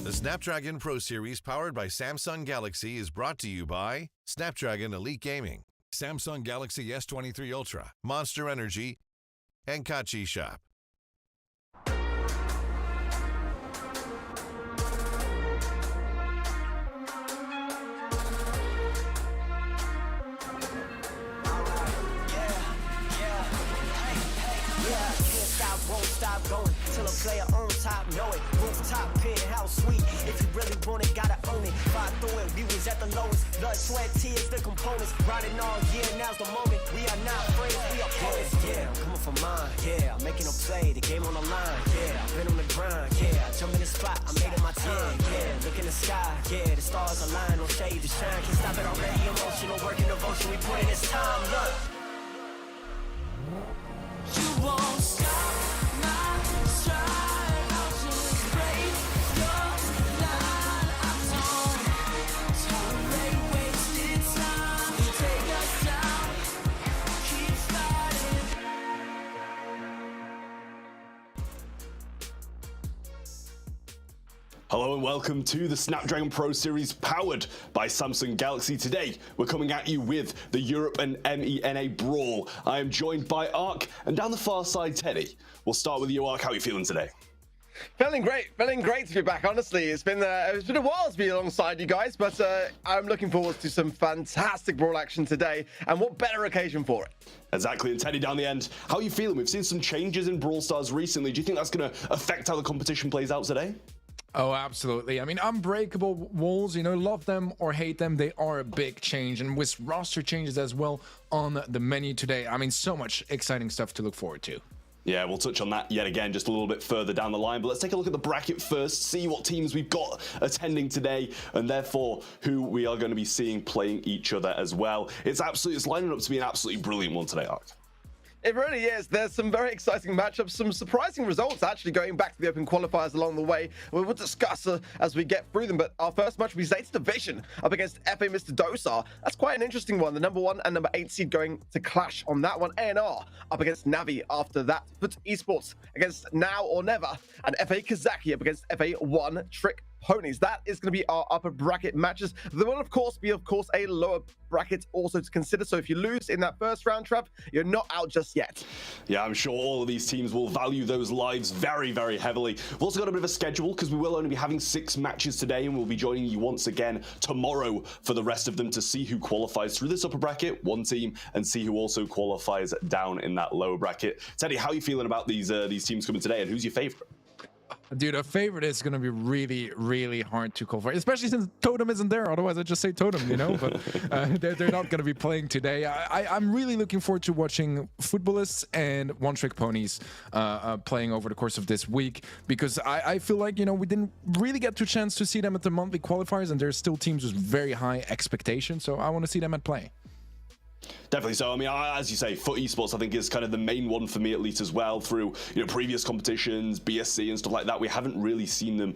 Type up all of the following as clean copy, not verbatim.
The Snapdragon Pro Series powered by Samsung Galaxy is brought to you by Snapdragon Elite Gaming, Samsung Galaxy S23 Ultra, Monster Energy, and Kachi Shop. Won't stop going till a player on top know it. Rooftop penthouse suite. If you really want it, gotta own it. Fight through it, we was at the lowest. Blood, sweat, tears, the components. Riding all year, now's the moment. We are not afraid, we are opponents. Yeah, I'm coming for mine. Yeah, I'm making a play, the game on the line. Yeah, I've been on the grind. Yeah, I jump in the spot, I made it my time. Yeah, look in the sky. Yeah, the stars align, no shade to shine. Can't stop it already. Emotional work and devotion, we put in this time. Look, you won't stop. Hello and welcome to the Snapdragon Pro Series powered by Samsung Galaxy. Today, we're coming at you with the Europe and MENA Brawl. I am joined by Ark and down the far side, Teddy. We'll start with you, Ark. How are you feeling today? Feeling great to be back. Honestly, it's been a while to be alongside you guys, but I'm looking forward to some fantastic brawl action today, and what better occasion for it? Exactly, and Teddy down the end, how are you feeling? We've seen some changes in Brawl Stars recently. Do you think that's going to affect how the competition plays out today? Oh, absolutely. I mean, unbreakable walls, you know, love them or hate them, they are a big change. And with roster changes as well on the menu today, I mean, so much exciting stuff to look forward to. Yeah, we'll touch on that yet again just a little bit further down the line. But let's take a look at the bracket first, see what teams we've got attending today, and therefore who we are going to be seeing playing each other as well. It's lining up to be an absolutely brilliant one today, Ark. It really is. There's some very exciting matchups, some surprising results actually going back to the open qualifiers along the way. We will discuss as we get through them, but our first match will be Zeta Division up against FA Mr. Dosar. That's quite an interesting one. The number 1 and number 8 seed going to clash on that one. ANR up against Navi after that. But Esports against Now or Never, and FA Kazaki up against FA 1 Trick Ponies. That is going to be our upper bracket matches. There will of course be a lower bracket also to consider, so if you lose in that first round, Trav, you're not out just yet. Yeah, I'm sure all of these teams will value those lives very, very heavily. We've also got a bit of a schedule because we will only be having 6 matches today, and we'll be joining you once again tomorrow for the rest of them to see who qualifies through this upper bracket, one team, and see who also qualifies down in that lower bracket. Teddy, how are you feeling about these teams coming today, and who's your favorite? Dude, a favorite is going to be really, really hard to call for, especially since Totem isn't there. Otherwise, I'd just say Totem, you know, but they're not going to be playing today. I'm really looking forward to watching Footballists and One Trick Ponies playing over the course of this week, because I feel like, you know, we didn't really get a chance to see them at the monthly qualifiers, and there's still teams with very high expectations, so I want to see them at play. Definitely so. I mean, as you say, FUT Esports, I think, is kind of the main one for me, at least, as well. Through, you know, previous competitions, BSC and stuff like that, we haven't really seen them,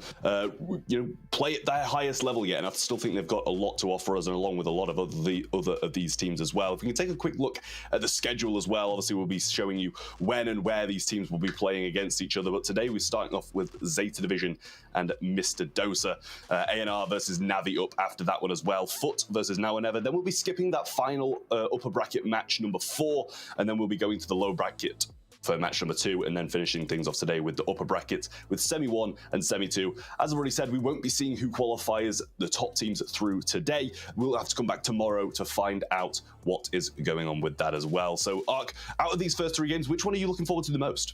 you know, play at their highest level yet. And I still think they've got a lot to offer us, and along with a lot of other of these teams as well. If we can take a quick look at the schedule as well, obviously we'll be showing you when and where these teams will be playing against each other. But today we're starting off with Zeta Division and Mr. Dosa. ANR versus Navi up after that one as well. FUT versus Now or Never. Then we'll be skipping that final upper bracket match number 4, and then we'll be going to the low bracket for match number 2, and then finishing things off today with the upper bracket with semi 1 and semi 2. As I've already said, we won't be seeing who qualifies the top teams through today. We'll have to come back tomorrow to find out what is going on with that as well. So, Ark, out of these first 3 games, which one are you looking forward to the most?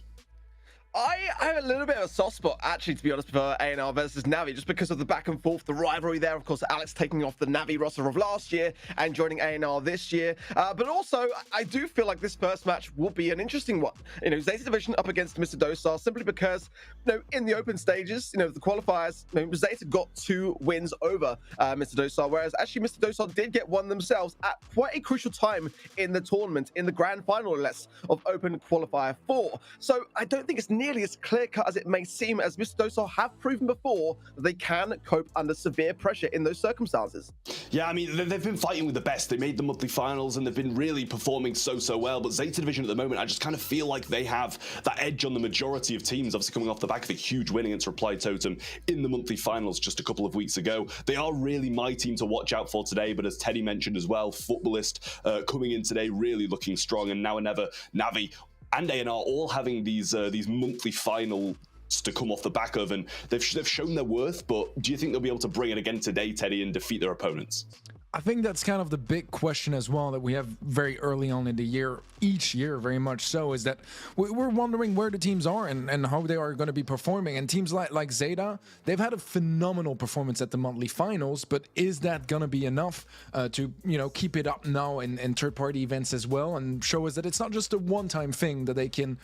I have a little bit of a soft spot, actually, to be honest, for ANR versus Navi, just because of the back and forth, the rivalry there. Of course, Alex taking off the Navi roster of last year and joining ANR this year. But also, I do feel like this first match will be an interesting one. You know, Zeta Division up against Mr. Dosar, simply because, you know, in the open stages, you know, the qualifiers, you know, Zeta got 2 wins over Mr. Dosar, whereas actually Mr. Dosar did get one themselves at quite a crucial time in the tournament, in the grand final, less, of Open Qualifier 4. So I don't think it's nearly nearly as clear-cut as it may seem, as Mr. Dosa have proven before that they can cope under severe pressure in those circumstances. Yeah, I mean, they've been fighting with the best. They made the monthly finals and they've been really performing so well. But Zeta Division at the moment, I just kind of feel like they have that edge on the majority of teams, obviously coming off the back of a huge win against Reply Totem in the monthly finals just a couple of weeks ago. They are really my team to watch out for today, but as Teddy mentioned as well, Footballist coming in today really looking strong, and Now or Never, Navi and A&R all having these monthly finals to come off the back of, and they've shown their worth. But do you think they'll be able to bring it again today, Teddy, and defeat their opponents? I think that's kind of the big question as well that we have very early on in the year, each year very much so, is that we're wondering where the teams are and how they are going to be performing. And teams like Zeta, they've had a phenomenal performance at the monthly finals, but is that going to be enough to, you know, keep it up now in third-party events as well, and show us that it's not just a one-time thing, that they can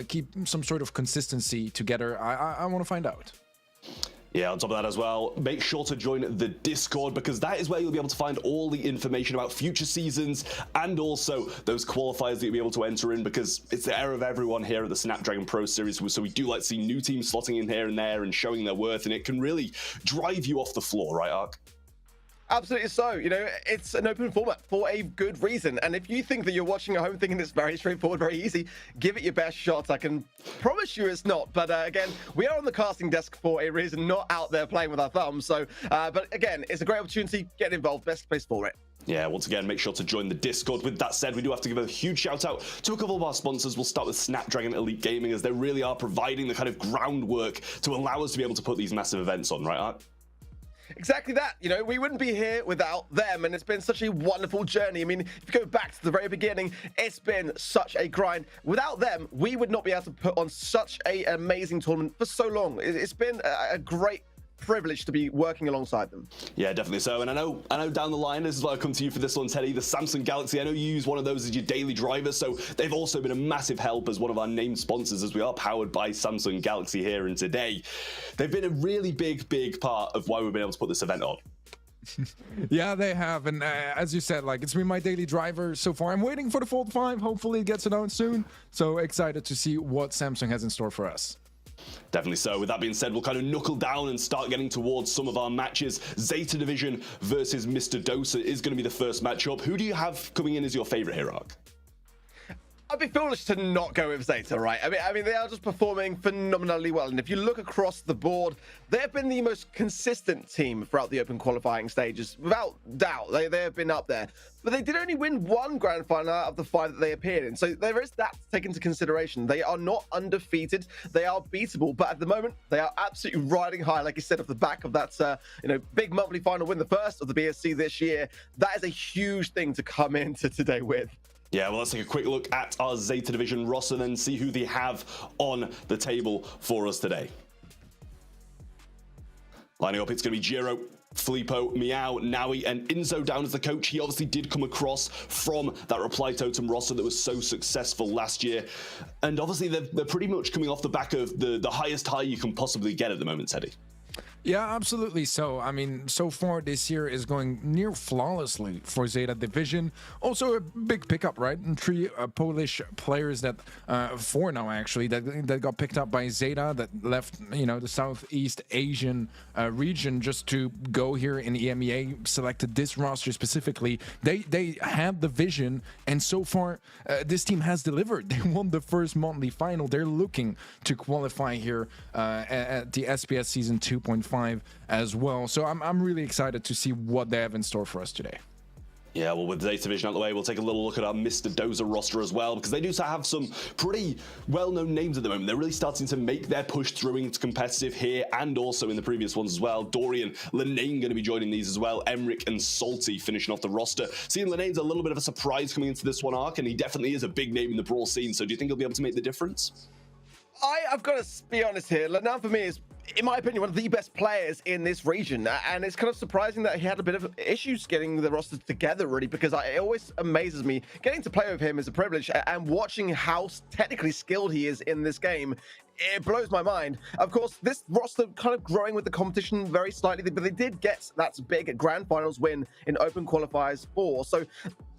keep some sort of consistency together? I want to find out. Yeah, on top of that as well, make sure to join the Discord, because that is where you'll be able to find all the information about future seasons and also those qualifiers that you'll be able to enter in, because it's the era of everyone here at the Snapdragon Pro Series. So we do like to see new teams slotting in here and there and showing their worth, and it can really drive you off the floor, right, Ark? Absolutely so. You know, it's an open format for a good reason. And if you think that you're watching at home thinking it's very straightforward, very easy, give it your best shot. I can promise you it's not. But again, we are on the casting desk for a reason, not out there playing with our thumbs. So, but again, it's a great opportunity. Get involved. Best place for it. Yeah, once again, make sure to join the Discord. With that said, we do have to give a huge shout out to a couple of our sponsors. We'll start with Snapdragon Elite Gaming, as they really are providing the kind of groundwork to allow us to be able to put these massive events on, right, Ark? Exactly that. You know, we wouldn't be here without them, and it's been such a wonderful journey. I mean, if you go back to the very beginning, it's been such a grind. Without them, we would not be able to put on such an amazing tournament for so long. It's been a great privilege to be working alongside them. Yeah, definitely so. And I know down the line, this is why I come to you for this one, Teddy, the Samsung Galaxy. I know you use one of those as your daily driver, so they've also been a massive help as one of our named sponsors, as we are powered by Samsung Galaxy here. And today, they've been a really big part of why we've been able to put this event on. Yeah, they have. And as you said, like, it's been my daily driver so far. I'm waiting for the Fold 5. Hopefully it gets announced soon. So excited to see what Samsung has in store for us. Definitely so. With that being said, we'll kind of knuckle down and start getting towards some of our matches. Zeta Division versus Mr. Dosa is going to be the first matchup. Who do you have coming in as your favorite here, Ark? I'd be foolish to not go with Zeta, right? I mean, they are just performing phenomenally well. And if you look across the board, they have been the most consistent team throughout the open qualifying stages. Without doubt, they have been up there. But they did only win one grand final out of the 5 that they appeared in. So there is that to take into consideration. They are not undefeated. They are beatable. But at the moment, they are absolutely riding high, like you said, off the back of that big monthly final win, the first of the BSC this year. That is a huge thing to come into today with. Yeah, well, let's take a quick look at our Zeta Division roster and then see who they have on the table for us today. Lining up, it's going to be Jiro, Filippo, Meow, Naui, and Inzo down as the coach. He obviously did come across from that Reply Totem roster that was so successful last year. And obviously, they're pretty much coming off the back of the highest high you can possibly get at the moment, Teddy. Yeah, absolutely. So, I mean, so far this year is going near flawlessly for Zeta Division. Also a big pickup, right? And 3 Polish players that, 4 now actually, that got picked up by Zeta, that left, you know, the Southeast Asian region just to go here in EMEA, selected this roster specifically. They had the vision, and so far this team has delivered. They won the first monthly final. They're looking to qualify here at the SPS Season 2.5 as well. So I'm really excited to see what they have in store for us today. Yeah, well, with Zeta Division out the way, we'll take a little look at our Mr. Dosa roster as well, because they do have some pretty well-known names at the moment. They're really starting to make their push through into competitive here and also in the previous ones as well. Dorian, Lenane going to be joining these as well. Emric and Salty finishing off the roster. Seeing Lenane's a little bit of a surprise coming into this one, Ark, and he definitely is a big name in the Brawl scene. So do you think he'll be able to make the difference? I've got to be honest here. Lenane for me is, in my opinion, one of the best players in this region, and it's kind of surprising that he had a bit of issues getting the roster together, really, because it always amazes me. Getting to play with him is a privilege, and watching how technically skilled he is in this game, it blows my mind. Of course, this roster kind of growing with the competition very slightly, but they did get that big grand finals win in open qualifiers 4. So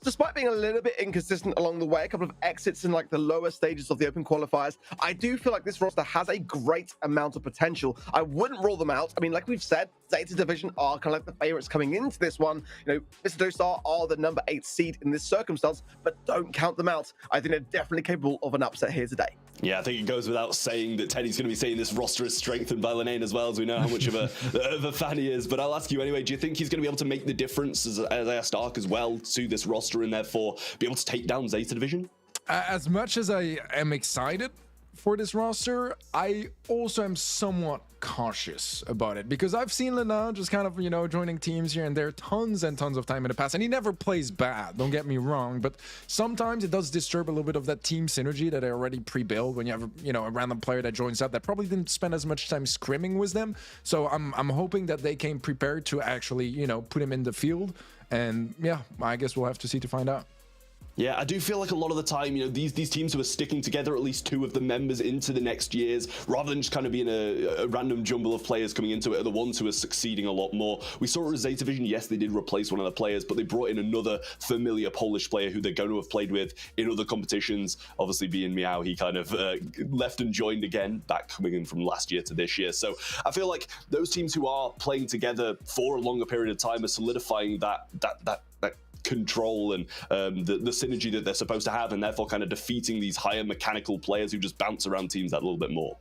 despite being a little bit inconsistent along the way, a couple of exits in like the lower stages of the open qualifiers, I do feel like this roster has a great amount of potential. I wouldn't rule them out. I mean, like we've said, Zeta Division are kind of like the favorites coming into this one. You know, Mr. Dostar are the number 8 seed in this circumstance, but don't count them out. I think they're definitely capable of an upset here today. Yeah, I think it goes without saying that Teddy's going to be saying this roster is strengthened by Linane as well, as we know how much of a fan he is. But I'll ask you anyway, do you think he's going to be able to make the difference, as I asked Ark as well, to this roster and therefore be able to take down Zeta Division? As much as I am excited for this roster, I also am somewhat cautious about it, because I've seen Lena just kind of, you know, joining teams here and there tons and tons of time in the past, and he never plays bad, don't get me wrong, but sometimes it does disturb a little bit of that team synergy that I already pre-built when you have, you know, a random player that joins up that probably didn't spend as much time scrimming with them. So I'm hoping that they came prepared to actually, you know, put him in the field, and yeah, I guess we'll have to see to find out. Yeah, I do feel like a lot of the time, you know, these teams who are sticking together, at least 2 of the members into the next years, rather than just kind of being a random jumble of players coming into it, are the ones who are succeeding a lot more. We saw it with Zeta Division, yes, they did replace one of the players, but they brought in another familiar Polish player who they're going to have played with in other competitions. Obviously, being Meow, he kind of left and joined again, back coming in from last year to this year. So I feel like those teams who are playing together for a longer period of time are solidifying that control and the synergy that they're supposed to have, and therefore kind of defeating these higher mechanical players who just bounce around teams that little bit more.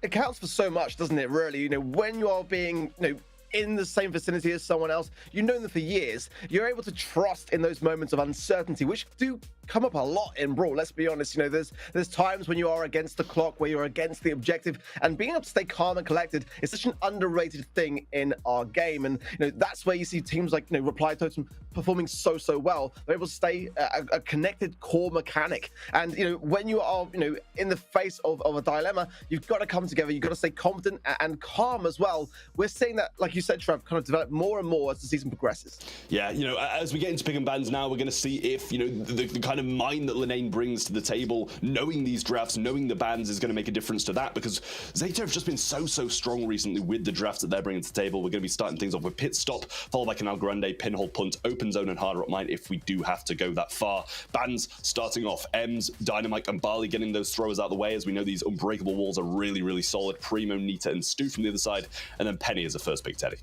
It counts for so much, doesn't it, really? You know, when you are being, you know, in the same vicinity as someone else, you've known them for years, you're able to trust in those moments of uncertainty, which do come up a lot in Brawl. Let's be honest, you know, there's times when you are against the clock, where you're against the objective, and being able to stay calm and collected is such an underrated thing in our game. And you know, that's where you see teams like, you know, Reply Totem performing so well. They're able to stay a connected core mechanic. And you know, when you are, you know, in the face of a dilemma, you've got to come together, you've got to stay confident and calm as well. We're seeing that, like you said, Trev, kind of develop more and more as the season progresses. Yeah, you know, as we get into pick and bans now, we're going to see if, you know, the kind of mind that Linane brings to the table, knowing these drafts, knowing the bans, is going to make a difference to that, because Zeta have just been so strong recently with the drafts that they're bringing to the table. We're going to be starting things off with Pit Stop, followed by Canal Grande, Pinhole Punt, Open Zone, and Hard Rock Mine if we do have to go that far. Bans starting off, Ems, Dynamite, and Barley getting those throwers out of the way, as we know these unbreakable walls are really solid. Primo, Nita, and Stu from the other side, and then Penny as a first pick, Teddy.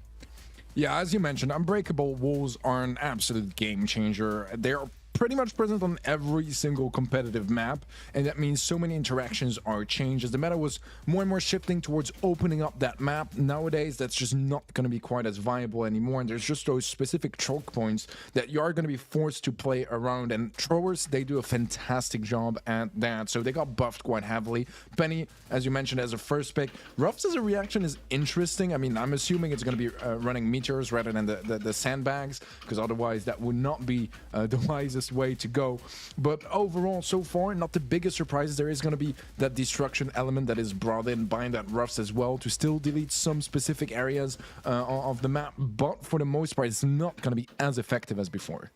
Yeah, as you mentioned, unbreakable walls are an absolute game changer. They're pretty much present on every single competitive map, and that means so many interactions are changed. As the meta was more and more shifting towards opening up that map, nowadays that's just not going to be quite as viable anymore, and there's just those specific choke points that you are going to be forced to play around, and throwers, they do a fantastic job at that, so they got buffed quite heavily. Penny, as you mentioned, as a first pick. Ruffs as a reaction is interesting. I mean, I'm assuming it's going to be running meteors rather than the sandbags, because otherwise that would not be the wisest way to go. But overall, so far, not the biggest surprises. There is going to be that destruction element that is brought in by that Ruffs as well, to still delete some specific areas of the map, but for the most part, it's not going to be as effective as before.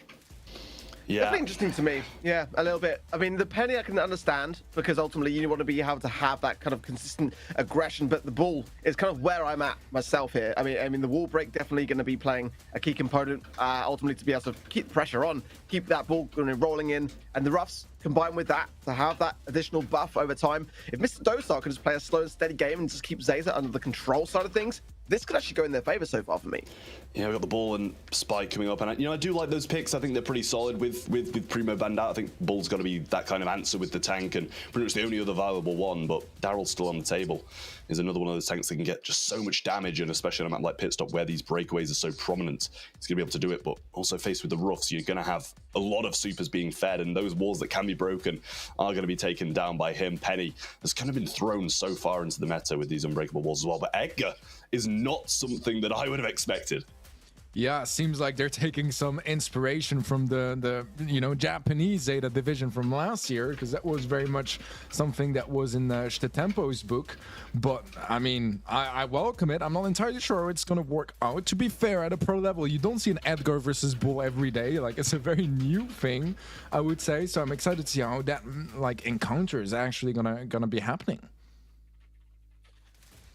Yeah, definitely interesting to me. Yeah, a little bit. I mean, the Penny I can understand, because ultimately you want to be able to have that kind of consistent aggression, but the Bull is kind of where I'm at myself here. I mean the wall break definitely going to be playing a key component, ultimately, to be able to keep the pressure on, keep that Bull rolling in, and the Ruffs combined with that to have that additional buff over time. If Mr. Dostar can just play a slow and steady game and just keep Zeta under the control side of things, this could actually go in their favor so far for me. Yeah, we've got the Bull and Spike coming up, and I do like those picks. I think they're pretty solid with Primo Bandit. I think Bull's got to be that kind of answer with the tank, and pretty much the only other viable one, but Daryl's still on the table. Is another one of those tanks that can get just so much damage, and especially on a map like Pit Stop where these breakaways are so prominent, he's going to be able to do it. But also faced with the Ruffs, you're going to have a lot of supers being fed, and those walls that can be broken are going to be taken down by him. Penny has kind of been thrown so far into the meta with these unbreakable walls as well, but Edgar is not something that I would have expected. Yeah, seems like they're taking some inspiration from the you know, Japanese Zeta division from last year, because that was very much something that was in Stetempo's book. But I mean, I welcome it. I'm not entirely sure it's gonna work out. To be fair, at a pro level, you don't see an Edgar versus Bull every day. Like, it's a very new thing, I would say. So I'm excited to see how that like encounter is actually gonna be happening.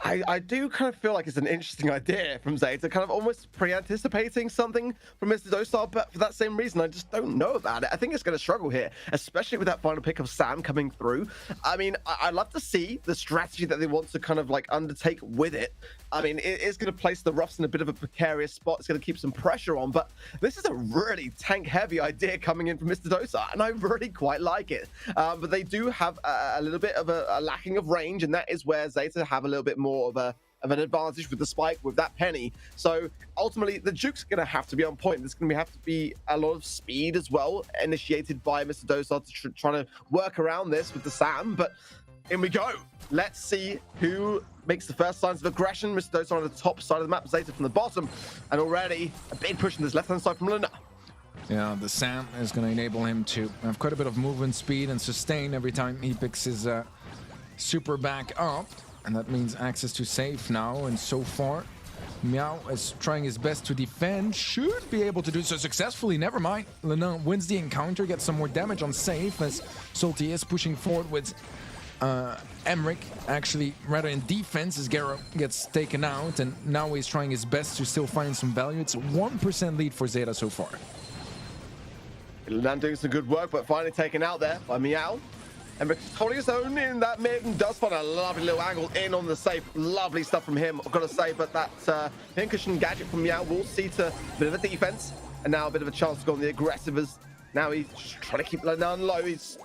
I do kind of feel like it's an interesting idea from Zeta, kind of almost pre-anticipating something from Mr. Dostal, but for that same reason, I just don't know about it. I think it's going to struggle here, especially with that final pick of Sam coming through. I mean, I'd love to see the strategy that they want to kind of like undertake with it. I mean, it is going to place the Roughs in a bit of a precarious spot. It's going to keep some pressure on, but this is a really tank-heavy idea coming in from Mr. Dostal, and I really quite like it. But they do have a little bit of a lacking of range, and that is where Zeta have a little bit more of an advantage with the spike, with that penny. So ultimately, the juke's going to have to be on point. There's going to have to be a lot of speed as well, initiated by Mr. Dostal to try to work around this with the Sam. But in we go. Let's see who makes the first signs of aggression. Mr. Dostal on the top side of the map, Zeta from the bottom, and already a big push on this left-hand side from Luna. Yeah, the Sam is going to enable him to have quite a bit of movement speed and sustain every time he picks his super back up. And that means access to safe now, and so far, Meow is trying his best to defend, should be able to do so successfully, never mind. Lenon wins the encounter, gets some more damage on safe, as Salty is pushing forward with Emmerich, actually rather in defense, as Garo gets taken out, and now he's trying his best to still find some value. It's a 1% lead for Zeta so far. Lenon doing some good work, but finally taken out there by Meow. Emmerich's holding his own in that mid and does find a lovely little angle in on the safe. Lovely stuff from him, I've got to say, but that pincushion gadget from Meow will see to a bit of a defense, and now a bit of a chance to go on the aggressive, as now he's trying to keep Lenon low. He's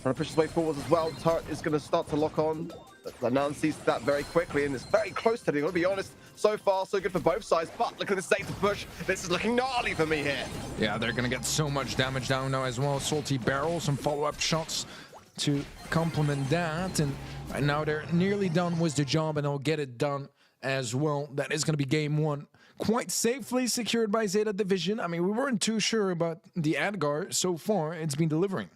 trying to push his way forward as well. Turret is going to start to lock on, but Lenon sees that very quickly, and it's very close to him. I've got to be honest, so far so good for both sides, but look at this Zeta push. This is looking gnarly for me here. Yeah, they're going to get so much damage down now as well. Salty barrel, some follow-up shots to complement that, and now they're nearly done with the job, and they'll get it done as well. That is going to be game one, quite safely secured by Zeta Division. I mean, we weren't too sure about the Adgar. So far, it's been delivering.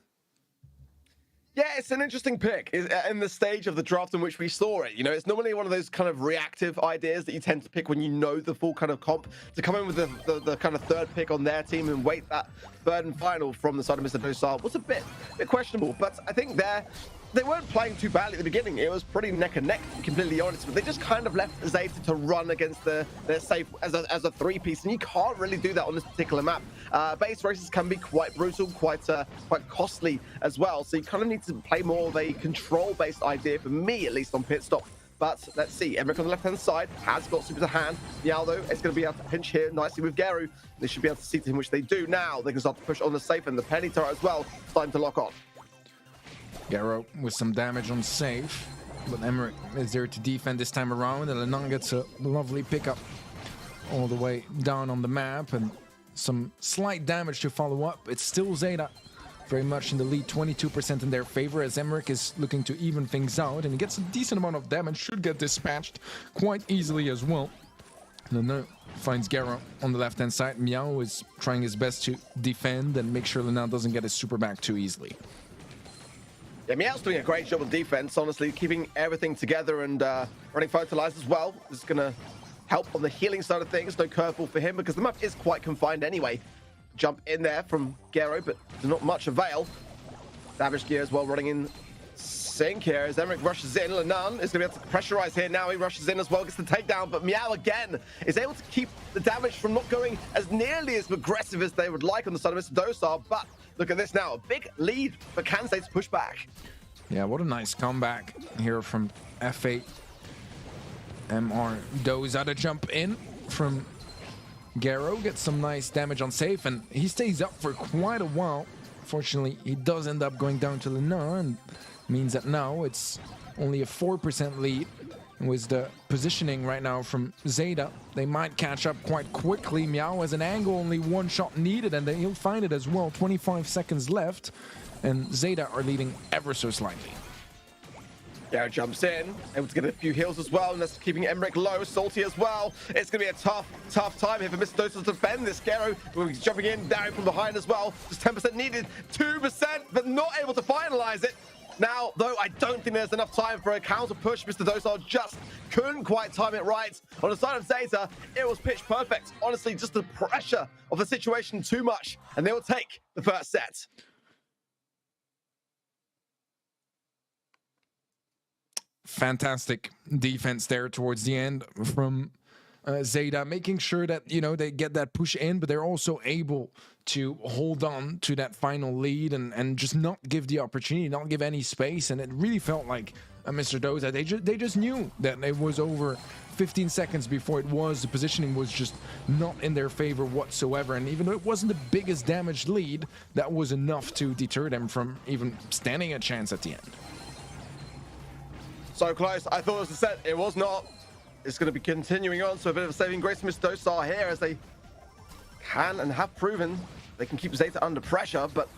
Yeah, it's an interesting pick in the stage of the draft in which we saw it. You know, it's normally one of those kind of reactive ideas that you tend to pick when you know the full kind of comp. To come in with the kind of third pick on their team and wait that third and final from the side of Mr. Dostal was a bit questionable. But I think they weren't playing too badly at the beginning. It was pretty neck and neck, to be completely honest. But they just kind of left Zeta to run against their safe as a three-piece, and you can't really do that on this particular map. Base races can be quite brutal, quite costly as well. So you kind of need to play more of a control-based idea, for me at least, on pit stop. But let's see. Emmerich on the left-hand side has got super to hand. Meow, though, is going to be able to pinch here nicely with Geru. They should be able to see to him, which they do now. They can start to push on the safe, and the penny turret as well, starting to lock on. Garo with some damage on safe, but Emmerich is there to defend this time around, and Lenon gets a lovely pickup all the way down on the map, and some slight damage to follow up. It's still Zeta very much in the lead, 22% in their favor, as Emmerich is looking to even things out, and he gets a decent amount of damage, should get dispatched quite easily as well. Lenon finds Garo on the left-hand side. Meow is trying his best to defend and make sure Lenon doesn't get his super back too easily. Yeah, Meow's doing a great job of defense, honestly, keeping everything together and running Fertilize as well. This is going to help on the healing side of things. No curveball for him because the map is quite confined anyway. Jump in there from Garo, but not much avail. Savage Gear as well running in sync here as Emmerich rushes in. Lenon is going to be able to pressurize here now. He rushes in as well, gets the takedown, but Meow again is able to keep the damage from not going as nearly as aggressive as they would like on the side of Mr. Dostal. But look at this now, a big lead for Kansai to push back. Yeah, what a nice comeback here from F8. MR Doza to jump in from Garo, gets some nice damage on safe, and he stays up for quite a while. Fortunately, he does end up going down to Lenon, and means that now it's only a 4% lead. And with the positioning right now from Zeta, they might catch up quite quickly. Meow has an angle, only one shot needed, and then he'll find it as well. 25 seconds left, and Zeta are leading ever so slightly. Garo jumps in, able to get a few heals as well, and that's keeping Emmerich low. Salty as well. It's going to be a tough time here for Mr. Dostal to defend this. Garo will be jumping in, down from behind as well. Just 10% needed, 2%, but not able to finalize it. Now, though, I don't think there's enough time for a counter push. Mr. Dostal just couldn't quite time it right. On the side of Zeta, it was pitch perfect. Honestly, just the pressure of the situation too much, and they will take the first set. fantastic defense there towards the end from Zeta, making sure that, you know, they get that push in, but they're also able to hold on to that final lead and just not give the opportunity, not give any space. And it really felt like Mr. Doza, they just knew that it was over 15 seconds before the positioning was just not in their favor whatsoever. And even though it wasn't the biggest damage lead, that was enough to deter them from even standing a chance at the end. So close. I thought it was a set. It was not. It's going to be continuing on, so a bit of a saving grace for Mr. Dosar here, as they can and have proven they can keep Zeta under pressure, but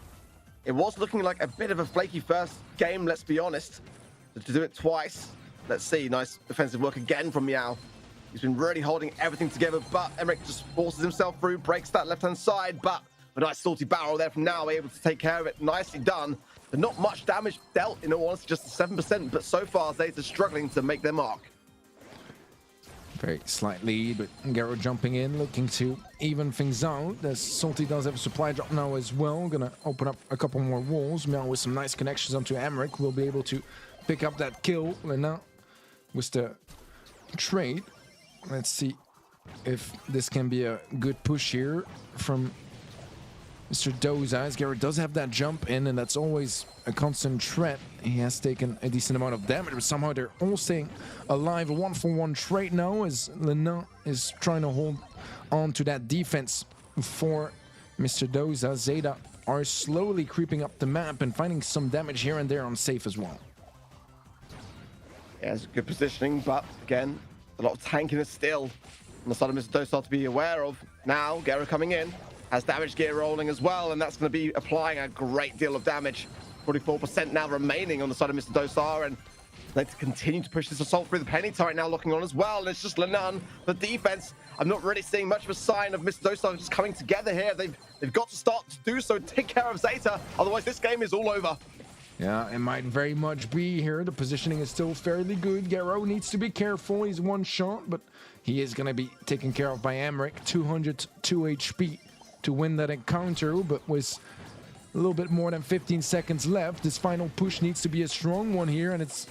it was looking like a bit of a flaky first game, let's be honest. To do it twice, let's see. Nice defensive work again from Meow. He's been really holding everything together, but Emmerich just forces himself through, breaks that left-hand side, but a nice salty barrel there from Now, able to take care of it. Nicely done. But not much damage dealt, in all honesty, just 7%, but so far Zeta's struggling to make their mark. Very slight lead, but Garo jumping in, looking to even things out. As Salty does have a supply drop now as well. Gonna open up a couple more walls. Meow with some nice connections onto Emmerich will be able to pick up that kill. And now with the trade, let's see if this can be a good push here from Mr. Doza, as Garrett does have that jump in, and that's always a constant threat. He has taken a decent amount of damage, but somehow they're all staying alive. A 1-for-1 trade now, as Lena is trying to hold on to that defense for Mr. Doza. Zeta are slowly creeping up the map and finding some damage here and there on safe as well. Yeah, it's good positioning, but again, a lot of tankiness still on the side of Mr. Doza to be aware of. Now, Garo coming in. Has damage gear rolling as well, and that's going to be applying a great deal of damage. 44% now remaining on the side of Mr. Dosar, and they continue to push this assault through. The penny turret now looking on as well, and it's just Lenan for defense. I'm not really seeing much of a sign of Mr. Dosar just coming together here. They've got to start to do so, take care of Zeta, otherwise this game is all over. Yeah, it might very much be here. The positioning is still fairly good. Garo needs to be careful. He's one shot, but he is going to be taken care of by Emmerich. 202 HP. To win that encounter, but with a little bit more than 15 seconds left. This final push needs to be a strong one here, and it's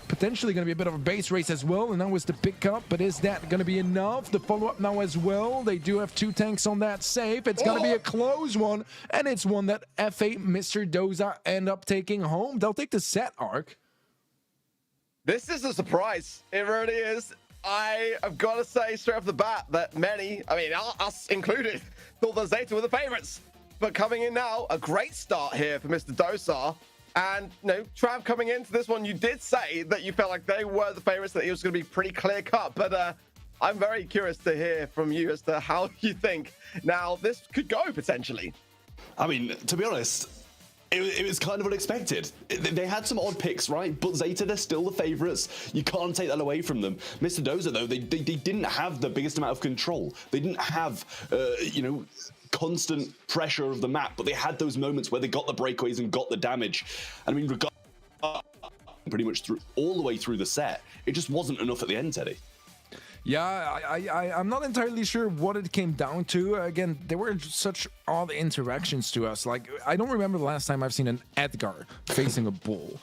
potentially going to be a bit of a base race as well. And now is the pickup, but is that going to be enough? The follow-up now as well. They do have 2 tanks on that safe. It's going to be a close one, and it's one that F8 Mr. Doza end up taking home. They'll take the set arc. This is a surprise. It really is. I have got to say straight off the bat that many, I mean, us included, thought that Zeta were the favorites. But coming in now, a great start here for Mr. Dosar. And, you know, Trav, coming into this one, you did say that you felt like they were the favorites, that it was going to be pretty clear-cut. But I'm very curious to hear from you as to how you think now this could go, potentially. I mean, to be honest, it was kind of unexpected. They had some odd picks, right? But Zeta, they're still the favorites. You can't take that away from them. Mr. Doza, though, they didn't have the biggest amount of control. They didn't have, you know, constant pressure of the map, but they had those moments where they got the breakaways and got the damage. And I mean, pretty much all the way through the set, it just wasn't enough at the end, Teddy. Yeah, I'm not entirely sure what it came down to. Again, there were such odd interactions to us. Like, I don't remember the last time I've seen an Edgar facing a bull.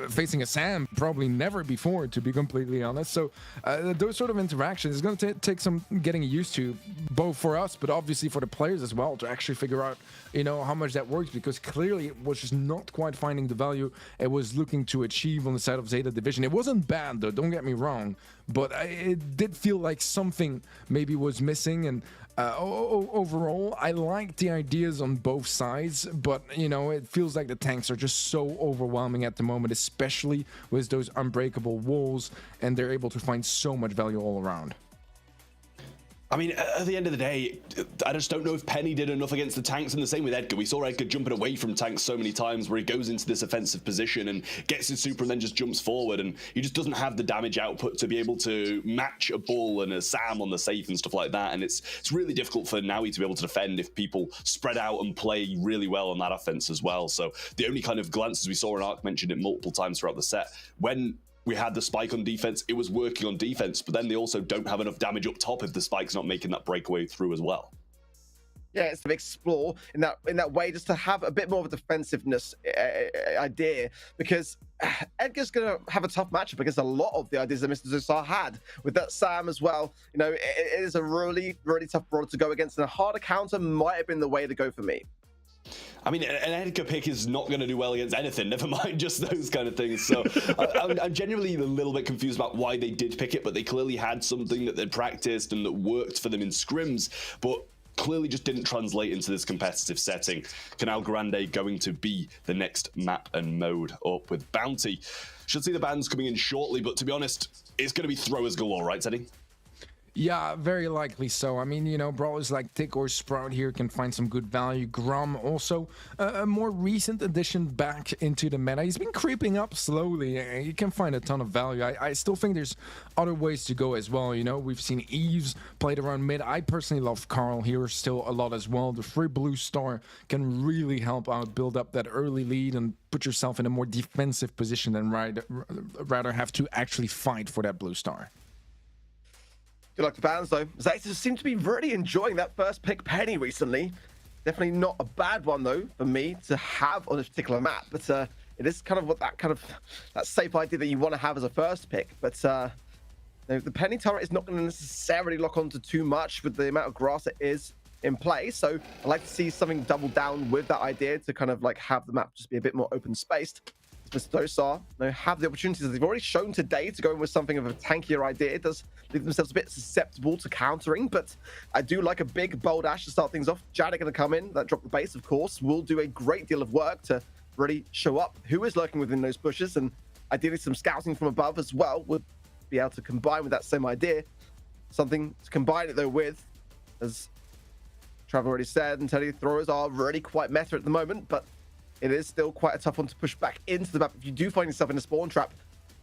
Facing a Sam, probably never before, to be completely honest. So those sort of interactions is going to take some getting used to, both for us, but obviously for the players as well, to actually figure out, you know, how much that works, because clearly it was just not quite finding the value it was looking to achieve on the side of Zeta Division. It wasn't bad, though, don't get me wrong, but it did feel like something maybe was missing. And overall, I like the ideas on both sides, but, you know, it feels like the tanks are just so overwhelming at the moment, especially with those unbreakable walls, and they're able to find so much value all around. I mean, at the end of the day, I just don't know if Penny did enough against the tanks, and the same with Edgar. We saw Edgar jumping away from tanks so many times where he goes into this offensive position and gets his super and then just jumps forward, and he just doesn't have the damage output to be able to match a Bull and a Sam on the safe and stuff like that. And it's really difficult for Naui to be able to defend if people spread out and play really well on that offense as well. So the only kind of glances we saw, and Ark mentioned it multiple times throughout the set, when we had the spike on defense, it was working on defense, but then they also don't have enough damage up top if the spike's not making that breakaway through as well. Yeah, it's to explore in that way, just to have a bit more of a defensiveness idea, because Edgar's going to have a tough matchup against a lot of the ideas that Mr. Zusar had with that Sam as well. You know, it is a really, really tough brawler to go against, and a harder counter might have been the way to go for me. I mean, an Edgar pick is not going to do well against anything, never mind just those kind of things. So I'm genuinely a little bit confused about why they did pick it, but they clearly had something that they'd practiced and that worked for them in scrims, but clearly just didn't translate into this competitive setting. Canal Grande going to be the next map and mode up with Bounty. Should see the bans coming in shortly, but to be honest, it's going to be throwers galore, right, Teddy? Yeah, very likely so. I mean, you know, brawlers like Tick or Sprout here can find some good value. Grom also a more recent addition back into the meta. He's been creeping up slowly. You can find a ton of value. I still think there's other ways to go as well. You know, we've seen Eves played around mid. I personally love Carl here still a lot as well. The free blue star can really help out build up that early lead and put yourself in a more defensive position than rather have to actually fight for that blue star. Good luck to bans though. Zeta seemed to be really enjoying that first pick Penny recently. Definitely not a bad one though for me to have on this particular map, but it is kind of what that safe idea that you want to have as a first pick. But the Penny turret is not going to necessarily lock onto too much with the amount of grass that is in play. So I'd like to see something double down with that idea to kind of like have the map just be a bit more open spaced. Mr. Dosar have the opportunities that they've already shown today to go in with something of a tankier idea. It does leave themselves a bit susceptible to countering, but I do like a big bold Ash to start things off. Janet going to come in, that drop the base, of course, will do a great deal of work to really show up who is lurking within those bushes, and ideally some scouting from above as well would be able to combine with that same idea. Something to combine it though with, as Trav already said, and Teddy, throwers are really quite meta at the moment, but it is still quite a tough one to push back into the map. If you do find yourself in a spawn trap,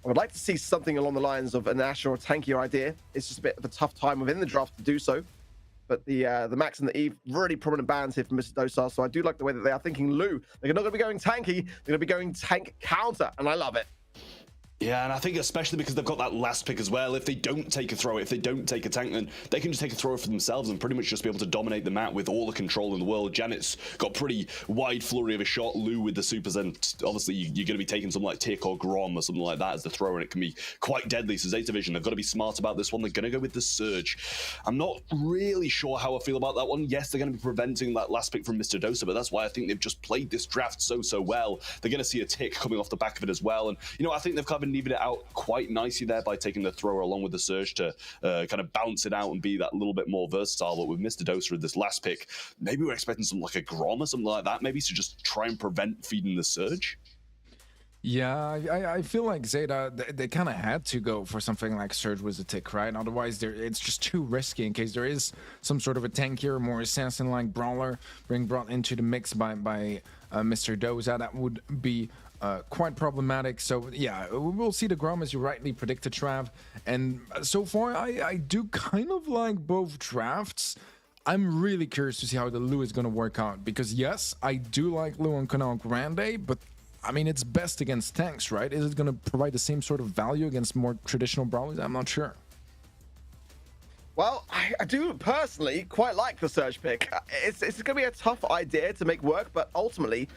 I would like to see something along the lines of an Ash or a tankier idea. It's just a bit of a tough time within the draft to do so. But the Max and the Eve, really prominent bans here from Mr. Dosar. So I do like the way that they are thinking Lou. They're not going to be going tanky. They're going to be going tank counter, and I love it. Yeah, and I think especially because they've got that last pick as well, if they don't take a thrower, if they don't take a tank, then they can just take a thrower for themselves and pretty much just be able to dominate the map with all the control in the world. Janet's got pretty wide flurry of a shot. Lou with the supers, and obviously you're going to be taking something like Tick or Grom or something like that as the thrower, and it can be quite deadly. So Zeta Vision, they've got to be smart about this one. They're going to go with the Surge. I'm not really sure how I feel about that one. Yes, they're going to be preventing that last pick from Mr. Dosa, but that's why I think they've just played this draft so well. They're going to see a Tick coming off the back of it as well, and you know, I think they've kind of evened it out quite nicely there by taking the thrower along with the Surge to kind of bounce it out and be that little bit more versatile. But with Mr. Dosa with this last pick, maybe we're expecting something like a Grom or something like that, maybe to just try and prevent feeding the Surge. Yeah, I feel like Zeta, they kind of had to go for something like Surge with a Tick, right? Otherwise, it's just too risky in case there is some sort of a tankier, more assassin-like brawler being brought into the mix by Mr. Dosa. That would be quite problematic. So yeah, we'll see the Grom as you rightly predicted, Trav. And so far, I do kind of like both drafts. I'm really curious to see how the Lou is going to work out, because yes, I do like Lou on Canal Grande, but I mean, it's best against tanks, right? Is it going to provide the same sort of value against more traditional brawlers? I'm not sure. Well, I do personally quite like the Surge pick. It's going to be a tough idea to make work, but ultimately,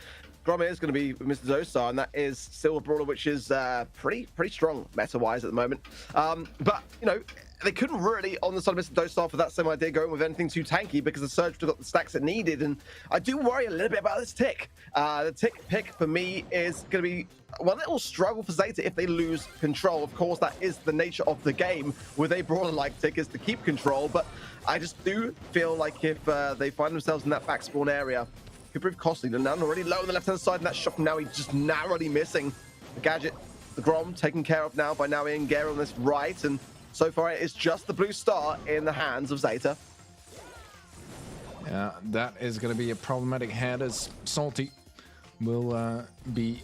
Grom is going to be with Mr. Dosar, and that is still a brawler which is pretty strong meta-wise at the moment. But, you know, they couldn't really, on the side of Mr. Dosar, for that same idea, going with anything too tanky because the Surge got the stacks it needed. And I do worry a little bit about this Tick. The Tick pick, for me, is going to be one little struggle for Zeta if they lose control. Of course, that is the nature of the game with a brawler like Tick, is to keep control. But I just do feel like if they find themselves in that back spawn area, could prove costly. The Nun already low on the left-hand side, and that shot now he's just narrowly missing. The Gadget, the Grom, taken care of now by Naui and Gare on this right, and so far it's just the blue star in the hands of Zeta. Yeah, that is going to be a problematic head, as Salty will be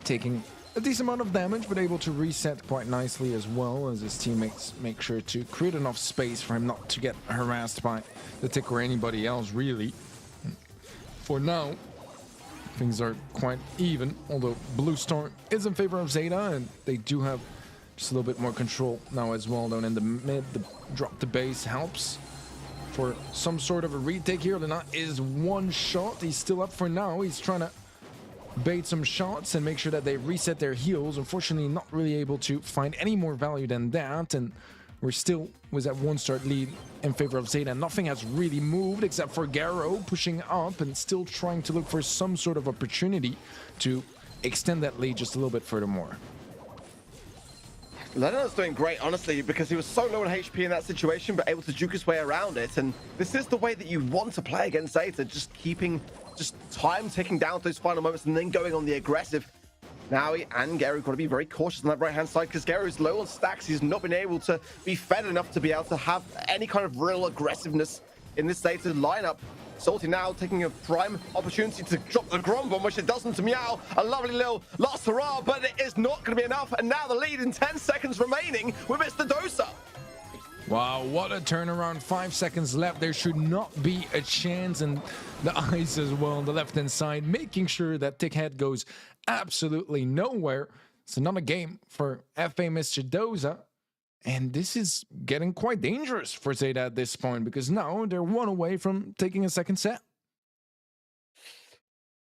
taking a decent amount of damage, but able to reset quite nicely as well, as his teammates make sure to create enough space for him not to get harassed by the Tick or anybody else, really. For now, things are quite even, although Blue Star is in favor of Zeta, and they do have just a little bit more control now as well. Down in the mid, the drop to base helps. for some sort of a retake here. Lena is one shot. He's still up for now. He's trying to bait some shots and make sure that they reset their heals. Unfortunately, not really able to find any more value than that. And we're still with that one-start lead in favor of Zeta. Nothing has really moved except for Garo pushing up and still trying to look for some sort of opportunity to extend that lead just a little bit furthermore. Leonard's doing great, honestly, because he was so low on HP in that situation, but able to juke his way around it. And this is the way that you want to play against Zeta, just keeping time ticking down to those final moments and then going on the aggressive. Naui and Garo got to be very cautious on that right-hand side because Garo's low on stacks. He's not been able to be fed enough to be able to have any kind of real aggressiveness in this Zeta lineup. Salty now taking a prime opportunity to drop the Grom bomb, which it doesn't to Meow. A lovely little last hurrah, but it is not going to be enough. And now the lead in 10 seconds remaining with Mr. Dosa. Wow, what a turnaround. 5 seconds left. There should not be a chance. And the eyes as well on the left-hand side, making sure that Tickhead goes absolutely nowhere. It's another game for FA Mr. Dosa. And this is getting quite dangerous for Zeta at this point, because now they're one away from taking a second set.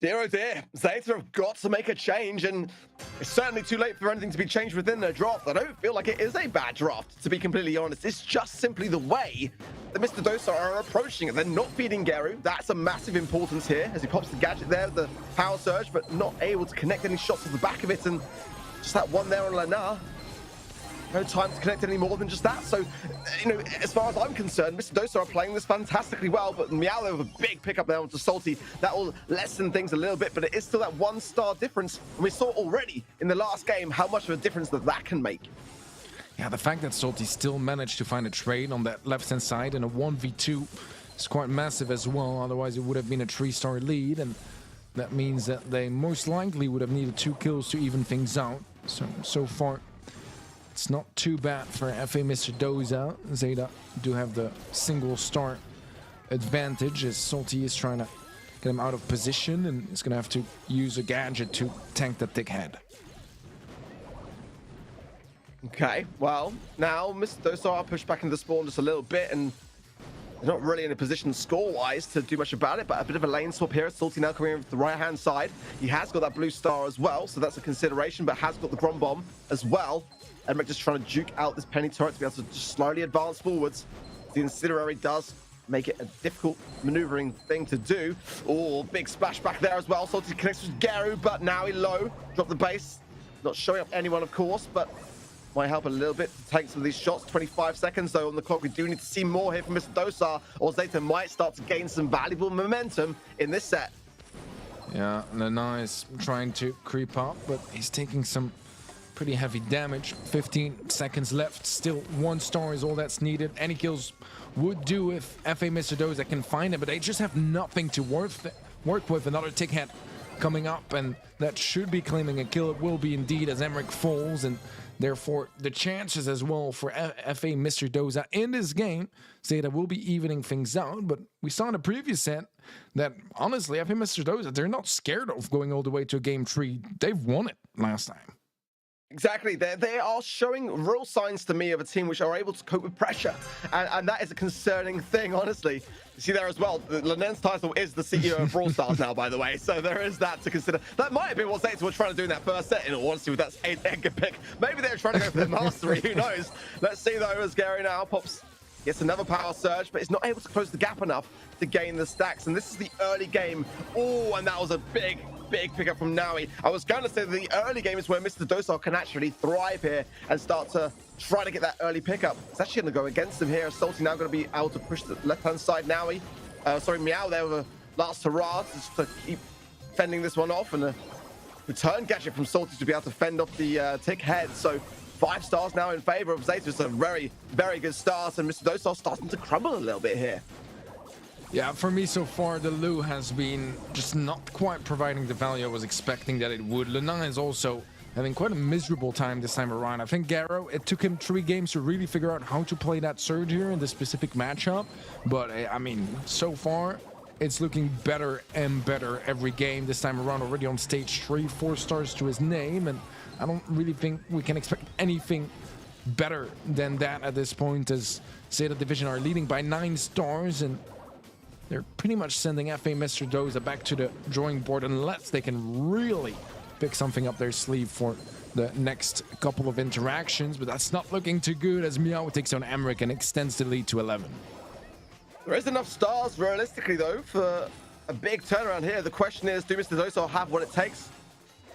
Dear oh dear, Zeta have got to make a change, and it's certainly too late for anything to be changed within their draft. I don't feel like it is a bad draft, to be completely honest. It's just simply the way that Mr. Dosa are approaching it. They're not feeding Garu. That's a massive importance here, as he pops the gadget there, the power surge, but not able to connect any shots at the back of it, and just that one there on Lena. No time to connect any more than just that. So, you know, as far as I'm concerned, Mr. Dosa are playing this fantastically well, but Meow there with a big pickup there onto Salty. That will lessen things a little bit, but it is still that 1-star difference. And we saw already in the last game how much of a difference that can make. Yeah, the fact that Salty still managed to find a trade on that left-hand side in a 1v2 is quite massive as well. Otherwise, it would have been a 3-star lead, and that means that they most likely would have needed 2 kills to even things out. So far, it's not too bad for FA Mr. Dosa. Zeta do have the single star advantage as Salty is trying to get him out of position and is going to have to use a gadget to tank the Tickhead. Okay, well, now Mr. Dosa are pushed back into the spawn just a little bit, and they're not really in a position score-wise to do much about it, but a bit of a lane swap here. Salty now coming in with the right-hand side. He has got that blue star as well, so that's a consideration, but has got the Grom Bomb as well. Emmerich just trying to juke out this penny turret to be able to just slowly advance forwards. The Incinerary does make it a difficult maneuvering thing to do. Oh, big splash back there as well. Salty connects with Garu, but now he low. Drop the base. Not showing up anyone, of course, but might help a little bit to tank some of these shots. 25 seconds, though, on the clock. We do need to see more here from Mr. Dosa, or Zeta might start to gain some valuable momentum in this set. Yeah, Lena is trying to creep up, but he's taking some pretty heavy damage. 15 seconds left. Still 1 star is all that's needed. Any kills would do if FA Mr. Dosa can find it, but they just have nothing to work with. Another Tickhead coming up, and that should be claiming a kill. It will be indeed as Emmerich falls, and therefore the chances as well for FA Mr. Dosa in this game, Zeta will be evening things out. But we saw in the previous set that honestly FA Mr. Dosa, they're not scared of going all the way to game 3. They've won it last time. Exactly. They are showing real signs to me of a team which are able to cope with pressure. And that is a concerning thing, honestly. You see there as well, Lenen's title is the CEO of Brawl Stars now, by the way. So there is that to consider. That might have been what Zeta were trying to do in that first set, in all honesty, with that 8-egg pick. Maybe they're trying to go for the mastery. Who knows? Let's see, though, as Gary now pops. Gets another power surge, but is not able to close the gap enough to gain the stacks. And this is the early game. Oh, and that was a big pickup from Naui. I was going to say that the early game is where Mr. Dosa can actually thrive here and start to try to get that early pickup. It's actually going to go against him here. Salty now going to be able to push the left-hand side. Naui, Meow there with a last hurrah just to keep fending this one off, and a return gadget from Salty to be able to fend off the tick head. So 5 stars now in favor of Zeta. It's a very good start, and Mr. Dosa starting to crumble a little bit here. Yeah, for me so far, the Lu has been just not quite providing the value I was expecting that it would. Lena is also having quite a miserable time this time around. I think Garo, it took him 3 games to really figure out how to play that surge here in this specific matchup. But, I mean, so far, it's looking better and better every game. This time around, already on stage 3, 4 stars to his name. And I don't really think we can expect anything better than that at this point, as Zeta Division are leading by 9 stars, and they're pretty much sending FA Mr. Doza back to the drawing board unless they can really pick something up their sleeve for the next couple of interactions. But that's not looking too good as Meow takes on Emmerich and extends the lead to 11. There is enough stars, realistically, though, for a big turnaround here. The question is, do Mr. Dosa have what it takes?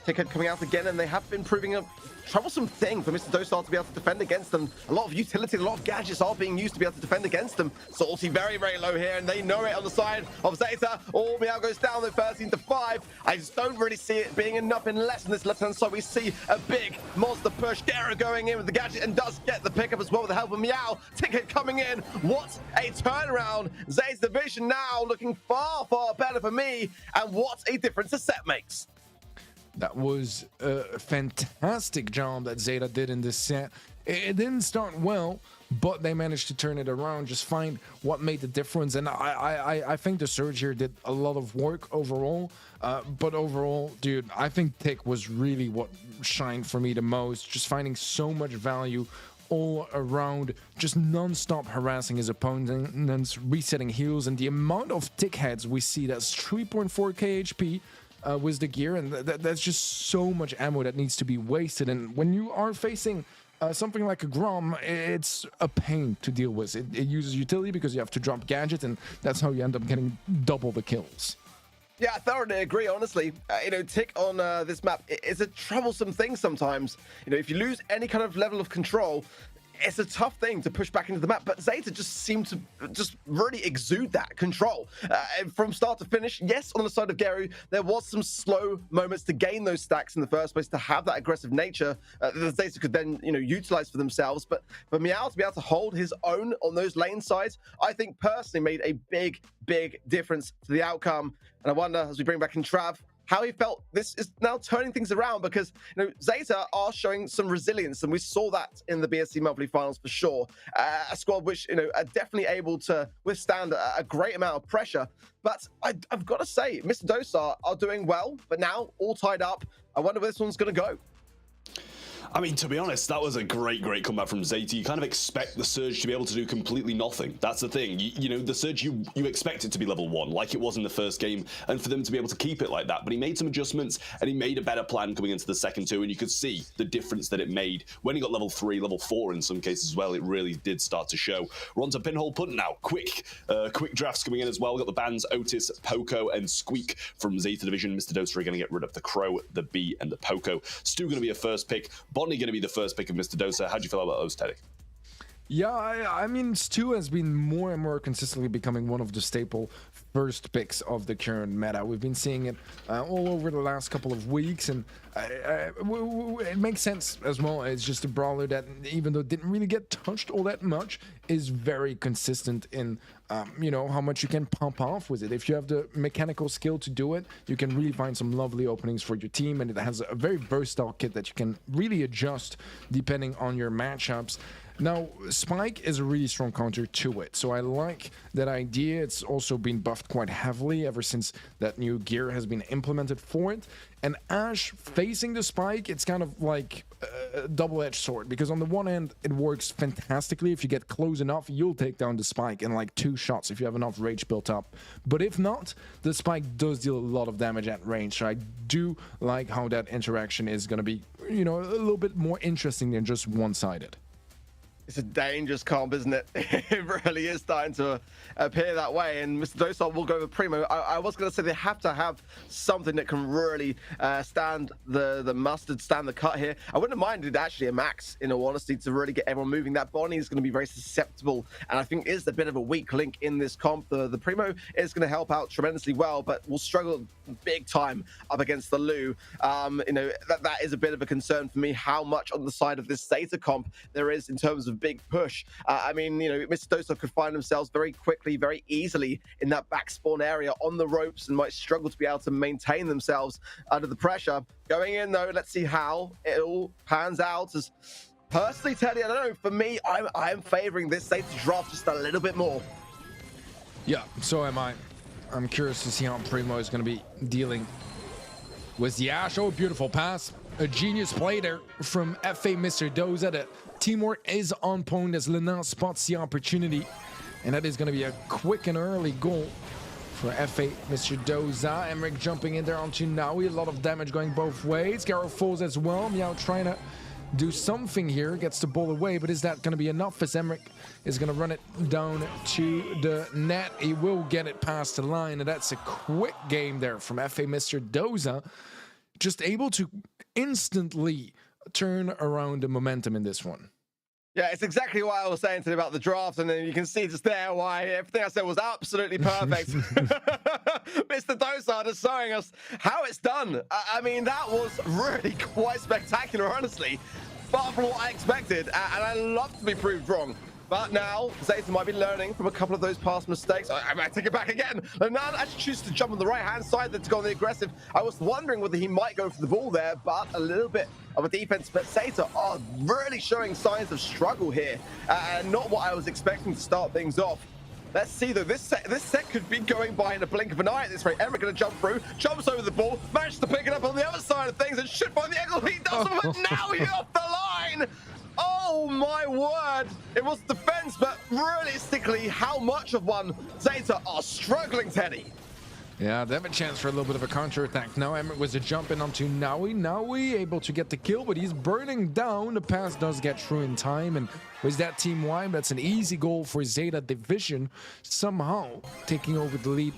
Ticket coming out again, and they have been proving a troublesome thing for Mr. Dosar to be able to defend against them. A lot of utility, a lot of gadgets are being used to be able to defend against them. Salty very, very low here, and they know it on the side of Zeta. Oh, Meow goes down to 13-5. I just don't really see it being enough unless on this left-hand side we see a big monster push. Gera going in with the gadget and does get the pickup as well with the help of Meow. Ticket coming in. What a turnaround. Zeta's division now looking far, far better for me, and what a difference a set makes. That was a fantastic job that Zeta did in this set. It didn't start well, but they managed to turn it around, just find what made the difference. And I think the Surge here did a lot of work overall. But overall, dude, I think Tick was really what shined for me the most. Just finding so much value all around, just non-stop harassing his opponents, resetting heals. And the amount of Tick heads we see, that's 3.4k HP. With the gear, and that's just so much ammo that needs to be wasted. And when you are facing something like a Grom, it's a pain to deal with. It uses utility because you have to drop gadgets, and that's how you end up getting double the kills. Yeah, I thoroughly agree, honestly. Tick on this map is a troublesome thing sometimes. If you lose any kind of level of control, it's a tough thing to push back into the map, but Zeta just seemed to just really exude that control from start to finish. Yes, on the side of Geru, there was some slow moments to gain those stacks in the first place, to have that aggressive nature that Zeta could then, utilize for themselves. But for Meow to be able to hold his own on those lane sides, I think personally made a big, big difference to the outcome. And I wonder, as we bring back in Trav, how he felt this is now turning things around, because Zeta are showing some resilience, and we saw that in the BSC monthly finals for sure. A squad which are definitely able to withstand a great amount of pressure. But I've got to say, Mr. Dosar are doing well, but now all tied up. I wonder where this one's going to go. I mean, to be honest, that was a great comeback from Zeta. You kind of expect the Surge to be able to do completely nothing. That's the thing. The Surge, you expect it to be level 1, like it was in the first game, and for them to be able to keep it like that. But he made some adjustments, and he made a better plan coming into the second 2, and you could see the difference that it made. When he got level 3, level 4 in some cases as well, it really did start to show. We're on to Pinhole Punt now. Quick drafts coming in as well. We've got the bans Otis, Poco, and Squeak from Zeta Division. Mr. Dota are going to get rid of the Crow, the Bee, and the Poco. Stu going to be a first pick. Bonnie going to be the first pick of Mr. Dosa. How do you feel about those, Teddy? Yeah, I mean, Stu has been more and more consistently becoming one of the staple first picks of the current meta. We've been seeing it all over the last couple of weeks, and it makes sense as well. It's just a brawler that, even though it didn't really get touched all that much, is very consistent in how much you can pump off with it. If you have the mechanical skill to do it, you can really find some lovely openings for your team, and it has a very versatile kit that you can really adjust depending on your matchups. Now, Spike is a really strong counter to it, so I like that idea. It's also been buffed quite heavily ever since that new gear has been implemented for it. And Ashe facing the Spike, it's kind of like a double-edged sword, because on the one hand, it works fantastically. If you get close enough, you'll take down the Spike in like 2 shots if you have enough rage built up. But if not, the Spike does deal a lot of damage at range, so I do like how that interaction is going to be, a little bit more interesting than just one-sided. It's a dangerous comp, isn't it? It really is starting to appear that way. And Mr. Dosar will go with Primo. I was going to say they have to have something that can really stand the mustard, stand the cut here. I wouldn't have minded actually a max, in all honesty, to really get everyone moving. That Bonnie is going to be very susceptible, and I think is a bit of a weak link in this comp. The Primo is going to help out tremendously well, but will struggle big time up against the Lu. That is a bit of a concern for me, how much on the side of this Zeta comp there is in terms of big push. Mr. Dosa could find themselves very quickly, very easily in that back spawn area on the ropes, and might struggle to be able to maintain themselves under the pressure. Going in though, let's see how it all pans out. As personally, Teddy, I don't know, for me, I'm favoring this Zeta draft just a little bit more. Yeah, so am I. I'm curious to see how Primo is going to be dealing with the Ashe. Oh, beautiful pass. A genius play there from FA Mr. Doza to teamwork is on point as Lena spots the opportunity. And that is going to be a quick and early goal for FA Mr. Doza. Emmerich jumping in there onto Naui. A lot of damage going both ways. Garrow falls as well. Meow trying to do something here. Gets the ball away, but is that going to be enough as Emmerich is going to run it down to the net? He will get it past the line, and that's a quick game there from FA Mr. Doza. Just able to instantly turn around the momentum in this one. Yeah, it's exactly what I was saying today about the draft, and then you can see just there why everything I said was absolutely perfect. Mr. Dosa just showing us how it's done. I mean, that was really quite spectacular, honestly. Far from what I expected, and I love to be proved wrong. But now, Zeta might be learning from a couple of those past mistakes. I might take it back again. Lenan actually chooses to jump on the right-hand side then to go on the aggressive. I was wondering whether he might go for the ball there, but a little bit of a defense. But Zeta are really showing signs of struggle here, and not what I was expecting to start things off. Let's see, though. This set could be going by in a blink of an eye at this rate. Emmerich going to jump through, jumps over the ball, manages to pick it up on the other side of things, and should find the angle. He doesn't, but now he's off the line. Oh my word! It was defense, but realistically, how much of one Zeta are struggling, Teddy? Yeah, they have a chance for a little bit of a counter-attack. Now Emmerich was a jump in onto Naui. Naui able to get the kill, but he's burning down. The pass does get through in time, and was that team wide? That's an easy goal for Zeta Division, somehow taking over the lead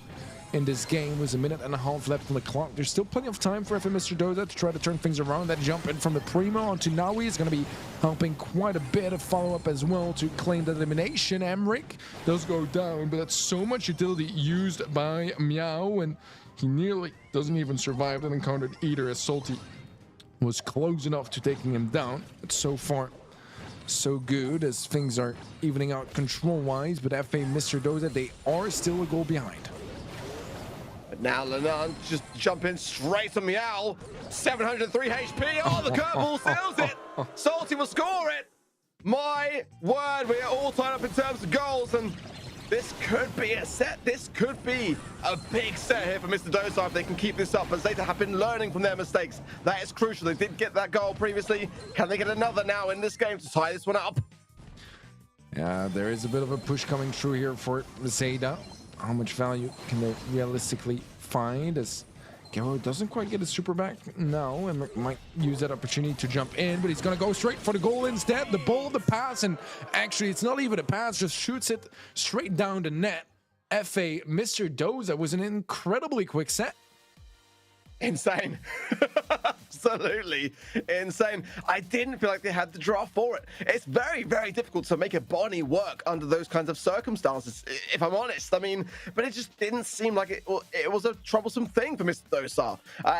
in this game. Was a minute and a half left on the clock. There's still plenty of time for FA Mr. Doza to try to turn things around. That jump in from the Primo onto Naui is going to be helping quite a bit of follow-up as well to claim the elimination. Emmerich does go down, but that's so much utility used by Meow, and he nearly doesn't even survive that encounter either, as Salty was close enough to taking him down. But so far, so good as things are evening out control-wise. But FA Mr. Doza, they are still a goal behind. But now Lenan just jumping straight to Meow. 703 HP. Oh, the curveball seals it. Salty will score it. My word, we are all tied up in terms of goals, and this could be a set. This could be a big set here for Mr. Dosa if they can keep this up. But Zeta have been learning from their mistakes. That is crucial. They did get that goal previously. Can they get another now in this game to tie this one up? Yeah, there is a bit of a push coming through here for Zeta. How much value can they realistically find as Garrow doesn't quite get his super back now, and might use that opportunity to jump in, but he's going to go straight for the goal instead. The ball, the pass, and actually it's not even a pass, just shoots it straight down the net. FA Mr. Doza was an incredibly quick set. Insane. Absolutely insane. I didn't feel like they had the draft for it. It's very, very difficult to make a Bonnie work under those kinds of circumstances, if I'm honest. I mean, but it just didn't seem like it was a troublesome thing for Mr. Dosa.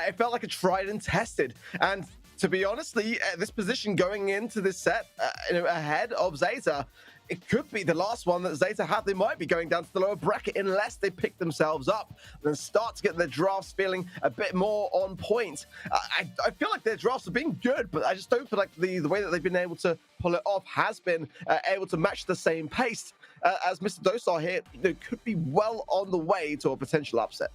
It felt like a tried and tested. And to be honestly, this position going into this set ahead of Zeta, it could be the last one that Zeta have. They might be going down to the lower bracket unless they pick themselves up and start to get their drafts feeling a bit more on point. I feel like their drafts have been good, but I just don't feel like the way that they've been able to pull it off has been able to match the same pace as Mr. Dosar here. They could be well on the way to a potential upset.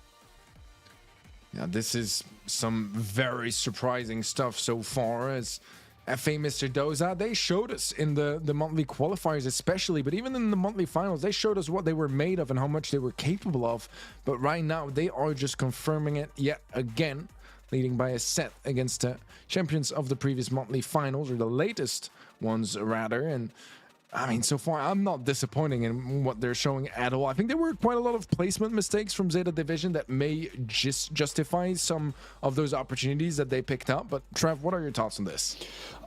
Yeah, this is some very surprising stuff so far as FA Mr. Doza, they showed us in the monthly qualifiers especially, but even in the monthly finals, they showed us what they were made of and how much they were capable of. But right now, they are just confirming it yet again, leading by a set against the champions of the previous monthly finals, or the latest ones rather. And I mean, so far, I'm not disappointing in what they're showing at all. I think there were quite a lot of placement mistakes from Zeta Division that may just justify some of those opportunities that they picked up. But Trev, what are your thoughts on this?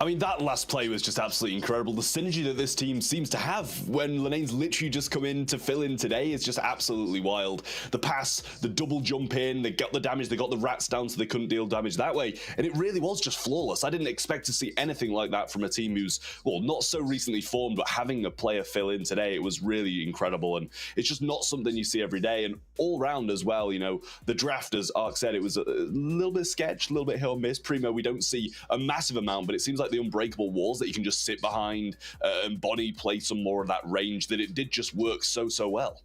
I mean, that last play was just absolutely incredible. The synergy that this team seems to have when Lenane's literally just come in to fill in today is just absolutely wild. The pass, the double jump in, they got the damage, they got the rats down so they couldn't deal damage that way. And it really was just flawless. I didn't expect to see anything like that from a team who's, well, not so recently formed, but having a player fill in today, it was really incredible. And it's just not something you see every day. And all round as well, you know, the draft, as Ark said, it was a little bit sketch, a little bit hit or miss. Primo, we don't see a massive amount, but it seems like the unbreakable walls that you can just sit behind and Bonnie play some more of that range, that it did just work so well.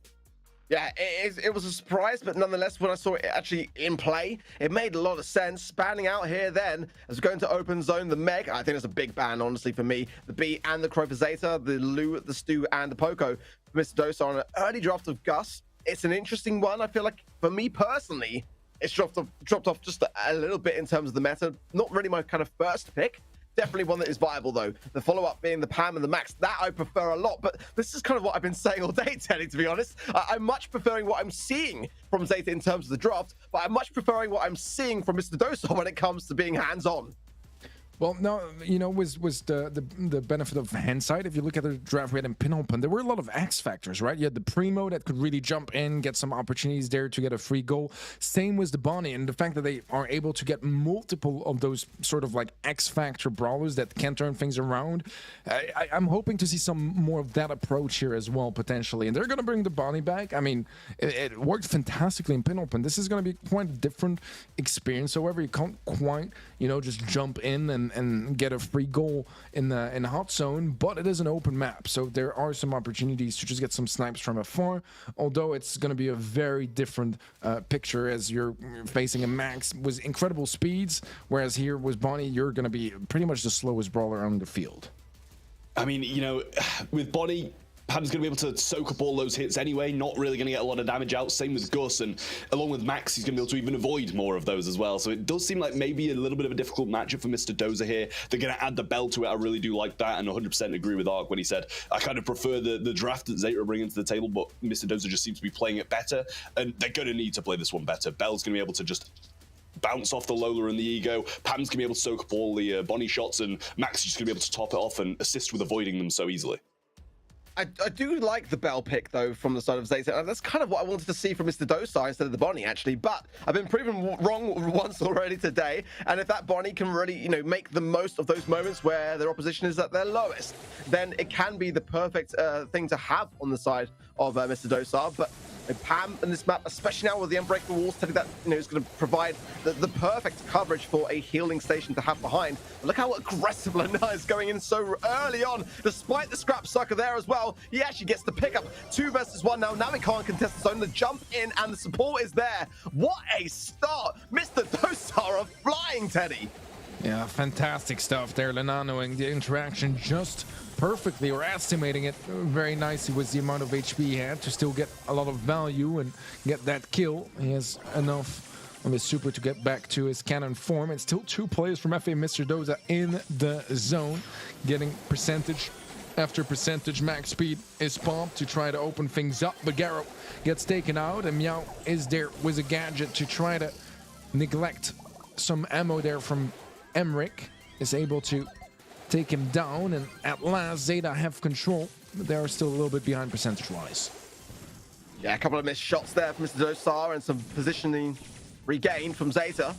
Yeah, it was a surprise, but nonetheless, when I saw it actually in play, it made a lot of sense. Spanning out here then, as we're going to open zone, the Meg, I think it's a big ban, honestly, for me. The B and the Crow for Zeta, the Lu, the Stu, and the Poco for Mr. Dosa on an early draft of Gus. It's an interesting one. I feel like, for me personally, it's dropped off just a little bit in terms of the meta. Not really my kind of first pick. Definitely one that is viable, though. The follow-up being the Pam and the Max, that I prefer a lot. But this is kind of what I've been saying all day, Teddy, to be honest. I'm much preferring what I'm seeing from Zeta in terms of the draft, but I'm much preferring what I'm seeing from Mr. Dosa when it comes to being hands-on. Well, no, you know, was the benefit of hindsight. If you look at the draft we had in Pin-Open, there were a lot of X factors, right? You had the Primo that could really jump in, get some opportunities there to get a free goal. Same was the Bonnie, and the fact that they are able to get multiple of those sort of like X factor brawlers that can turn things around. I'm hoping to see some more of that approach here as well, potentially. And they're going to bring the Bonnie back. I mean, it worked fantastically in Pin-Open. This is going to be quite a different experience. However, you can't quite, you know, just jump in and get a free goal in the hot zone, but it is an open map, so there are some opportunities to just get some snipes from afar, although it's going to be a very different picture as you're facing a Max with incredible speeds, whereas here with Bonnie, you're going to be pretty much the slowest brawler on the field. I mean, you know, with Bonnie, Pam's going to be able to soak up all those hits anyway, not really going to get a lot of damage out. Same with Gus, and along with Max, he's going to be able to even avoid more of those as well. So it does seem like maybe a little bit of a difficult matchup for Mr. Doza here. They're going to add the bell to it. I really do like that, and 100% agree with Ark when he said, I kind of prefer the draft that Zeta are bringing to the table, but Mr. Doza just seems to be playing it better, and they're going to need to play this one better. Bell's going to be able to just bounce off the Lola and the Ego. Pam's going to be able to soak up all the Bonnie shots, and Max is just going to be able to top it off and assist with avoiding them so easily. I do like the Bell pick, though, from the side of Zeta. And that's kind of what I wanted to see from Mr. Dosa instead of the Bonnie, actually. But I've been proven wrong once already today. And if that Bonnie can really, you know, make the most of those moments where their opposition is at their lowest, then it can be the perfect thing to have on the side of Mr. Dosa. But Pam in this map, especially now with the Unbreakable Walls, telling that, you know, is going to provide the perfect coverage for a healing station to have behind. But look how aggressive Lana is going in so early on, despite the scrap sucker there as well. He actually gets the pick up 2 versus 1 now. Now he can't contest the zone. The jump in and the support is there. What a start! Mr. Dosa are flying, Teddy. Yeah, fantastic stuff there. Lana knowing the interaction just perfectly, or estimating it very nicely with the amount of HP he had to still get a lot of value and get that kill. He has enough of his super to get back to his cannon form. And still 2 players from FA Mr. Doza in the zone, getting percentage after percentage. Max speed is pumped to try to open things up, but Garo gets taken out, and Meow is there with a gadget to try to neglect some ammo there from Emmerich. Is able to take him down, and at last Zeta have control, but they are still a little bit behind percentage-wise. Yeah, a couple of missed shots there from Mr. Dosa and some positioning regained from Zeta.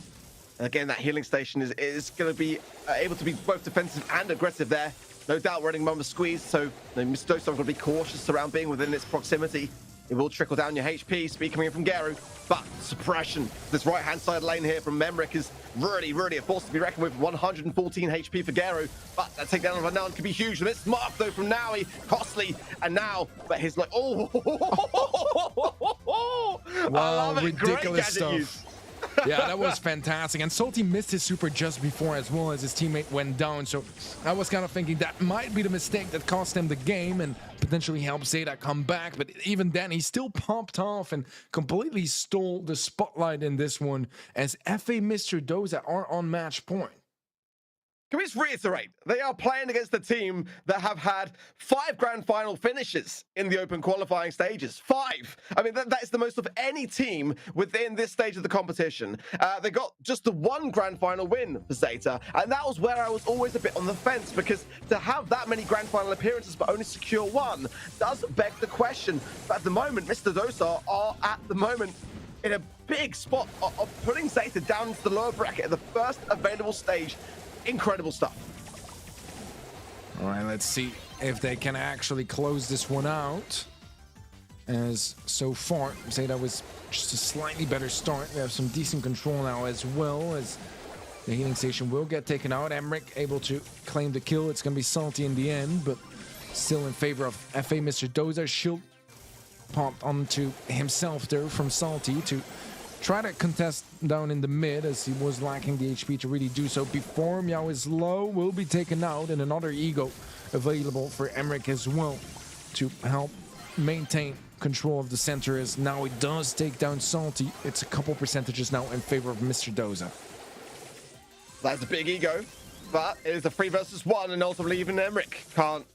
And again, that healing station is going to be able to be both defensive and aggressive there. No doubt running Mama Squeeze, so you know, Mr. Dosa going to be cautious around being within its proximity. It will trickle down your HP, speed coming in from Geru, but suppression. This right-hand side lane here from Memrick is really a force to be reckoned with. 114 HP for Geru, but that takedown of Anan could be huge. And it's marked though from Naui, costly, and now, but his like, oh, wow, I love it. ridiculous stuff. Use. Yeah, that was fantastic. And Salty missed his super just before as well as his teammate went down. So I was kind of thinking that might be the mistake that cost him the game and potentially helped Zeta come back. But even then, he still popped off and completely stole the spotlight in this one as FA Mr. Doza are on match point. Can we just reiterate, they are playing against a team that have had 5 grand final finishes in the open qualifying stages. 5! I mean, that is the most of any team within this stage of the competition. They got just the 1 grand final win for Zeta, and that was where I was always a bit on the fence, because to have that many grand final appearances but only secure 1 does beg the question. But at the moment, Mr. Dosa are at the moment in a big spot of putting Zeta down into the lower bracket at the first available stage. Incredible stuff. All right, let's see if they can actually close this one out. As so far, Zeta was just a slightly better start. We have some decent control now as well, as the healing station will get taken out. Emmerich able to claim the kill. It's going to be Salty in the end, but still in favor of FA Mr. Doza. Shield popped onto himself there from Salty to try to contest down in the mid, as he was lacking the HP to really do so before. Meow is low, will be taken out, and another Ego available for Emmerich as well to help maintain control of the center, as now he does take down Salty. It's a couple percentages now in favor of Mr. Doza. That's a big Ego, but it is a 3 versus 1, and ultimately even Emmerich can't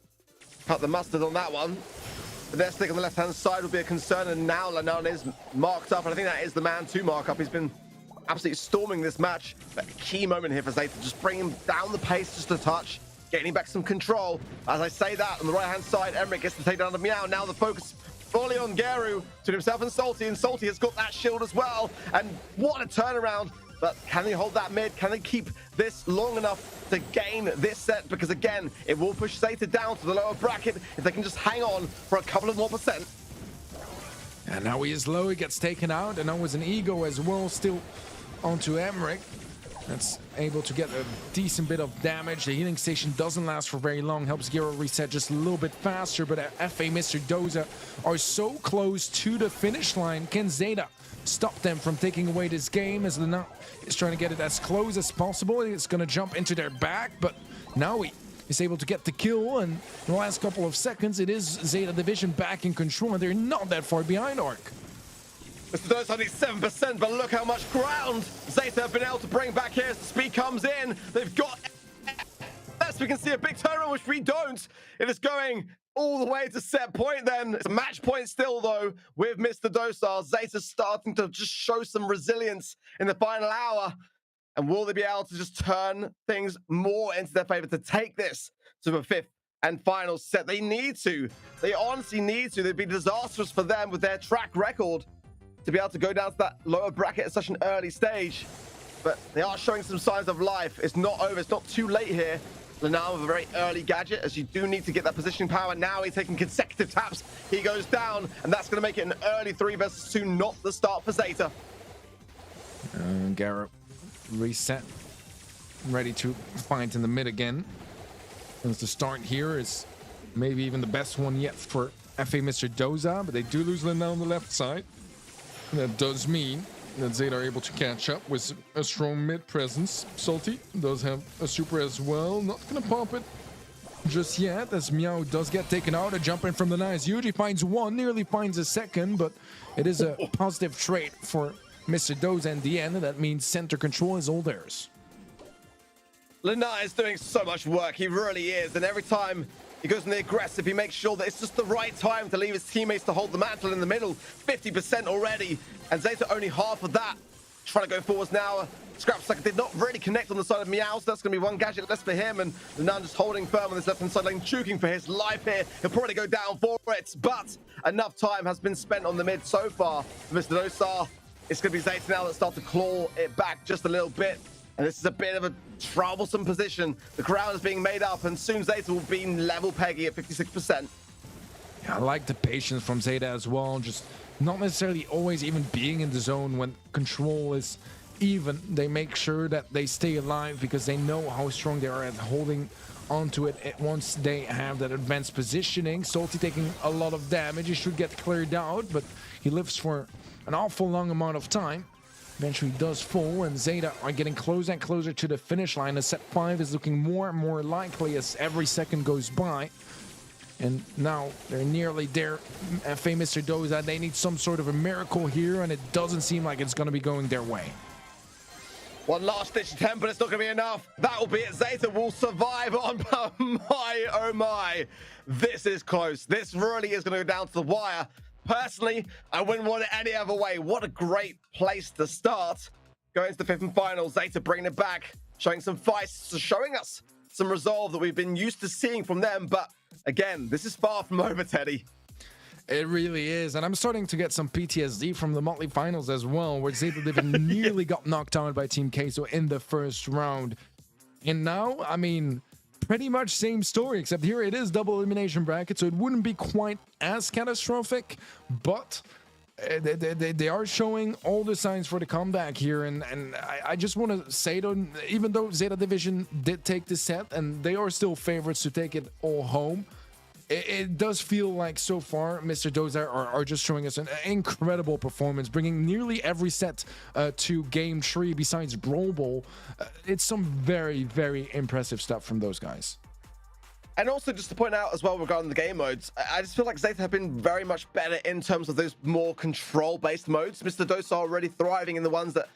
cut the mustard on that one. But their stick on the left-hand side will be a concern, and now Lanan is marked up, and I think that is the man to mark up. He's been absolutely storming this match, but a key moment here for Zeta, just bring him down the pace just a touch, getting back some control. As I say that, on the right-hand side, Emmerich gets the takedown of Meow. Now the focus fully on Geru to himself and Salty has got that shield as well, and what a turnaround. But can they hold that mid? Can they keep this long enough to gain this set? Because again, it will push Zeta down to the lower bracket if they can just hang on for a couple of more percent. And now he is low, he gets taken out, and now with an Ego as well, still onto Emmerich. That's able to get a decent bit of damage. The healing station doesn't last for very long, helps Gero reset just a little bit faster, but FA Mr. Doza are so close to the finish line. Can Zeta stop them from taking away this game, as Lena is trying to get it as close as possible? It's going to jump into their back, but now he is able to get the kill, and in the last couple of seconds, it is Zeta Division back in control, and they're not that far behind Arc. Mr. Doza only 7%, but look how much ground Zeta have been able to bring back here as the speed comes in. They've got... Yes, we can see a big turnaround, which we don't. It is going all the way to set point then. It's a match point still, though, with Mr. Doza. Zeta starting to just show some resilience in the final hour. And will they be able to just turn things more into their favor to take this to the 5th and final set? They need to. They honestly need to. They'd be disastrous for them with their track record to be able to go down to that lower bracket at such an early stage. But they are showing some signs of life. It's not over. It's not too late here. Lenan with a very early gadget, as you do need to get that positioning power. Now he's taking consecutive taps. He goes down, and that's going to make it an early 3 versus 2, not the start for Zeta. Garrett reset, ready to fight in the mid again. And the start here is maybe even the best one yet for FA Mr. Doza, but they do lose Lenan on the left side. That does mean that Zeta are able to catch up with a strong mid presence. Salty does have a super as well. Not gonna pop it just yet, as Meow does get taken out. A jump in from the nice huge. He finds one, nearly finds a second, but it is a positive trait for Mr. Doza in the end. That means center control is all theirs. Lenan is doing so much work. He really is. And every time he goes on the aggressive, he makes sure that it's just the right time to leave his teammates to hold the mantle in the middle. 50% already, and Zeta only half of that. Trying to go forwards now. Scrapsack did not really connect on the side of Meow, so that's going to be one gadget less for him, and Lenan just holding firm on this left-hand side lane, juking for his life here. He'll probably go down for it, but enough time has been spent on the mid so far. Mr. Doza, it's going to be Zeta now that start to claw it back just a little bit. And this is a bit of a troublesome position. The ground is being made up, and soon Zeta will be level peggy at 56%. Yeah, I like the patience from Zeta as well. Just not necessarily always even being in the zone when control is even. They make sure that they stay alive because they know how strong they are at holding onto it once they have that advanced positioning. Salty taking a lot of damage. He should get cleared out, but he lives for an awful long amount of time. Eventually does fall, and Zeta are getting closer and closer to the finish line. The set 5 is looking more and more likely as every second goes by. And now they're nearly there. FA Mr. Doza, they need some sort of a miracle here, and it doesn't seem like it's going to be going their way. One last ditch attempt, but it's not going to be enough. That will be it. Zeta will survive on. My, oh my. This is close. This really is going to go down to the wire. Personally, I wouldn't want it any other way. What a great place to start. Going to the 5th and final, Zeta bringing it back, showing some fights, showing us some resolve that we've been used to seeing from them. But again, this is far from over, Teddy. It really is, and I'm starting to get some PTSD from the Motley Finals as well, where Zeta nearly got knocked out by Team Queso in the first round. And now, I mean, pretty much same story, except here it is double elimination bracket, so it wouldn't be quite as catastrophic, but they are showing all the signs for the comeback here, and I just want to say, though, even though Zeta Division did take the set, and they are still favorites to take it all home, it does feel like so far Mr. Doza are just showing us an incredible performance, bringing nearly every set to game 3 besides Brawl Ball. It's some very, very impressive stuff from those guys. And also, just to point out as well regarding the game modes, I just feel like Zeta have been very much better in terms of those more control-based modes. Mr. Dosa are already thriving in the ones that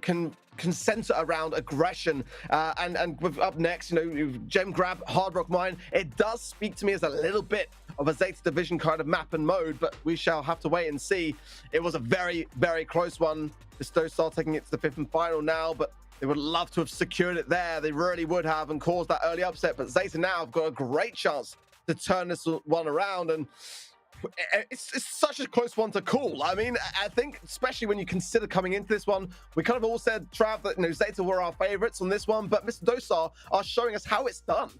can center around aggression. And with up next, Gem Grab, Hard Rock Mine, it does speak to me as a little bit of a Zeta Division kind of map and mode, but we shall have to wait and see. It was a very, very close one. Mr. Dosa taking it to the 5th and final now, but they would love to have secured it there. They really would have and caused that early upset. But Zeta now have got a great chance to turn this one around. And it's such a close one to call. I mean, I think especially when you consider coming into this one, we kind of all said, Trav, that Zeta were our favorites on this one. But Mr. Dosar are showing us how it's done.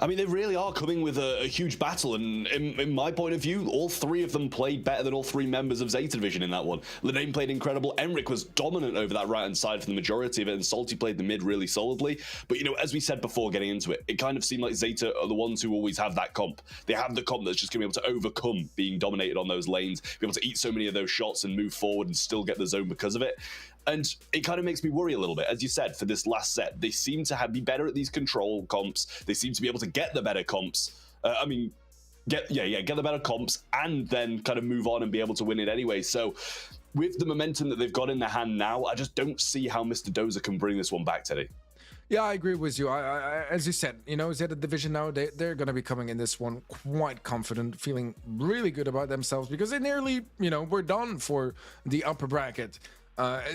I mean, they really are coming with a huge battle, and in my point of view, all 3 of them played better than all 3 members of Zeta Division in that one. Linane played incredible. Enric was dominant over that right-hand side for the majority of it, and Salty played the mid really solidly. But, as we said before getting into it, it kind of seemed like Zeta are the ones who always have that comp. They have the comp that's just going to be able to overcome being dominated on those lanes, be able to eat so many of those shots and move forward and still get the zone because of it. And it kind of makes me worry a little bit. As you said, for this last set, they seem to be better at these control comps. They seem to be able to get the better comps. Get the better comps and then kind of move on and be able to win it anyway. So with the momentum that they've got in their hand now, I just don't see how Mr. Doza can bring this one back, Teddy. Yeah, I agree with you. As you said, Zeta Division now, they're going to be coming in this one quite confident, feeling really good about themselves because they nearly, were done for the upper bracket.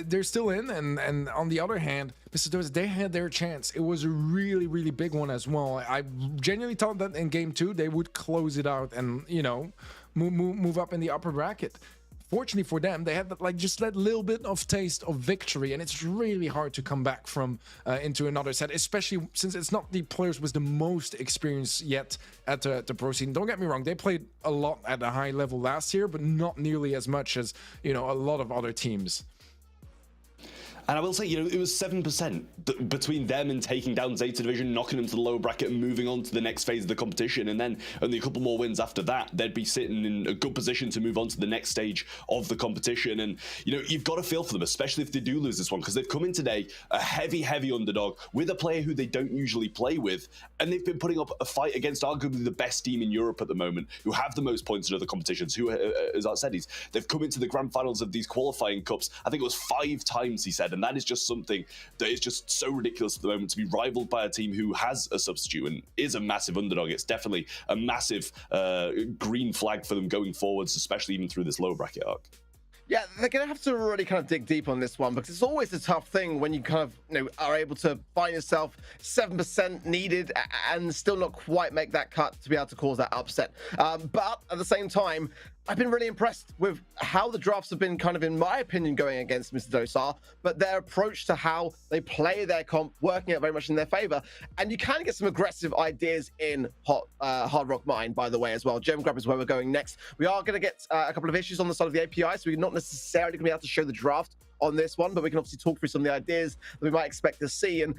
They're still in, and on the other hand, Mr. Doza, they had their chance. It was a really, really big one as well. I genuinely thought that in game 2 they would close it out and move up in the upper bracket. Fortunately for them, they had just that little bit of taste of victory, and it's really hard to come back from into another set, especially since it's not the players with the most experience yet at the pro scene. Don't get me wrong, they played a lot at a high level last year, but not nearly as much as a lot of other teams. And I will say, it was 7% between them and taking down Zeta Division, knocking them to the lower bracket and moving on to the next phase of the competition. And then only a couple more wins after that, they'd be sitting in a good position to move on to the next stage of the competition. And, you've got to feel for them, especially if they do lose this one, because they've come in today a heavy, heavy underdog with a player who they don't usually play with. And they've been putting up a fight against arguably the best team in Europe at the moment, who have the most points in other competitions, who, as Art said, they've come into the grand finals of these qualifying cups. I think it was 5 times, he said. And that is just something that is just so ridiculous at the moment, to be rivaled by a team who has a substitute and is a massive underdog. It's definitely a massive green flag for them going forwards, especially even through this lower bracket arc. Yeah, they're going to have to really kind of dig deep on this one because it's always a tough thing when you kind of, are able to find yourself 7% needed and still not quite make that cut to be able to cause that upset. But at the same time, I've been really impressed with how the drafts have been kind of, in my opinion, going against Mr. Dosar, but their approach to how they play their comp working out very much in their favor. And you can get some aggressive ideas in Hard Rock Mine, by the way, as well. Gem Grab is where we're going next. We are going to get a couple of issues on the side of the API, so we're not necessarily going to be able to show the draft on this one, but we can obviously talk through some of the ideas that we might expect to see. And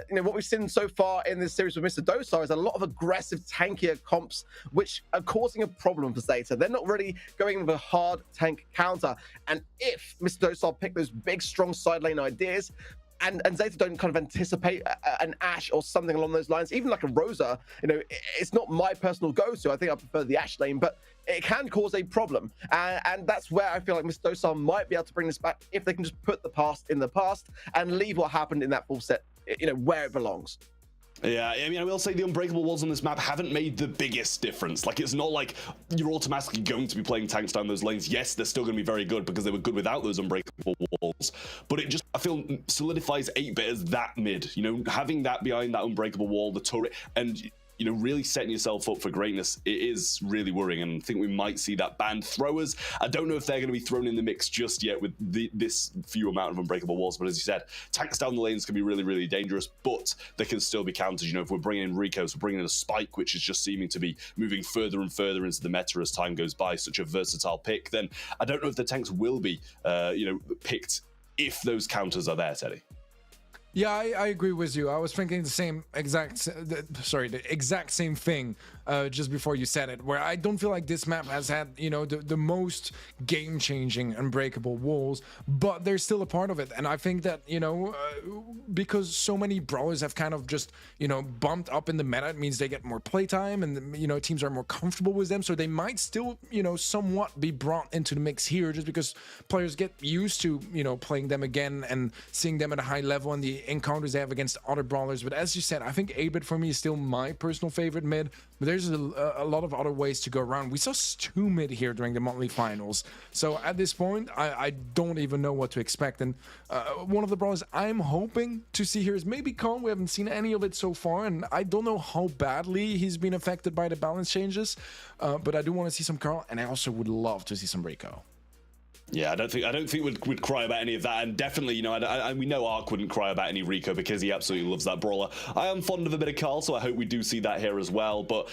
what we've seen so far in this series with Mr. Dosar is a lot of aggressive, tankier comps, which are causing a problem for Zeta. They're not really going with a hard tank counter. And if Mr. Dosar pick those big, strong side lane ideas, and Zeta don't kind of anticipate an Ashe or something along those lines, even like a Rosa, it's not my personal go-to. I think I prefer the Ashe lane, but it can cause a problem. And that's where I feel like Mr. Dosar might be able to bring this back if they can just put the past in the past and leave what happened in that full set, where it belongs. Yeah, I mean, I will say the unbreakable walls on this map haven't made the biggest difference. Like, it's not like you're automatically going to be playing tanks down those lanes. Yes, they're still going to be very good because they were good without those unbreakable walls. But it just, I feel, solidifies 8-bit as that mid. Having that behind that unbreakable wall, the turret, and really setting yourself up for greatness, it is really worrying. And I think we might see that banned throwers. I don't know if they're going to be thrown in the mix just yet with this few amount of unbreakable walls. But as you said, tanks down the lanes can be really, really dangerous, but they can still be countered. If we're bringing in Rico's, we're bringing in a Spike, which is just seeming to be moving further and further into the meta as time goes by, such a versatile pick, then I don't know if the tanks will be, picked if those counters are there, Teddy. Yeah, I agree with you. I was thinking the exact same thing just before you said it, where I don't feel like this map has had, you know, the most game-changing unbreakable walls, but they're still a part of it. And I think that, you know, because so many brawlers have kind of just, you know, bumped up in the meta, it means they get more playtime and, you know, teams are more comfortable with them. So they might still, you know, somewhat be brought into the mix here just because players get used to, you know, playing them again and seeing them at a high level and the encounters they have against other brawlers. But as you said, I think 8-bit for me is still my personal favorite mid, but there's a lot of other ways to go around. We saw Stu mid here during the monthly finals, so at this point I don't even know what to expect. And one of the brawlers I'm hoping to see here is maybe Kong. We haven't seen any of it so far, and I don't know how badly he's been affected by the balance changes, but I do want to see some Carl, and I also would love to see some Rico. Yeah, I don't think we'd cry about any of that, and definitely, you know, we know Ark wouldn't cry about any Rico because he absolutely loves that brawler. I am fond of a bit of Carl, so I hope we do see that here as well. But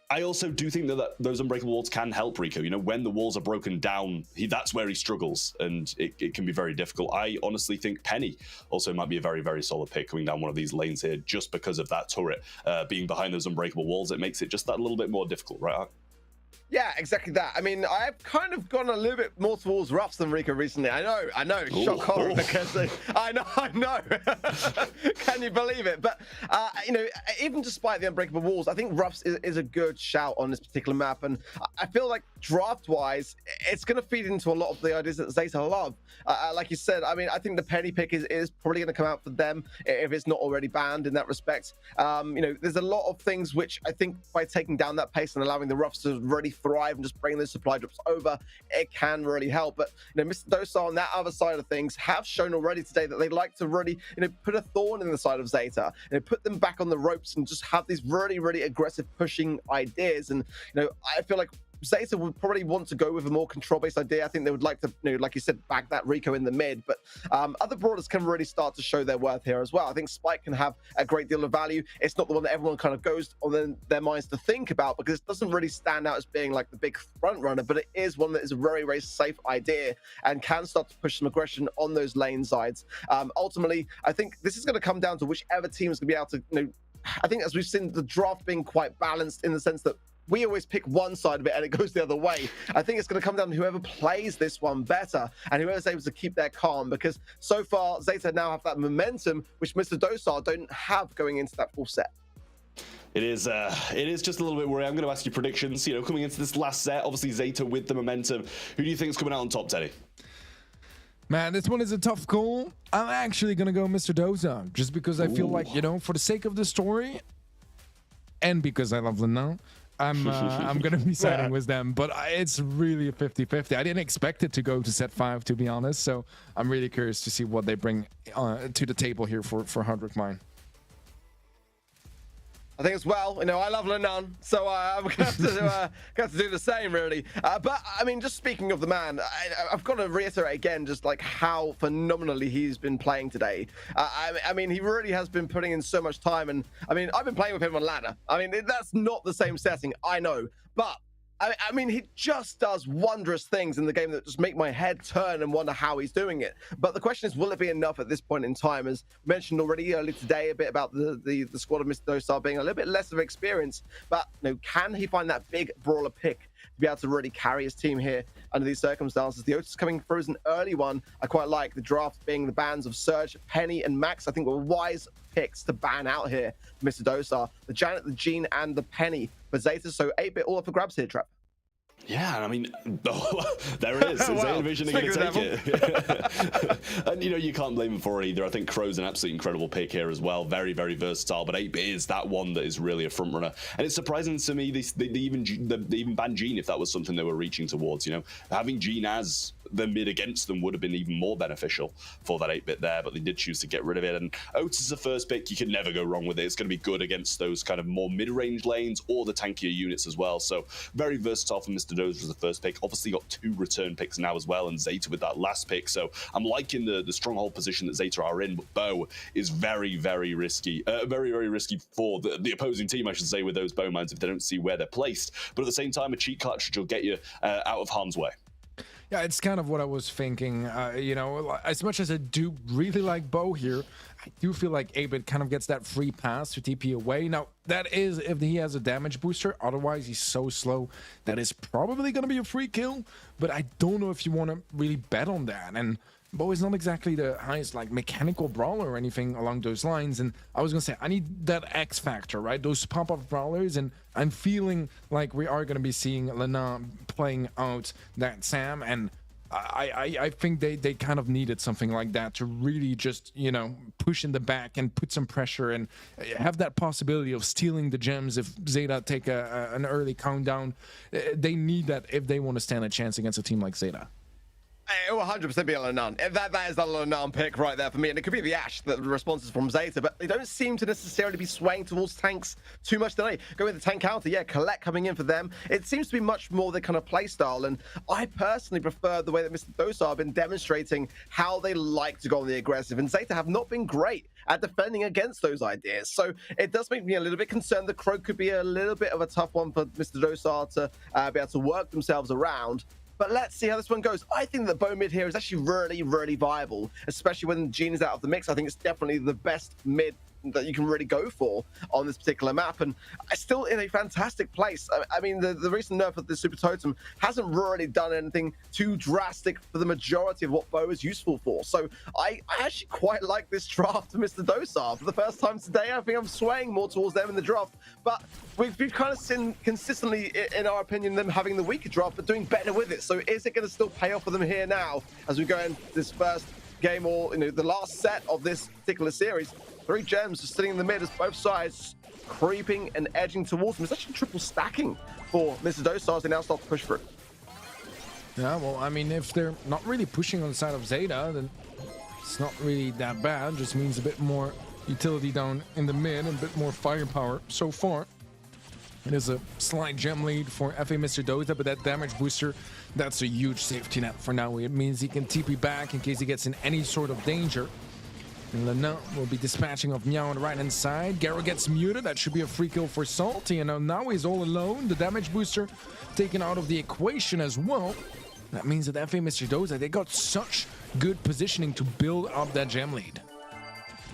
I also do think that those unbreakable walls can help Rico. You know, when the walls are broken down, that's where he struggles, and it can be very difficult. I honestly think Penny also might be a very, very solid pick coming down one of these lanes here, just because of that turret being behind those unbreakable walls. It makes it just that little bit more difficult, right, Ark? Yeah, exactly that. I mean, I've kind of gone a little bit more towards Ruffs than Rico recently. I know, shock horror, because I know. Can you believe it? But, you know, even despite the unbreakable walls, I think Ruffs is a good shout on this particular map. And I feel like draft-wise, it's going to feed into a lot of the ideas that Zeta love. Like you said, I mean, I think the Penny pick is probably going to come out for them if it's not already banned in that respect. You know, there's a lot of things which I think by taking down that pace and allowing the Ruffs to really thrive and just bring those supply drops over, it can really help. But, you know, Mr. Dosa on that other side of things have shown already today that they like to really, you know, put a thorn in the side of Zeta, you know, put them back on the ropes and just have these really, really aggressive pushing ideas. And, you know, I feel like Zeta would probably want to go with a more control-based idea. I think they would like to, you know, like you said, back that Rico in the mid. But other brawlers can really start to show their worth here as well. I think Spike can have a great deal of value. It's not the one that everyone kind of goes on their minds to think about, because it doesn't really stand out as being like the big front runner, but it is one that is a very, very safe idea and can start to push some aggression on those lane sides. Ultimately, I think this is going to come down to whichever team is going to be able to, you know, I think as we've seen the draft being quite balanced in the sense that we always pick one side of it and it goes the other way. I think it's going to come down to whoever plays this one better and whoever's able to keep their calm, because so far Zeta now have that momentum which Mr. Dosar don't have going into that full set. It is just a little bit worrying. I'm going to ask you predictions, you know, coming into this last set. Obviously Zeta with the momentum. Who do you think is coming out on top, Teddy? Man, this one is a tough call. I'm actually going to go Mr. Dosa, just because I feel like, you know, for the sake of the story and because I love Lennon, I'm going to be siding with them, but it's really a 50-50. I didn't expect it to go to set 5, to be honest, so I'm really curious to see what they bring to the table here for 100 Mine. I think as well, you know, I love Lennon, so I'm going to have to do the same, really. But, I mean, just speaking of the man, I've got to reiterate again just, like, how phenomenally he's been playing today. I mean, he really has been putting in so much time, and, I mean, I've been playing with him on ladder. I mean, that's not the same setting, I know, but I mean, he just does wondrous things in the game that just make my head turn and wonder how he's doing it. But the question is, will it be enough at this point in time? As mentioned already earlier today, a bit about the squad of Mr. Dostar being a little bit less of experience. But, you know, can he find that big brawler pick to be able to really carry his team here under these circumstances? The Otis coming through as an early one. I quite like the draft being the bans of Surge, Penny, and Max. I think were wise picks to ban out here, Mr. Dostar. The Janet, the Jean, and the Penny for Zeta. So 8-bit all up for grabs here, Trap. Yeah, I mean, there it is. Zeta Vision are going to take it. And, you know, you can't blame him for it either. I think Crow's an absolutely incredible pick here as well. Very, very versatile. But 8-bit is that one that is really a front runner. And it's surprising to me they even banned Jean if that was something they were reaching towards. You know, having Jean as the mid against them would have been even more beneficial for that 8-bit there, but they did choose to get rid of it. And Otis is the first pick. You can never go wrong with it. It's going to be good against those kind of more mid-range lanes or the tankier units as well. So very versatile for Mr. Dozer as the first pick. Obviously got 2 return picks now as well, and Zeta with that last pick. So I'm liking the stronghold position that Zeta are in, but Bow is very, very risky. Very, very risky for the opposing team, I should say, with those bow mines if they don't see where they're placed. But at the same time, a cheat cartridge will get you out of harm's way. Yeah, it's kind of what I was thinking. You know, as much as I do really like Bo here, I do feel like Abed kind of gets that free pass to TP away. Now, that is if he has a damage booster. Otherwise, he's so slow that is probably going to be a free kill. But I don't know if you want to really bet on that. And Bo is not exactly the highest like mechanical brawler or anything along those lines. And I was going to say, I need that X factor, right? Those pop-up brawlers. And I'm feeling like we are going to be seeing Lena playing out that Sam. And I think they kind of needed something like that to really just, you know, push in the back and put some pressure and have that possibility of stealing the gems if Zeta take an early countdown. They need that if they want to stand a chance against a team like Zeta. It will 100% be a Lenan. That is the Lenan pick right there for me. And it could be the Ashe, the responses from Zeta, but they don't seem to necessarily be swaying towards tanks too much today. Go with the tank counter, yeah, Collect coming in for them. It seems to be much more the kind of play style. And I personally prefer the way that Mr. Dosa have been demonstrating how they like to go on the aggressive. And Zeta have not been great at defending against those ideas. So it does make me a little bit concerned. The Crow could be a little bit of a tough one for Mr. Dosa to be able to work themselves around. But let's see how this one goes. I think that Bo mid here is actually really, really viable, especially when Gene is out of the mix. I think it's definitely the best mid that you can really go for on this particular map, and still in a fantastic place. I mean, the recent nerf of the Super Totem hasn't really done anything too drastic for the majority of what Bo is useful for. So I actually quite like this draft of Mr. Dosar. For the first time today, I think I'm swaying more towards them in the draft, but we've kind of seen consistently, in our opinion, them having the weaker draft, but doing better with it. So is it going to still pay off for them here now as we go into this first game, or, you know, the last set of this particular series? 3 gems just sitting in the mid as both sides creeping and edging towards them. It's actually triple stacking for Mr. Dosar as they now start to push through. Yeah, well, I mean, if they're not really pushing on the side of Zeta, then it's not really that bad. Just means a bit more utility down in the mid and a bit more firepower so far. It is a slight gem lead for FA Mr. Dota, but that damage booster, that's a huge safety net for now. It means he can TP back in case he gets in any sort of danger. And Lena will be dispatching of Meow on the right-hand side. Garo gets muted. That should be a free kill for Salty. And now he's all alone. The damage booster taken out of the equation as well. That means that FA Mr. Doza, they got such good positioning to build up that gem lead.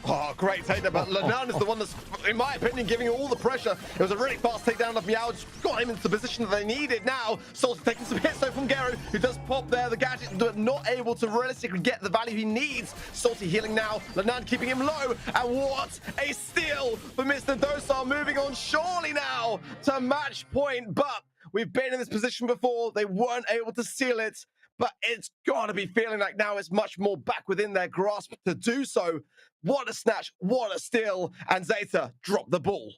Oh, great takedown, but Lenan is the one that's, in my opinion, giving all the pressure. It was a really fast takedown of Meow, just got him into the position that they needed. Now, Salty taking some hits though from Garo, who does pop there. The gadget, but not able to realistically get the value he needs. Salty healing now, Lenan keeping him low, and what a steal for Mr. Dosar, moving on surely now to match point. But we've been in this position before, they weren't able to seal it. But it's got to be feeling like now it's much more back within their grasp to do so. What a snatch, what a steal, and Zeta dropped the ball.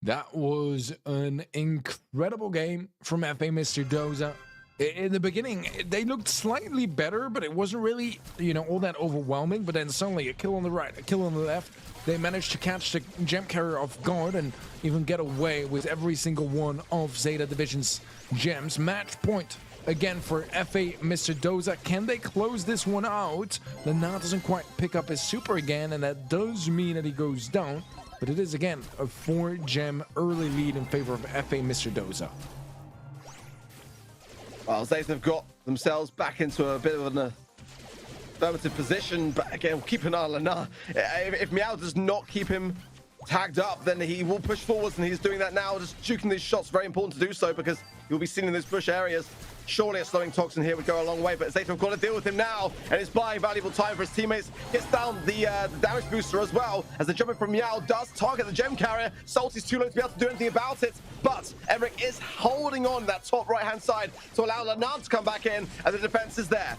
That was an incredible game from FA Mr. Doza. In the beginning, they looked slightly better, but it wasn't really, you know, all that overwhelming. But then suddenly a kill on the right, a kill on the left. They managed to catch the gem carrier off guard and even get away with every single one of Zeta Division's gems. Match point again for FA Mr. Doza. Can they close this one out? Lena doesn't quite pick up his super again, and that does mean that he goes down. But it is, again, a 4-gem early lead in favor of FA Mr. Doza. Well, Zeta have got themselves back into a bit of an affirmative position, but again, keep an eye on Lena. If Meow does not keep him tagged up, then he will push forwards, and he's doing that now, just juking these shots. Very important to do so because he'll be seen in those bush areas. Surely a slowing Toxin here would go a long way, but Zeta have got to deal with him now, and it's buying valuable time for his teammates. Gets down the damage booster as well, as the jumping from Meow does target the gem carrier. Salty's too low to be able to do anything about it, but Emmerich is holding on that top right-hand side to allow Lenan to come back in, and the defense is there.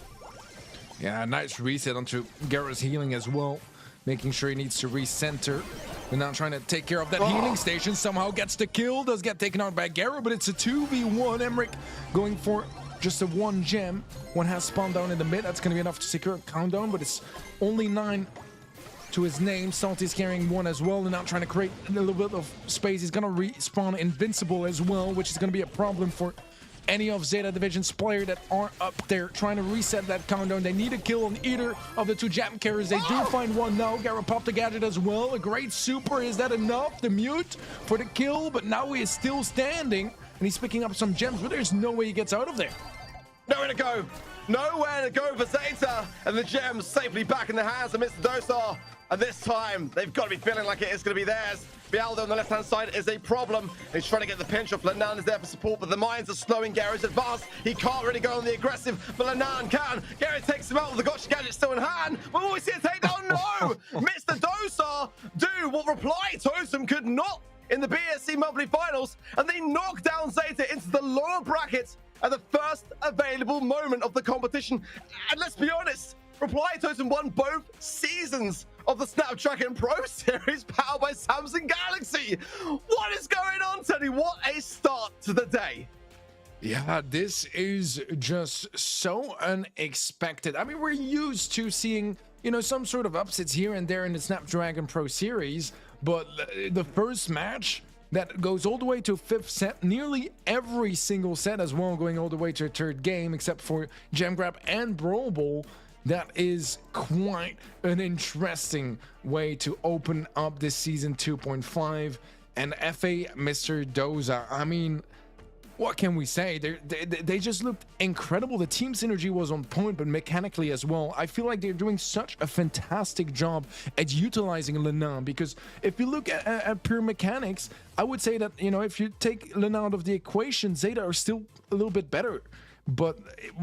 Yeah, nice reset onto Garo's healing as well, making sure he needs to recenter. They're now trying to take care of that healing station. Somehow gets the kill, does get taken out by Garo, but it's a 2v1. Emmerich going for just a 1 gem. One has spawned down in the mid. That's going to be enough to secure a countdown, but it's only 9 to his name. Salty's carrying 1 as well, and now trying to create a little bit of space. He's going to respawn invincible as well, which is going to be a problem for any of Zeta Division's players that are up there trying to reset that countdown. They need a kill on either of the 2 gem carriers. They do find one now. Garo popped the gadget as well. A great super. Is that enough? The mute for the kill, but now he is still standing, and he's picking up some gems, but there's no way he gets out of there. Nowhere to go. Nowhere to go for Zeta. And the gems safely back in the hands of Mr. Dosar. And this time, they've got to be feeling like it is going to be theirs. Bialdo on the left-hand side is a problem. He's trying to get the pinch off. Lenan is there for support, but the mines are slowing Gary's advance. He can't really go on the aggressive, but Lenan can. Gary takes him out with the gotcha gadget still in hand. But will we see a takedown? No! Mr. Dosar do what Reply Totem could not in the BSC monthly finals, and they knock down Zeta into the lower bracket at the first available moment of the competition. And let's be honest, Reply Totem won both seasons of the Snapdragon Pro Series powered by Samsung Galaxy. What is going on, Teddy? What a start to the day. Yeah, this is just so unexpected. I mean, we're used to seeing, you know, some sort of upsets here and there in the Snapdragon Pro Series, but the first match that goes all the way to fifth set, nearly every single set as well, going all the way to a third game, except for Gem Grab and Brawl Ball. That is quite an interesting way to open up this season 2.5. And FA Mr. Doza, I mean, what can we say? They just looked incredible. The team synergy was on point, but mechanically as well. I feel like they're doing such a fantastic job at utilizing Lenan, because if you look at pure mechanics, I would say that, you know, if you take Lenan out of the equation, Zeta are still a little bit better. But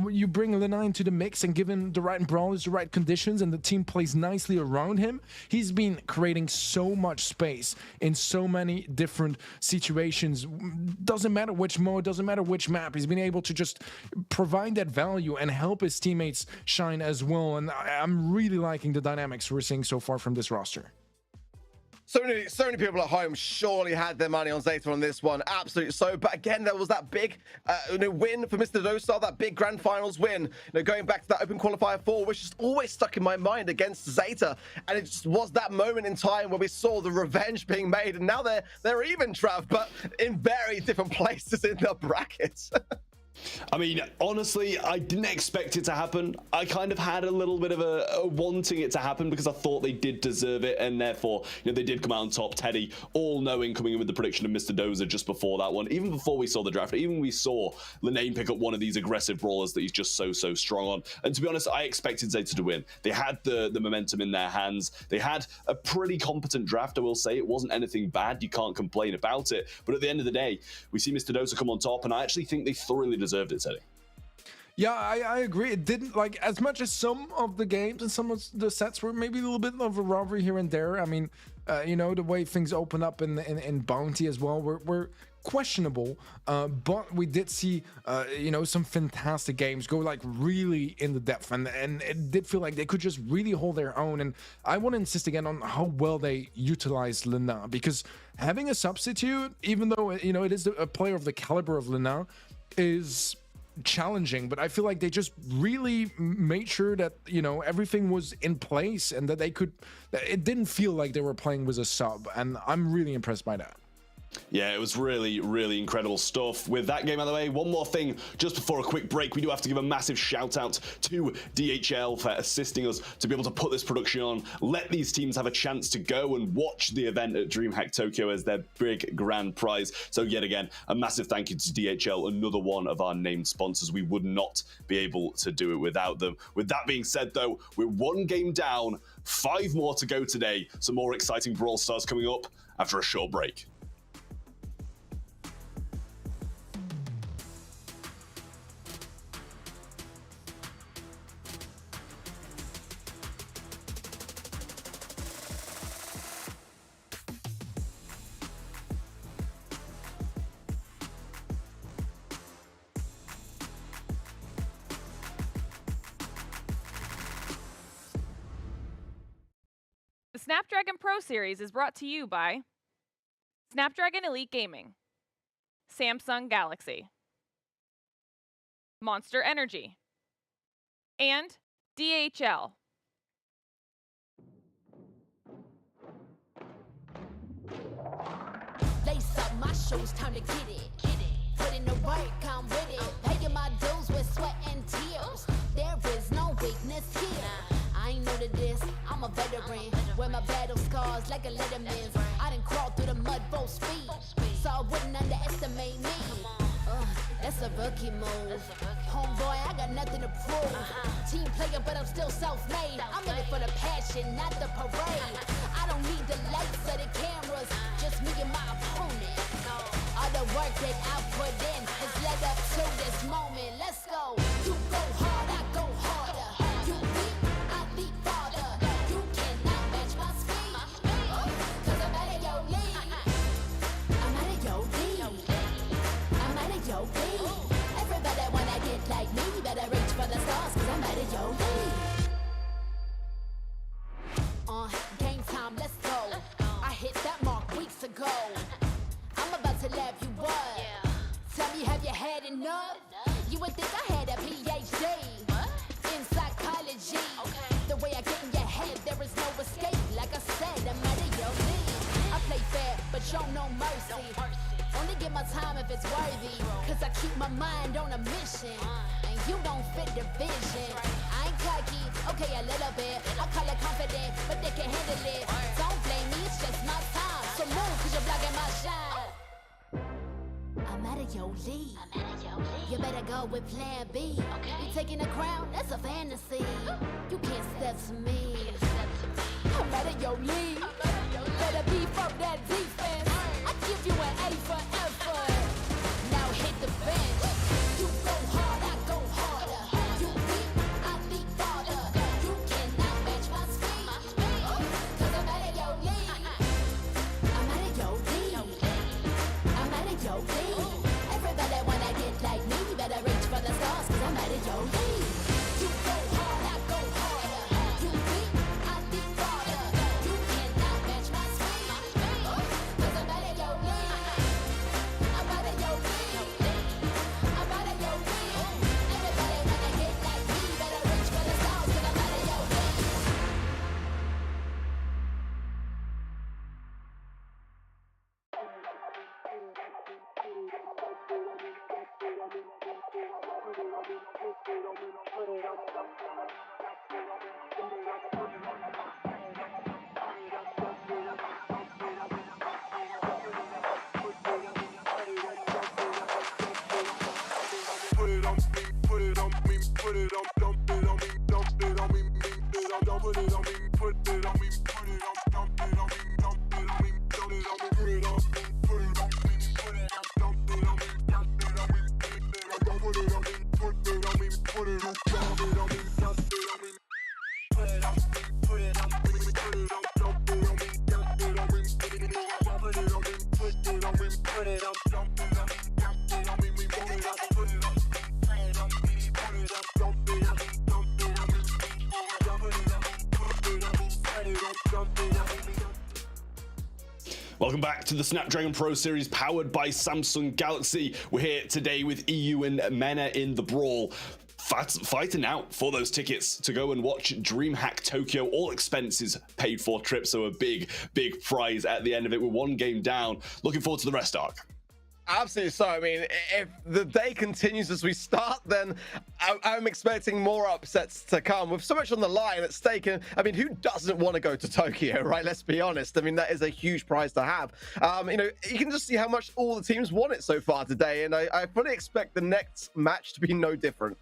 you bring Lenan into the mix and give him the right brawlers, the right conditions, and the team plays nicely around him. He's been creating so much space in so many different situations. Doesn't matter which mode, doesn't matter which map. He's been able to just provide that value and help his teammates shine as well. And I'm really liking the dynamics we're seeing so far from this roster. So many people at home surely had their money on Zeta on this one. Absolutely so. But again, there was that big win for Mr. Dosar, that big grand finals win. Going back to that open qualifier 4, which is always stuck in my mind against Zeta. And it just was that moment in time where we saw the revenge being made. And now they're even, Trav, but in very different places in the brackets. I mean, honestly, I didn't expect it to happen. I kind of had a little bit of a wanting it to happen because I thought they did deserve it, and therefore, you know, they did come out on top. Teddy, all knowing, coming in with the prediction of Mr. Doza just before that one, even before we saw the draft, even we saw Lenan pick up one of these aggressive brawlers that he's just so strong on. And to be honest, I expected Zeta to win. They had the momentum in their hands. They had a pretty competent draft, I will say. It wasn't anything bad. You can't complain about it. But at the end of the day, we see Mr. Doza come on top, and I actually think they thoroughly deserved it, Teddy. Yeah, I agree. It didn't, like, as much as some of the games and some of the sets were maybe a little bit of a robbery here and there. I mean, you know, the way things open up in Bounty as well were questionable, but we did see, you know, some fantastic games go like really in the depth, and it did feel like they could just really hold their own. And I want to insist again on how well they utilized Lenan, because having a substitute, even though, you know, it is a player of the caliber of Lenan, is challenging, but I feel like they just really made sure that, you know, everything was in place and that it didn't feel like they were playing with a sub, and I'm really impressed by that. Yeah, it was really incredible stuff. With that game out of the way, one more thing just before a quick break. We do have to give a massive shout out to DHL for assisting us to be able to put this production on, let these teams have a chance to go and watch the event at DreamHack Tokyo as their big grand prize. So yet again, a massive thank you to DHL, another one of our named sponsors. We would not be able to do it without them. With that being said though, we're one game down, 5 more to go today. Some more exciting Brawl Stars coming up after a short break. The Snapdragon Pro Series is brought to you by Snapdragon Elite Gaming, Samsung Galaxy, Monster Energy, and DHL. Lace up my shoes, time to get it. Put in the work, I'm with it. Paying my dues with sweat and tears. There is no weakness here. I ain't new to this, I'm a veteran. Wear my battle scars like a letterman's. I done crawled through the mud full speed, so I wouldn't underestimate me. That's a rookie move. Homeboy, I got nothing to prove. Team player, but I'm still self-made. I'm in it for the passion, not the parade. I don't need the lights or the cameras, just me and my opponent. All the work that I put in has led up to this moment. Let's go. You go hard, I go harder. You weak, I leap farther. You cannot match my speed, 'cause I'm out of your league. I'm out of your league. I'm out of your league. Everybody wanna get like me, better reach for the stars, 'cause I'm out of your league. Game time, let's go. I hit that mark weeks ago. I'm about to laugh you up. Tell me, have you had enough? You would think I had a PhD in psychology. The way I get in your head, there is no escape. Like I said, I'm out of your league. I play fair, but show no mercy. Only give my time if it's worthy, 'cause I keep my mind on a mission. And you don't fit the vision. I ain't cocky, okay, a little bit. I call it confident, but they can handle it. Don't blame me, it's just my time. So move, 'cause you're blocking my shine. I'm out of your league. You better go with plan B. You taking the crown? That's a fantasy. You can't step to me. I'm out of your league. Better beef up that defense. I give you an A for effort. Now hit the bench. You go hard, I go harder. You weak, I leap farther. You cannot match my speed, 'cause I'm out of your league. I'm out of your league. I'm out of your league. Everybody wanna get like me, better reach for the stars, 'cause I'm out of your league. You go hard, I go harder. You weak, I leap farther. You cannot match my speed, 'cause I'm out of your league. I'm out of your league. I'm out of your league. Everybody wanna get like me, better reach for the stars, 'cause I'm out of your league. Welcome back to the Snapdragon Pro Series powered by Samsung Galaxy. We're here today with EU and MENA in the Brawl. Fighting out for those tickets to go and watch DreamHack Tokyo, all expenses paid for trip, so a big prize at the end of it. We're one game down. Looking forward to the rest, Ark. Absolutely so. I mean, if the day continues as we start, then I'm expecting more upsets to come with so much on the line at stake. And I mean, who doesn't want to go to Tokyo, right? Let's be honest. I mean, that is a huge prize to have. You know, you can just see how much all the teams want it so far today. And I fully expect the next match to be no different.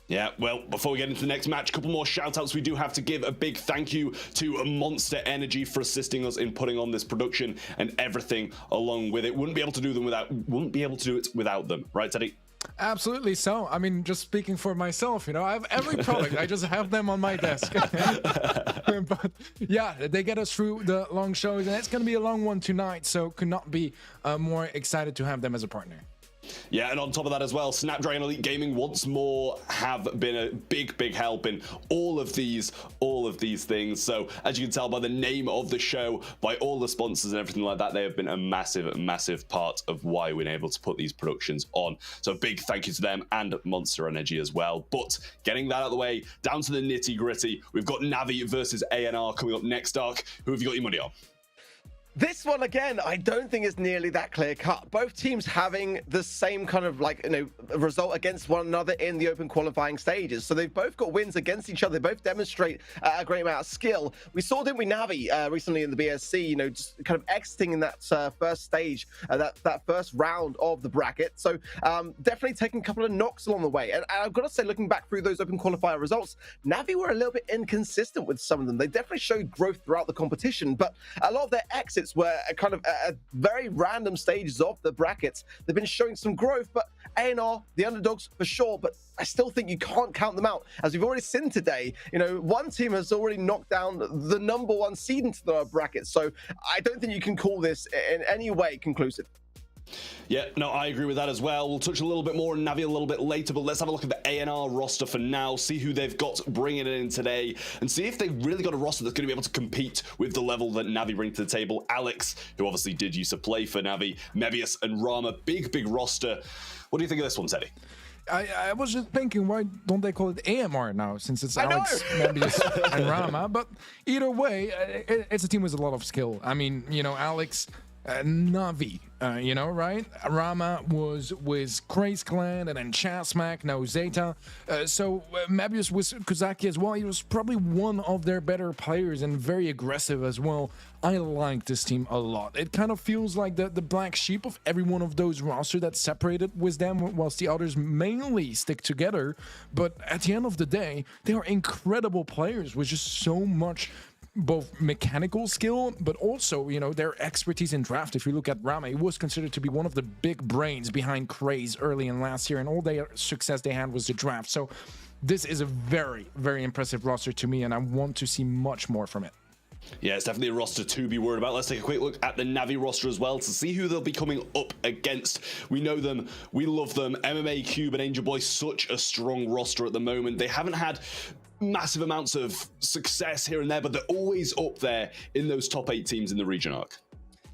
Yeah, well, before we get into the next match, a couple more shout-outs. We do have to give a big thank you to Monster Energy for assisting us in putting on this production and everything along with it. Wouldn't be able to do it without them, right, Teddy? Absolutely so. I mean, just speaking for myself, you know, I have every product. I just have them on my desk. But yeah, they get us through the long shows, and it's going to be a long one tonight, so could not be more excited to have them as a partner. Yeah, and on top of that as well, Snapdragon Elite Gaming once more have been a big help in all of these things. So as you can tell by the name of the show, by all the sponsors and everything like that, they have been a massive part of why we're able to put these productions on. So big thank you to them and Monster Energy as well. But getting that out of the way, down to the nitty gritty, we've got Navi versus ANR coming up next, Ark. Who have you got your money on? This one, again, I don't think is nearly that clear cut. Both teams having the same kind of result against one another in the open qualifying stages. So they've both got wins against each other. They both demonstrate a great amount of skill. We saw, didn't we, Navi recently in the BSC, just kind of exiting in that first stage, that first round of the bracket. So definitely taking a couple of knocks along the way. And I've got to say, looking back through those open qualifier results, Navi were a little bit inconsistent with some of them. They definitely showed growth throughout the competition, but a lot of their exits were kind of at very random stages of the brackets. They've been showing some growth, but A&R, the underdogs for sure, but I still think you can't count them out. As we've already seen today, one team has already knocked down the #1 seed into the bracket. So I don't think you can call this in any way conclusive. Yeah, no, I agree with that as well. We'll touch a little bit more on Navi a little bit later, but let's have a look at the A&R roster for now, see who they've got bringing it in today, and see if they've really got a roster that's going to be able to compete with the level that Navi bring to the table. Alex, who obviously did used to play for Navi, Mebius and Rama, big roster. What do you think of this one, Teddy? I was just thinking, why don't they call it AMR now, since it's Alex, Mebius, and Rama? But either way, it's a team with a lot of skill. I mean, Alex, Navi, right? Rama was with Craze Clan and then Chasmac, now Zeta. So Mebius was Kozaki as well. He was probably one of their better players and very aggressive as well. I like this team a lot. It kind of feels like the black sheep of every one of those rosters that's separated with them, whilst the others mainly stick together. But at the end of the day, they are incredible players with just so much both mechanical skill, but also, their expertise in draft. If you look at Rama, he was considered to be one of the big brains behind Craze early in last year, and all their success they had was the draft. So this is a very, very impressive roster to me, and I want to see much more from it. Yeah, it's definitely a roster to be worried about. Let's take a quick look at the Navi roster as well to see who they'll be coming up against. We know them, we love them. MMA, Cube, and Angel Boy, such a strong roster at the moment. They haven't had massive amounts of success here and there, but they're always up there in those top 8 teams in the region arc.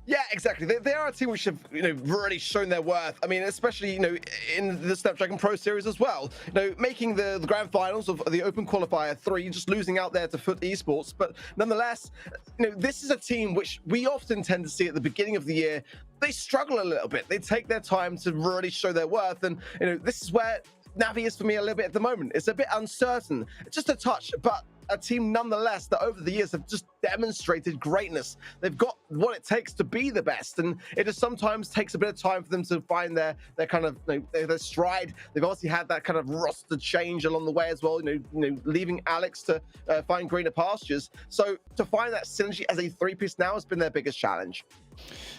Yeah, exactly. They are a team which have, really shown their worth. I mean, especially, in the Snapdragon Pro Series as well. Making the grand finals of the Open Qualifier 3, just losing out there to Foot Esports. But nonetheless, this is a team which we often tend to see at the beginning of the year. They struggle a little bit. They take their time to really show their worth. And, this is where Navi is for me a little bit at the moment. It's a bit uncertain, just a touch, but a team nonetheless that over the years have just demonstrated greatness. They've got what it takes to be the best, and it just sometimes takes a bit of time for them to find their kind of their stride. They've obviously had that kind of roster change along the way as well, leaving Alex to find greener pastures. So to find that synergy as a 3-piece now has been their biggest challenge.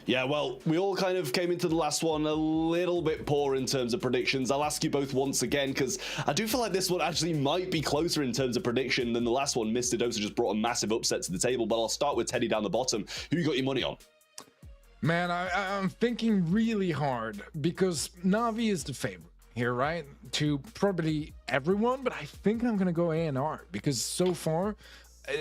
Yeah, well, we all kind of came into the last one a little bit poor in terms of predictions. I'll ask you both once again, because I do feel like this one actually might be closer in terms of prediction than the last one. Mr. Dosa just brought a massive upset to the table, but I'll start with Teddy down the bottom. Who you got your money on? Man, I'm thinking really hard, because Navi is the favorite here, right? To probably everyone, but I think I'm going to go A&R, because so far,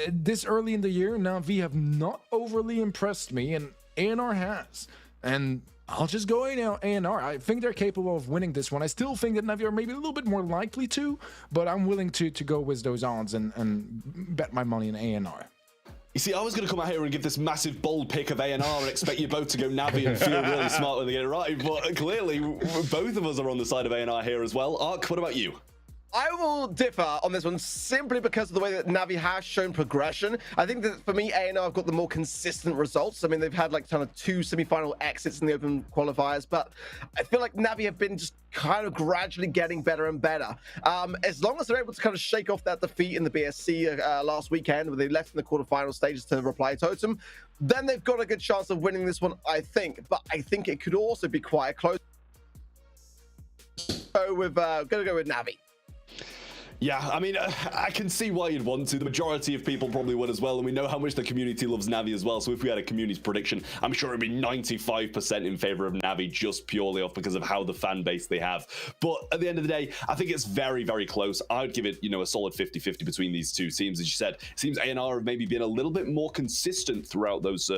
this early in the year, Navi have not overly impressed me, and A&R has, and I'll just go A&R. I think they're capable of winning this one. I still think that Navi are maybe a little bit more likely to, but I'm willing to go with those odds and bet my money in A&R. You see, I was going to come out here and give this massive bold pick of A&R and expect you both to go Navi and feel really smart when they get it right, but clearly both of us are on the side of A&R here as well. Ark, what about you? I will differ on this one simply because of the way that Navi has shown progression. I think that for me, A&R have got the more consistent results. I mean, they've had kind of 2 semi-final exits in the open qualifiers, but I feel like Navi have been just kind of gradually getting better and better. As long as they're able to kind of shake off that defeat in the BSC last weekend, where they left in the quarterfinal stages to Reply Totem, then they've got a good chance of winning this one, I think. But I think it could also be quite close. So gonna go with Navi. Yeah, I mean, I can see why you'd want to. The majority of people probably would as well, and we know how much the community loves Navi as well. So if we had a community prediction, I'm sure it'd be 95% in favor of Navi, just purely off because of how the fan base they have. But at the end of the day, I think it's very, very close. I would give it, a solid 50-50 between these two teams. As you said, it seems A&R have maybe been a little bit more consistent throughout those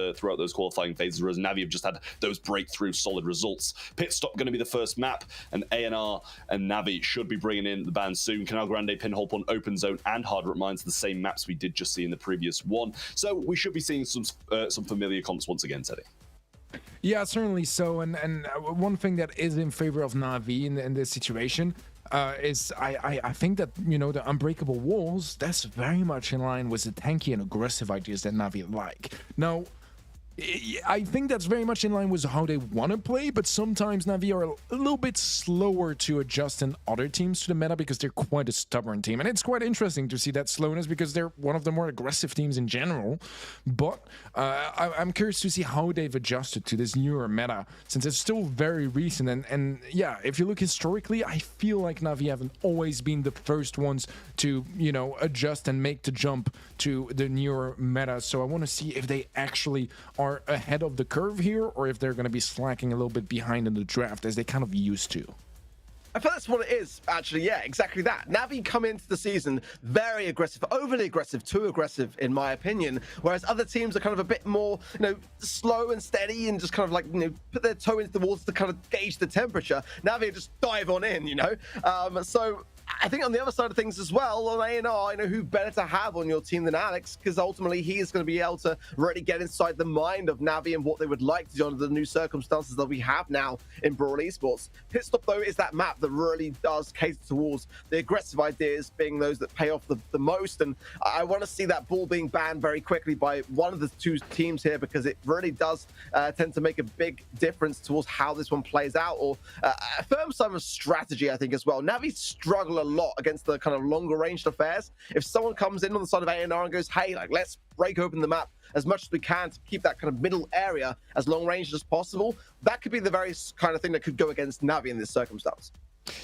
qualifying phases, whereas Navi have just had those breakthrough solid results. Pit stop going to be the first map, and A&R and Navi should be bringing in the band soon. Canal Grande Monday, Pinhole Punt, Open Zone, and Harder at Mines, the same maps we did just see in the previous one. So we should be seeing some familiar comps once again, Teddy. Yeah, certainly so. And one thing that is in favor of Na'Vi in this situation is I think that, you know, the unbreakable walls, that's very much in line with the tanky and aggressive ideas that Na'Vi like. Now, I think that's very much in line with how they want to play, but sometimes Na'Vi are a little bit slower to adjust than other teams to the meta because they're quite a stubborn team. And it's quite interesting to see that slowness because they're one of the more aggressive teams in general. But I'm curious to see how they've adjusted to this newer meta since it's still very recent. And yeah, if you look historically, I feel like Na'Vi haven't always been the first ones to, you know, adjust and make the jump to the newer meta. So I want to see if they actually are ahead of the curve here or if they're going to be slacking a little bit behind in the draft as they kind of used to. I feel that's what it is, actually. Yeah, exactly that. Na'Vi come into the season very aggressive, overly aggressive, too aggressive, in my opinion, whereas other teams are kind of a bit more, you know, slow and steady and just kind of like, you know, put their toe into the water to kind of gauge the temperature. Na'Vi just dive on in, you know? So I think on the other side of things as well, on A&R, you know, who better to have on your team than Alex, because ultimately he is going to be able to really get inside the mind of Na'Vi and what they would like to do under the new circumstances that we have now in Brawl Esports. Pit Stop, though, is that map that really does cater towards the aggressive ideas being those that pay off the most, and I want to see that ball being banned very quickly by one of the two teams here because it really does tend to make a big difference towards how this one plays out, or a firm sum of strategy, I think, as well. Na'Vi struggle a lot against the kind of longer ranged affairs. If someone comes in on the side of A&R and goes, hey, like, let's break open the map as much as we can to keep that kind of middle area as long range as possible, that could be the very kind of thing that could go against Na'Vi in this circumstance.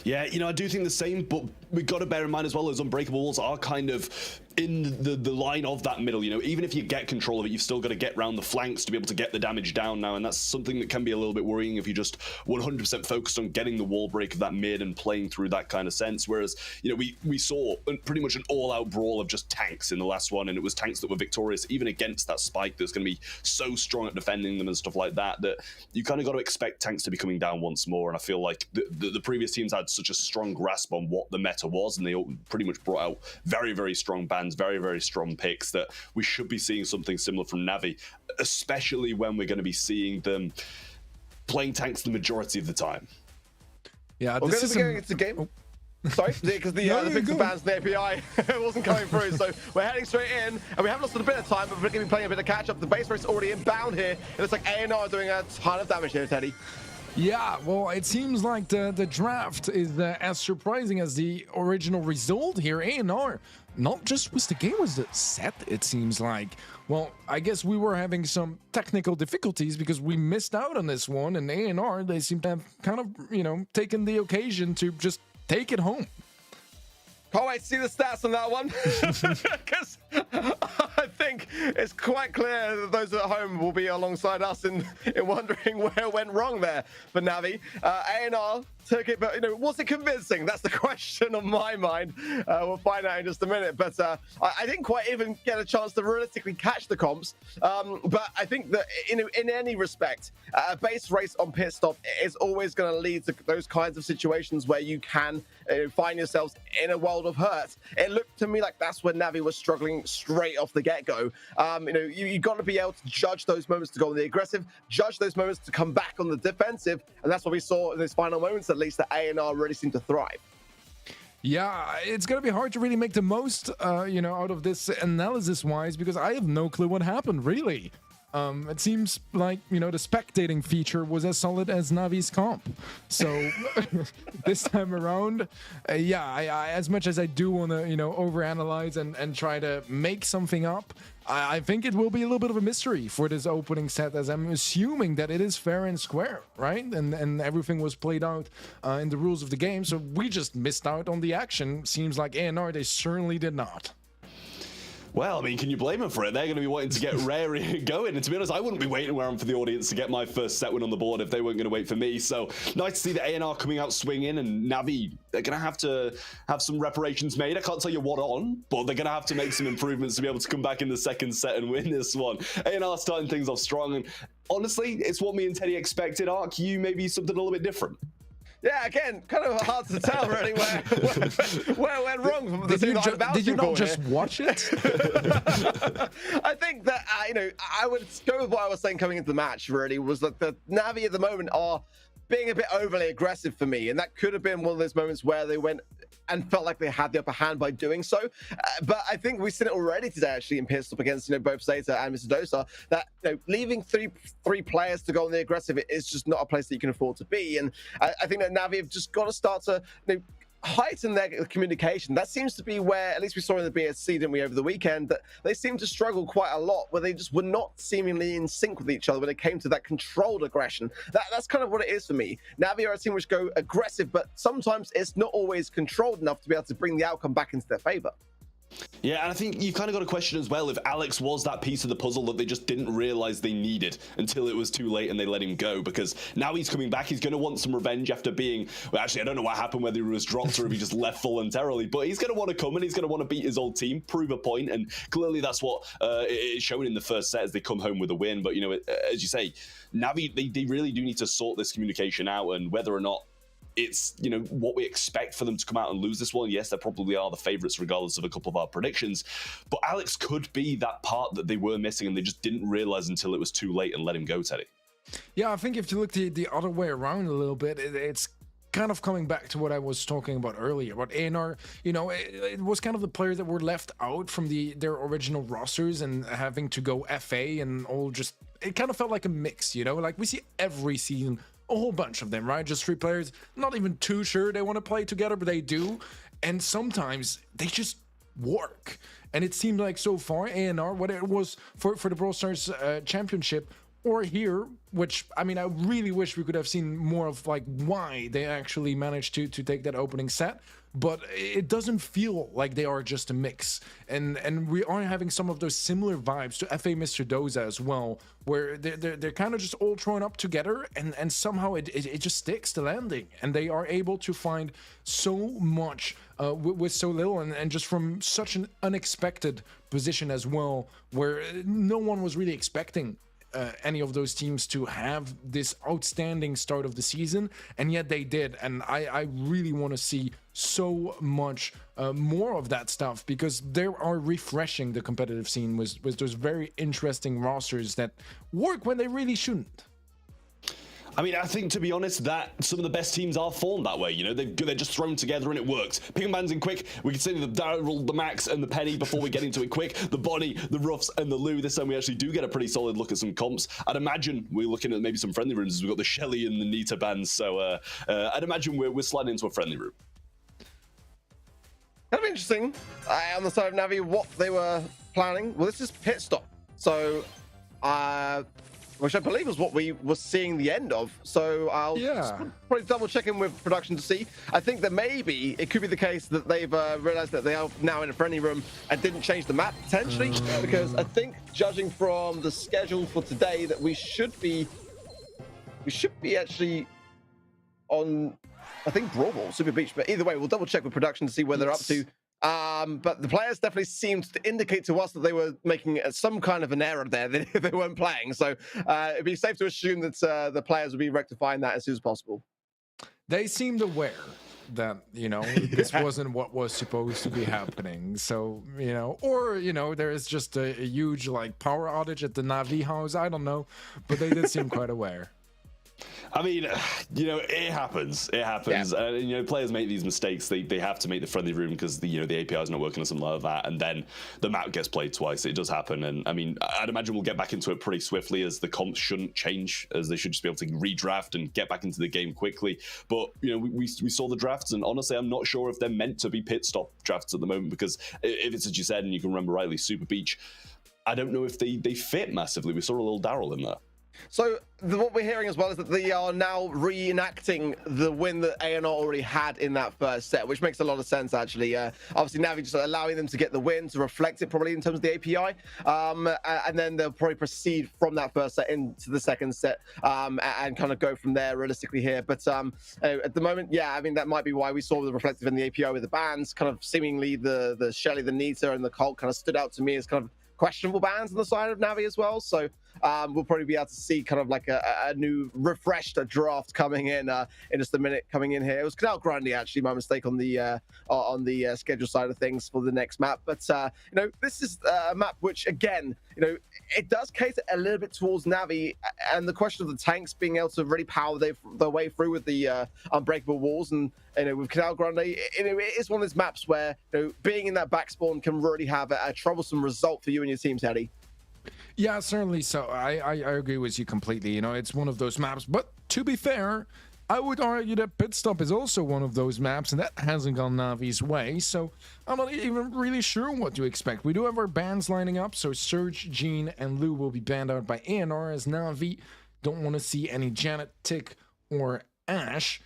Yeah, you know, I do think the same, but we've got to bear in mind as well, those unbreakable walls are kind of in the line of that middle. You know, even if you get control of it, you've still got to get around the flanks to be able to get the damage down now, and that's something that can be a little bit worrying if you just 100% focused on getting the wall break of that mid and playing through that kind of sense. Whereas, you know, we saw pretty much an all-out brawl of just tanks in the last one, and it was tanks that were victorious even against that spike that's going to be so strong at defending them and stuff like that, that you kind of got to expect tanks to be coming down once more. And I feel like the previous teams had such a strong grasp on what the meta was, and they pretty much brought out very, very strong bans, very, very strong picks, that we should be seeing something similar from Na'Vi, especially when we're going to be seeing them playing tanks the majority of the time. Yeah, this is going into the game. Oh. Sorry, because the pixel bans, the API wasn't coming through, so we're heading straight in, and we haven't lost a bit of time, but we're going to be playing a bit of catch-up. The base race already inbound here, and it's like A&R doing a ton of damage here, Teddy. Yeah, well, it seems like the draft is as surprising as the original result here. A&R, not just with the game, was the set, it seems like. Well, I guess we were having some technical difficulties because we missed out on this one, and A&R, they seem to have kind of, you know, taken the occasion to just take it home. Can't wait to see the stats on that one, because I think it's quite clear that those at home will be alongside us in wondering where it went wrong there for Na'Vi. A&R took it, but, you know, was it convincing? That's the question on my mind. We'll find out in just a minute, but I didn't quite even get a chance to realistically catch the comps, but I think that, you know, in any respect, a base race on Pit Stop is always going to lead to those kinds of situations where you can find yourselves in a world of hurt. It looked to me like that's when Na'Vi was struggling straight off the get-go. You know, you got to be able to judge those moments to go on the aggressive, judge those moments to come back on the defensive, and that's what we saw in those final moments, at least, that A&R really seemed to thrive. Yeah, it's going to be hard to really make the most, you know, out of this analysis-wise, because I have no clue what happened, really. It seems like, you know, the spectating feature was as solid as Navi's comp. So this time around, yeah, I as much as I do want to, you know, overanalyze and try to make something up, I think it will be a little bit of a mystery for this opening set, as I'm assuming that it is fair and square, right? And everything was played out in the rules of the game. So we just missed out on the action. Seems like A&R, they certainly did not. Well, I mean, can you blame them for it? They're going to be wanting to get rare going. And to be honest, I wouldn't be waiting around for the audience to get my first set win on the board if they weren't going to wait for me. So nice to see the A&R coming out swinging, and Na'Vi, they're going to have some reparations made. I can't tell you what on, but they're going to have to make some improvements to be able to come back in the second set and win this one. A&R starting things off strong. And honestly, it's what me and Teddy expected. Ark, you maybe something a little bit different. Yeah, again, kind of hard to tell really where went wrong from the team that I'm vouching Did you not for just here. watch it? I think that, I would go with what I was saying coming into the match, really, was that the Navi at the moment are being a bit overly aggressive for me. And that could have been one of those moments where they went and felt like they had the upper hand by doing so. But I think we've seen it already today, actually, in pissed up against, both Zeta and Mr. Dosa, that, leaving three players to go on the aggressive is just not a place that you can afford to be. And I think that Navi have just got to start to, heighten their communication. That seems to be where, at least we saw in the BSC, didn't we, over the weekend, that they seemed to struggle quite a lot, where they just were not seemingly in sync with each other when it came to that controlled aggression. That's kind of what it is for me. Navi are a team which go aggressive, but sometimes it's not always controlled enough to be able to bring the outcome back into their favor. Yeah, and I think you kind of got a question as well if Alex was that piece of the puzzle that they just didn't realize they needed until it was too late and they let him go, because now he's coming back. He's going to want some revenge after being, well, actually, I don't know what happened, whether he was dropped or if he just left voluntarily, but he's going to want to come and he's going to want to beat his old team, prove a point, and clearly that's what is shown in the first set as they come home with a win. But, as you say, Navi, they really do need to sort this communication out, and whether or not it's, what we expect for them to come out and lose this one. Yes, they probably are the favorites regardless of a couple of our predictions, but Alex could be that part that they were missing and they just didn't realize until it was too late and let him go, Teddy. Yeah, I think if you look the other way around a little bit, it's kind of coming back to what I was talking about earlier. But ANR, it was kind of the players that were left out from their original rosters and having to go FA and all, just, it kind of felt like a mix, like we see every season. A whole bunch of them, right? Just 3 players, not even too sure they want to play together, but they do. And sometimes they just work. And it seemed like so far, ANR, whether it was for the Brawl Stars Championship or here, which, I really wish we could have seen more of why they actually managed to take that opening set. But it doesn't feel like they are just a mix. And we are having some of those similar vibes to FA Mr. Doza as well, where they're kind of just all thrown up together and somehow it just sticks the landing. And they are able to find so much with so little and just from such an unexpected position as well, where no one was really expecting any of those teams to have this outstanding start of the season, and yet they did. And I really want to see so much more of that stuff, because they are refreshing the competitive scene with those very interesting rosters that work when they really shouldn't. I think, to be honest, that some of the best teams are formed that way. They're just thrown together and it works. Pick and bans in quick. We can see the Daryl, the Max, and the Penny before we get into it quick. The Bonnie, the Ruffs, and the Lou. This time we actually do get a pretty solid look at some comps. I'd imagine we're looking at maybe some friendly rooms as we've got the Shelly and the Nita bans. So I'd imagine we're sliding into a friendly room. Kind of interesting on the side of Navi what they were planning. Well, this is pit stop. So, which I believe is what we were seeing the end of. So I'll just probably double check in with production to see. I think that maybe it could be the case that they've realized that they are now in a friendly room and didn't change the map potentially, because I think, judging from the schedule for today, that we should be actually on, I think, Brawl Ball, Super Beach. But either way, we'll double check with production to see where they're up to. But the players definitely seemed to indicate to us that they were making some kind of an error there if they weren't playing. So it'd be safe to assume that the players would be rectifying that as soon as possible. They seemed aware that, this wasn't what was supposed to be happening. So, or, there is just a huge power outage at the Navi house. I don't know, but they did seem quite aware. It happens. It happens. Yeah. Players make these mistakes. They have to make the friendly room because the API is not working or something like that, and then the map gets played twice. It does happen, and I'd imagine we'll get back into it pretty swiftly, as the comps shouldn't change, as they should just be able to redraft and get back into the game quickly. But we saw the drafts, and honestly, I'm not sure if they're meant to be pit stop drafts at the moment, because if it's as you said, and you can remember rightly, Super Beach, I don't know if they fit massively. We saw a little Daryl in there. So what we're hearing as well is that they are now reenacting the win that ANR already had in that first set, which makes a lot of sense, actually. Obviously, Navi just allowing them to get the win, to reflect it probably in terms of the API. And then they'll probably proceed from that first set into the second set and kind of go from there realistically here. But at the moment, that might be why we saw the reflective in the API with the bans. Kind of seemingly the Shelly, the Nita, and the Colt kind of stood out to me as kind of questionable bans on the side of Navi as well. So we'll probably be able to see kind of like a new refreshed draft coming in just a minute coming in here. It was Canal Grande, actually, my mistake on the schedule side of things for the next map. But this is a map which, again, it does cater a little bit towards Navi, and the question of the tanks being able to really power their way through with the unbreakable walls, and with Canal Grande, it is one of those maps where being in that back spawn can really have a troublesome result for you and your team, Teddy. Yeah, certainly. So I agree with you completely. It's one of those maps, but to be fair, I would argue that Pit Stop is also one of those maps, and that hasn't gone Navi's way, so I'm not even really sure what to expect. We do have our bans lining up, so Surge, Gene, and Lou will be banned out by ANR, as Navi don't want to see any Janet, Tick, or Ash.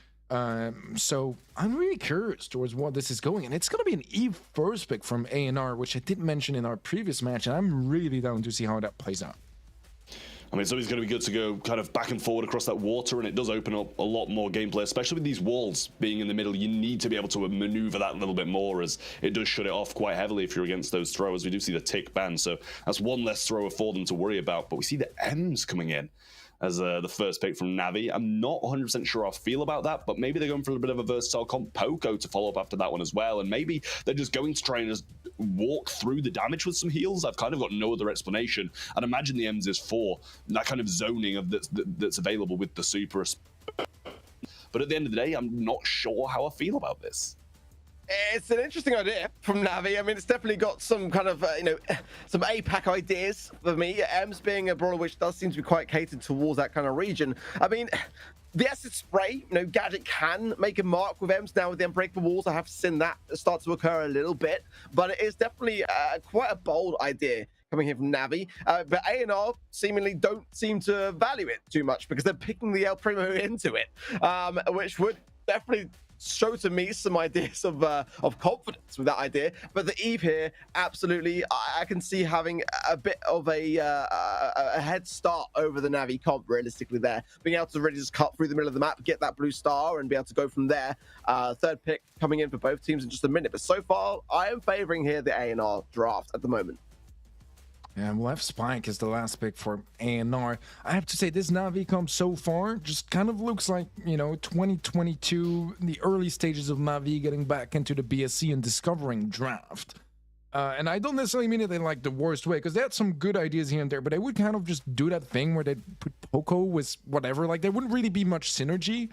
So I'm really curious towards what this is going, and it's going to be an Eve first pick from ANR, which I did mention in our previous match, and I'm really down to see how that plays out. I mean, it's always going to be good to go kind of back and forward across that water, and it does open up a lot more gameplay, especially with these walls being in the middle. You need to be able to maneuver that a little bit more, as it does shut it off quite heavily if you're against those throwers. We do see the Tick ban, so that's one less thrower for them to worry about, but we see the M's coming in as the first pick from Navi. I'm not 100% sure how I feel about that, but maybe they're going for a bit of a versatile comp Poco to follow up after that one as well, and maybe they're just going to try and just walk through the damage with some heals. I've kind of got no other explanation. I'd imagine the M's is for that kind of zoning of that's available with the super. But at the end of the day, I'm not sure how I feel about this. It's an interesting idea from Navi. I mean, it's definitely got some kind of, some APAC ideas for me. Ems being a brawler which does seem to be quite catered towards that kind of region. I mean, the acid spray, Gadget can make a mark with Ems now with the unbreakable walls. I have seen that start to occur a little bit, but it is definitely quite a bold idea coming here from Navi. But ANR seemingly don't seem to value it too much because they're picking the El Primo into it, which would definitely show to me some ideas of confidence with that idea. But the Eve here, absolutely, I can see having a bit of a head start over the Navi comp, realistically there. Being able to really just cut through the middle of the map, get that blue star, and be able to go from there. Third pick coming in for both teams in just a minute. But so far, I am favoring here the ANR draft at the moment. And left Spike is the last pick for ANR. I have to say, this Navi comp so far just kind of looks like, 2022, the early stages of Navi getting back into the BSC and discovering draft. And I don't necessarily mean it in like the worst way, because they had some good ideas here and there, but they would kind of just do that thing where they put Poco with whatever. Like, there wouldn't really be much synergy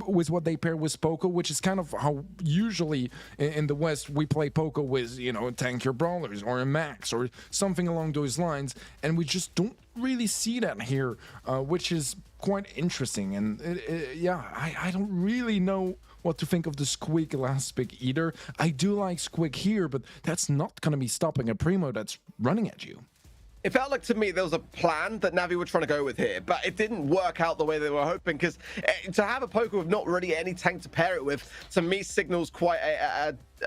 with what they pair with Poco, which is kind of how usually in the West we play Poco with, tank your brawlers or a Max or something along those lines. And we just don't really see that here, which is quite interesting. And I don't really know what to think of the Squeak last pick either. I do like Squeak here, but that's not going to be stopping a Primo that's running at you. It felt like to me there was a plan that Navi were trying to go with here, but it didn't work out the way they were hoping, because to have a Poker with not really any tank to pair it with, to me signals quite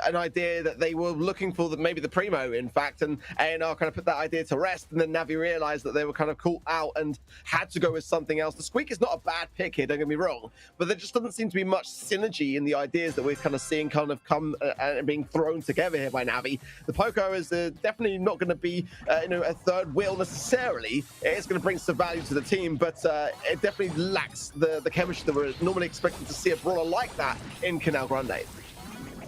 an idea that they were looking for maybe the Primo, in fact, and ANR kind of put that idea to rest, and then Navi realized that they were kind of caught out and had to go with something else. The Squeak is not a bad pick here, don't get me wrong, but there just doesn't seem to be much synergy in the ideas that we're kind of seeing kind of come and being thrown together here by Navi. The Poco is definitely not going to be a third wheel necessarily. It's going to bring some value to the team, but it definitely lacks the chemistry that we're normally expecting to see a brawler like that in Canal Grande.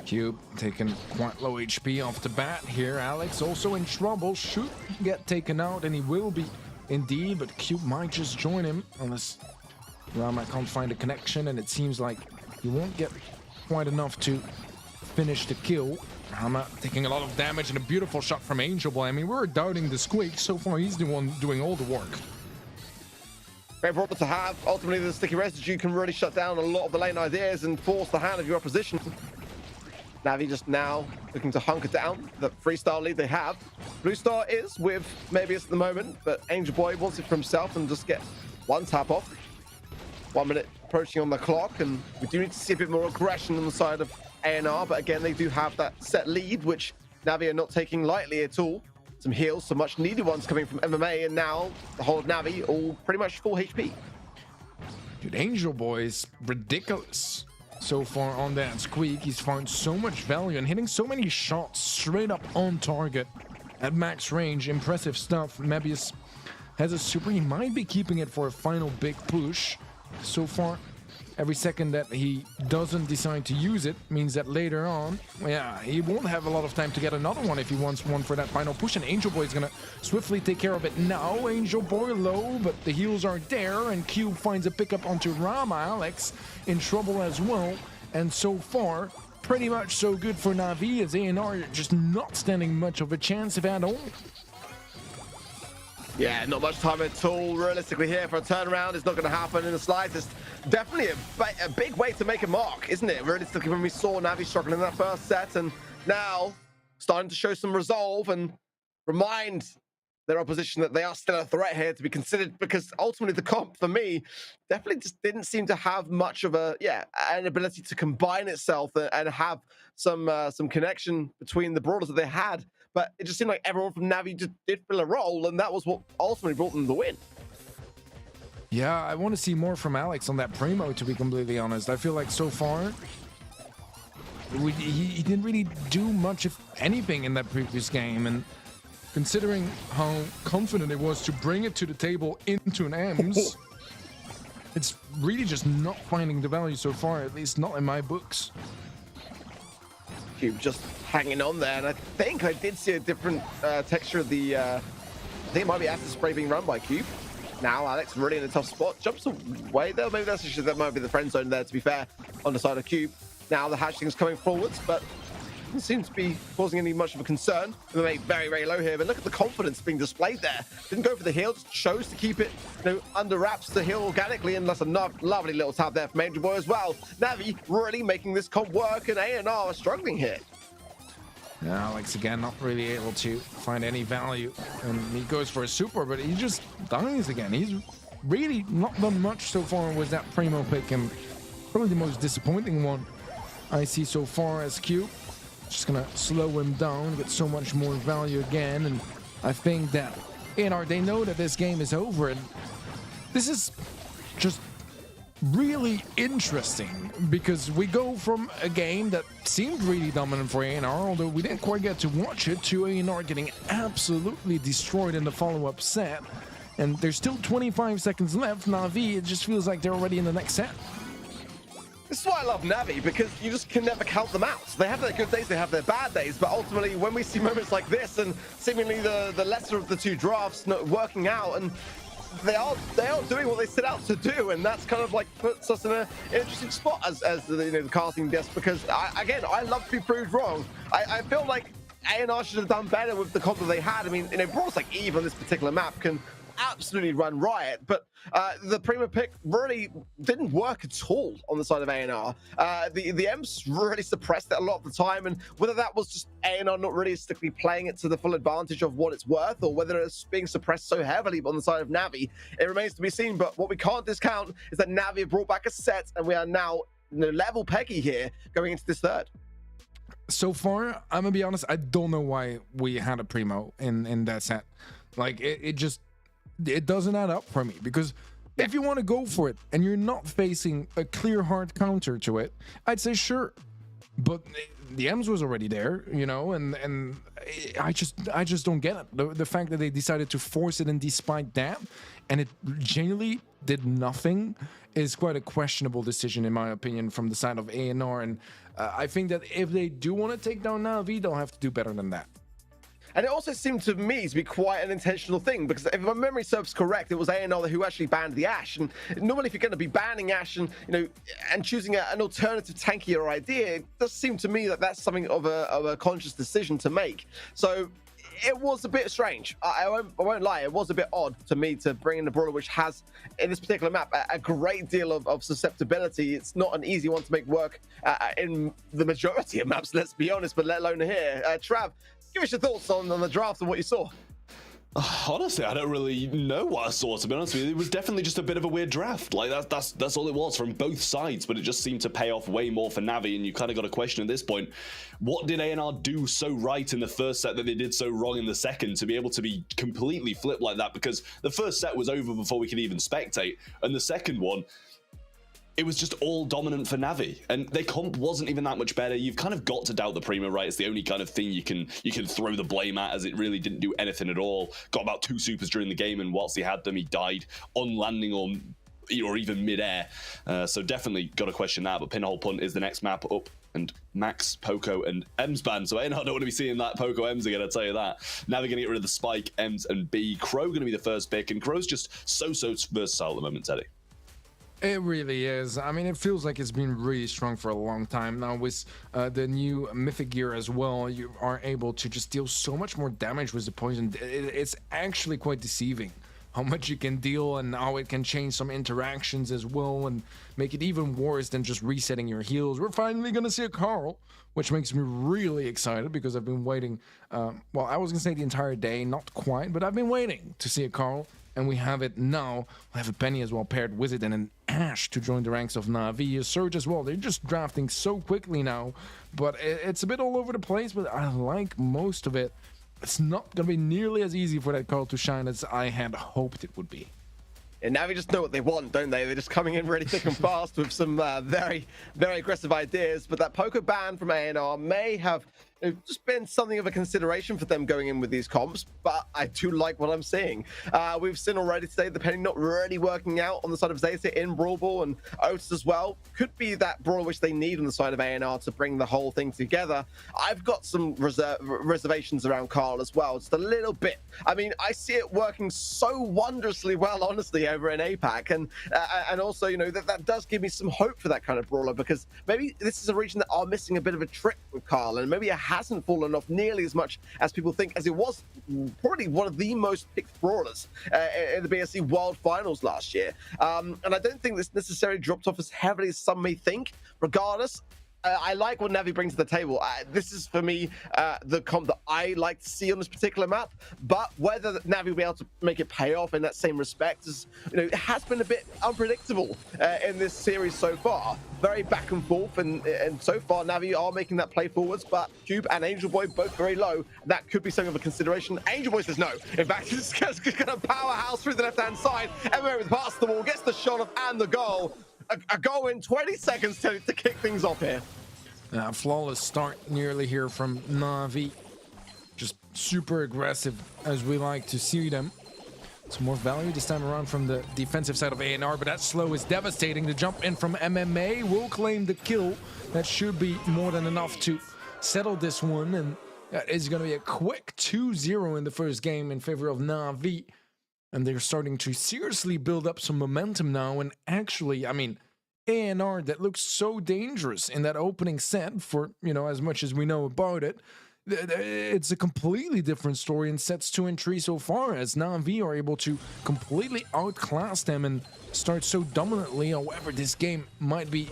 Cube taking quite low HP off the bat here. Alex also in trouble, should get taken out, and he will be indeed, but Cube might just join him unless Rama can't find a connection, and it seems like he won't get quite enough to finish the kill. Rama taking a lot of damage and a beautiful shot from Angel Boy. I mean, we're doubting the Squeak. So far, he's the one doing all the work. Great brawler to have. Ultimately, the sticky residue can really shut down a lot of the lane ideas and force the hand of your opposition. Navi just now looking to hunker down the 3-star lead they have. Blue star is with Mabius at the moment, but Angel Boy wants it for himself and just get one tap off. 1 minute approaching on the clock, and we do need to see a bit more aggression on the side of ANR, but again, they do have that set lead, which Navi are not taking lightly at all. Some heals, some much needed ones coming from MMA, and now the whole of Navi all pretty much full HP. Dude, Angel Boy is ridiculous so far on that Squeak. He's found so much value and hitting so many shots straight up on target at max range. Impressive stuff. Mebius has a super. He might be keeping it for a final big push. So far, every second that he doesn't decide to use it means that later on, yeah, he won't have a lot of time to get another one if he wants one for that final push. And Angel Boy is going to swiftly take care of it now. Angel Boy low, but the heals are there. And Cube finds a pickup onto Rama. Alex in trouble as well. And so far, pretty much so good for Na'Vi, as A&R just not standing much of a chance if at all. Yeah, not much time at all realistically here for a turnaround. It's not going to happen in the slightest. Definitely a big way to make a mark, isn't it? Realistically, when we saw Na'Vi struggling in that first set, and now starting to show some resolve and remind their opposition that they are still a threat here to be considered, because ultimately the comp for me definitely just didn't seem to have much of an ability to combine itself and have some connection between the brawlers that they had. But it just seemed like everyone from Na'Vi just did fill a role, and that was what ultimately brought them the win. Yeah, I want to see more from Alex on that Primo, to be completely honest. I feel like so far, he didn't really do much of anything in that previous game, and considering how confident it was to bring it to the table into an EMS, it's really just not finding the value so far, at least not in my books. Cube just hanging on there, and I think I did see a different texture of the I think it might be acid spray being run by Cube. Now Alex really in a tough spot, jumps away though. Maybe that might be the friend zone there, to be fair, on the side of Cube. Now the hatchling's coming forwards, but doesn't seem to be causing any much of a concern. They made very, very low here, but look at the confidence being displayed there. Didn't go for the heal, just chose to keep it, under wraps to heal organically, and that's a lovely little tap there from Angel Boy as well. Na'Vi really making this comp work, and A&R are struggling here. Yeah, Alex again not really able to find any value, and he goes for a super, but he just dies again. He's really not done much so far with that Primo pick, and probably the most disappointing one I see so far as Cube. Just gonna slow him down, get so much more value again, and I think that A&R, they know that this game is over, and this is just really interesting because we go from a game that seemed really dominant for A&R, although we didn't quite get to watch it, to A&R getting absolutely destroyed in the follow-up set, and there's still 25 seconds left. Na'Vi, it just feels like they're already in the next set. This is why I love Na'Vi, because you just can never count them out. They have their good days, they have their bad days, but ultimately when we see moments like this and seemingly the lesser of the two drafts not working out, and they are doing what they set out to do, and that's kind of like puts us in an interesting spot as the casting desk, because I love to be proved wrong. I feel like A&R should have done better with the comp that they had. I mean, brawls like Eve on this particular map can absolutely run riot, but the Primo pick really didn't work at all on the side of A&R. The Emps really suppressed it a lot of the time, and whether that was just A&R not realistically playing it to the full advantage of what it's worth, or whether it's being suppressed so heavily on the side of Na'Vi, it remains to be seen. But what we can't discount is that Na'Vi have brought back a set, and we are now level peggy here going into this third. So far, I'm gonna be honest, I don't know why we had a Primo in that set. Like, it doesn't add up for me, because if you want to go for it and you're not facing a clear hard counter to it, I'd say sure, but the Ems was already there, and I just don't get it. The fact that they decided to force it, and despite that, and it genuinely did nothing, is quite a questionable decision in my opinion from the side of A&R, and I think that if they do want to take down Na'Vi, they'll have to do better than that. And it also seemed to me to be quite an intentional thing, because if my memory serves correct, it was A&R who actually banned the Ashe. And normally, if you're going to be banning Ashe and and choosing an alternative tankier idea, it does seem to me that that's something of a conscious decision to make. So it was a bit strange. I won't lie, it was a bit odd to me to bring in a brawler which has, in this particular map, a great deal of susceptibility. It's not an easy one to make work in the majority of maps, let's be honest, but let alone here. Trav, give us your thoughts on the draft and what you saw. Honestly, I don't really know what I saw, to be honest with you. It was definitely just a bit of a weird draft. Like, that's all it was from both sides, but it just seemed to pay off way more for Na'Vi, and you kind of got a question at this point. What did A&R do so right in the first set that they did so wrong in the second to be able to be completely flipped like that? Because the first set was over before we could even spectate, and the second one, it was just all dominant for Navi, and their comp wasn't even that much better. You've kind of got to doubt the Primo, right? It's the only kind of thing you can throw the blame at, as it really didn't do anything at all. Got about 2 supers during the game, and whilst he had them, he died on landing or even mid-air. So definitely got to question that. But Pinhole Punt is the next map up, and Max, Poco, and Ems ban. So I don't want to be seeing that Poco Ems again, I'll tell you that. Now they're going to get rid of the Spike, Ems, and B. Crow going to be the first pick, and Crow's just so versatile at the moment, Teddy. It really is. I mean, it feels like it's been really strong for a long time now. With the new mythic gear as well, you are able to just deal so much more damage with the poison. It's actually quite deceiving how much you can deal and how it can change some interactions as well and make it even worse than just resetting your heals. We're finally going to see a Carl, which makes me really excited because I've been waiting, well, I was going to say the entire day, not quite, but I've been waiting to see a Carl. And we have it now. We have a Penny as well paired with it, and an Ashe to join the ranks of Na'Vi. A Surge as well. They're just drafting so quickly now, but it's a bit all over the place, but I like most of it. It's not going to be nearly as easy for that Carl to shine as I had hoped it would be. And now we just know what they want, don't they? They're just coming in really thick and fast with some very, very aggressive ideas. But that Poco ban from A&R may have just been something of a consideration for them going in with these comps, but I do like what I'm seeing. We've seen already today the Penny not really working out on the side of Zeta in Brawl Ball, and Otis as well. Could be that Brawl which they need on the side of A&R to bring the whole thing together. I've got some reservations around Carl as well, just a little bit. I mean, I see it working so wondrously well, honestly, over in APAC, and also, you know, that does give me some hope for that kind of brawler, because maybe this is a region that are missing a bit of a trick with Carl, and maybe it hasn't fallen off nearly as much as people think, as it was probably one of the most picked brawlers in the BSC World Finals last year. And I don't think this necessarily dropped off as heavily as some may think. Regardless, I like what Navi brings to the table. This is, for me, the comp that I like to see on this particular map. But whether Navi will be able to make it pay off in that same respect is, you know, it has been a bit unpredictable in this series so far. Very back and forth, and so far Navi are making that play forwards, but Cube and Angel Boy both very low. That could be something of a consideration. Angel Boy says no. In fact, he's going to powerhouse through the left-hand side. Emma with past the wall, gets the shot off and the goal. A goal in 20 seconds to kick things off here. Flawless start nearly here from Na'Vi. Just super aggressive as we like to see them. Some more value this time around from the defensive side of A&R, but that slow is devastating. The jump in from MMA will claim the kill. That should be more than enough to settle this one, and that is going to be a quick 2-0 in the first game in favor of Na'Vi. And they're starting to seriously build up some momentum now, and actually, I mean, A&R that looks so dangerous in that opening set for, you know, as much as we know about it, it's a completely different story in sets 2 and 3 so far, as Na'Vi are able to completely outclass them and start so dominantly. However, this game might be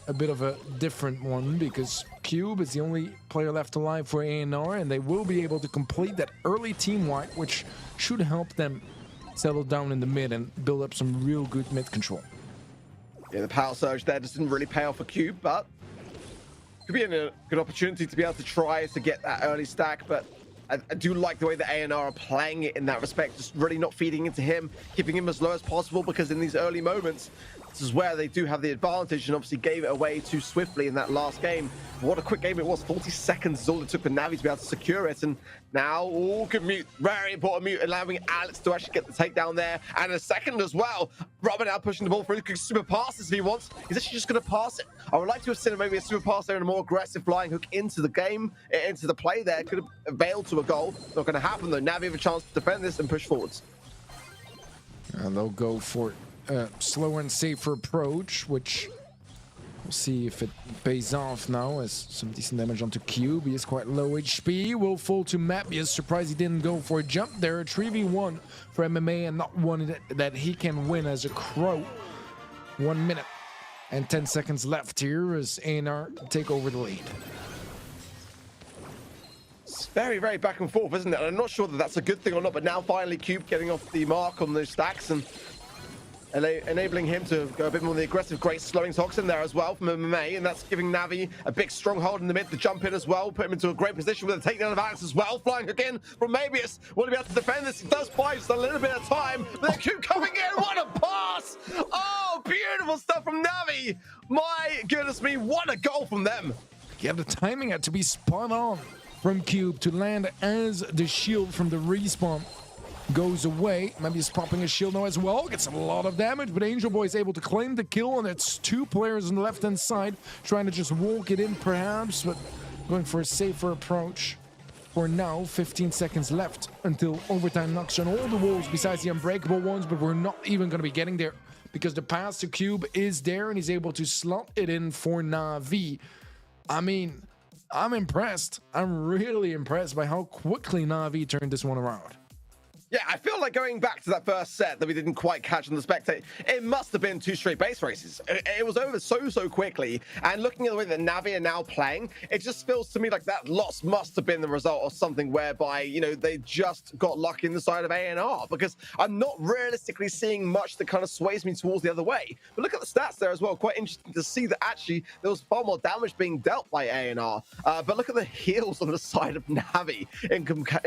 a bit of a different one because Cube is the only player left alive for A&R, and they will be able to complete that early team wipe, which should help them settle down in the mid and build up some real good mid control. Yeah, the power surge there just didn't really pay off for Cube, but could be a good opportunity to be able to try to get that early stack. But I do like the way that A&R are playing it in that respect, just really not feeding into him, keeping him as low as possible, because in these early moments, this is where they do have the advantage, and obviously gave it away too swiftly in that last game. What a quick game it was. 40 seconds is all it took for Navi to be able to secure it, and now, good mute, very important mute, allowing Alex to actually get the takedown there, and a second as well. Robin now pushing the ball through, can super pass this if he wants. He's actually just going to pass it. I would like to have seen maybe a super pass there and a more aggressive flying hook into the game, into the play there. Could have availed to a goal. Not going to happen though. Navi have a chance to defend this and push forwards. And they'll go for slower and safer approach, which we'll see if it pays off now, as some decent damage onto Cube. He is quite low HP. Will fall to Map. He is surprised he didn't go for a jump there. A 3v1 for MMA, and not one that he can win as a Crow. 1 minute and 10 seconds left here as A&R take over the lead. It's very, very back and forth, isn't it? And I'm not sure that that's a good thing or not, but now finally Cube getting off the mark on those stacks, and enabling him to go a bit more on the aggressive. Great slowing toxin there as well from MMA, and that's giving Navi a big stronghold in the mid to jump in as well, put him into a great position with a takedown of Alex as well. Flying again from Mabius. Will he be able to defend this? He does buy just a little bit of time, but they keep coming in. What a pass! Oh, beautiful stuff from Navi. My goodness me, what a goal from them. Yeah, the timing had to be spot on from Cube to land as the shield from the respawn goes away. Maybe he's popping a shield now as well. Gets a lot of damage, but Angel Boy is able to claim the kill, and it's 2 players on the left-hand side trying to just walk it in perhaps, but going for a safer approach. For now, 15 seconds left until overtime knocks on all the walls besides the unbreakable ones, but we're not even going to be getting there because the pass to Cube is there, and he's able to slot it in for Na'Vi. I mean, I'm impressed. I'm really impressed by how quickly Na'Vi turned this one around. Yeah, I feel like going back to that first set that we didn't quite catch on the spectate, it must have been 2 straight base races. It was over so quickly, and looking at the way that Navi are now playing, it just feels to me like that loss must have been the result of something whereby, you know, they just got lucky in the side of A&R, because I'm not realistically seeing much that kind of sways me towards the other way. But look at the stats there as well. Quite interesting to see that actually there was far more damage being dealt by A&R. But look at the heals on the side of Navi in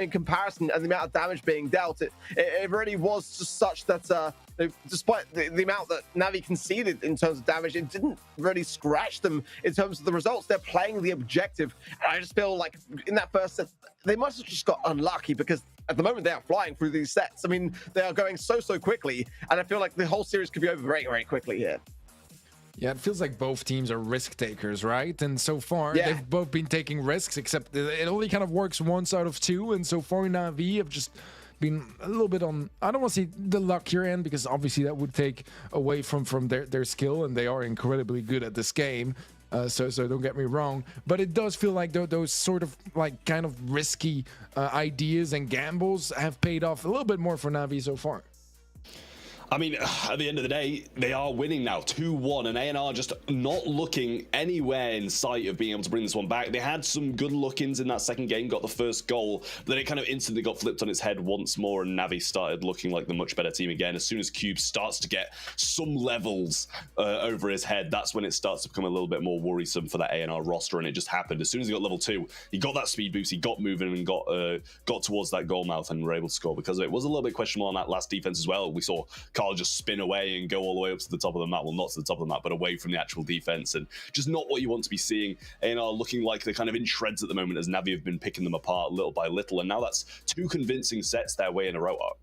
comparison, and the amount of damage being dealt. It really was just such that despite the amount that Navi conceded in terms of damage, it didn't really scratch them in terms of the results. They're playing the objective, and I just feel like in that first set they must have just got unlucky, because at the moment they are flying through these sets. I mean, they are going so quickly, and I feel like the whole series could be over very quickly here. Yeah, it feels like both teams are risk takers, right? And so far, they've both been taking risks, except it only kind of works 1 out of 2, and so far Na'Vi have just been a little bit on, I don't want to say the luckier end, because obviously that would take away from their skill, and they are incredibly good at this game. So don't get me wrong, but it does feel like those sort of like kind of risky ideas and gambles have paid off a little bit more for Na'Vi so far. I mean, at the end of the day, they are winning now 2-1, and A&R just not looking anywhere in sight of being able to bring this one back. They had some good look-ins in that second game, got the first goal, but then it kind of instantly got flipped on its head once more, and Navi started looking like the much better team again. As soon as Cube starts to get some levels over his head, that's when it starts to become a little bit more worrisome for that A&R roster, and it just happened. As soon as he got level 2, he got that speed boost, he got moving and got towards that goal mouth and were able to score. Because it was a little bit questionable on that last defense as well. We saw Carl just spin away and go all the way up to the top of the map. Well, not to the top of the map, but away from the actual defense, and just not what you want to be seeing. A&R looking like they're kind of in shreds at the moment, as Navi have been picking them apart little by little, and now that's 2 convincing sets their way in a row, Arc.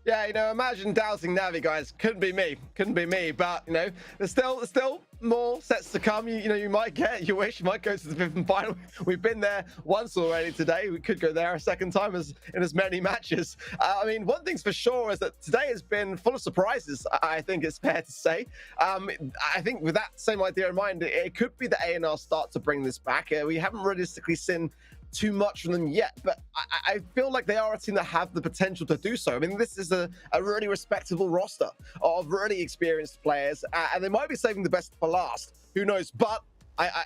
Yeah, you know, imagine dousing Navi, guys. Couldn't be me. But you know, there's still more sets to come. You know, you might get your wish. You might go to the 5th and final. We've been there once already today. We could go there a second time in as many matches. I mean, one thing's for sure is that today has been full of surprises. I think it's fair to say. I think with that same idea in mind, it could be that A&R start to bring this back. We haven't realistically seen too much from them yet, but I feel like they are a team that have the potential to do so. I mean, this is a really respectable roster of really experienced players, and they might be saving the best for last. Who knows? But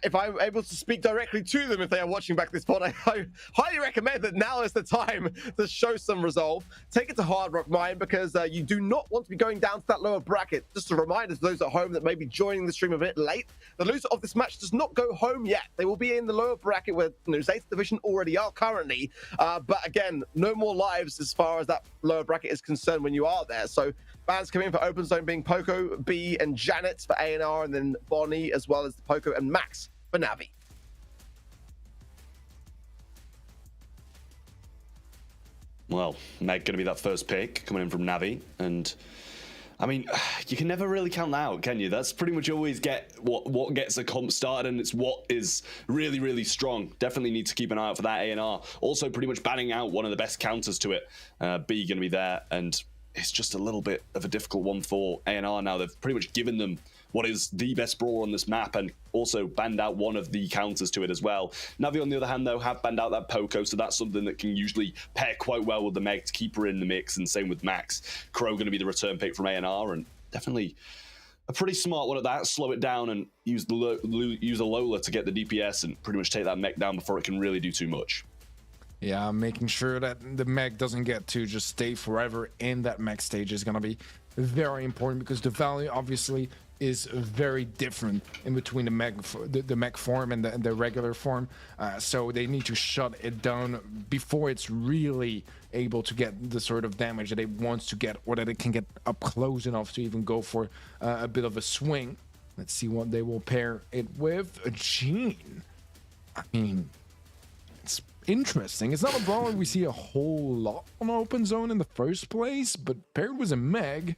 if I'm able to speak directly to them if they are watching back this pod, I highly recommend that now is the time to show some resolve. Take it to Hard Rock Mine, because you do not want to be going down to that lower bracket. Just a reminder to those at home that may be joining the stream a bit late, the loser of this match does not go home yet. They will be in the lower bracket where Zeta Division already are currently. But again, no more lives as far as that lower bracket is concerned when you are there. So bans coming in for Open Zone being Poco, B, and Janet for A&R, and then Bonnie, as well as Poco and Max for Navi. Well, Meg going to be that first pick coming in from Navi, and I mean, you can never really count that out, can you? That's pretty much always what gets a comp started, and it's what is really strong. Definitely need to keep an eye out for that A&R. Also, pretty much banning out one of the best counters to it. B going to be there, and it's just a little bit of a difficult one for A&R now. They've pretty much given them what is the best brawler on this map, and also banned out one of the counters to it as well. Navi, on the other hand, though, have banned out that Poco, so that's something that can usually pair quite well with the Meg to keep her in the mix, and same with Max. Crow going to be the return pick from A&R, and definitely a pretty smart one at that. Slow it down and use a Lola to get the DPS and pretty much take that mech down before it can really do too much. Yeah, making sure that the mech doesn't get to just stay forever in that mech stage is going to be very important because the value obviously is very different in between the mech form and the regular form. So they need to shut it down before it's really able to get the sort of damage that it wants to get, or that it can get up close enough to even go for a bit of a swing. Let's see what they will pair it with. Gene. I mean, it's interesting. It's not a brawler we see a whole lot on open zone in the first place, but paired with a Meg,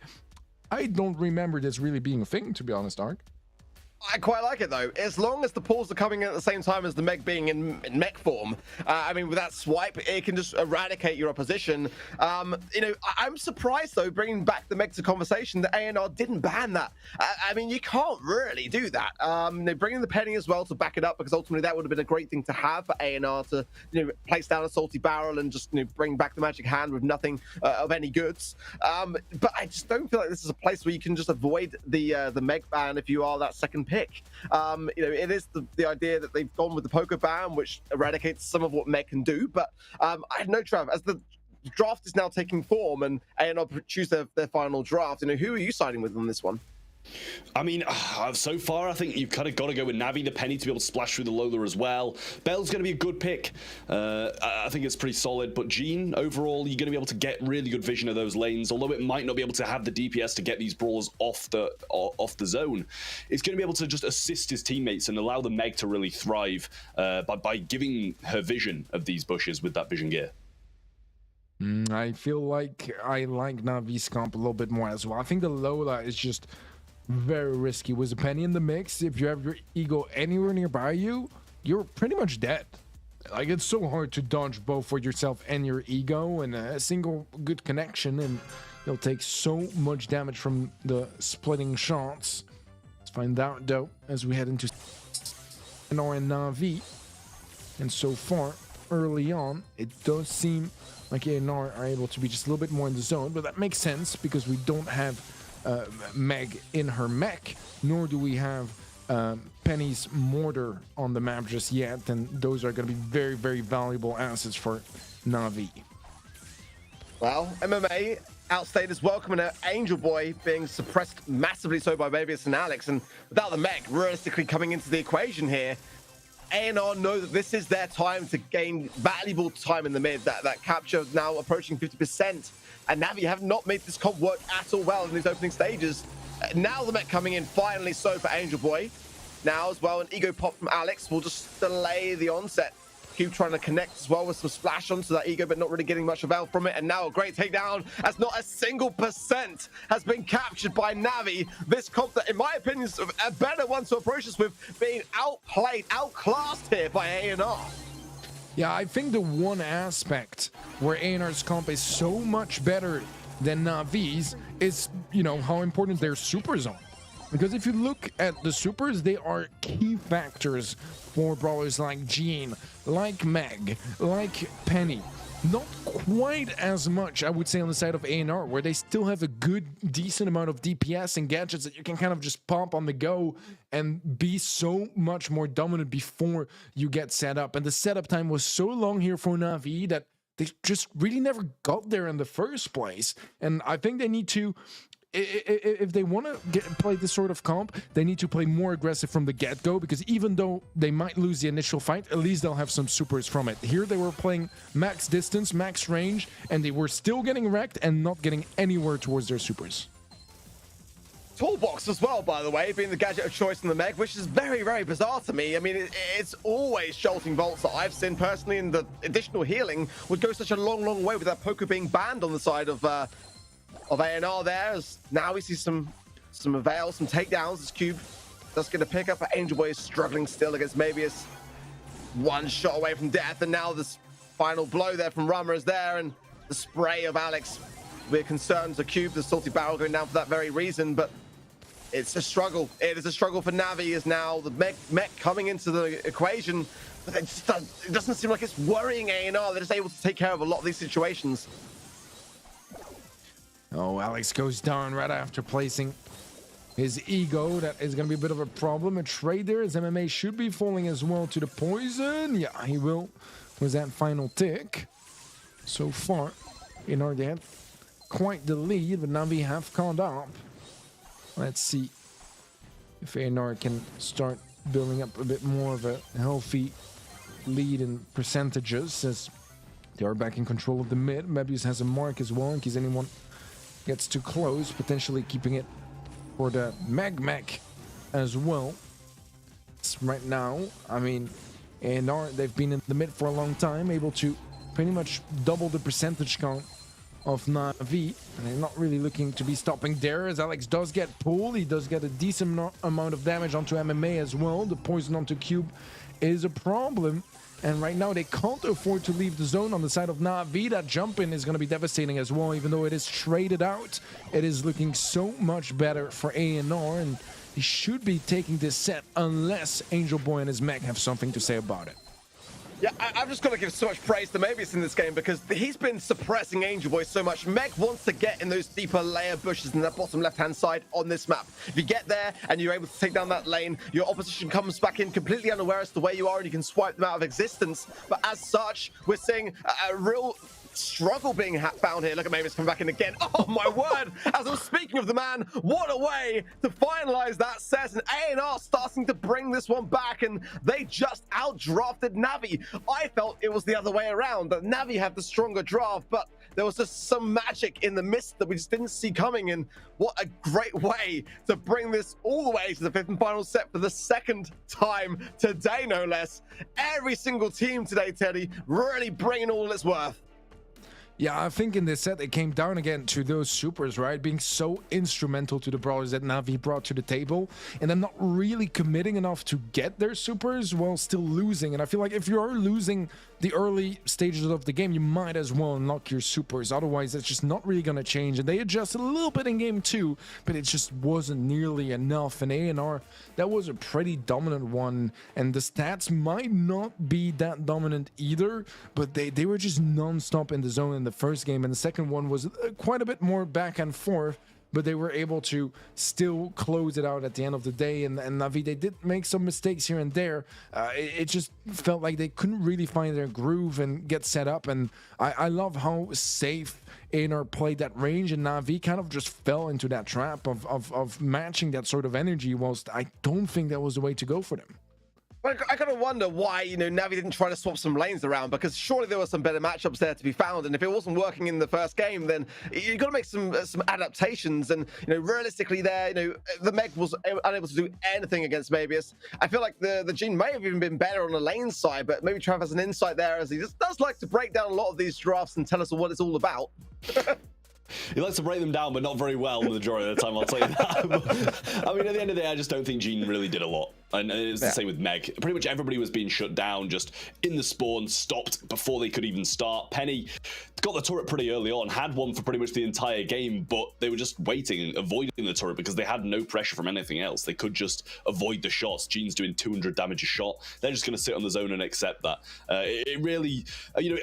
I don't remember this really being a thing, to be honest, Ark. I quite like it though, as long as the pulls are coming in at the same time as the Meg being in mech form. I mean, with that swipe, it can just eradicate your opposition. You know, I'm surprised though, bringing back the Meg to conversation, that A&R didn't ban that. I mean, you can't really do that. They bring in the Penny as well to back it up, because ultimately that would have been a great thing to have for A&R to, you know, place down a salty barrel and just, you know, bring back the magic hand with nothing of any goods. But I just don't feel like this is a place where you can just avoid the Meg ban if you are that second pick. You know, it is the idea that they've gone with the poker ban, which eradicates some of what Meg can do. But I know, Trav, as the draft is now taking form and A&R choose their final draft, you know, who are you siding with on this one? I mean, so far, I think you've kind of got to go with Navi, the Penny, to be able to splash through the Lola as well. Bell's going to be a good pick. I think it's pretty solid. But Gene, overall, you're going to be able to get really good vision of those lanes. Although it might not be able to have the DPS to get these brawlers off the zone, it's going to be able to just assist his teammates and allow the Meg to really thrive by giving her vision of these bushes with that vision gear. I feel like I like Navi's comp a little bit more as well. I think the Lola is just very risky. With a Penny in the mix, if you have your ego anywhere nearby you, you're pretty much dead. Like, it's so hard to dodge both for yourself and your ego, and a single good connection and you'll take so much damage from the splitting shots. Let's find out though as we head into A&R and Navi, and so far early on it does seem like A&R are able to be just a little bit more in the zone, but that makes sense because we don't have Meg in her mech, nor do we have Penny's mortar on the map just yet, and those are going to be very, very valuable assets for Navi. Well, MMA Outstated's welcoming an Angel Boy being suppressed massively so by Babius and Alex, and without the Meg realistically coming into the equation here, A&R know that this is their time to gain valuable time in the mid. That capture now approaching 50%. And Navi have not made this comp work at all well in these opening stages. Now the mech coming in finally so for Angel Boy. Now as well, an ego pop from Alex will just delay the onset. Cube trying to connect as well with some splash onto that ego, but not really getting much avail from it. And now a great takedown as not a single percent has been captured by Navi. This comp that, in my opinion, is a better one to approach us with, being outplayed, outclassed here by A&R. Yeah, I think the one aspect where A&R's comp is so much better than Navi's is, you know, how important their supers are. Because if you look at the supers, they are key factors for brawlers like Gene, like Meg, like Penny. Not quite as much, I would say, on the side of A&R, where they still have a good, decent amount of DPS and gadgets that you can kind of just pop on the go and be so much more dominant before you get set up. And the setup time was so long here for Navi that they just really never got there in the first place. And I think they need to, if they want to play this sort of comp, they need to play more aggressive from the get-go, because even though they might lose the initial fight, at least they'll have some supers from it. Here they were playing max distance, max range, and they were still getting wrecked and not getting anywhere towards their supers. Toolbox as well, by the way, being the gadget of choice in the Meg, which is very, very bizarre to me. I mean, it's always jolting bolts that I've seen personally, and the additional healing would go such a long, long way with that poker being banned on the side of A&R there. As now we see some avail, some takedowns as Cube does get a pick up, but Angel Boy is struggling still against Mabius. One shot away from death, and now this final blow there from Rama is there, and the spray of Alex. We're concerned to Cube, the salty barrel going down for that very reason, but it's a struggle. It is a struggle for Navi, as now the mech coming into the equation, but it doesn't seem like it's worrying A&R. They're just able to take care of a lot of these situations. Oh, Alex goes down right after placing his ego. That is going to be a bit of a problem. A trade there, as MMA should be falling as well to the poison. Yeah, he will. Was that final tick. So far, in our hand, quite the lead, but Navi have caught up. Let's see if EUR can start building up a bit more of a healthy lead in percentages, as they are back in control of the mid. Mebius has a mark as well in case anyone gets too close, potentially keeping it for the Mag as well. It's right now, I mean, EUR, they've been in the mid for a long time, able to pretty much double the percentage count of Navi, and they're not really looking to be stopping there, as Alex does get pulled. He does get a decent amount of damage onto MMA as well. The poison onto Cube is a problem, and right now they can't afford to leave the zone on the side of Navi. That jump in is going to be devastating as well, even though it is traded out. It is looking so much better for EUR, and he should be taking this set unless Angel Boy and his mech have something to say about it. Yeah, I've just got to give so much praise to Mebius in this game, because he's been suppressing Angel Boy so much. Meg wants to get in those deeper layer bushes in that bottom left-hand side on this map. If you get there and you're able to take down that lane, your opposition comes back in completely unaware as to where you are, and you can swipe them out of existence. But as such, we're seeing a real struggle being found here. Look at Mebius coming back in again. Oh my word! As I'm speaking of the man, what a way to finalize that set. And EUR starting to bring this one back, and they just outdrafted Navi. I felt it was the other way around, that Navi had the stronger draft, but there was just some magic in the mist that we just didn't see coming. And what a great way to bring this all the way to the fifth and final set for the second time today, no less. Every single team today, Teddy, really bringing all it's worth. Yeah, I think in this set it came down again to those supers, right? Being so instrumental to the brawlers that Navi brought to the table, and then not really committing enough to get their supers while still losing. And I feel like if you're losing the early stages of the game, you might as well unlock your supers. Otherwise, it's just not really going to change. And they adjusted a little bit in game 2, but it just wasn't nearly enough. And EUR, that was a pretty dominant one. And the stats might not be that dominant either, but they were just non-stop in the zone in the first game. And the second one was quite a bit more back and forth, but they were able to still close it out at the end of the day. And Navi, they did make some mistakes here and there. It just felt like they couldn't really find their groove and get set up. And I love how safe EUR played that range, and Navi kind of just fell into that trap of matching that sort of energy, whilst I don't think that was the way to go for them. I kind of wonder why, Navi didn't try to swap some lanes around, because surely there were some better matchups there to be found. And if it wasn't working in the first game, then you've got to make some adaptations. And, realistically there, the Meg was unable to do anything against Mebius. I feel like the Gene may have even been better on the lane side, but maybe Trav has an insight there, as he just does like to break down a lot of these drafts and tell us what it's all about. He likes to break them down, but not very well the majority of the time, I'll tell you that. But, I mean, at the end of the day, I just don't think Gene really did a lot. And it's the same with Meg. Pretty much everybody was being shut down, just in the spawn, stopped before they could even start. Penny got the turret pretty early on, had one for pretty much the entire game, but they were just waiting and avoiding the turret because they had no pressure from anything else. They could just avoid the shots. Gene's doing 200 damage a shot. They're just going to sit on the zone and accept that. It really,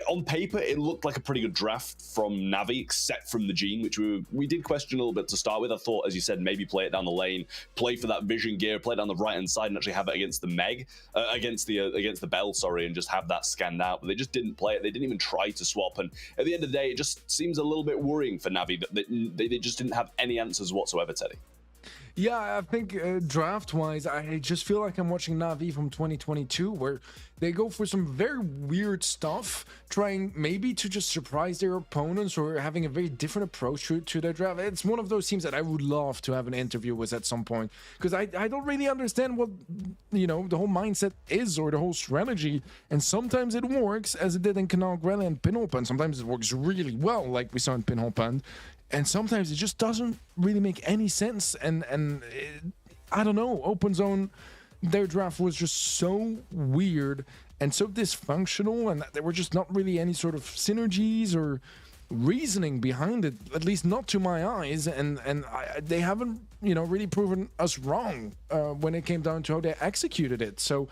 on paper, it looked like a pretty good draft from Navi, except from the Gene, which we did question a little bit to start with. I thought, as you said, maybe play it down the lane, play for that vision gear, play it down the right-hand side, and actually have it against the Meg, against the Bell, sorry, and just have that scanned out. But they just didn't play it. They didn't even try to swap. And at the end of the day, it just seems a little bit worrying for Navi that they just didn't have any answers whatsoever, Teddy. Yeah, I think draft-wise, I just feel like I'm watching Navi from 2022, where they go for some very weird stuff, trying maybe to just surprise their opponents or having a very different approach to their draft. It's one of those teams that I would love to have an interview with at some point, because I don't really understand what, the whole mindset is or the whole strategy. And sometimes it works, as it did in Canal Grelle and Pinhole Pen. Sometimes it works really well, like we saw in Pinhole Pen. And sometimes it just doesn't really make any sense. And I don't know, Open Zone, their draft was just so weird and so dysfunctional, and there were just not really any sort of synergies or reasoning behind it, at least not to my eyes. And they haven't, really proven us wrong when it came down to how they executed it. So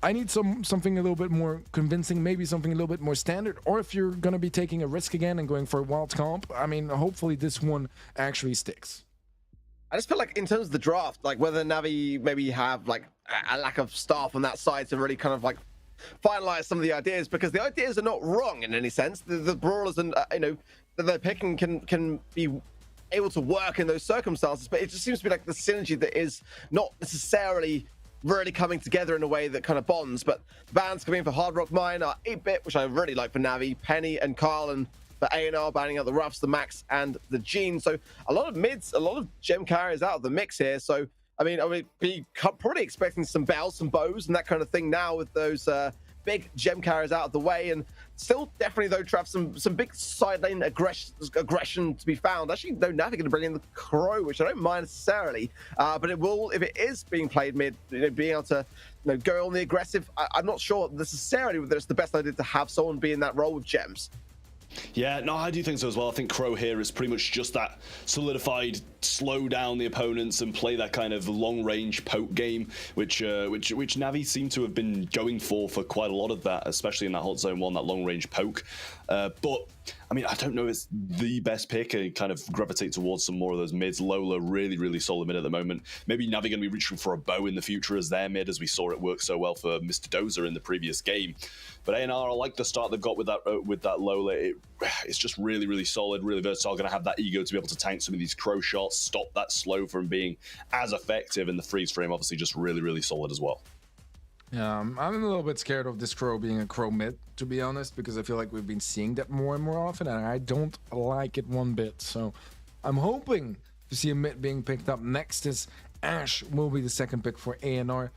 I need something a little bit more convincing, maybe something a little bit more standard. Or if you're going to be taking a risk again and going for a wild comp, I mean, hopefully this one actually sticks. I just feel like in terms of the draft, like whether Navi maybe have like a lack of staff on that side to really kind of like finalize some of the ideas, because the ideas are not wrong in any sense. The brawlers and that they're picking can be able to work in those circumstances, but it just seems to be like the synergy that is not necessarily really coming together in a way that kind of bonds. But the bans coming in for Hard Rock Mine are 8-bit, which I really like for Navi, Penny and Carl, and for A&R banning out the Ruffs, the Max, and the Gene. So a lot of mids, a lot of gem carriers out of the mix here. So I mean, I would be probably expecting some bells, some bows, and that kind of thing now with those big gem carriers out of the way. And still definitely, though, Trav, some big side lane aggression to be found. Actually, no, Navi going to bring in the Crow, which I don't mind necessarily, but it will, if it is being played mid, being able to go on the aggressive. I'm not sure necessarily whether it's the best idea to have someone be in that role with gems. Yeah, no, I do think so as well. I think Crow here is pretty much just that solidified, slow down the opponents and play that kind of long-range poke game, which Navi seem to have been going for quite a lot of that, especially in that hot zone one, that long-range poke. But I mean, I don't know if it's the best pick. I kind of gravitate towards some more of those mids. Lola, really, really solid mid at the moment. Maybe Navi going to be reaching for a bow in the future as their mid, as we saw it work so well for Mr. Dozer in the previous game. But A&R, I like the start they've got with that Lola. It's just really, really solid, really versatile. Going to have that ego to be able to tank some of these Crow shots, stop that slow from being as effective, and the freeze frame obviously just really, really solid as well. Yeah, I'm a little bit scared of this Crow being a Crow mid, to be honest, because I feel like we've been seeing that more and more often, and I don't like it one bit. So I'm hoping to see a mid being picked up. Next is Ashe, will be the second pick for A&R.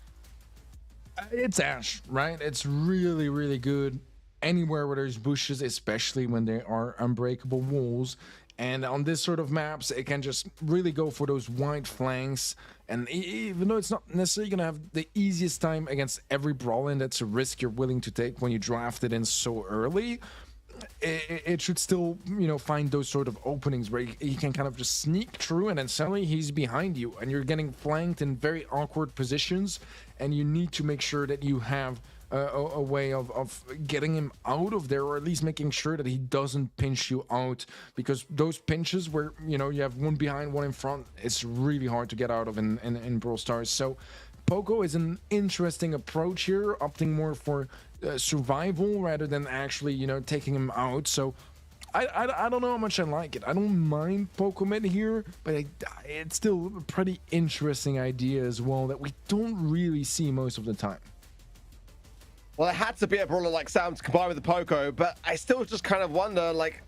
It's Ashe, right? It's really, really good anywhere where there's bushes, especially when there are unbreakable walls. And on this sort of maps, it can just really go for those wide flanks. And even though it's not necessarily going to have the easiest time against every brawl, and that's a risk you're willing to take when you draft it in so early, it should still, find those sort of openings where he can kind of just sneak through, and then suddenly he's behind you and you're getting flanked in very awkward positions, and you need to make sure that you have a way of getting him out of there, or at least making sure that he doesn't pinch you out, because those pinches where you have one behind, one in front, it's really hard to get out of in Brawl Stars. So Poco is an interesting approach here, opting more for survival rather than actually taking him out. So I don't know how much I like it. I don't mind Poco mid here, but it's still a pretty interesting idea as well that we don't really see most of the time. Well, it had to be a brawler like Sam to combine with the Poco, but I still just kind of wonder, like,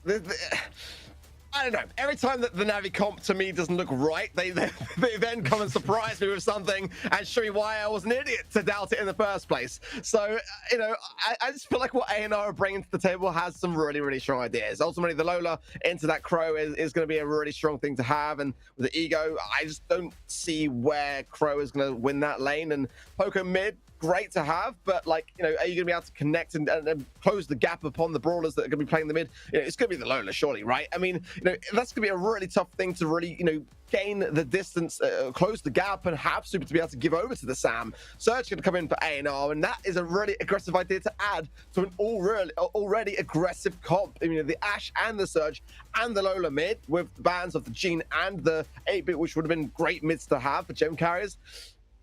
I don't know. Every time that the Navi comp to me doesn't look right, they then come and surprise me with something and show me why I was an idiot to doubt it in the first place. So, I just feel like what A&R are bringing to the table has some really, really strong ideas. Ultimately, the Lola into that Crow is going to be a really strong thing to have. And with the ego, I just don't see where Crow is going to win that lane. And Poco mid, great to have, but are you going to be able to connect and close the gap upon the brawlers that are going to be playing the mid? It's going to be the Lola, surely, right? I mean, that's going to be a really tough thing to really, gain the distance, close the gap, and have Super to be able to give over to the Sam. Surge going to come in for A&R, and that is a really aggressive idea to add to an already aggressive comp. I mean, the Ashe and the Surge and the Lola mid with the bans of the Gene and the 8-bit, which would have been great mids to have for gem carriers.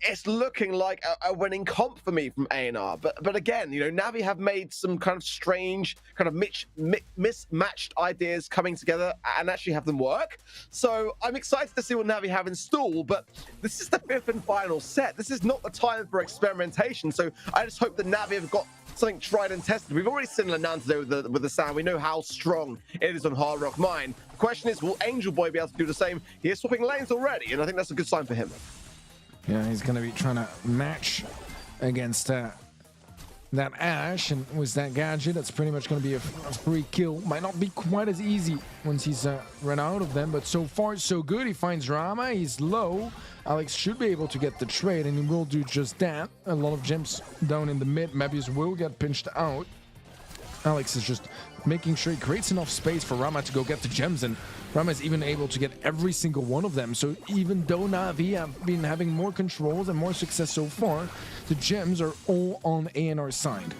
It's looking like a winning comp for me from A&R. But again, Navi have made some kind of strange, kind of mismatched ideas coming together and actually have them work. So I'm excited to see what Navi have in store, but this is the 5th and final set. This is not the time for experimentation. So I just hope that Navi have got something tried and tested. We've already seen Lenan today with the Sam. We know how strong it is on Hard Rock Mine. The question is, will Angel Boy be able to do the same? He is swapping lanes already, and I think that's a good sign for him. Yeah, he's going to be trying to match against that Ashe, and with that gadget, that's pretty much going to be a free kill. Might not be quite as easy once he's run out of them, but so far so good. He finds Rama, he's low. Alex should be able to get the trade, and he will do just that. A lot of gems down in the mid. Mebius will get pinched out. Alex is just making sure he creates enough space for Rama to go get the gems, and Rama is even able to get every single one of them. So even though Navi have been having more controls and more success so far, the gems are all on A&R's side.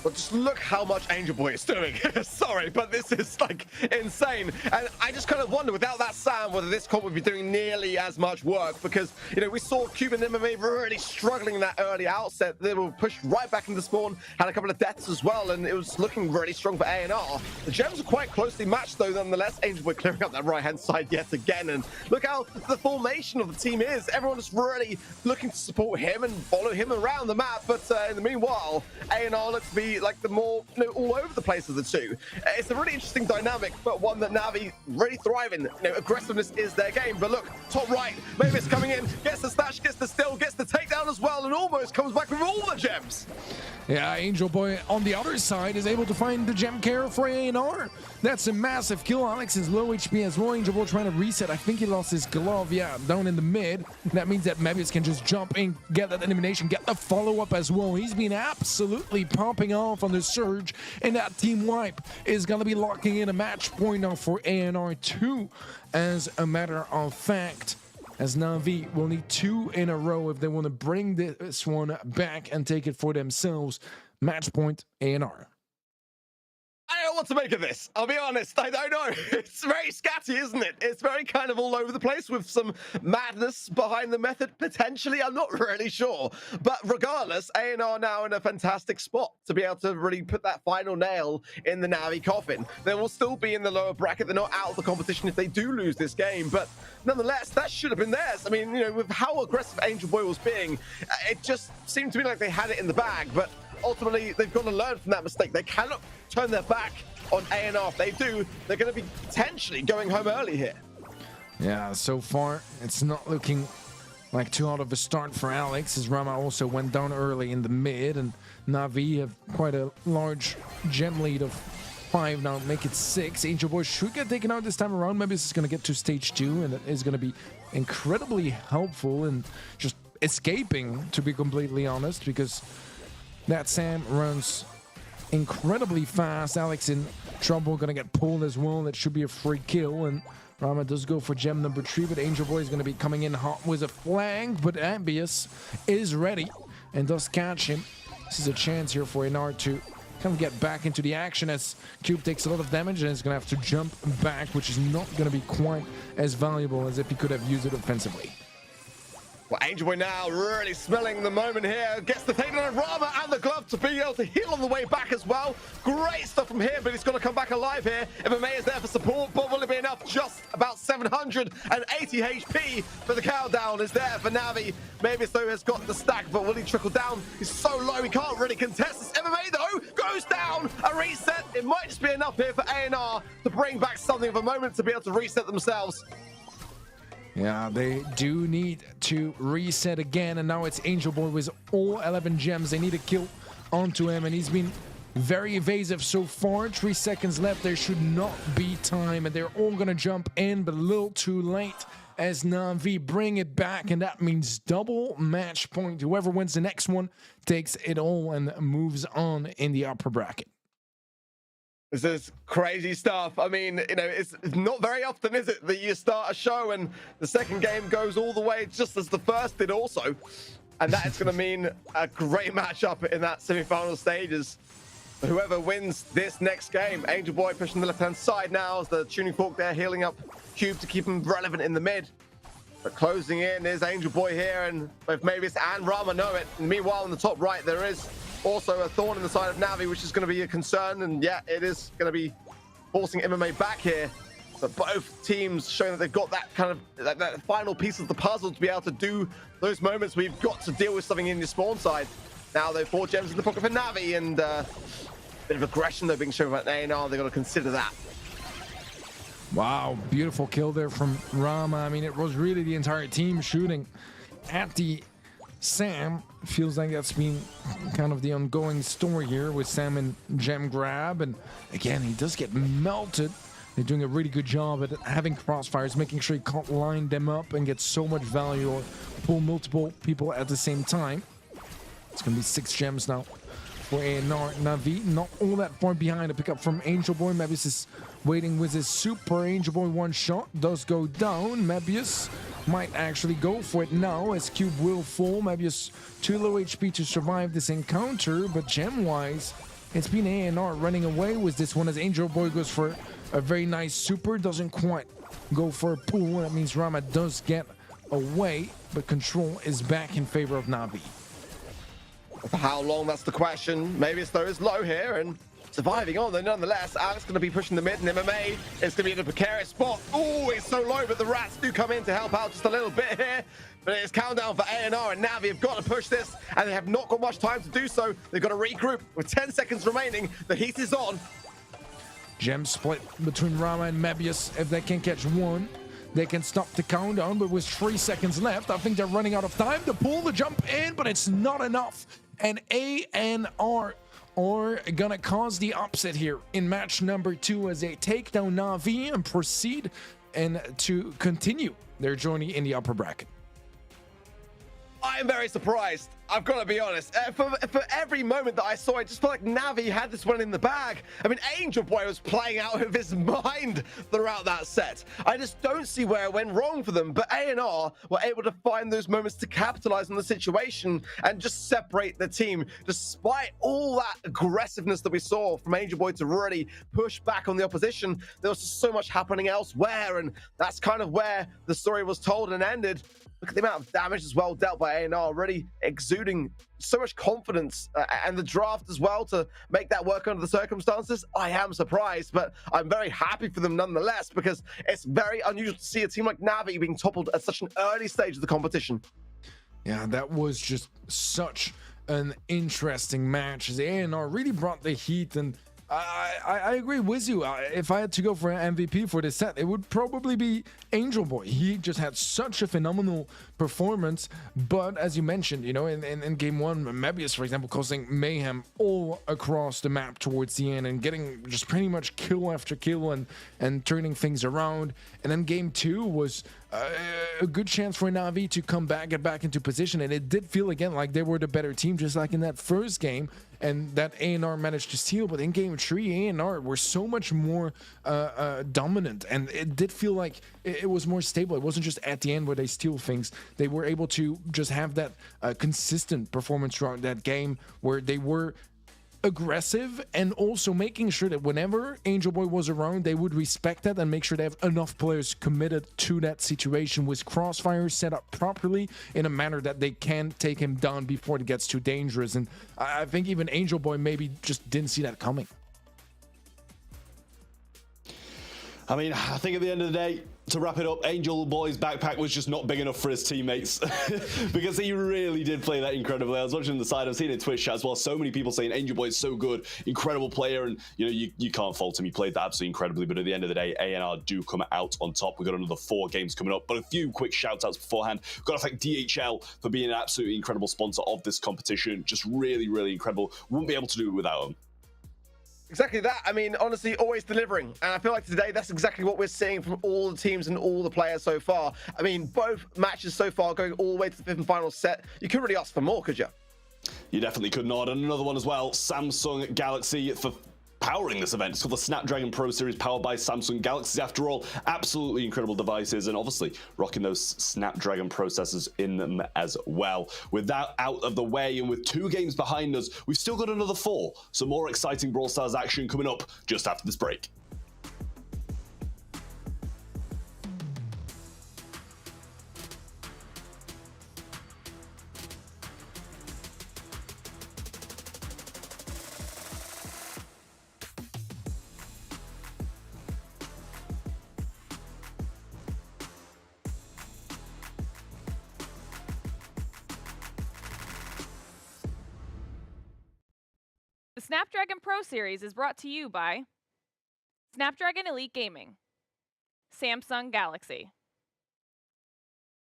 But just look how much Angel Boy is doing. Sorry, but this is like insane. And I just kind of wonder, without that Sam, whether this comp would be doing nearly as much work. Because, you know, we saw Cuban MMA really struggling in that early outset. They were pushed right back into spawn, had a couple of deaths as well, and it was looking really strong for A&R. The gems are quite closely matched, though, nonetheless. Angel Boy clearing up that right-hand side yet again. And look how the formation of the team is. Everyone is really looking to support him and follow him around the map. But in the meanwhile, A&R looks to be like the more, you know, all over the place of the two. It's a really interesting dynamic, but one that Na'Vi really thrive in. You know, aggressiveness is their game. But look, top right, Mavis coming in, gets the stash, gets the steal, gets the takedown as well, and almost comes back with all the gems. Yeah, Angel Boy on the other side is able to find the gem carrier for A&R. That's a massive kill. Alex is low HP as well. Angel Boy trying to reset. I think he lost his glove, yeah, down in the mid. That means that Mebius can just jump in, get that elimination, get the follow-up as well. He's been absolutely popping off on the surge, and that team wipe is going to be locking in a match point now for A&R 2. As a matter of fact, as Na'Vi will need 2 in a row if they want to bring this one back and take it for themselves. Match point, A&R. I don't know what to make of this. I'll be honest, I don't know. It's very scatty, isn't it? It's very kind of all over the place with some madness behind the method, potentially. I'm not really sure. But regardless, A&R now in a fantastic spot to be able to really put that final nail in the Na'Vi coffin. They will still be in the lower bracket. They're not out of the competition if they do lose this game. But nonetheless, that should have been theirs. I mean, you know, with how aggressive Angel Boy was being, it just seemed to me like they had it in the bag. But ultimately, they've got to learn from that mistake. They cannot turn their back on A&R. If they do, they're going to be potentially going home early here. Yeah, so far, it's not looking like too hot of a start for Alex, as Rama also went down early in the mid, and Na'Vi have quite a large gem lead of 5 now, make it 6. Angel Boy should get taken out this time around. Maybe this is going to get to stage 2, and it is going to be incredibly helpful in just escaping, to be completely honest, because that Sam runs incredibly fast. Alex in trouble, gonna get pulled as well. That should be a free kill, and Rama does go for gem number 3, but Angel Boy is gonna be coming in hot with a flank, but Ambius is ready and does catch him. This is a chance here for A&R to kind of get back into the action, as Cube takes a lot of damage and is gonna have to jump back, which is not gonna be quite as valuable as if he could have used it offensively. Well, Angel Boy now really smelling the moment here. Gets the takedown of Rama and the glove to be able to heal on the way back as well. Great stuff from here, but he's going to come back alive here. MMA is there for support, but will it be enough? Just about 780 HP, but the countdown is there for Na'Vi. Maybe so has got the stack, but will he trickle down? He's so low, he can't really contest this. MMA, though, goes down. A reset. It might just be enough here for A&R to bring back something of a moment to be able to reset themselves. Yeah, they do need to reset again, and now it's Angel Boy with all 11 gems. They need a kill onto him, and he's been very evasive so far. 3 seconds left. There should not be time, and they're all gonna jump in, but a little too late as Na'Vi bring it back, and that means double match point. Whoever wins the next one takes it all and moves on in the upper bracket. This is crazy stuff. I mean, you know, it's not very often, is it, that you start a show and the second game goes all the way just as the first did also. And that is going to mean a great matchup in that semi-final stages. Whoever wins this next game, Angel Boy pushing the left-hand side now as the tuning fork there, healing up Cube to keep him relevant in the mid. But closing in is Angel Boy here, and both Mavis and Rama know it. And meanwhile, in the top right, there is also a thorn in the side of Na'Vi, which is going to be a concern. And yeah, it is going to be forcing MMA back here. But both teams showing that they've got that kind of that final piece of the puzzle to be able to do those moments where you've got to deal with something in your spawn side. Now, though, 4 gems in the pocket for Na'Vi, and a bit of aggression, though, being shown by A&R. They've got to consider that. Wow, beautiful kill there from Rama. I mean, it was really the entire team shooting at the Sam. Feels like that's been kind of the ongoing story here with Sam and gem grab. And again, he does get melted. They're doing a really good job at having crossfires, making sure you can't line them up and get so much value or pull multiple people at the same time. It's going to be 6 gems now for A&R. Na'Vi not all that far behind. A pickup from Angel Boy. Mebius is waiting with his super. Angel Boy one shot does go down. Mebius might actually go for it now as Cube will fall. Mebius too low HP to survive this encounter, but gem-wise, It's been A&R running away with this one as Angel Boy goes for a very nice super, doesn't quite go for a pull. That means Rama does get away, but control is back in favor of Na'Vi. For how long, that's the question. Maybe it's those low here and surviving on, though nonetheless. Alex going to be pushing the mid, and MMA is going to be in a precarious spot. Oh, it's so low, but the Rats do come in to help out just a little bit here. But it's countdown for A&R, and Na'Vi have got to push this, and they have not got much time to do so. They've got to regroup with 10 seconds remaining. The heat is on. Gem split between Rama and Mebius. If they can catch one, they can stop the countdown, but with 3 seconds left, I think they're running out of time to pull the jump in, but it's not enough. And A&R are gonna cause the upset here in match number 2 as they take down Na'Vi and proceed and to continue their journey in the upper bracket. I am very surprised. I've got to be honest. For every moment that I saw, I just felt like Na'Vi had this one in the bag. I mean, Angel Boy was playing out of his mind throughout that set. I just don't see where it went wrong for them. But A&R were able to find those moments to capitalize on the situation and just separate the team. Despite all that aggressiveness that we saw from Angel Boy to really push back on the opposition, there was just so much happening elsewhere. And that's kind of where the story was told and ended. Look at the amount of damage as well dealt by A&R, really exuding so much confidence and the draft as well to make that work under the circumstances. I am surprised, but I'm very happy for them nonetheless because it's very unusual to see a team like Na'Vi being toppled at such an early stage of the competition. Yeah, that was just such an interesting match as A&R really brought the heat, and I agree with you. If I had to go for an MVP for this set, it would probably be Angel Boy. He just had such a phenomenal performance. But as you mentioned, you know, in game 1, Mebius, for example, causing mayhem all across the map towards the end and getting just pretty much kill after kill and turning things around. And then game 2 was a good chance for Na'Vi to come back, get back into position. And it did feel again like they were the better team, just like in that first game. And that A&R managed to steal, but in game 3, A&R were so much more dominant, and it did feel like it was more stable. It wasn't just at the end where they steal things. They were able to just have that consistent performance throughout that game where they were aggressive and also making sure that whenever Angel Boy was around, they would respect that and make sure they have enough players committed to that situation with crossfire set up properly in a manner that they can take him down before it gets too dangerous. And I think even Angel Boy maybe just didn't see that coming. I mean, I think at the end of the day, to wrap it up, Angel Boy's backpack was just not big enough for his teammates because he really did play that incredibly. I was watching the side, I've seen it in Twitch chat as well. So many people saying Angel Boy is so good, incredible player, and you know you can't fault him. He played that absolutely incredibly. But at the end of the day, A&R do come out on top. We've got another 4 games coming up, but a few quick shout outs beforehand. We've got to thank DHL for being an absolutely incredible sponsor of this competition. Just really, really incredible. Wouldn't be able to do it without him. Exactly that. I mean, honestly, always delivering. And I feel like today, that's exactly what we're seeing from all the teams and all the players so far. I mean, both matches so far going all the way to the 5th and final set. You couldn't really ask for more, could you? You definitely could not. And another one as well, Samsung Galaxy for powering this event. It's called the Snapdragon Pro Series, powered by Samsung Galaxies. After all, absolutely incredible devices, and obviously rocking those Snapdragon processors in them as well. With that out of the way, and with 2 games behind us, we've still got another 4. So more exciting Brawl Stars action coming up just after this break. The Snapdragon Pro Series is brought to you by Snapdragon Elite Gaming, Samsung Galaxy,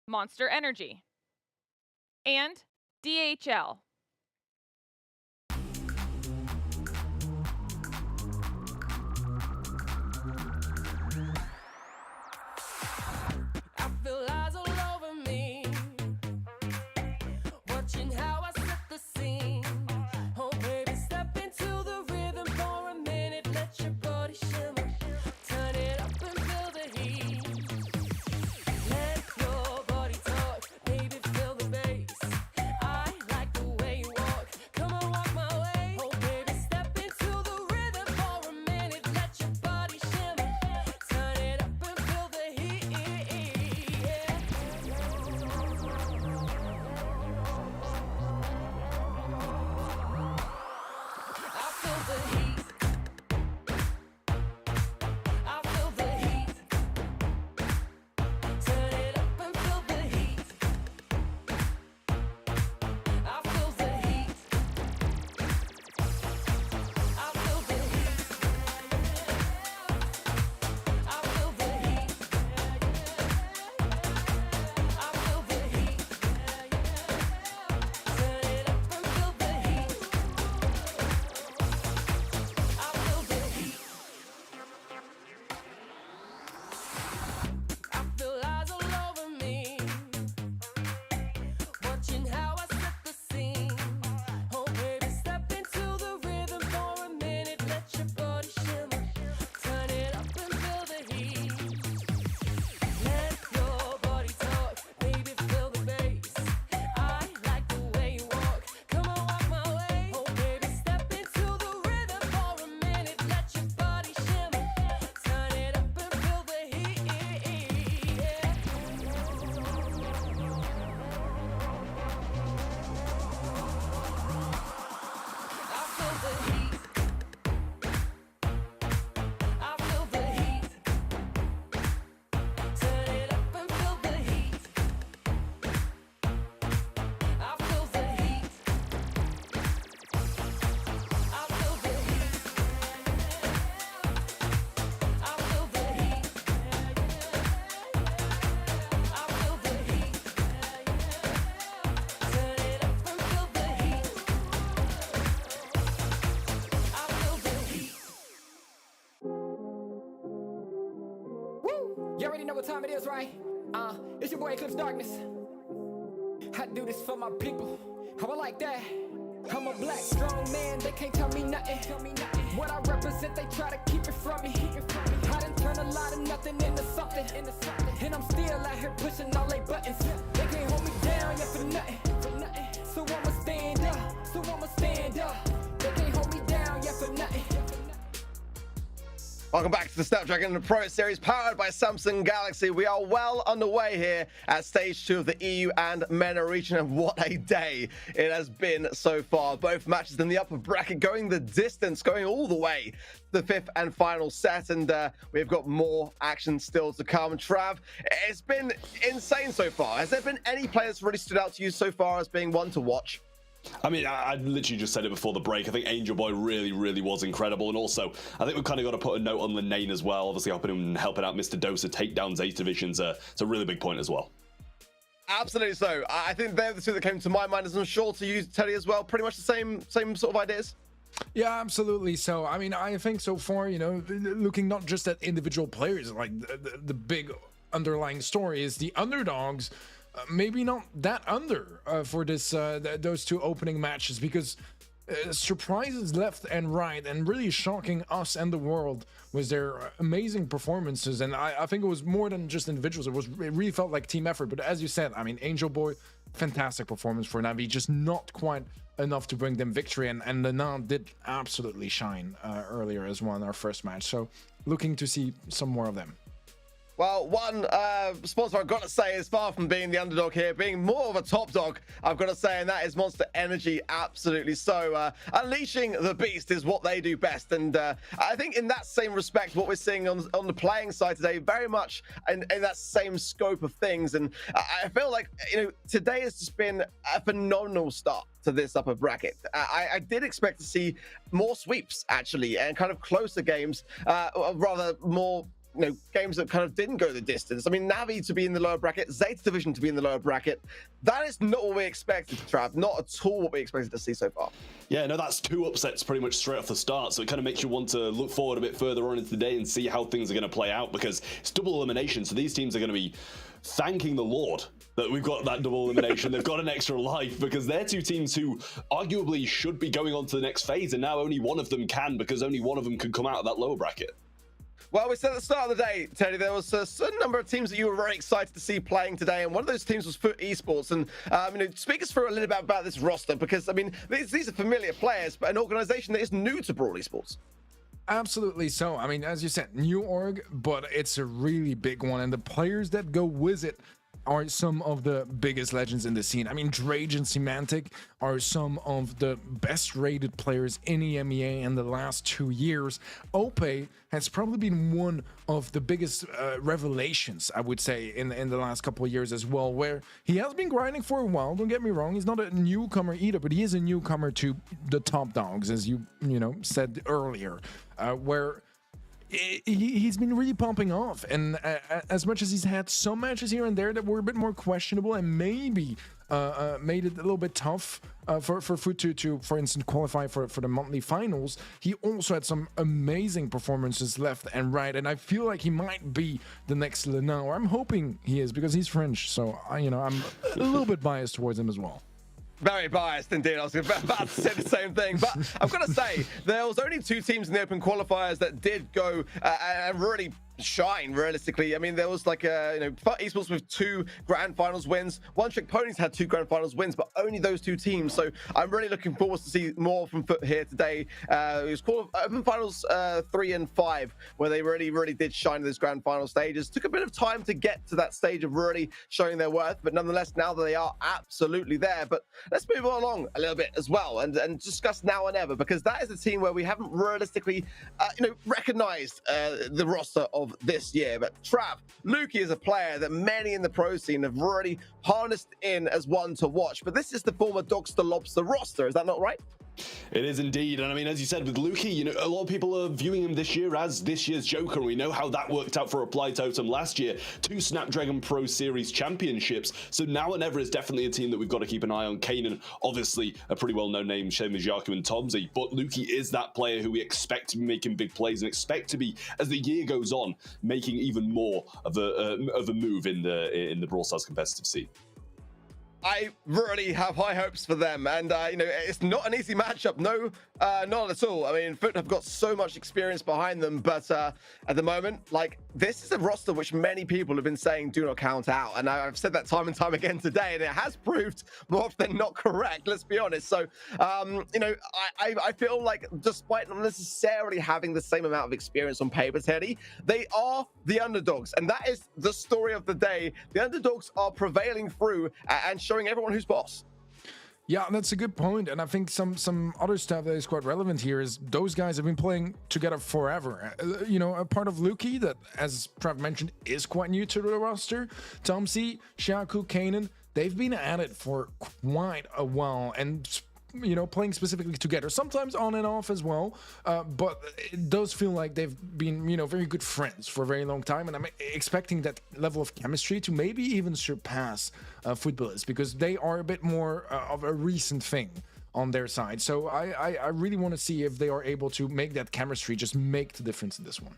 Monster Energy, and DHL. I feel eyes all over me, watching how I set the scene. Oh baby, step into the rhythm for a minute, let your body shimmer. Turn it up and feel the heat. Let your body talk, baby, feel the bass. I like the way feel the heat. I feel the heat. Turn it up and feel the heat. I feel the heat. I feel the heat. I feel the heat. I feel the heat. Turn it up and feel the heat. I feel the heat. I feel eyes all over me, watching how I set the scene. Oh baby, step into the rhythm for a minute, let your body shimmer. Turn it up and feel the heat. Let your body talk, baby, feel the bass. I like the way you walk, come on, walk my way. Oh baby, step into the rhythm for a minute, let your body shimmer. Turn it up and feel the heat. I feel the heat. I feel the heat. Turn it up and feel the heat. I feel the heat. I feel the heat. I feel the heat. I feel the heat. Turn it up and feel the heat. I feel the heat. Woo! You already know what time it is, right? It's your boy Eclipse Darkness. I do this for my people. How I like that. I'm a black strong man, they can't tell me nothing. What I represent, they try to keep it from me. I done turn a lot of nothing into something. And I'm still out here pushing all they buttons. They can't hold me down yet for nothing. So I'ma stand up. They can't hold me down yet for nothing. Welcome back to the Snapdragon Pro Series powered by Samsung Galaxy. We are well underway here at stage 2 of the EU and MENA region, and what a day it has been so far. Both matches in the upper bracket going the distance, going all the way to the 5th and final set, and we've got more action still to come. Trav, it's been insane so far. Has there been any players really stood out to you so far as being one to watch? I mean, I literally just said it before the break. I think Angel Boy really was incredible. And also, I think we've kind of got to put a note on Lane as well. Obviously, helping out Mr. Dosa take down Zay's division's it's a really big point as well. Absolutely so. I think they're the two that came to my mind, as I'm sure to you, Teddy, as well. Pretty much the same sort of ideas. Yeah, absolutely. So, I mean, I think so far, you know, looking not just at individual players, like the big underlying story is the underdogs. Maybe not that under for this those two opening matches, because surprises left and right and really shocking us and the world was their amazing performances. And I think it was more than just individuals. It really felt like team effort. But as you said, I mean, Angel Boy, fantastic performance for Navi, just not quite enough to bring them victory. And Lena did absolutely shine earlier as well in our first match. So looking to see some more of them. Well, one sponsor I've got to say is far from being the underdog here, being more of a top dog, I've got to say, and that is Monster Energy. Absolutely so. Unleashing the beast is what they do best, and I think in that same respect, what we're seeing on the playing side today, very much in that same scope of things. And I feel like, you know, today has just been a phenomenal start to this upper bracket. I did expect to see more sweeps, actually, and kind of closer games, or rather more, you know, games that kind of didn't go the distance. I mean, Navi to be in the lower bracket, Zayt's division to be in the lower bracket, that is not what we expected, Trav. Not at all what we expected to see so far. Yeah, no, that's 2 upsets pretty much straight off the start, so it kind of makes you want to look forward a bit further on into the day and see how things are going to play out, because it's double elimination, so these teams are going to be thanking the Lord that we've got that double elimination. They've got an extra life, because they're 2 teams who arguably should be going on to the next phase, and now only one of them can, because only one of them can come out of that lower bracket. Well, we said at the start of the day, Teddy, there was a certain number of teams that you were very excited to see playing today, and one of those teams was Foot Esports. And you know, speak us through a little bit about this roster, because I mean, these are familiar players, but an organization that is new to Brawl Esports. Absolutely. So, I mean, as you said, new org, but it's a really big one, and the players that go with it are some of the biggest legends in the scene. I mean, Drage and Semantic are some of the best rated players in EMEA in the last 2 years. Ope has probably been one of the biggest revelations, I would say, in the last couple of years as well, where he has been grinding for a while. Don't get me wrong, he's not a newcomer either, but he is a newcomer to the top dogs, as you said earlier, where he's been really pumping off. And as much as he's had some matches here and there that were a bit more questionable and maybe made it a little bit tough for Foot to, for instance, qualify for the monthly finals, he also had some amazing performances left and right. And I feel like he might be the next Lena, or I'm hoping he is, because he's French. So, I'm a little bit biased towards him as well. Very biased indeed. I was about to say the same thing, but I've got to say, there was only 2 teams in the open qualifiers that did go and really shine realistically. I mean, there was like Esports with 2 grand finals wins. One Trick Ponies had 2 grand finals wins, but only those 2 teams. So I'm really looking forward to see more from Foot here today. It was called open finals 3 and 5, where they really did shine in those grand final stages. Took a bit of time to get to that stage of really showing their worth, but nonetheless, now that they are absolutely there. But let's move along a little bit as well and discuss Now or Never, because that is a team where we haven't realistically recognized the roster of this year. But Trav, Lukey is a player that many in the pro scene have already harnessed in as one to watch, but this is the former Dogster Lobster roster, is that not right? It is indeed. And I mean, as you said, with Lukey, a lot of people are viewing him this year as this year's Joker. We know how that worked out for Reply Totem last year. 2 Snapdragon Pro Series championships. So Now or Never is definitely a team that we've got to keep an eye on. Kanan, obviously a pretty well-known name, same as Yaku and Tomsy. But Lukey is that player who we expect to be making big plays and expect to be, as the year goes on, making even more of a move in the Brawl Stars competitive scene. I really have high hopes for them, and it's not an easy matchup. No, not at all. I mean, Foot have got so much experience behind them, but at the moment, this is a roster which many people have been saying do not count out, and I've said that time and time again today, and it has proved more often than not correct. Let's be honest. So, I feel like despite not necessarily having the same amount of experience on paper, Teddy, they are the underdogs, and that is the story of the day. The underdogs are prevailing through and showing everyone who's boss. Yeah, that's a good point. And I think some other stuff that is quite relevant here is those guys have been playing together forever. A part of Lukey that, as Trav mentioned, is quite new to the roster. Tomsy, Shaku, Kanan, they've been at it for quite a while and playing specifically together, sometimes on and off as well, but it does feel like they've been very good friends for a very long time, and I'm expecting that level of chemistry to maybe even surpass footballers, because they are a bit more of a recent thing on their side. So I really want to see if they are able to make that chemistry just make the difference in this one.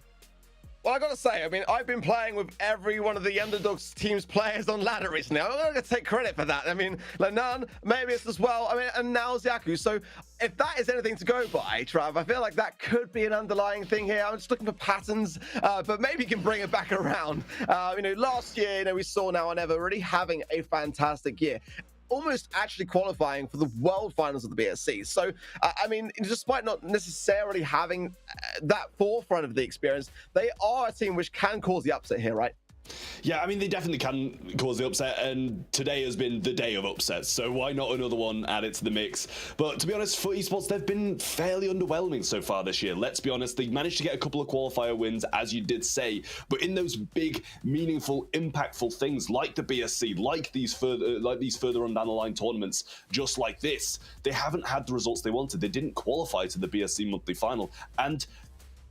Well, I gotta say, I mean, I've been playing with every one of the underdogs team's players on ladder recently. I'm not gonna take credit for that. I mean, Lenan, maybe it's as well. I mean, and now Yaku. So if that is anything to go by, Trav, I feel like that could be an underlying thing here. I'm just looking for patterns, but maybe you can bring it back around. Last year, we saw Now or Never really having a fantastic year, almost actually qualifying for the world finals of the BSC. So, I mean, despite not necessarily having that forefront of the experience, they are a team which can cause the upset here, right? Yeah, I mean, they definitely can cause the upset, and today has been the day of upsets, so why not another one added to the mix? But to be honest, for Esports, they've been fairly underwhelming so far this year. Let's be honest, they managed to get a couple of qualifier wins, as you did say, but in those big, meaningful, impactful things like the BSC, like these further on down the line tournaments, just like this, they haven't had the results they wanted. They didn't qualify to the BSC monthly final, and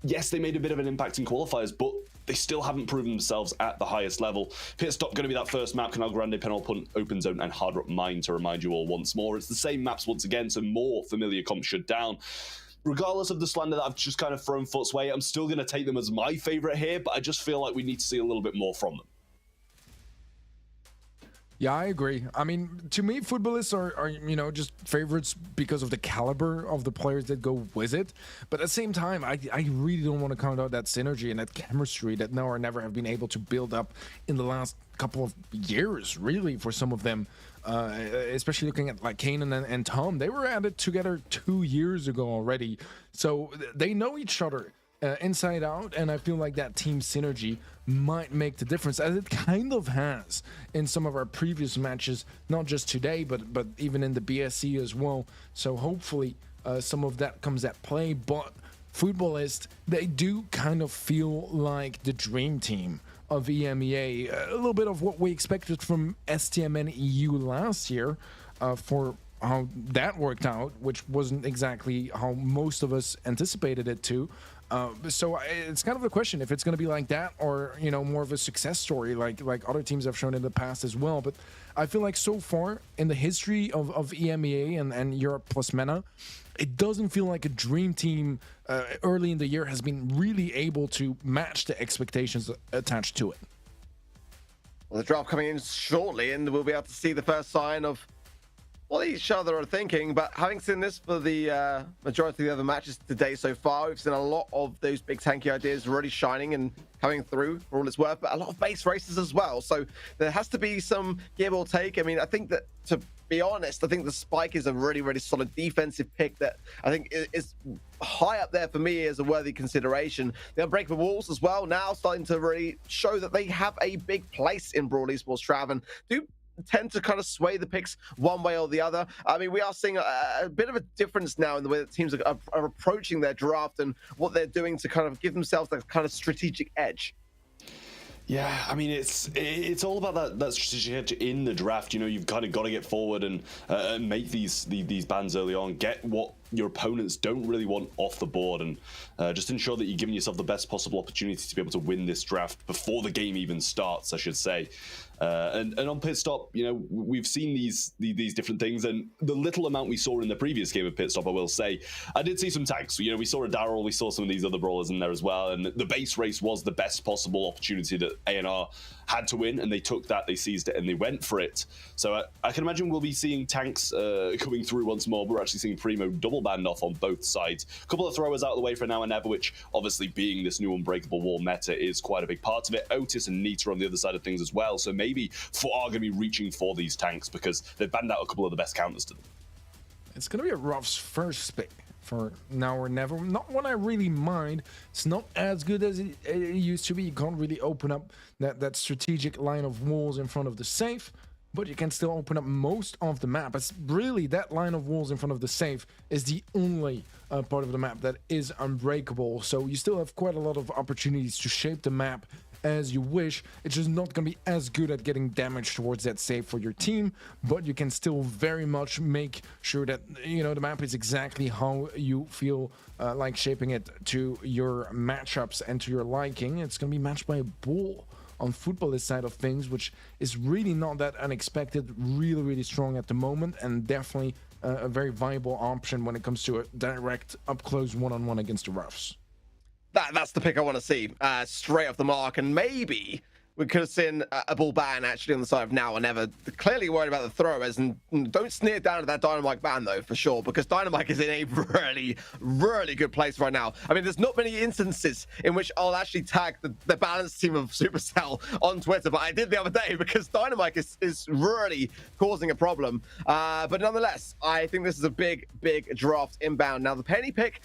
yes, they made a bit of an impact in qualifiers, but they still haven't proven themselves at the highest level. Pit Stop going to be that first map, Canal Grande, Penal Punt, Open Zone, and Hard Rock Mine, to remind you all once more. It's the same maps once again, so more familiar comps shut down. Regardless of the slander that I've just kind of thrown Foot's way, I'm still going to take them as my favourite here, but I just feel like we need to see a little bit more from them. Yeah, I agree. I mean, to me, footballists are just favorites because of the caliber of the players that go with it. But at the same time, I really don't want to count out that synergy and that chemistry that Now or Never have been able to build up in the last couple of years, really, for some of them. Especially looking at like Kanan and Tom. They were at it together 2 years ago already. So they know each other inside out, and I feel like that team synergy might make the difference, as it kind of has in some of our previous matches, not just today, but even in the BSC as well. So hopefully some of that comes at play. But Footballist, they do kind of feel like the dream team of EMEA, a little bit of what we expected from STMN EU last year, for how that worked out, which wasn't exactly how most of us anticipated it to. So it's kind of the question if it's going to be like that, or more of a success story like other teams have shown in the past as well. But I feel like so far in the history of EMEA and Europe plus MENA, it doesn't feel like a dream team early in the year has been really able to match the expectations attached to it. Well, the draft coming in shortly, and we'll be able to see the first sign of what each other are thinking. But having seen this for the majority of the other matches today so far, we've seen a lot of those big tanky ideas already shining and coming through for all it's worth, but a lot of base races as well. So there has to be some give or take. I mean, I think that, to be honest, I think the Spike is a really, really solid defensive pick that I think is high up there for me as a worthy consideration. The Unbreakable Walls as well, now starting to really show that they have a big place in Brawl Esports, Trav, and do tend to kind of sway the picks one way or the other. I mean, we are seeing a bit of a difference now in the way that teams are approaching their draft and what they're doing to kind of give themselves that kind of strategic edge. Yeah, I mean, it's all about that strategic edge in the draft. You've kind of got to get forward and make these bans early on, get what your opponents don't really want off the board, and just ensure that you're giving yourself the best possible opportunity to be able to win this draft before the game even starts, I should say. And on Pit Stop, we've seen these different things, and the little amount we saw in the previous game of Pit Stop, I will say, I did see some tanks. We saw a Daryl, we saw some of these other brawlers in there as well, and the base race was the best possible opportunity that ANR had to win, and they took that, they seized it, and they went for it. So I can imagine we'll be seeing tanks coming through once more. We're actually seeing Primo double banned off on both sides. A couple of throwers out of the way for now and never, which obviously, being this new Unbreakable Wall meta, is quite a big part of it. Otis and Nita on the other side of things as well, so maybe FUT are going to be reaching for these tanks because they've banned out a couple of the best counters to them. It's going to be a Ruff's first pick for now or never. Not one I really mind. It's not as good as it used to be. You can't really open up that strategic line of walls in front of the safe, but you can still open up most of the map. It's really that line of walls in front of the safe is the only part of the map that is unbreakable. So you still have quite a lot of opportunities to shape the map as you wish. It's just not going to be as good at getting damage towards that save for your team, but you can still very much make sure that the map is exactly how you feel like shaping it to your matchups and to your liking. It's going to be matched by a bull on Footballist side of things, which is really not that unexpected, really strong at the moment, and definitely a very viable option when it comes to a direct up-close one-on-one against the Ruffs. That's the pick I want to see straight off the mark, and maybe we could have seen a bull ban actually on the side of Now or Never. Clearly worried about the throwers, and don't sneer down at that Dynamite ban though, for sure, because Dynamite is in a really good place right now. I mean, there's not many instances in which I'll actually tag the balanced team of Supercell on Twitter, but I did the other day because Dynamite is really causing a problem. But nonetheless, I think this is a big draft inbound. Now the penny pick,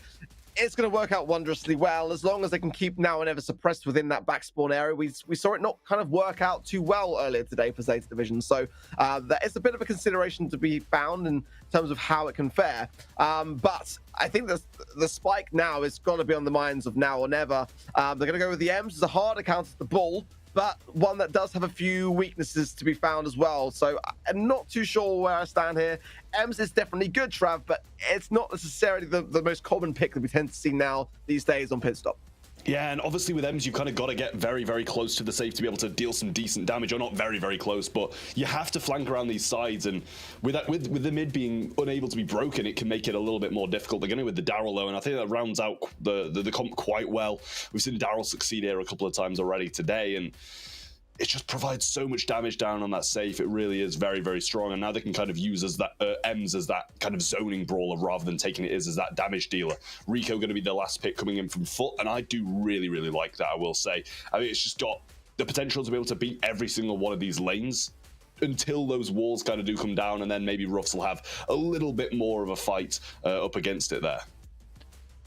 it's going to work out wondrously well as long as they can keep Now and Ever suppressed within that back spawn area. We saw it not kind of work out too well earlier today for Zeta Division, so that is a bit of a consideration to be found in terms of how it can fare. But I think the Spike now is got to be on the minds of Now or Never. They're going to go with the Ems as a harder counter to the Bull, but one that does have a few weaknesses to be found as well. So I'm not too sure where I stand here. Ems is definitely good, Trav, but it's not necessarily the most common pick that we tend to see now these days on Pit Stop. Yeah, and obviously with Ems, you've kind of got to get very close to the safe to be able to deal some decent damage, or not very close, but you have to flank around these sides, and with the mid being unable to be broken, it can make it a little bit more difficult. They're going with the Daryl though, and I think that rounds out the comp quite well. We've seen Daryl succeed here a couple of times already today, and it just provides so much damage down on that safe. It really is very strong, and now they can kind of use as that Ems as that kind of zoning brawler rather than taking it as that damage dealer. Rico going to be the last pick coming in from FUT, and I do really like that, I will say. I mean, it's just got the potential to be able to beat every single one of these lanes until those walls kind of do come down, and then maybe Ruffs will have a little bit more of a fight up against it there.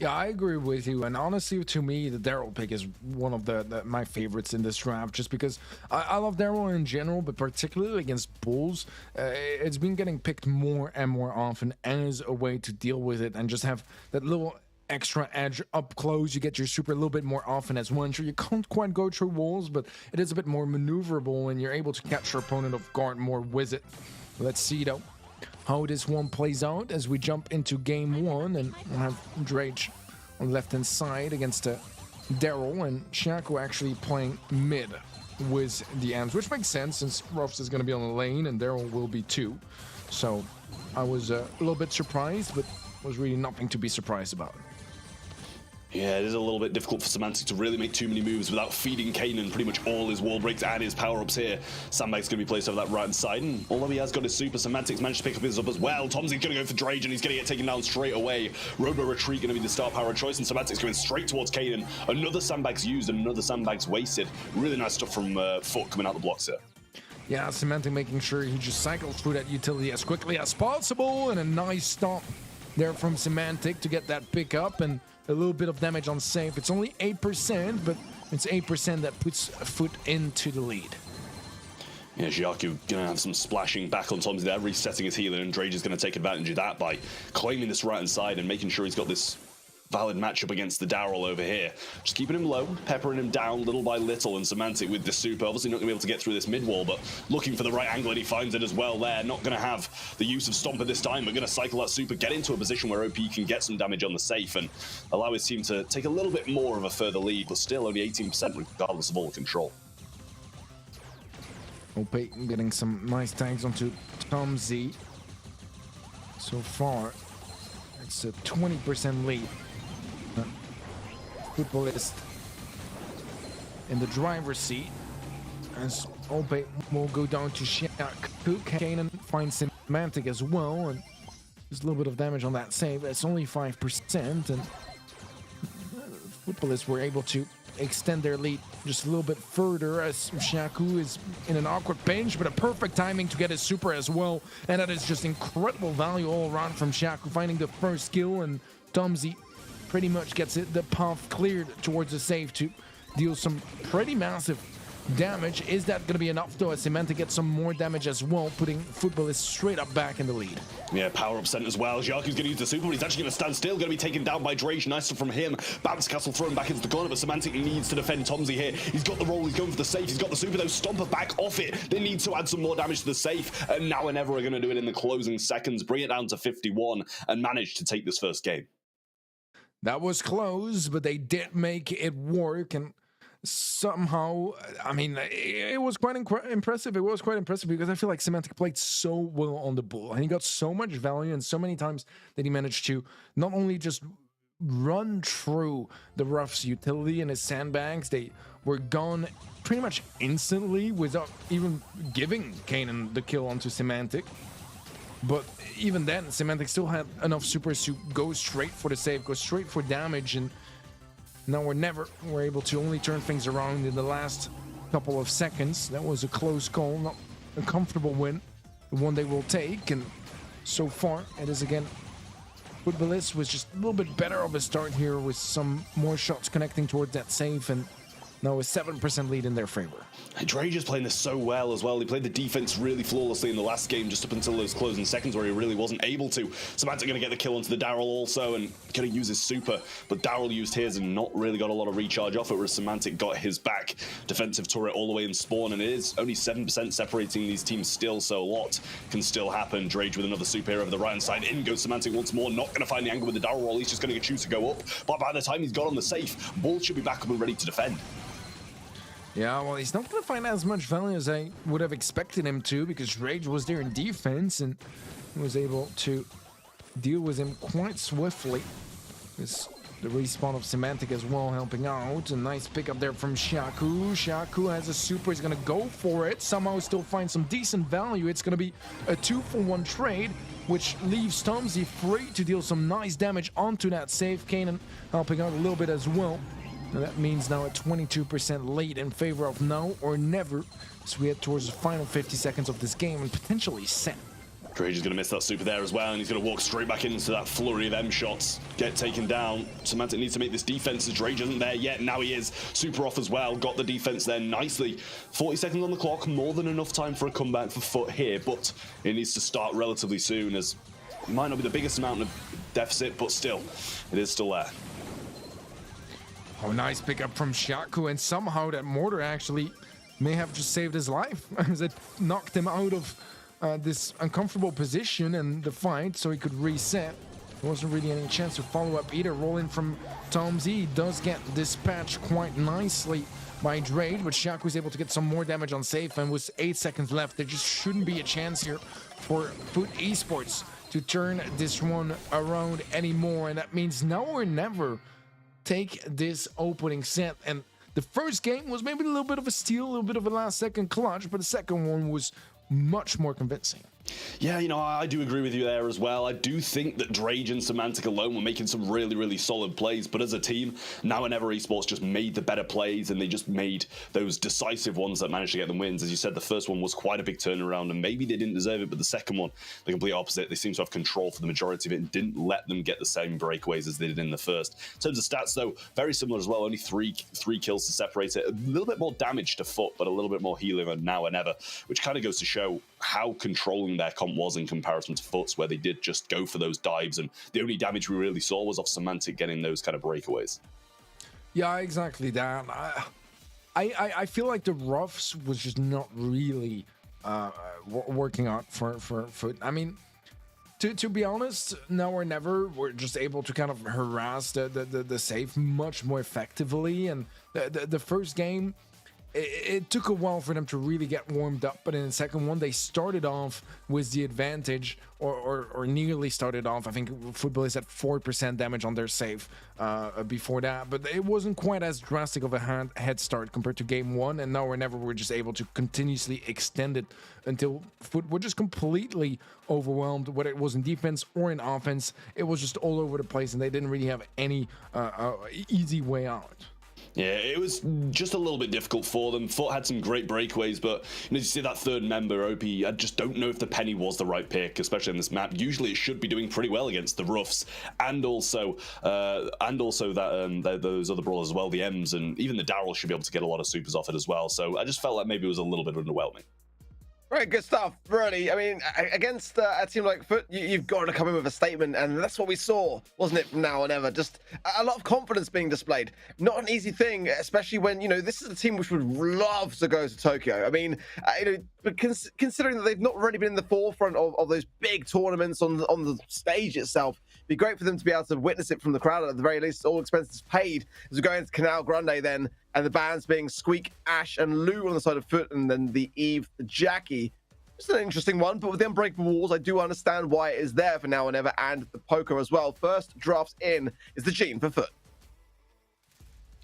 Yeah, I agree with you. And honestly, to me, the Daryl pick is one of my favorites in this draft, just because I love Daryl in general, but particularly against Bulls, it's been getting picked more and more often as a way to deal with it and just have that little extra edge up close. You get your super a little bit more often as one. Sure, you can't quite go through walls, but it is a bit more maneuverable and you're able to catch your opponent off guard more with it. Let's see though how this one plays out as we jump into game one, and we'll have Drage on the left hand side against Daryl, and Shaco actually playing mid with the Ams, which makes sense since Ruffs is going to be on the lane and Daryl will be too. So I was a little bit surprised, but was really nothing to be surprised about. Yeah, it is a little bit difficult for Semantic to really make too many moves without feeding Kanan pretty much all his wall breaks and his power-ups here. Sandbag's going to be placed over that right-hand side, and although he has got his super, Semantic's managed to pick up his up as well. Tomsy's going to go for Drage, and he's going to get taken down straight away. Robo Retreat going to be the star power choice, and Semantic's going straight towards Kanan. Another Sandbag's used, and another Sandbag's wasted. Really nice stuff from Foot coming out the blocks here. Yeah, Semantic making sure he just cycles through that utility as quickly as possible, and a nice stop there from Semantic to get that pick up, and a little bit of damage on safe. It's only 8%, but it's 8% that puts Foot into the lead. Yeah, Jiaku gonna have some splashing back on Tomsy there, resetting his healing, and Drage is gonna take advantage of that by claiming this right hand side and making sure he's got this valid matchup against the Daryl over here. Just keeping him low, peppering him down little by little, and Semantic with the super. Obviously not going to be able to get through this mid wall, but looking for the right angle, and he finds it as well there. Not going to have the use of Stomper this time, but going to cycle that super, get into a position where OP can get some damage on the safe, and allow his team to take a little bit more of a further lead, but still only 18% regardless of all the control. OP getting some nice tags onto Tomsy. So far, it's a 20% lead. Footballist in the driver's seat as Ope will go down to Shaku. Kanan finds Semantic as well, and there's a little bit of damage on that save. It's only 5%, and Footballists were able to extend their lead just a little bit further as Shaku is in an awkward pinch, but a perfect timing to get his super as well, and that is just incredible value all around from Shaku, finding the first kill, and Tomsy pretty much gets the path cleared towards the save to deal some pretty massive damage. Is that going to be enough though, as Semantic gets some more damage as well, putting Footballists straight up back in the lead? Yeah, power up sent as well. Jiaku's going to use the super, but he's actually going to stand still, going to be taken down by Drage. Nice stuff from him. Bounce Castle thrown back into the corner, but Semantic needs to defend Tomsy here. He's got the roll, he's going for the safe, he's got the super though. Stomper back off it. They need to add some more damage to the safe, and now or never are going to do it in the closing seconds, bring it down to 51, and manage to take this first game. That was close, but they did make it work, and somehow, I mean, it was quite impressive. It was quite impressive because I feel like Semantic played so well on the bull, and he got so much value, and so many times that he managed to not only just run through the Ruff's utility and his sandbags, they were gone pretty much instantly without even giving Kanan the kill onto Semantic. But even then, Semantic still had enough supers to go straight for the save, go straight for damage, and now we're able to only turn things around in the last couple of seconds. That was a close call, not a comfortable win, the one they will take, and so far it is again Footballist was just a little bit better of a start here with some more shots connecting towards that save, and now a 7% lead in their favor. Drage is playing this so well as well. He played the defense really flawlessly in the last game, just up until those closing seconds where he really wasn't able to. Semantic going to get the kill onto the Daryl also, and going to use his super, but Daryl used his and not really got a lot of recharge off it, whereas Semantic got his back. Defensive turret all the way in spawn, and it is only 7% separating these teams still, so a lot can still happen. Drage with another super here over the right hand side. In goes Semantic once more, not going to find the angle with the Daryl roll. He's just going to choose to go up, but by the time he's got on the safe, Bull should be back up and ready to defend. Yeah, well, he's not going to find as much value as I would have expected him to, because Rage was there in defense and was able to deal with him quite swiftly. This the respawn of Semantic as well helping out. A nice pickup there from Shaku. Shaku has a super, he's going to go for it. Somehow still find some decent value. It's going to be a 2-for-1 trade, which leaves Tomsy free to deal some nice damage onto that save. Kanan helping out a little bit as well. And that means now a 22% lead in favor of now or never as we head towards the final 50 seconds of this game and potentially set. Drage is going to miss that super there as well, and he's going to walk straight back into that flurry of M shots, get taken down. Semantic needs to make this defense as Drage isn't there yet. Now he is. Super off as well. Got the defense there nicely. 40 seconds on the clock, more than enough time for a comeback for Foot here, but it needs to start relatively soon, as it might not be the biggest amount of deficit, but still, it is still there. Oh, nice pickup from Shaku, and somehow that mortar actually may have just saved his life, as it knocked him out of this uncomfortable position in the fight, so he could reset. There wasn't really any chance to follow up either. Rolling from Tom Z does get dispatched quite nicely by Drade, but Shaku is able to get some more damage on safe, and with 8 seconds left, there just shouldn't be a chance here for Foot Esports to turn this one around anymore, and that means now or never take this opening set. And the first game was maybe a little bit of a steal, a little bit of a last-second clutch, but the second one was much more convincing. Yeah, you know, I do agree with you there as well. I do think that Drage and Semantic alone were making some really, really solid plays, but as a team, Now and Never Esports just made the better plays, and they just made those decisive ones that managed to get them wins. As you said, the first one was quite a big turnaround, and maybe they didn't deserve it, but the second one, the complete opposite. They seem to have control for the majority of it and didn't let them get the same breakaways as they did in the first. In terms of stats, though, very similar as well. Only three kills to separate it. A little bit more damage to Foot, but a little bit more healing on Now and Never, which kind of goes to show how controlling their comp was in comparison to Foot's, where they did just go for those dives, and the only damage we really saw was off Semantic getting those kind of breakaways. Yeah, exactly that. I feel like the roughs was just not really working out for Foot. I mean, to be honest, Now or Never were just able to kind of harass the safe much more effectively, and the first game, it took a while for them to really get warmed up, but in the second one, they started off with the advantage, or nearly started off. I think Football is at 4% damage on their save before that, but it wasn't quite as drastic of a head start compared to game one, and Now or Never were just able to continuously extend it until Foot were just completely overwhelmed, whether it was in defense or in offense. It was just all over the place, and they didn't really have any easy way out. Yeah, it was just a little bit difficult for them. Foot had some great breakaways, but you see that third member, OP, I just don't know if the Penny was the right pick, especially on this map. Usually it should be doing pretty well against the Roughs, and also that those other brawlers as well, the M's, and even the Daryl should be able to get a lot of supers off it as well. So I just felt like maybe it was a little bit underwhelming. Right, good stuff, really. I mean, against a team like Foot, you've got to come in with a statement, and that's what we saw, wasn't it, from Now or Never? Just a lot of confidence being displayed. Not an easy thing, especially when, you know, this is a team which would love to go to Tokyo. I mean, you know, but considering that they've not really been in the forefront of those big tournaments on the stage itself, it'd be great for them to be able to witness it from the crowd, at the very least, all expenses paid, as we go into Canal Grande then, and the bands being Squeak, Ash, and Lou on the side of Foot, and then the Eve, the Jackie. It's an interesting one, but with the Unbreakable Walls, I do understand why it is there for Now or Never, and the Poker as well. First drafts in is the Gene for Foot.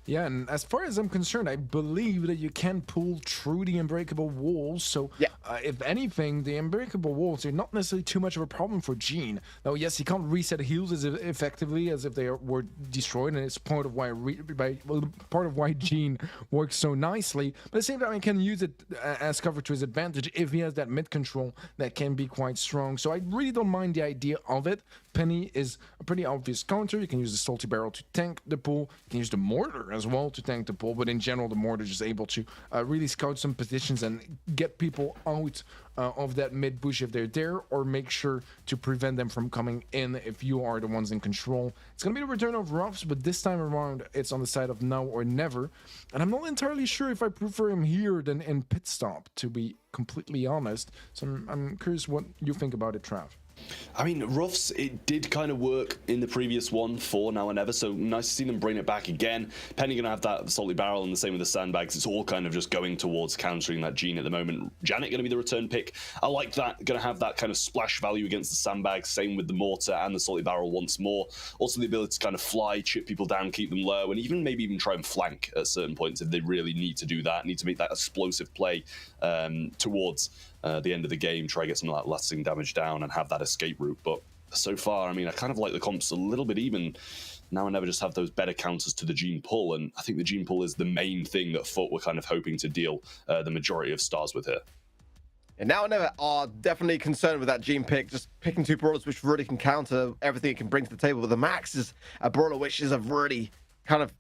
Yeah, and as far as I'm concerned, I believe that you can pull through the Unbreakable Walls. So, yeah. If anything, the Unbreakable Walls are not necessarily too much of a problem for Gene. Now, yes, he can't reset heals as effectively as if they were destroyed, and it's part of why Gene works so nicely. But at the same time, he can use it as cover to his advantage if he has that mid control that can be quite strong. So I really don't mind the idea of it. Penny is a pretty obvious counter. You can use the Salty Barrel to tank the pool. You can use the Mortar as well to tank the pool, but in general, the Mortar is just able to really scout some positions and get people out of that mid bush if they're there, or make sure to prevent them from coming in if you are the ones in control. It's going to be the return of Ruffs, but this time around, it's on the side of Now or Never, and I'm not entirely sure if I prefer him here than in Pit Stop, to be completely honest. So I'm curious what you think about it, Trav. I mean, Ruffs, it did kind of work in the previous one for Now and Never, so nice to see them bring it back again. Penny going to have that Salty Barrel, and the same with the Sandbags. It's all kind of just going towards countering that Gene at the moment. Janet going to be the return pick. I like that. Going to have that kind of splash value against the Sandbags. Same with the Mortar and the Salty Barrel once more. Also the ability to kind of fly, chip people down, keep them low, and maybe even try and flank at certain points if they really need to do that. Need to make that explosive play towards the end of the game, try to get some of that lasting damage down and have that escape route. But so far, I mean, I kind of like the comps a little bit even. Now and Never just have those better counters to the Gene pull, and I think the Gene pull is the main thing that Foot were kind of hoping to deal the majority of stars with here. And now or never are definitely concerned with that Gene pick, just picking two brawlers which really can counter everything it can bring to the table. But the Max is a brawler which is a really kind of,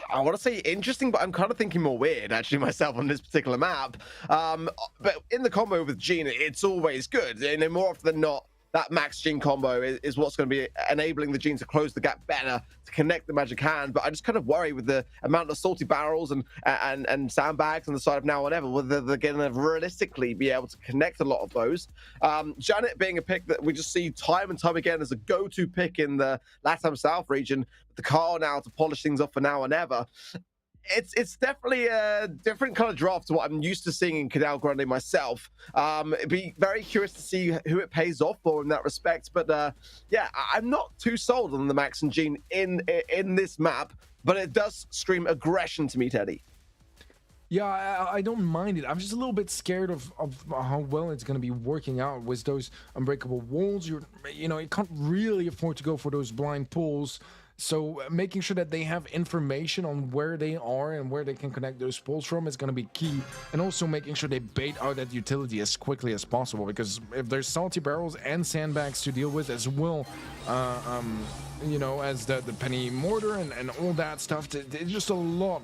I want to say interesting, but I'm kind of thinking more weird actually myself on this particular map. But in the combo with Gene, it's always good. And more often than not, that Max Gene combo is what's going to be enabling the Gene to close the gap better, to connect the magic hand. But I just kind of worry with the amount of salty barrels and sandbags on the side of now or never, whether they're going to realistically be able to connect a lot of those. Janet being a pick that we just see time and time again as a go-to pick in the LATAM South region. The car now to polish things off for now or never. It's definitely a different kind of draft to what I'm used to seeing in Canal Grande myself. It'd be very curious to see who it pays off for in that respect. But yeah, I'm not too sold on the Max and Gene in this map, but it does scream aggression to me, Teddy. Yeah, I don't mind it. I'm just a little bit scared of how well it's going to be working out with those unbreakable walls. You can't really afford to go for those blind pulls. So making sure that they have information on where they are and where they can connect those pulls from is going to be key. And also making sure they bait out that utility as quickly as possible, because if there's salty barrels and sandbags to deal with as well, as the penny mortar and all that stuff, there's just a lot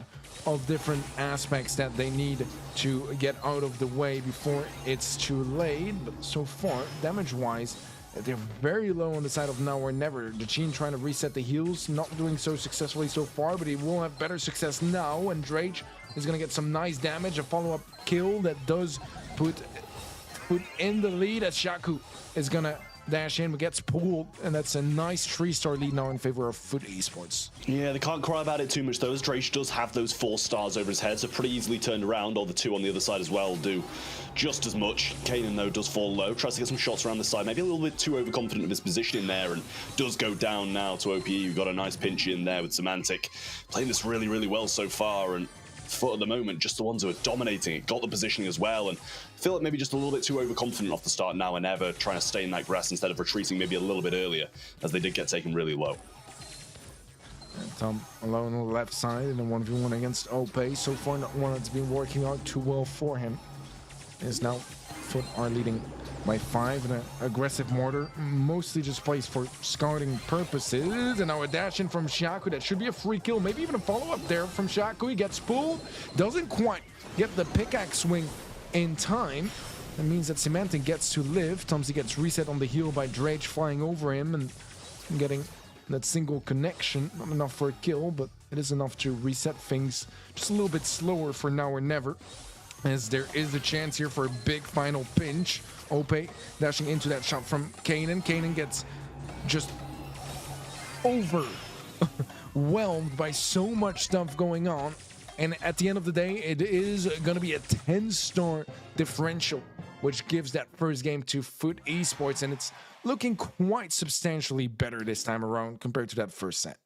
of different aspects that they need to get out of the way before it's too late. But so far, damage-wise, they're very low on the side of now or never. The Gene trying to reset the heals, not doing so successfully so far, but he will have better success now. And Drake is going to get some nice damage, a follow-up kill that does put in the lead, as Shaku is going to dash in, but gets pulled, and that's a nice 3-star lead now in favor of Foot Esports. Yeah, they can't cry about it too much though, as Drake does have those 4 stars over his head, so pretty easily turned around, or the 2 on the other side as well do just as much. Kanan though does fall low, tries to get some shots around the side, maybe a little bit too overconfident of his position in there, and does go down now to OPE, who got a nice pinch in there with Semantic. Playing this really, really well so far, and Foot at the moment, just the ones who are dominating it, got the positioning as well, and I feel like maybe just a little bit too overconfident off the start now and ever, trying to stay in that grass instead of retreating maybe a little bit earlier, as they did get taken really low. And Tom alone on the left side in a 1v1 against Ope. So far, not one that's been working out too well for him. Is now Foot are leading by 5 in an aggressive mortar, mostly just placed for scouting purposes. And now a dash in from Shaku, that should be a free kill, maybe even a follow-up there from Shaku. He gets pulled, doesn't quite get the pickaxe swing in time. That means that Semantic gets to live. Tomsy gets reset on the heel by Drake flying over him and getting that single connection. Not enough for a kill, but it is enough to reset things just a little bit slower for now or never, as there is a chance here for a big final pinch. Ope dashing into that shot from Kanan. Kanan gets just overwhelmed by so much stuff going on. And at the end of the day, it is going to be a 10-star differential, which gives that first game to Foot Esports. And it's looking quite substantially better this time around compared to that first set.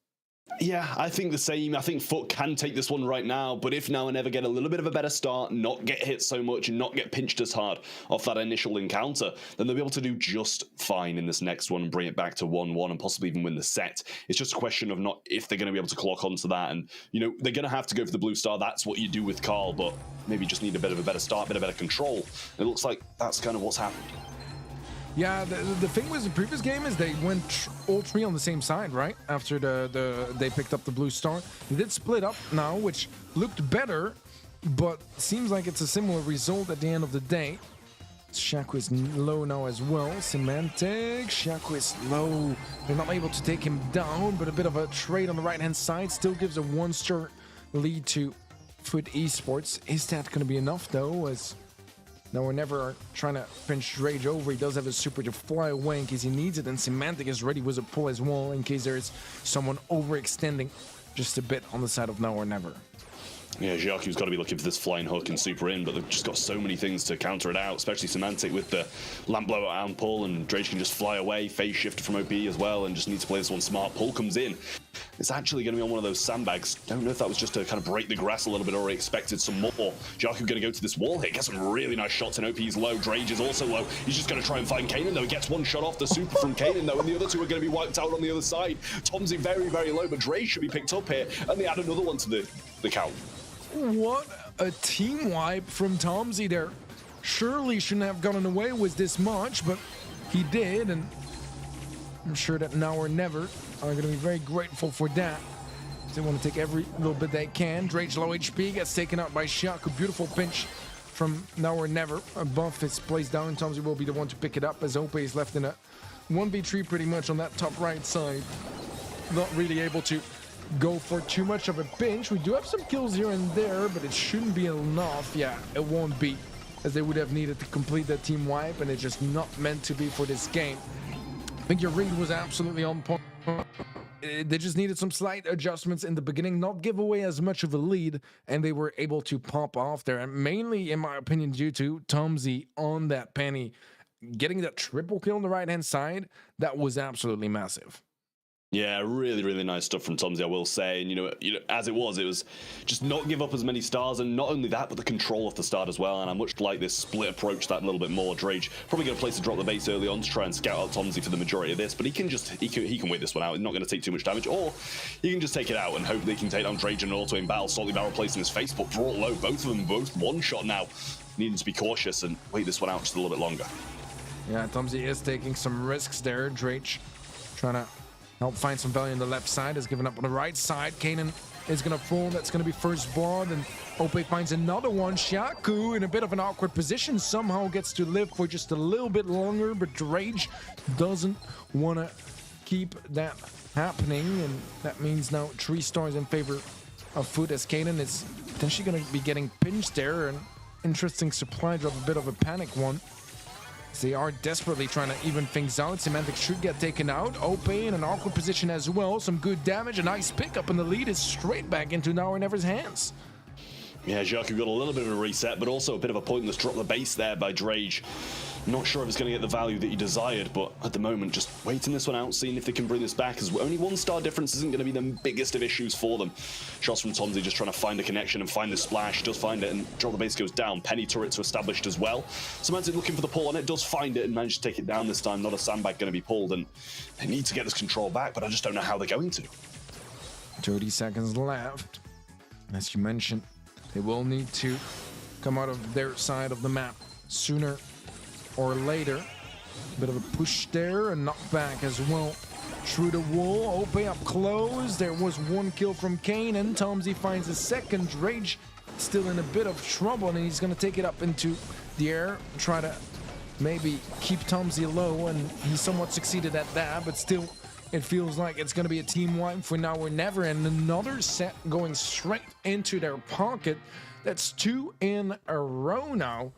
Yeah, I think the same. I think Foot can take this one right now, but if now and ever get a little bit of a better start, not get hit so much, and not get pinched as hard off that initial encounter, then they'll be able to do just fine in this next one and bring it back to 1-1 and possibly even win the set. It's just a question of not if they're going to be able to clock onto that, and they're going to have to go for the blue star. That's what you do with Carl, but maybe just need a bit of a better start, a bit of better control. It looks like that's kind of what's happened. Yeah, the thing was the previous game is they went all 3 on the same side, right? After they picked up the blue star. They did split up now, which looked better, but seems like it's a similar result at the end of the day. Shaku is low now as well. Semantic, Shaku is low. They're not able to take him down, but a bit of a trade on the right-hand side still gives a 1-star lead to Foot Esports. Is that going to be enough, though, as now we're never trying to pinch Rage over. He does have a super to fly away in case he needs it, and Semantic is ready with a pull as well in case there is someone overextending just a bit on the side of now or never. Yeah, Jiaku's got to be looking for this flying hook and super in, but they've just got so many things to counter it out, especially Semantic with the lamp blower and pull, and Drake can just fly away, phase shift from OP as well, and just needs to play this one smart. Pull comes in. It's actually going to be on one of those sandbags. Don't know if that was just to kind of break the grass a little bit or he expected some more. Jiaku going to go to this wall hit, get some really nice shots, and OP's low. Drage is also low. He's just going to try and find Kanan, though. He gets one shot off the super from Kanan, though, and the other 2 are going to be wiped out on the other side. Tomsy very, very low, but Drage should be picked up here, and they add another one to the count. What a team wipe from Tomsy there. surely shouldn't have gotten away with this much, but he did, and I'm sure that Now or Never are going to be very grateful for that. They want to take every little bit they can. Drage low HP gets taken out by Shaku. Beautiful pinch from Now or Never. A buff is placed down. Tomsy will be the one to pick it up as Ope is left in a 1v3 pretty much on that top right side. Not really able to go for too much of a pinch. We do have some kills here and there, but it shouldn't be enough. Yeah, it won't be, as they would have needed to complete that team wipe, and it's just not meant to be for this game. I think your read was absolutely on point. They just needed some slight adjustments in the beginning, not give away as much of a lead, and they were able to pop off there. And mainly, in my opinion, due to Tomsy on that penny, getting that triple kill on the right-hand side, that was absolutely massive. Yeah, really, really nice stuff from Tomsy, I will say. And, you know, as it was just not give up as many stars, and not only that, but the control of the start as well. And I much like this split approach that a little bit more. Drage probably going to place to drop the base early on to try and scout out Tomsy for the majority of this, but he can wait this one out. He's not going to take too much damage, or he can just take it out and hopefully he can take down Drage in an auto in battle. Salty Barrel placing his face, but brought low. Both of them, both one shot now. Needing to be cautious and wait this one out just a little bit longer. Yeah, Tomsy is taking some risks there. Drage trying to help find some value on the left side, has given up on the right side. Kanan is going to fall. That's going to be first blood, and Ope finds another one. Shaku in a bit of an awkward position, somehow gets to live for just a little bit longer, but Drage doesn't want to keep that happening, and that means now 3 stars in favor of Foot, as Kanan is potentially going to be getting pinched there. An interesting supply drop, a bit of a panic one. They are desperately trying to even things out. Semantic should get taken out. Ope in an awkward position as well. Some good damage. A nice pickup, and the lead is straight back into Now or Never's hands. Yeah, Jaku got a little bit of a reset, but also a bit of a pointless drop the base there by Drage. Not sure if it's going to get the value that he desired, but at the moment, just waiting this one out, seeing if they can bring this back, as only 1 star difference isn't going to be the biggest of issues for them. Shots from Tomsy just trying to find a connection and find the splash. Does find it, and drop the base goes down. Penny turrets were established as well. Semantic looking for the pull on it, does find it and managed to take it down this time. Not a sandbag going to be pulled, and they need to get this control back, but I just don't know how they're going to. 30 seconds left. As you mentioned, they will need to come out of their side of the map sooner or later. Bit of a push there, and knockback as well through the wall. Ope up close. There was 1 kill from Kane, and Tomsy finds a second. Drage still in a bit of trouble, and he's going to take it up into the air, try to maybe keep Tomsy low, and he somewhat succeeded at that, but still it feels like it's going to be a team wipe for Now or Never, and another set going straight into their pocket. That's 2 in a row now.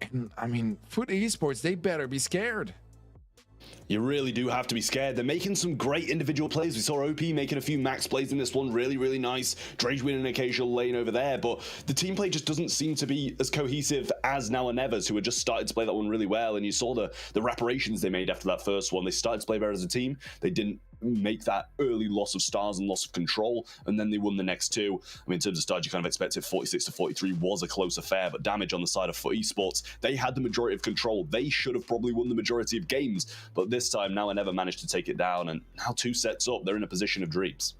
And I mean, Foot Esports, they better be scared. You really do have to be scared. They're making some great individual plays. We saw OP making a few max plays in this one. Really, really nice. Drage winning an occasional lane over there. But the team play just doesn't seem to be as cohesive as Now or Never's, who had just started to play that one really well. And you saw the reparations they made after that first one. They started to play better as a team. They didn't make that early loss of stars and loss of control, and then they won the next 2. I mean, in terms of stars, you kind of expected 46 to 43 was a close affair, but damage on the side of Foot Esports, they had the majority of control. They should have probably won the majority of games, but this time Now or Never managed to take it down, and now 2 sets up, they're in a position of dreams.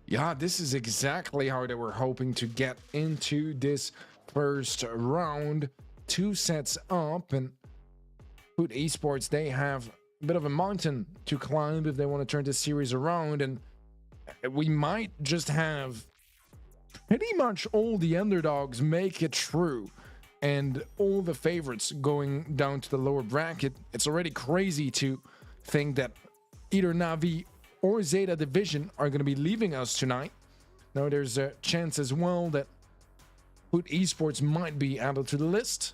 Yeah, this is exactly how they were hoping to get into this first round. 2 sets up, and Foot Esports, they have a bit of a mountain to climb if they want to turn this series around, and we might just have pretty much all the underdogs make it through and all the favorites going down to the lower bracket. It's already crazy to think that either Navi or Zeta Division are going to be leaving us tonight. Now there's a chance as well that Foot Esports might be added to the list.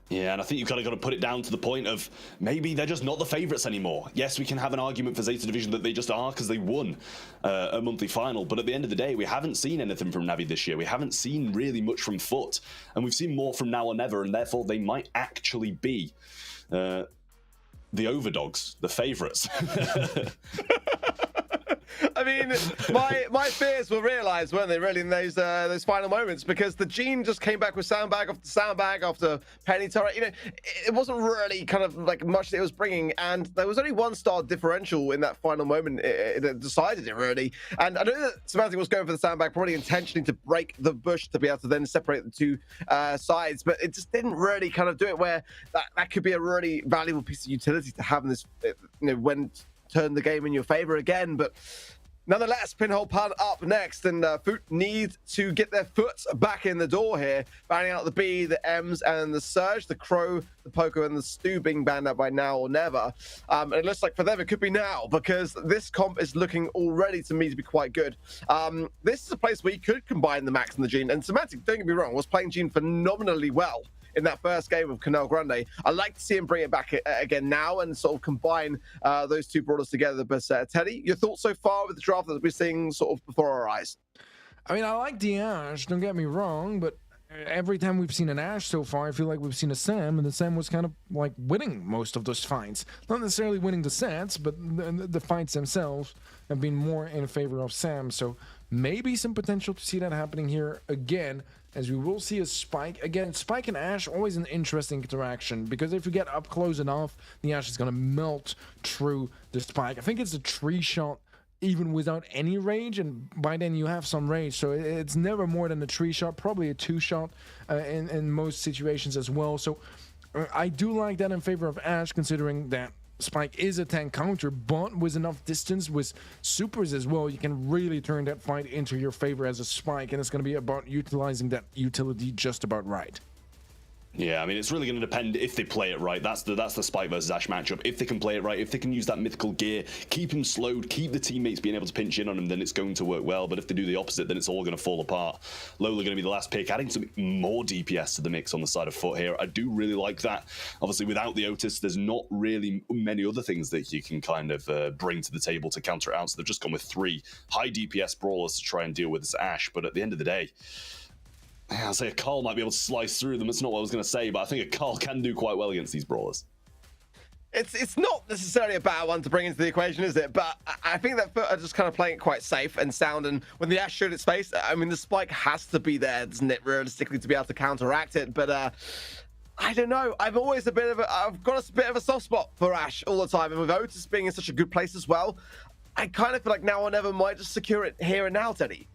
Yeah, and I think you've kind of got to put it down to the point of maybe they're just not the favourites anymore. Yes, we can have an argument for Zeta Division that they just are because they won a monthly final, but at the end of the day, we haven't seen anything from Navi this year. We haven't seen really much from Foot, and we've seen more from Now or Never, and therefore they might actually be the overdogs, the favourites. I mean, my fears were realized, weren't they, really, in those final moments, because the Gene just came back with sandbag after penny turret. You know, it wasn't really kind of like much that it was bringing, and there was only 1-star differential in that final moment that decided it, really. And I know that Semantic was going for the sandbag probably intentionally to break the bush to be able to then separate the two sides, but it just didn't really kind of do it where that could be a really valuable piece of utility to have in this, you know, when turn the game in your favor again. But nonetheless, Pinhole Pun up next, and Foot need to get their foot back in the door here, banning out the B, the M's, and the Surge, the Crow, the Poco, and the Stu being banned out by now or never. And it looks like for them it could be now, because this comp is looking already to me to be quite good. This is a place where you could combine the Max and the Gene, and Semantic, don't get me wrong, was playing Gene phenomenally well in that first game of Canal Grande. I'd like to see him bring it back again now and sort of combine those two brawlers together. But Teddy, your thoughts so far with the draft that we're seeing sort of before our eyes? I mean, I like the Ashe, don't get me wrong, but every time we've seen an Ashe so far, I feel like we've seen a Sam, and the Sam was kind of like winning most of those fights. Not necessarily winning the sets, but the fights themselves have been more in favor of Sam. So maybe some potential to see that happening here again, as we will see a Spike. Again, Spike and Ashe, always an interesting interaction, because if you get up close enough, the Ashe is going to melt through the Spike. I think it's a 3-shot even without any rage, and by then you have some rage, so it's never more than a 3-shot, probably a 2-shot in most situations as well. So I do like that in favor of Ashe, considering that Spike is a tank counter, but with enough distance, with supers as well, you can really turn that fight into your favor as a Spike, and it's going to be about utilizing that utility just about right. Yeah, I mean, it's really going to depend if they play it right. That's the Spike versus Ashe matchup. If they can play it right, if they can use that mythical gear, keep him slowed, keep the teammates being able to pinch in on him, then it's going to work well. But if they do the opposite, then it's all going to fall apart. Lola going to be the last pick, adding some more DPS to the mix on the side of Foot here. I do really like that. Obviously, without the Otis, there's not really many other things that you can kind of bring to the table to counter it out. So they've just gone with 3 high DPS brawlers to try and deal with this Ashe. But at the end of the day, I'll say a Carl might be able to slice through them. That's not what I was going to say, but I think a Carl can do quite well against these brawlers. It's not necessarily a bad one to bring into the equation, is it? But I think that Foot are just kind of playing it quite safe and sound. And when the Ashe showed its face, I mean, the Spike has to be there, doesn't it, realistically, to be able to counteract it. But I don't know. I've got a bit of a soft spot for Ashe all the time. And with Otis being in such a good place as well, I kind of feel like now or never might just secure it here and now, Teddy.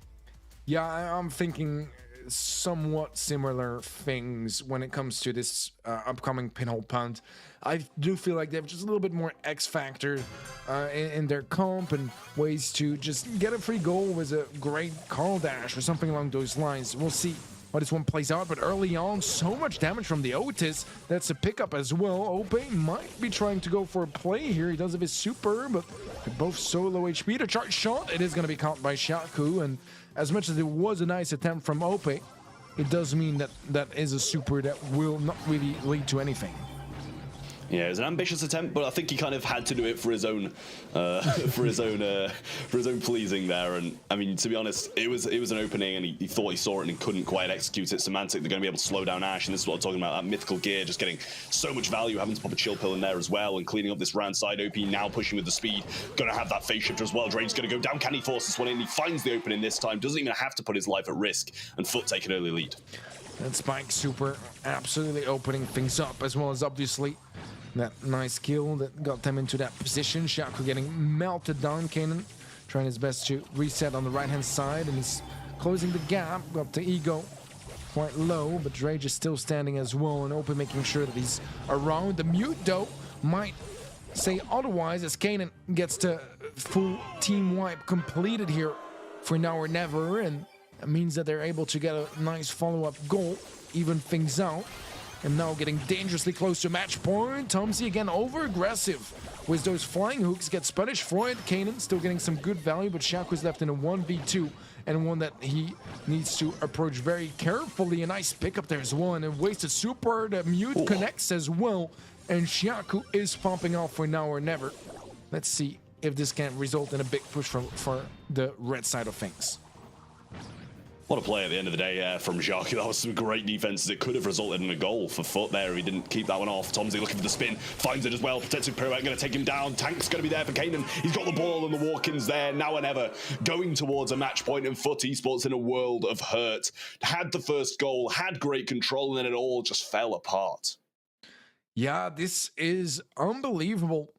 Yeah, I'm thinking somewhat similar things when it comes to this upcoming Pinhole Punt. I do feel like they have just a little bit more X factor in their comp, and ways to just get a free goal with a great Carl dash or something along those lines. We'll see how this one plays out, but early on, so much damage from the Otis. That's a pickup as well. Ope might be trying to go for a play here. He does have his super, but they're both so low HP. The charge shot, it is going to be caught by Shaku, and as much as it was a nice attempt from Ope, it does mean that that is a super that will not really lead to anything. Yeah, it was an ambitious attempt, but I think he kind of had to do it for his own, for his own pleasing there. And I mean, to be honest, it was an opening, and he thought he saw it and he couldn't quite execute it. Semantic, they're going to be able to slow down Ashe, and this is what I'm talking about. That mythical gear, just getting so much value, having to pop a chill pill in there as well, and cleaning up this round side. OP now pushing with the speed, going to have that phase shifter as well. Drain's going to go down. Can he force this one in? He finds the opening this time. Doesn't even have to put his life at risk, and Foot take an early lead. That Spike super absolutely opening things up, as well as obviously that nice kill that got them into that position. Shaku getting melted down. Kanan trying his best to reset on the right-hand side, and he's closing the gap. Got the ego quite low, but Drage is still standing as well, and Open making sure that he's around. The mute, though, might say otherwise, as Kanan gets the full team wipe completed here for now or never, and that means that they're able to get a nice follow-up goal, even things out. And now getting dangerously close to match point. Tomsy again over-aggressive with those flying hooks. Gets punished for it. Kanan still getting some good value, but Shaku's left in a 1v2, and one that he needs to approach very carefully. A nice pickup there as well, and a wasted super. The mute connects as well, and Shaku is popping off for now or never. Let's see if this can result in a big push for the red side of things. What a play at the end of the day from Jacques. That was some great defenses. It could have resulted in a goal for Foot there if he didn't keep that one off. Tomsy looking for the spin, finds it as well. Protective pirouette going to take him down. Tank's going to be there for Kanan. He's got the ball and the walk-ins there now and ever, going towards a match point, and Foot Esports in a world of hurt. Had the first goal, had great control, and then it all just fell apart. Yeah, this is unbelievable.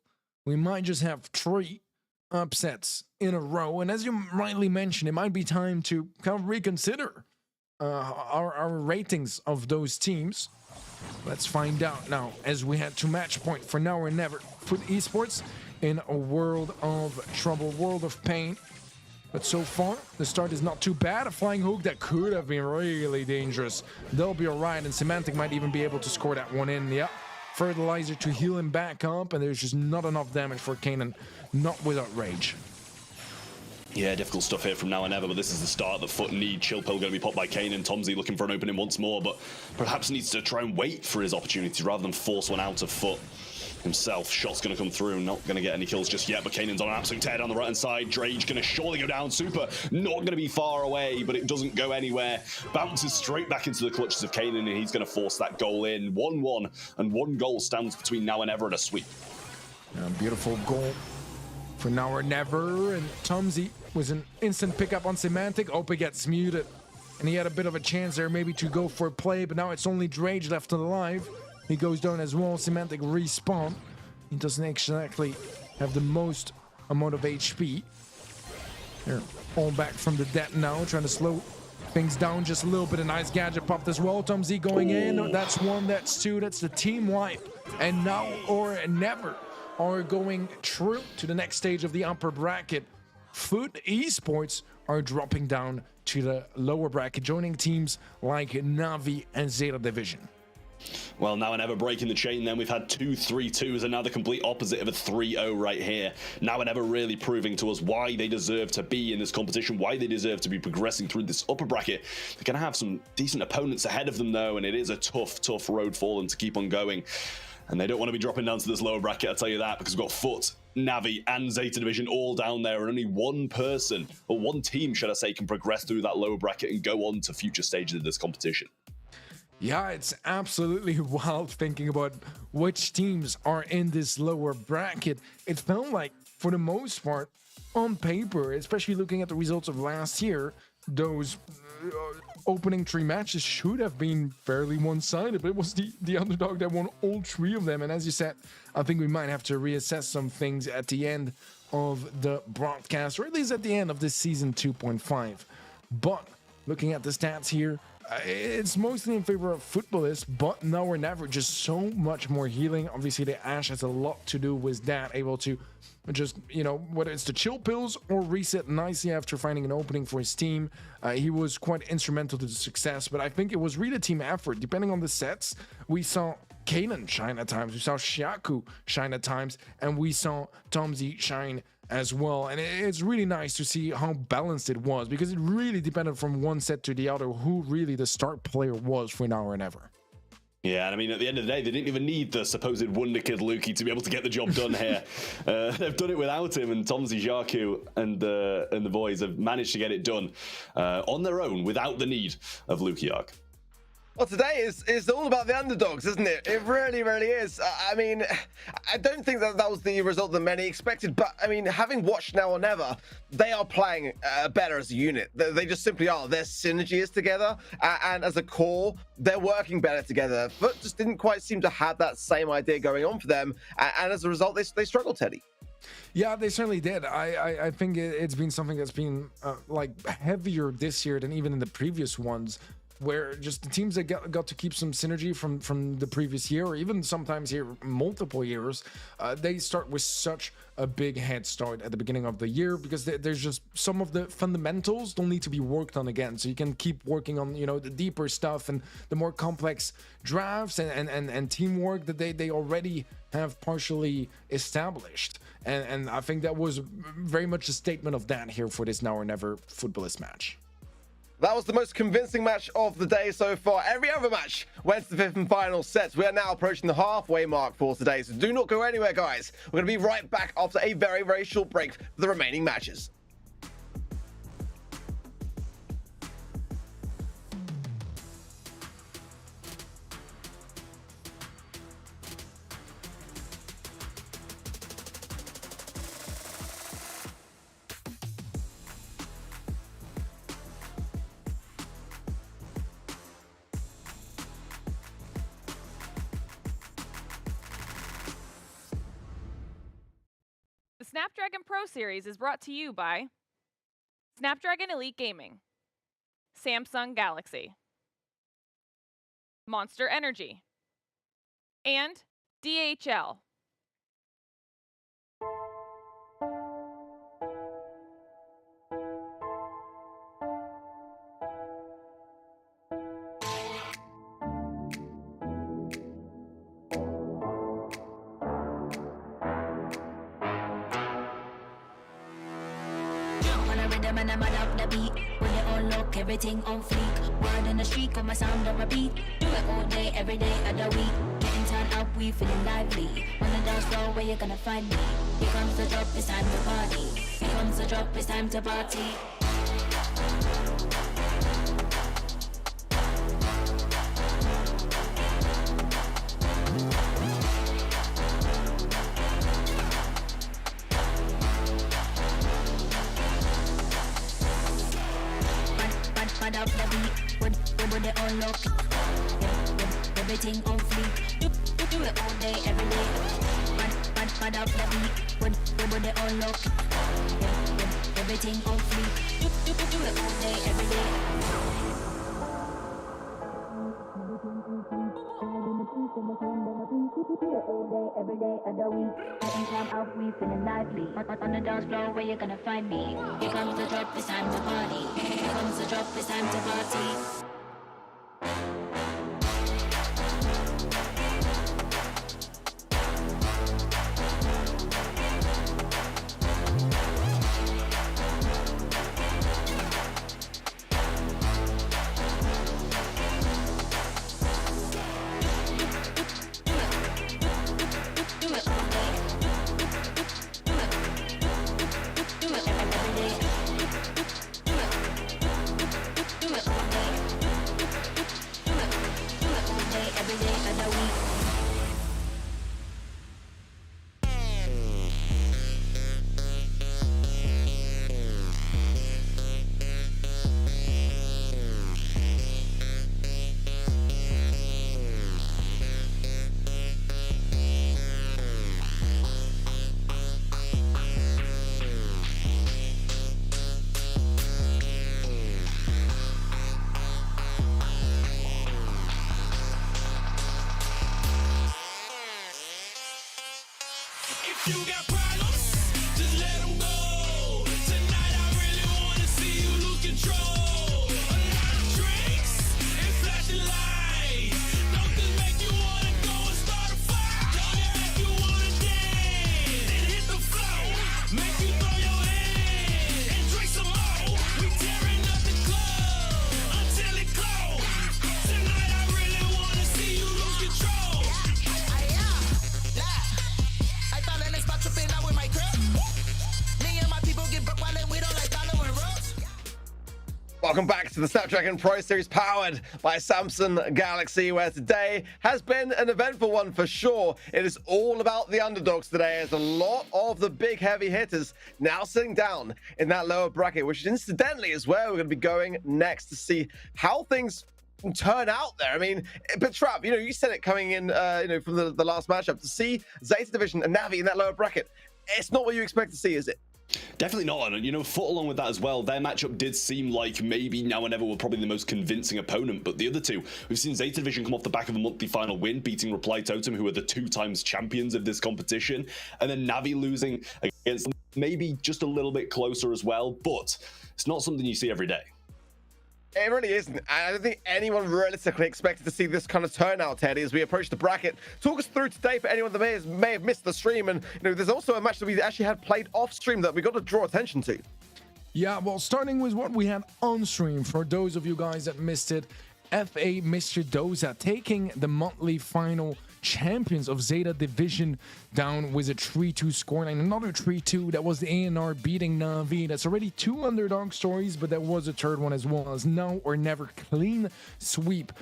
We might just have 3 upsets in a row, and as you rightly mentioned, it might be time to kind of reconsider our ratings of those teams. Let's find out now as we head to match point for Now or Never. Foot Esports in a world of trouble, world of pain. But so far, the start is not too bad. A flying hook that could have been really dangerous. They'll be all right, and Semantic might even be able to score that one in. Yep. Fertilizer to heal him back up, and there's just not enough damage for Kanan, not without rage. Yeah, difficult stuff here from Now or Never, but this is the start that Foot need. Chill Pill going to be popped by Kanan. Tomsy looking for an opening once more, but perhaps needs to try and wait for his opportunity rather than force one out of Foot himself. Shot's going to come through, not going to get any kills just yet, but Kanan's on an absolute tear down the right-hand side. Drage going to surely go down. Super not going to be far away, but it doesn't go anywhere. Bounces straight back into the clutches of Kanan, and he's going to force that goal in. 1-1, and 1 goal stands between Now or Never and a sweep. Beautiful goal for Now or Never, and Tomsy was an instant pickup on Semantic. Opa gets muted, and he had a bit of a chance there maybe to go for a play, but now it's only Drage left alive. He goes down as well. Semantic respawn. He doesn't exactly have the most amount of HP. They're all back from the dead now, trying to slow things down just a little bit. A nice gadget popped as well. Tomsy going in. That's 1, that's 2, that's the team wipe. And Now or Never are going through to the next stage of the upper bracket. Foot Esports are dropping down to the lower bracket, joining teams like Navi and Zeta Division. Well, Now or Never breaking the chain then. We've had 2 3-2s and now the complete opposite of a 3-0 right here. Now or Never really proving to us why they deserve to be in this competition, why they deserve to be progressing through this upper bracket. They're going to have some decent opponents ahead of them though, and it is a tough road for them to keep on going. And they don't want to be dropping down to this lower bracket, I'll tell you that, because we've got Foot, Navi, and Zeta Division all down there, and only one person, or one team, should I say, can progress through that lower bracket and go on to future stages of this competition. Yeah, it's absolutely wild thinking about which teams are in this lower bracket. It felt like, for the most part, on paper, especially looking at the results of last year, those opening 3 matches should have been fairly one-sided, but it was the underdog that won all 3 of them. And as you said, I think we might have to reassess some things at the end of the broadcast, or at least at the end of this season 2.5. But looking at the stats here, it's mostly in favor of Footballists, but Now or Never, just so much more healing. Obviously, the Ash has a lot to do with that, able to just, you know, whether it's the chill pills or reset nicely after finding an opening for his team. He was quite instrumental to the success, but I think it was really a team effort. Depending on the sets, we saw Kanan shine at times, we saw Shaku shine at times, and we saw Tomsy shine as well. And it's really nice to see how balanced it was, because it really depended from one set to the other who really the start player was for Now or Never. Yeah, and I mean, at the end of the day, they didn't even need the supposed wonder kid Lukey to be able to get the job done here. They've done it without him, and Tomsy, Jaku, and the boys have managed to get it done on their own without the need of Lukey Ark. Well, today is all about the underdogs, isn't it? It really, really is. I mean, I don't think that was the result that many expected, but I mean, having watched Now or Never, they are playing better as a unit. They just simply are. Their synergy is together, and as a core, they're working better together. Foot just didn't quite seem to have that same idea going on for them, and as a result, they struggled, Teddy. Yeah, they certainly did. I think it's been something that's been like heavier this year than even in the previous ones, where just the teams that got to keep some synergy from the previous year, or even sometimes here multiple years, they start with such a big head start at the beginning of the year, because there's just some of the fundamentals don't need to be worked on again, so you can keep working on, you know, the deeper stuff and the more complex drafts and teamwork that they already have partially established. And I think that was very much a statement of that here for this Now or Never Footballist match. That was the most convincing match of the day so far. Every other match went to the 5th and final sets. We are now approaching the halfway mark for today, so do not go anywhere, guys. We're going to be right back after a very, very short break for the remaining matches. Pro Series is brought to you by Snapdragon Elite Gaming, Samsung Galaxy, Monster Energy, and DHL. Rhythm and I'm up the beat. When it all look, everything on fleek. Word on the street, got my sound on repeat. Do it all day, every day of the week. Getting turned up, we feeling lively. On the dance floor, where you gonna find me? Here comes the drop, it's time to party. Here comes the drop, it's time to party. Bad up the beat, with it all look. Everything on fleek. Do it all day, every day. Bad up the beat, with it all look. Everything on fleek. Do it all day, every day. Every day of the week, getting time out, we feeling lively. On the dance floor, where you gonna find me? Here comes the drop, it's time to party. Here comes the drop, it's time to party. You got problems, just let them go. Tonight I really wanna see you lose control. A lot of drinks and flashing lights. Don't this make you wanna go and start a fight? Don't it make you wanna dance and hit the floor? Make you throw your hands and drink some more. We tearing up the club until it close. Tonight I really wanna see you lose control. I thought that next spot tripping out with my crib. Me and my people get broke while we don't like dollar and rose. Welcome back to the Snapdragon Pro Series powered by Samsung Galaxy, where today has been an eventful one for sure. It is all about the underdogs today, as a lot of the big heavy hitters now sitting down in that lower bracket, which incidentally is where we're going to be going next to see how things turn out there. I mean, but Trav, you said it coming in, from the last matchup, to see Zeta Division and Navi in that lower bracket. It's not what you expect to see, is it? Definitely not, and foot along with that as well, their matchup did seem like maybe Now or Never were probably the most convincing opponent, but the other two, we've seen Zeta Division come off the back of a monthly final win, beating Reply Totem, who are the 2 times champions of this competition, and then Navi losing against them, maybe just a little bit closer as well, but it's not something you see every day. It really isn't. I don't think anyone realistically expected to see this kind of turnout, Teddy, as we approach the bracket. Talk us through today for anyone that may have missed the stream. And there's also a match that we actually had played off stream that we got to draw attention to. Yeah, well, starting with what we had on stream, for those of you guys that missed it, FA Mr. Doza taking the monthly final champions of Zeta Division down with a 3-2 scoreline. Another 3-2. That was the A&R beating Navi. That's already 2 underdog stories, but there was a third one as well, as Now or Never clean sweep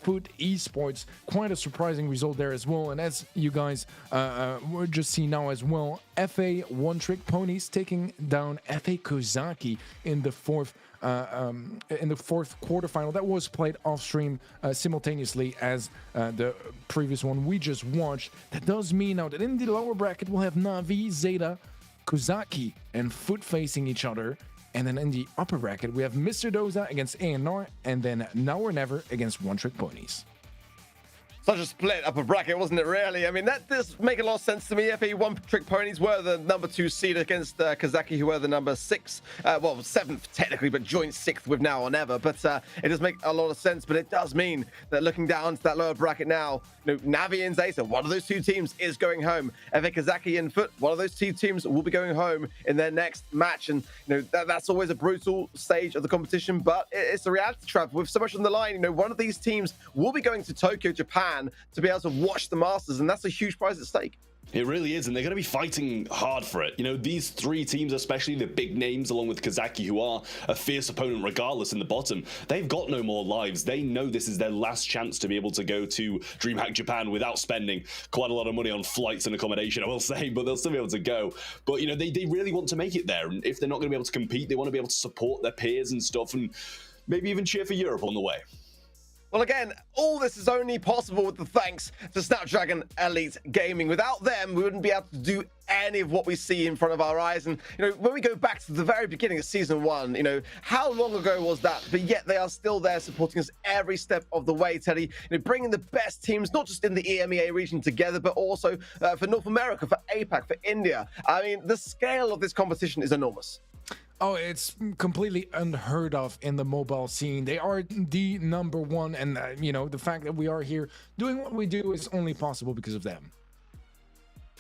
Foot Esports. Quite a surprising result there as well. And as you guys will just see now as well, FA One Trick Ponies taking down FA Kozaki in the fourth quarterfinal. That was played off stream simultaneously as the previous one we just watched. That does mean now that in the lower bracket we'll have Navi, Zeta, Kozaki and Foot facing each other. And then in the upper bracket, we have Mr. Doza against A&R, and then Now or Never against One Trick Ponies. Such a split upper bracket, wasn't it, really? I mean, that does make a lot of sense to me. FA One Trick Ponies were the number 2 seed against Kozaki, who were the number 6, well, 7th technically, but joint 6th with Now or Never. But it does make a lot of sense, but it does mean that looking down to that lower bracket now, Navi and Zeta, one of those 2 teams is going home. FA Kozaki and Foot, one of those 2 teams will be going home in their next match. And, that's always a brutal stage of the competition, but it's a reality trap with so much on the line. One of these teams will be going to Tokyo, Japan, to be able to watch the Masters, and that's a huge prize at stake. It really is, and they're going to be fighting hard for it. These 3 teams, especially the big names, along with Kozaki, who are a fierce opponent regardless in the bottom, they've got no more lives. They know this is their last chance to be able to go to DreamHack Japan without spending quite a lot of money on flights and accommodation, I will say, but they'll still be able to go. But, they really want to make it there, and if they're not going to be able to compete, they want to be able to support their peers and stuff, and maybe even cheer for Europe on the way. Well, again, all this is only possible with the thanks to Snapdragon Elite Gaming. Without them, we wouldn't be able to do any of what we see in front of our eyes. And, when we go back to the very beginning of Season 1, how long ago was that? But yet they are still there supporting us every step of the way, Teddy. Bringing the best teams, not just in the EMEA region together, but also for North America, for APAC, for India. I mean, the scale of this competition is enormous. Oh, it's completely unheard of in the mobile scene. They are the number 1, and the fact that we are here doing what we do is only possible because of them.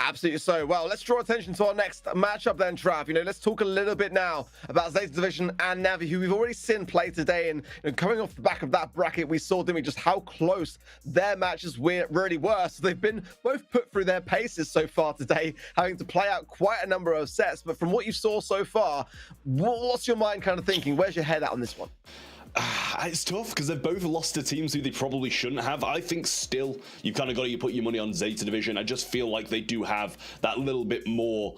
Absolutely so. Well, let's draw attention to our next matchup then, Trav. Let's talk a little bit now about Zeta Division and Navi, who we've already seen play today. And coming off the back of that bracket, we saw, didn't we, just how close their matches really were. So they've been both put through their paces so far today, having to play out quite a number of sets. But from what you saw so far, what's your mind kind of thinking? Where's your head at on this one? It's tough because they've both lost to teams who they probably shouldn't have. I think still you've kind of got to put your money on Zeta Division. I just feel like they do have that little bit more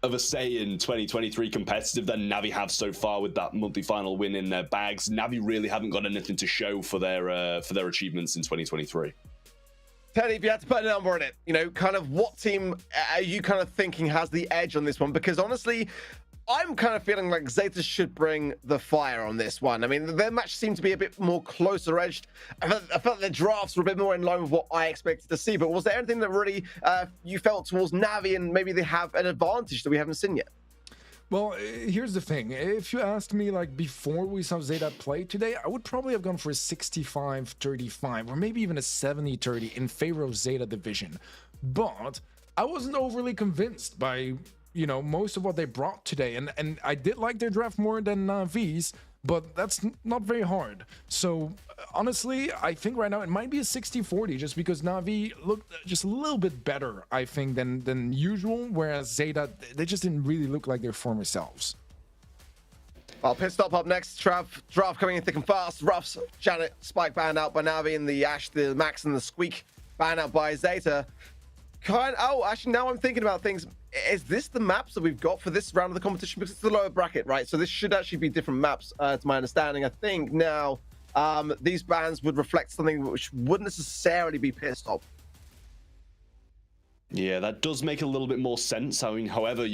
of a say in 2023 competitive than Navi have so far with that multi-final win in their bags. Navi really haven't got anything to show for their achievements in 2023. Teddy, if you had to put a number on it, kind of what team are you kind of thinking has the edge on this one? Because honestly, I'm kind of feeling like Zeta should bring the fire on this one. I mean, their match seemed to be a bit more closer edged. I felt the drafts were a bit more in line with what I expected to see. But was there anything that really you felt towards Navi and maybe they have an advantage that we haven't seen yet? Well, here's the thing. If you asked me, before we saw Zeta play today, I would probably have gone for a 65-35 or maybe even a 70-30 in favor of Zeta Division. But I wasn't overly convinced by most of what they brought today, and I did like their draft more than Navi's, but that's not very hard. So honestly, I think right now it might be a 60-40 just because Navi looked just a little bit better, I think, than usual, whereas Zeta, they just didn't really look like their former selves. Well, pit stop up next. Draft coming in thick and fast. Ruffs, Janet, Spike banned out by Navi, and the Ash, the Max, and the Squeak banned out by Zeta. Actually, now I'm thinking about things. Is this the maps that we've got for this round of the competition? Because it's the lower bracket, right? So this should actually be different maps, to my understanding. I think now these bans would reflect something which wouldn't necessarily be pit stop. Yeah, that does make a little bit more sense. I mean, however,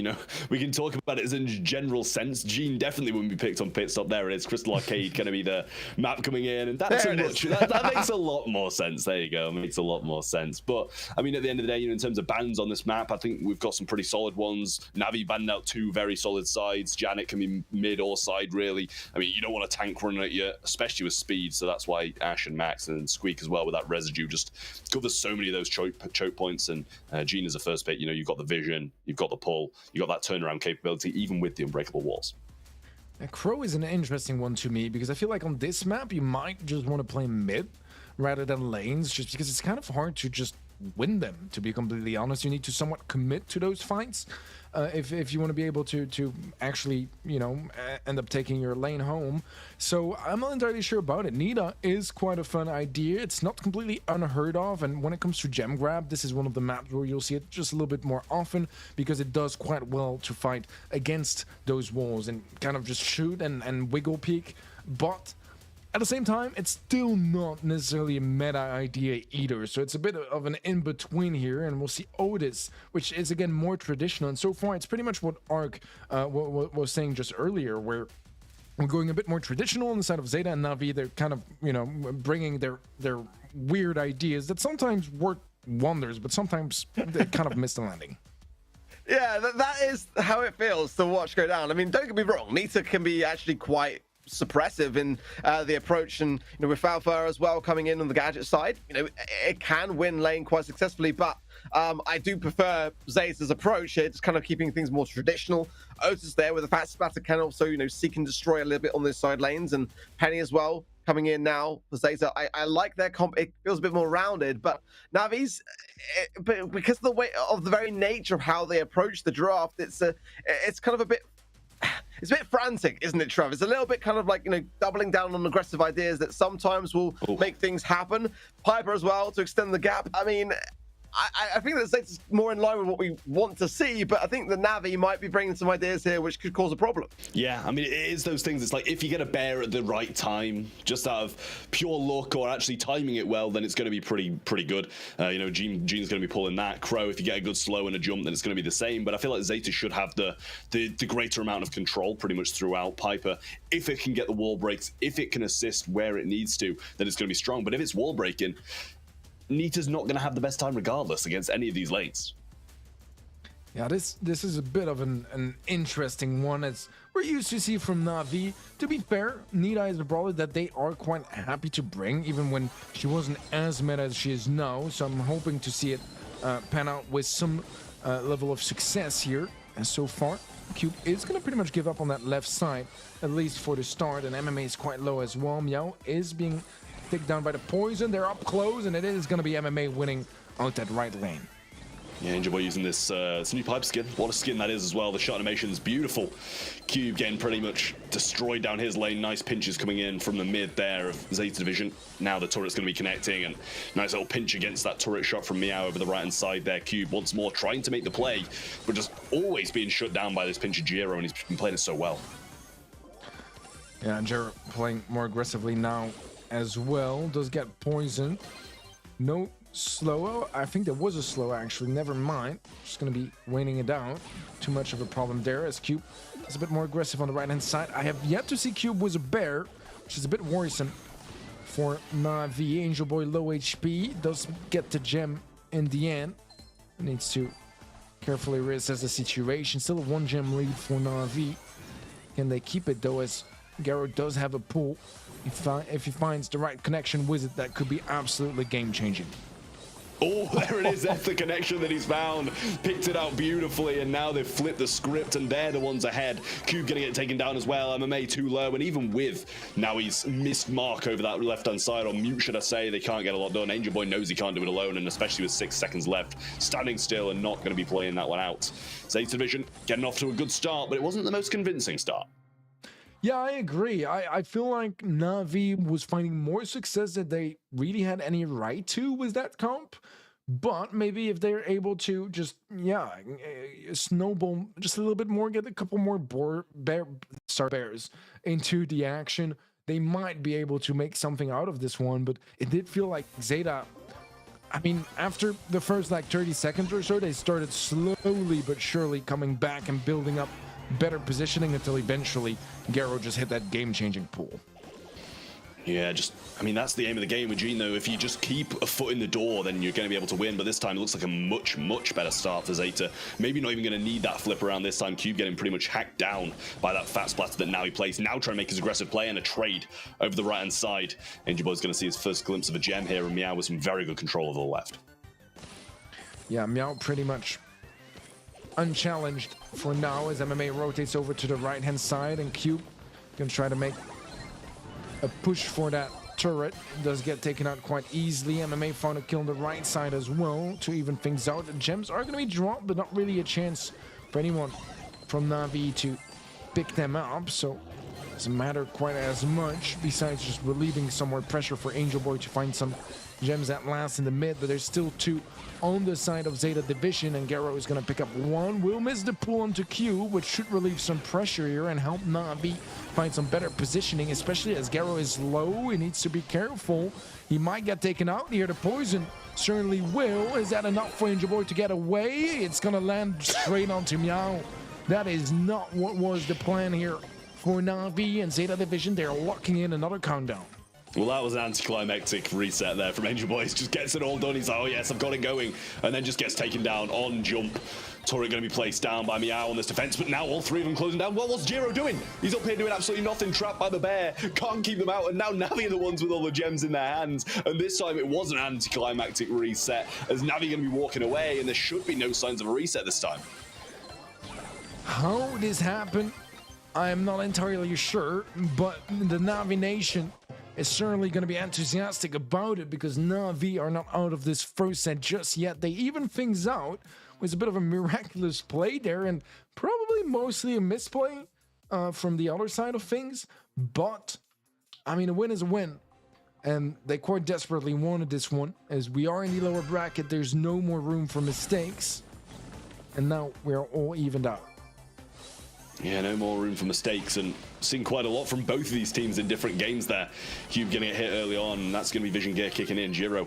we can talk about it as a general sense. Gene definitely wouldn't be picked on pit stop. There it is. Crystal Arcade going to be the map coming in, and that's that makes a lot more sense. There you go. Makes a lot more sense. But I mean, at the end of the day, in terms of bans on this map, I think we've got some pretty solid ones. Navi banned out 2 very solid sides. Janet can be mid or side, really. I mean, you don't want a tank running at you, especially with speed. So that's why Ash and Max and Squeak as well with that residue just covers so many of those choke points. And Gene is a first pick. You've got the vision, you've got the pull, you've got that turnaround capability, even with the unbreakable walls. Crow is an interesting one to me because I feel like on this map you might just want to play mid rather than lanes, just because it's kind of hard to just win them, to be completely honest. You need to somewhat commit to those fights if you want to be able to actually, end up taking your lane home. So I'm not entirely sure about it. Nita is quite a fun idea. It's not completely unheard of, and when it comes to gem grab, this is one of the maps where you'll see it just a little bit more often because it does quite well to fight against those walls and kind of just shoot and wiggle peek. But At the same time, it's still not necessarily a meta idea either. So it's a bit of an in-between here, and we'll see Otis, which is again more traditional. And so far, it's pretty much what Ark was saying just earlier, where we're going a bit more traditional on the side of Zeta and Na'Vi. They're kind of, you know, bringing their weird ideas that sometimes work wonders, but sometimes they kind of miss the landing. Yeah, that is how it feels to watch go down. I mean, don't get me wrong, Nita can be actually quite suppressive in the approach, and you know, with Falfar as well coming in on the gadget side, you know, it can win lane quite successfully, but I do prefer Zeta's approach here, just kind of keeping things more traditional. Otis there with a fat splatter can also, you know, seek and destroy a little bit on those side lanes, and Penny as well coming in now for Zeta. I like their comp. It feels a bit more rounded, but Navi's, but because of the way of the very nature of how they approach the draft, it's kind of a bit. It's a bit frantic, isn't it, Trev? It's a little bit kind of like, you know, doubling down on aggressive ideas that sometimes will make things happen. Piper as well to extend the gap. I mean, I think that Zeta's more in line with what we want to see, but I think the Navi might be bringing some ideas here which could cause a problem. Yeah, I mean, it is those things. It's like if you get a bear at the right time, just out of pure luck or actually timing it well, then it's going to be pretty good. You know, Gene's going to be pulling that. Crow, if you get a good slow and a jump, then it's going to be the same. But I feel like Zeta should have the greater amount of control pretty much throughout. Piper, if it can get the wall breaks, if it can assist where it needs to, then it's going to be strong. But if it's wall breaking, Nita's not going to have the best time regardless against any of these lanes. Yeah, this is a bit of an interesting one, as we're used to see from Na'Vi. To be fair, Nita is a brawler that they are quite happy to bring, even when she wasn't as meta as she is now. So I'm hoping to see it pan out with some level of success here. And so far, Cube is going to pretty much give up on that left side, at least for the start, and MMA is quite low as well. Meow is being taken down by the poison. They're up close, and it is going to be MMA winning out that right lane. Yeah, Angel Boy using this new pipe skin. What a skin that is as well. The shot animation is beautiful. Cube getting pretty much destroyed down his lane. Nice pinches coming in from the mid there of Zeta Division. Now the turret's going to be connecting, and nice little pinch against that turret shot from Meow over the right-hand side there. Cube once more trying to make the play, but just always being shut down by this pinch of Jiro, and he's been playing it so well. Yeah, Jiro playing more aggressively now as well. Does get poisoned. No slow. I think there was a slow actually. Never mind. Just gonna be waiting it out. Too much of a problem there, as Cube is a bit more aggressive on the right hand side. I have yet to see Cube with a bear, which is a bit worrisome for Na'Vi. Angel Boy low HP. Does get the gem in the end. Needs to carefully reassess the situation. Still a 1 gem lead for Na'Vi. Can they keep it though, as Garrett does have a pull? If he finds the right connection with it, that could be absolutely game-changing. Oh, there it is. That's the connection that he's found. Picked it out beautifully, and now they've flipped the script, and they're the ones ahead. Cube gonna get taken down as well. MMA too low, and even with now he's missed mark over that left-hand side, or mute, should I say. They can't get a lot done. Angel Boy knows he can't do it alone, and especially with 6 seconds left, standing still and not going to be playing that one out. Zeta Division getting off to a good start, but it wasn't the most convincing start. Yeah, I agree. I feel like Na'Vi was finding more success than they really had any right to with that comp. But maybe if they're able to just, snowball just a little bit more, get a couple more bears into the action, they might be able to make something out of this one. But it did feel like Zeta, I mean, after the first like 30 seconds or so, they started slowly but surely coming back and building up better positioning until eventually Garo just hit that game-changing pull. Yeah, I mean, that's the aim of the game with Gene, though. If you just keep a foot in the door, then you're going to be able to win. But this time, it looks like a much better start for Zeta. Maybe not even going to need that flip around this time. Cube getting pretty much hacked down by that fat splatter that now he plays. Now trying to make his aggressive play and a trade over the right-hand side. Angel Boy's going to see his first glimpse of a gem here, and Meow with some very good control of the left. Yeah, Meow pretty much unchallenged for now as MMA rotates over to the right-hand side, and Cube gonna try to make a push for that turret. Does get taken out quite easily. MMA found a kill on the right side as well to even things out. The gems are gonna be dropped, but not really a chance for anyone from Na'Vi to pick them up. So doesn't matter quite as much, besides just relieving some more pressure for Angel Boy to find some gems at last in the mid, but there's still 2 on the side of Zeta Division, and Garo is going to pick up 1. Will miss the pull onto Q, which should relieve some pressure here and help Na'Vi find some better positioning, especially as Garo is low. He needs to be careful. He might get taken out here. The poison certainly will. Is that enough for Angel Boy to get away? It's going to land straight onto Meow. That is not what was the plan here for Na'Vi and Zeta Division. They're locking in another countdown. Well, that was an anticlimactic reset there from Angel Boy. He just gets it all done. He's like, oh yes, I've got it going. And then just gets taken down on jump. Turret going to be placed down by Meow on this defense, but now all 3 of them closing down. Well, what's Jiro doing? He's up here doing absolutely nothing, trapped by the bear. Can't keep them out, and now Navi are the ones with all the gems in their hands. And this time it was an anticlimactic reset, as Navi going to be walking away, and there should be no signs of a reset this time. How this happened, I am not entirely sure, but the Navi Nation is certainly going to be enthusiastic about it because Navi are not out of this first set just yet. They even things out with a bit of a miraculous play there and probably mostly a misplay from the other side of things. But, I mean, a win is a win. And they quite desperately wanted this one. As we are in the lower bracket, there's no more room for mistakes. And now we're all evened out. Yeah, no more room for mistakes, and seen quite a lot from both of these teams in different games there. Cube getting a hit early on, and that's going to be Vision Gear kicking in. Jiro going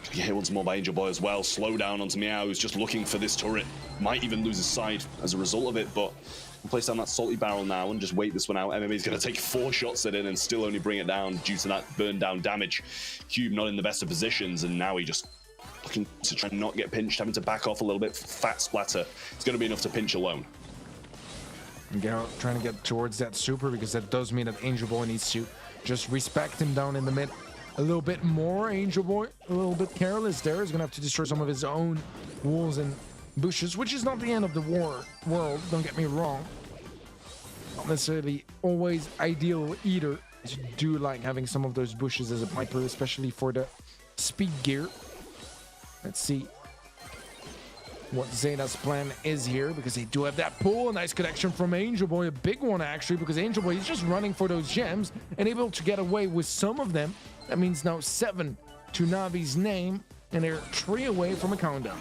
to get hit once more by Angel Boy as well. Slow down onto Meow, who's just looking for this turret. Might even lose his side as a result of it, but we'll place down that salty barrel now and just wait this one out. MMA's going to take 4 shots at it and still only bring it down due to that burn down damage. Cube not in the best of positions, and now he just looking to try and not get pinched, having to back off a little bit. Fat splatter. It's going to be enough to pinch alone. Garrett trying to get towards that super because that does mean that Angel Boy needs to just respect him down in the mid a little bit more. Angel Boy a little bit careless there. He's gonna have to destroy some of his own walls and bushes, which is not the end of the world, don't get me wrong. Not necessarily always ideal either. I do like having some of those bushes as a Piper, especially for the speed gear. Let's see what Zeta's plan is here, because they do have that pull. A nice connection from Angel Boy, a big one actually, because Angel Boy is just running for those gems and able to get away with some of them. That means now 7 to Navi's name, and they're 3 away from a countdown.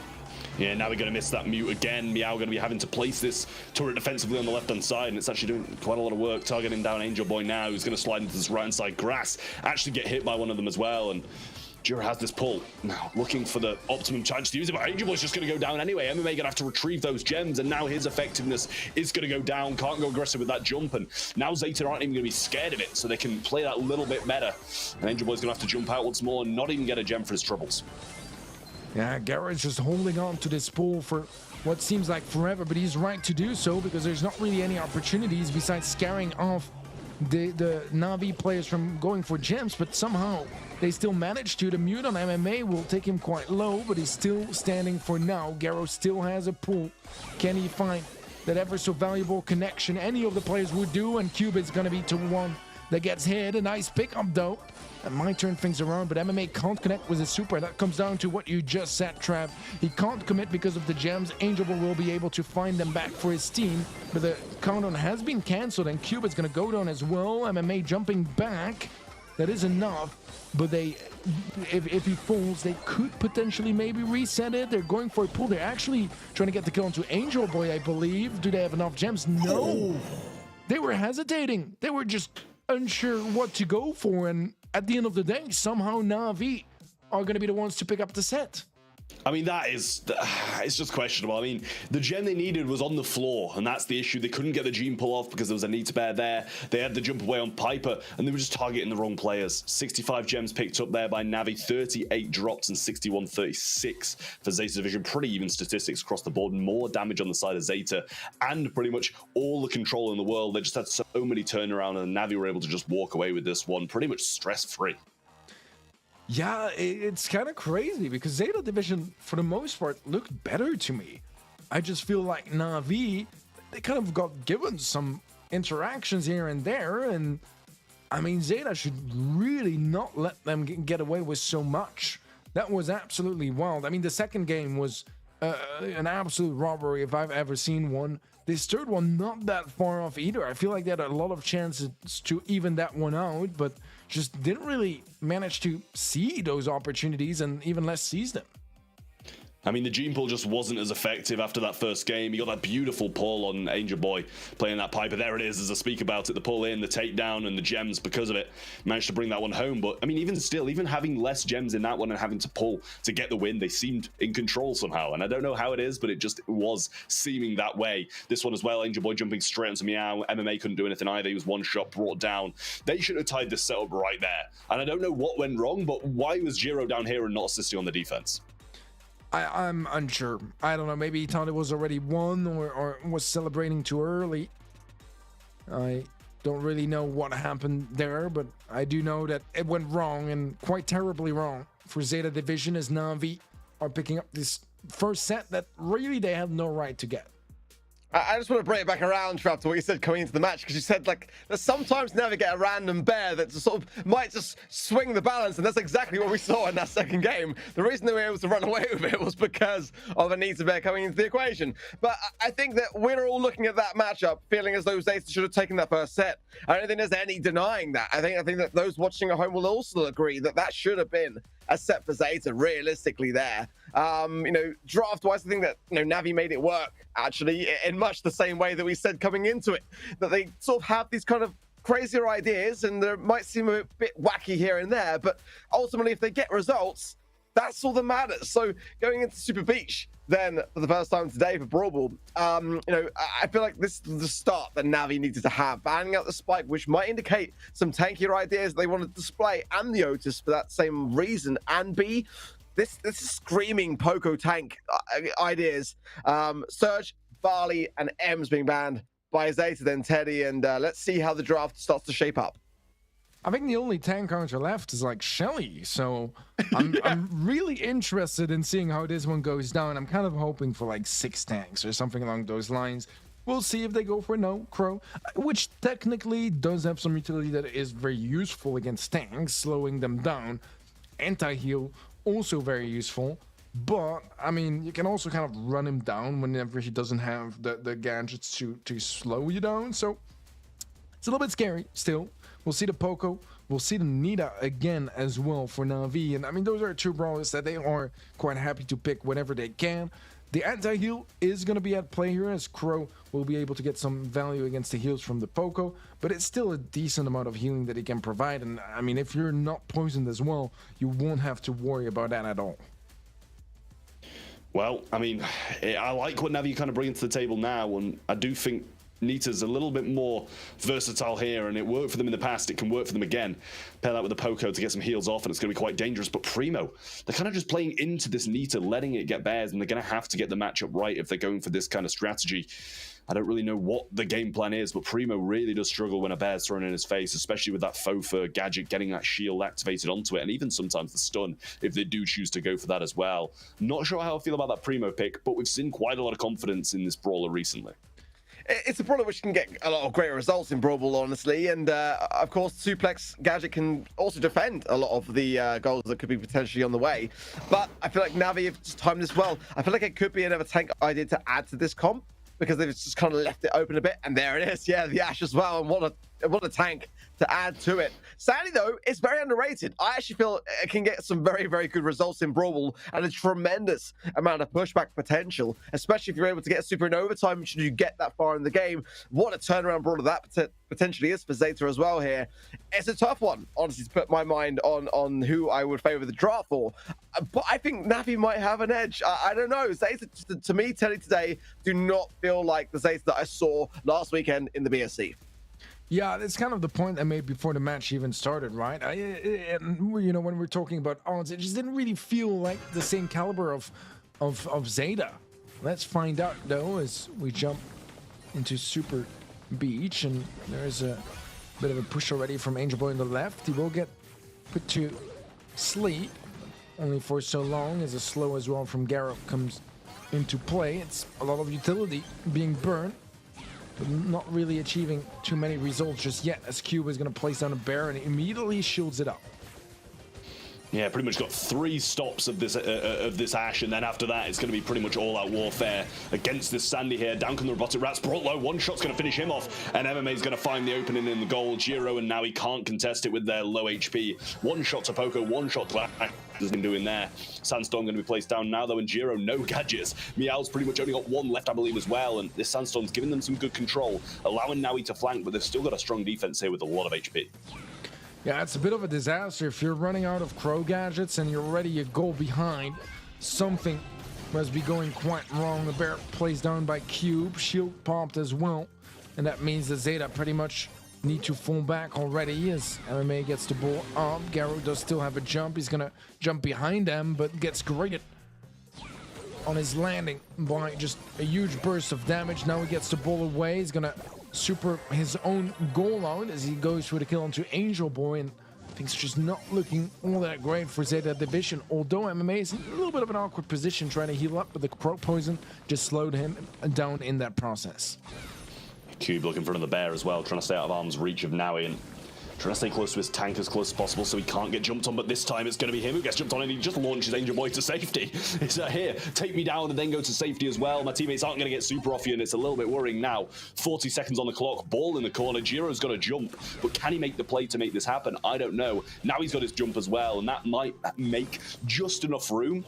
Yeah, now we're going to miss that mute again. Meow going to be having to place this turret defensively on the left-hand side, and it's actually doing quite a lot of work targeting down Angel Boy now, who's going to slide into this right-hand side grass, actually get hit by one of them as well, and Jiro has this pull. Now looking for the optimum chance to use it, but Angel Boy's just going to go down anyway. MMA going to have to retrieve those gems, and now his effectiveness is going to go down. Can't go aggressive with that jump, and now Zeta aren't even going to be scared of it, so they can play that a little bit better. And Angel Boy's going to have to jump out once more and not even get a gem for his troubles. Yeah, Garrett's just holding on to this pull for what seems like forever, but he's right to do so because there's not really any opportunities besides scaring off the Na'Vi players from going for gems, but somehow they still manage to. The mute on MMA will take him quite low, but he's still standing for now. Garo still has a pull. Can he find that ever so valuable connection? Any of the players would do, and Cube is going to be to one that gets hit. A nice pickup though. That might turn things around, but MMA can't connect with his super. That comes down to what you just said, Trav. He can't commit because of the gems. Angel will be able to find them back for his team, but the countdown has been cancelled, and Cube is going to go down as well. MMA jumping back. That is enough, but if he falls, they could potentially maybe reset it. They're going for a pull. They're actually trying to get the kill onto Angel Boy, I believe. Do they have enough gems? No. They were hesitating. They were just unsure what to go for, and at the end of the day, somehow Na'Vi are going to be the ones to pick up the set. I mean, it's just questionable. I mean, the gem they needed was on the floor, and that's the issue. They couldn't get the gene pull off because there was a need to bear there. They had the jump away on Piper, and they were just targeting the wrong players. 65 gems picked up there by Navi, 38 dropped, and 61-36 for Zeta Division. Pretty even statistics across the board. More damage on the side of Zeta, and pretty much all the control in the world. They just had so many turnaround, and Navi were able to just walk away with this one pretty much stress-free. Yeah, it's kind of crazy because Zeta Division, for the most part, looked better to me. I just feel like Na'Vi, they kind of got given some interactions here and there, and I mean, Zeta should really not let them get away with so much. That was absolutely wild. I mean, the second game was an absolute robbery if I've ever seen one. this third one not that far off either. I feel like they had a lot of chances to even that one out, but just didn't really manage to see those opportunities and even less seize them. I mean, the gene pull just wasn't as effective after that first game. You got that beautiful pull on Angel Boy playing that Piper. There it is, as I speak about it, the pull in, the takedown, and the gems because of it. Managed to bring that one home. But, I mean, even still, even having less gems in that one and having to pull to get the win, they seemed in control somehow. And I don't know how it is, but it just was seeming that way. This one as well, Angel Boy jumping straight onto Meow. MMA couldn't do anything either. He was one shot brought down. They should have tied this setup right there. And I don't know what went wrong, but why was Giro down here and not assisting on the defense? I'm unsure. I don't know. Maybe he thought it was already won or was celebrating too early. I don't really know what happened there, but I do know that it went wrong and quite terribly wrong for Zeta Division as Na'Vi are picking up this first set that really they have no right to get. I just want to bring it back around, Trav, to what you said coming into the match, because you said, like, that sometimes navigate a random bear that sort of might just swing the balance, and that's exactly what we saw in that second game. The reason they were able to run away with it was because of a Nita bear coming into the equation. But I think that we're all looking at that matchup feeling as though Zeta should have taken that first set. I don't think there's any denying that. I think that those watching at home will also agree that that should have been a set for Zeta, realistically there. You know, draft-wise, I think that, you know, Navi made it work, actually, in much the same way that we said coming into it, that they sort of have these kind of crazier ideas, and they might seem a bit wacky here and there, but ultimately, if they get results, that's all that matters. So going into Super Beach, then, for the first time today for Brawl Ball, you know, I feel like this is the start that Navi needed to have, banning out the Spike, which might indicate some tankier ideas they want to display, and the Otis for that same reason, and B, this is screaming Poco tank ideas. Surge, Barley, and Ems being banned by Zeta, then Teddy, and let's see how the draft starts to shape up. I think the only tank counter left is like Shelly, so I'm really interested in seeing how this one goes down. I'm kind of hoping for like 6 tanks or something along those lines. We'll see if they go for no Crow, which technically does have some utility that is very useful against tanks, slowing them down. Anti-heal, also very useful. But, I mean, you can also kind of run him down whenever he doesn't have the gadgets to slow you down. So, it's a little bit scary still. We'll see the Poco. We'll see the Nita again as well for Na'Vi. And, I mean, those are 2 brawlers that they are quite happy to pick whenever they can. The anti-heal is going to be at play here, as Crow will be able to get some value against the heals from the Poco, but it's still a decent amount of healing that he can provide. And, I mean, if you're not poisoned as well, you won't have to worry about that at all. Well, I mean, I like what Navi kind of bring to the table now, and I do think Nita's a little bit more versatile here, and it worked for them in the past. It can work for them again. Pair that with the Poco to get some heals off, and it's going to be quite dangerous. But Primo, they're kind of just playing into this Nita, letting it get bears, and they're going to have to get the matchup right if they're going for this kind of strategy. I don't really know what the game plan is, but Primo really does struggle when a bear's thrown in his face, especially with that Fofa gadget getting that shield activated onto it, and even sometimes the stun, if they do choose to go for that as well. Not sure how I feel about that Primo pick, but we've seen quite a lot of confidence in this brawler recently. It's a brawler which can get a lot of great results in Brawl Ball, honestly, and of course, Suplex gadget can also defend a lot of the goals that could be potentially on the way. But I feel like Navi have just timed this well. I feel like it could be another tank idea to add to this comp, because they've just kind of left it open a bit, and there it is. Yeah, the Ash as well, and what a tank to add to it. Sadly, though, it's very underrated. I actually feel it can get some very, very good results in Brawl Ball and a tremendous amount of pushback potential, especially if you're able to get super in overtime should you get that far in the game. What a turnaround brawler that potentially is for Zeta as well here. It's a tough one, honestly, to put my mind on who I would favor the draft for. But I think Navi might have an edge. I don't know. Zeta, to me, Teddy, today, do not feel like the Zeta that I saw last weekend in the BSC. Yeah, that's kind of the point I made before the match even started, right? You know, when we're talking about odds, it just didn't really feel like the same caliber of Zeta. Let's find out, though, as we jump into Super Beach, and there's a bit of a push already from Angel Boy on the left. He will get put to sleep, only for so long, as a slow as well from Garrett comes into play. It's a lot of utility being burned, but not really achieving too many results just yet, as Cube is going to place down a bear and immediately shields it up. Yeah, pretty much got 3 stops of this Ashe, and then after that, it's going to be pretty much all-out warfare against this Sandy here. Down come the robotic rats. Brought low. One shot's going to finish him off, and MMA is going to find the opening in the goal. Giro and Navi can't contest it with their low HP. 1 shot to Poco, 1 shot to Ash has been doing there. Sandstorm going to be placed down now, though, and Giro, no gadgets. Meow's pretty much only got 1 left, I believe, as well, and this Sandstorm's giving them some good control, allowing Navi to flank, but they've still got a strong defense here with a lot of HP. Yeah, it's a bit of a disaster if you're running out of Crow gadgets and you're already a goal behind. Something must be going quite wrong. The bear plays down by Cube, shield popped as well, and that means the Zeta pretty much need to fall back already as MMA gets the ball up. Garo does still have a jump. He's gonna jump behind them, but gets graded on his landing by just a huge burst of damage. Now he gets the ball away. He's gonna super his own goal out as he goes for the kill onto Angel Boy, and things are just not looking all that great for Zeta Division, although MMA is in a little bit of an awkward position trying to heal up, but the Crow Poison just slowed him down in that process. Cube looking for another bear as well, trying to stay out of arm's reach of Naui, and trying to stay close to his tank as close as possible so he can't get jumped on, but this time it's going to be him who gets jumped on, and he just launches Angel Boy to safety. It's here, take me down and then go to safety as well. My teammates aren't going to get super off you, and it's a little bit worrying now. 40 seconds on the clock, ball in the corner. Giro's got to jump, but can he make the play to make this happen? I don't know. Now he's got his jump as well, and that might make just enough room,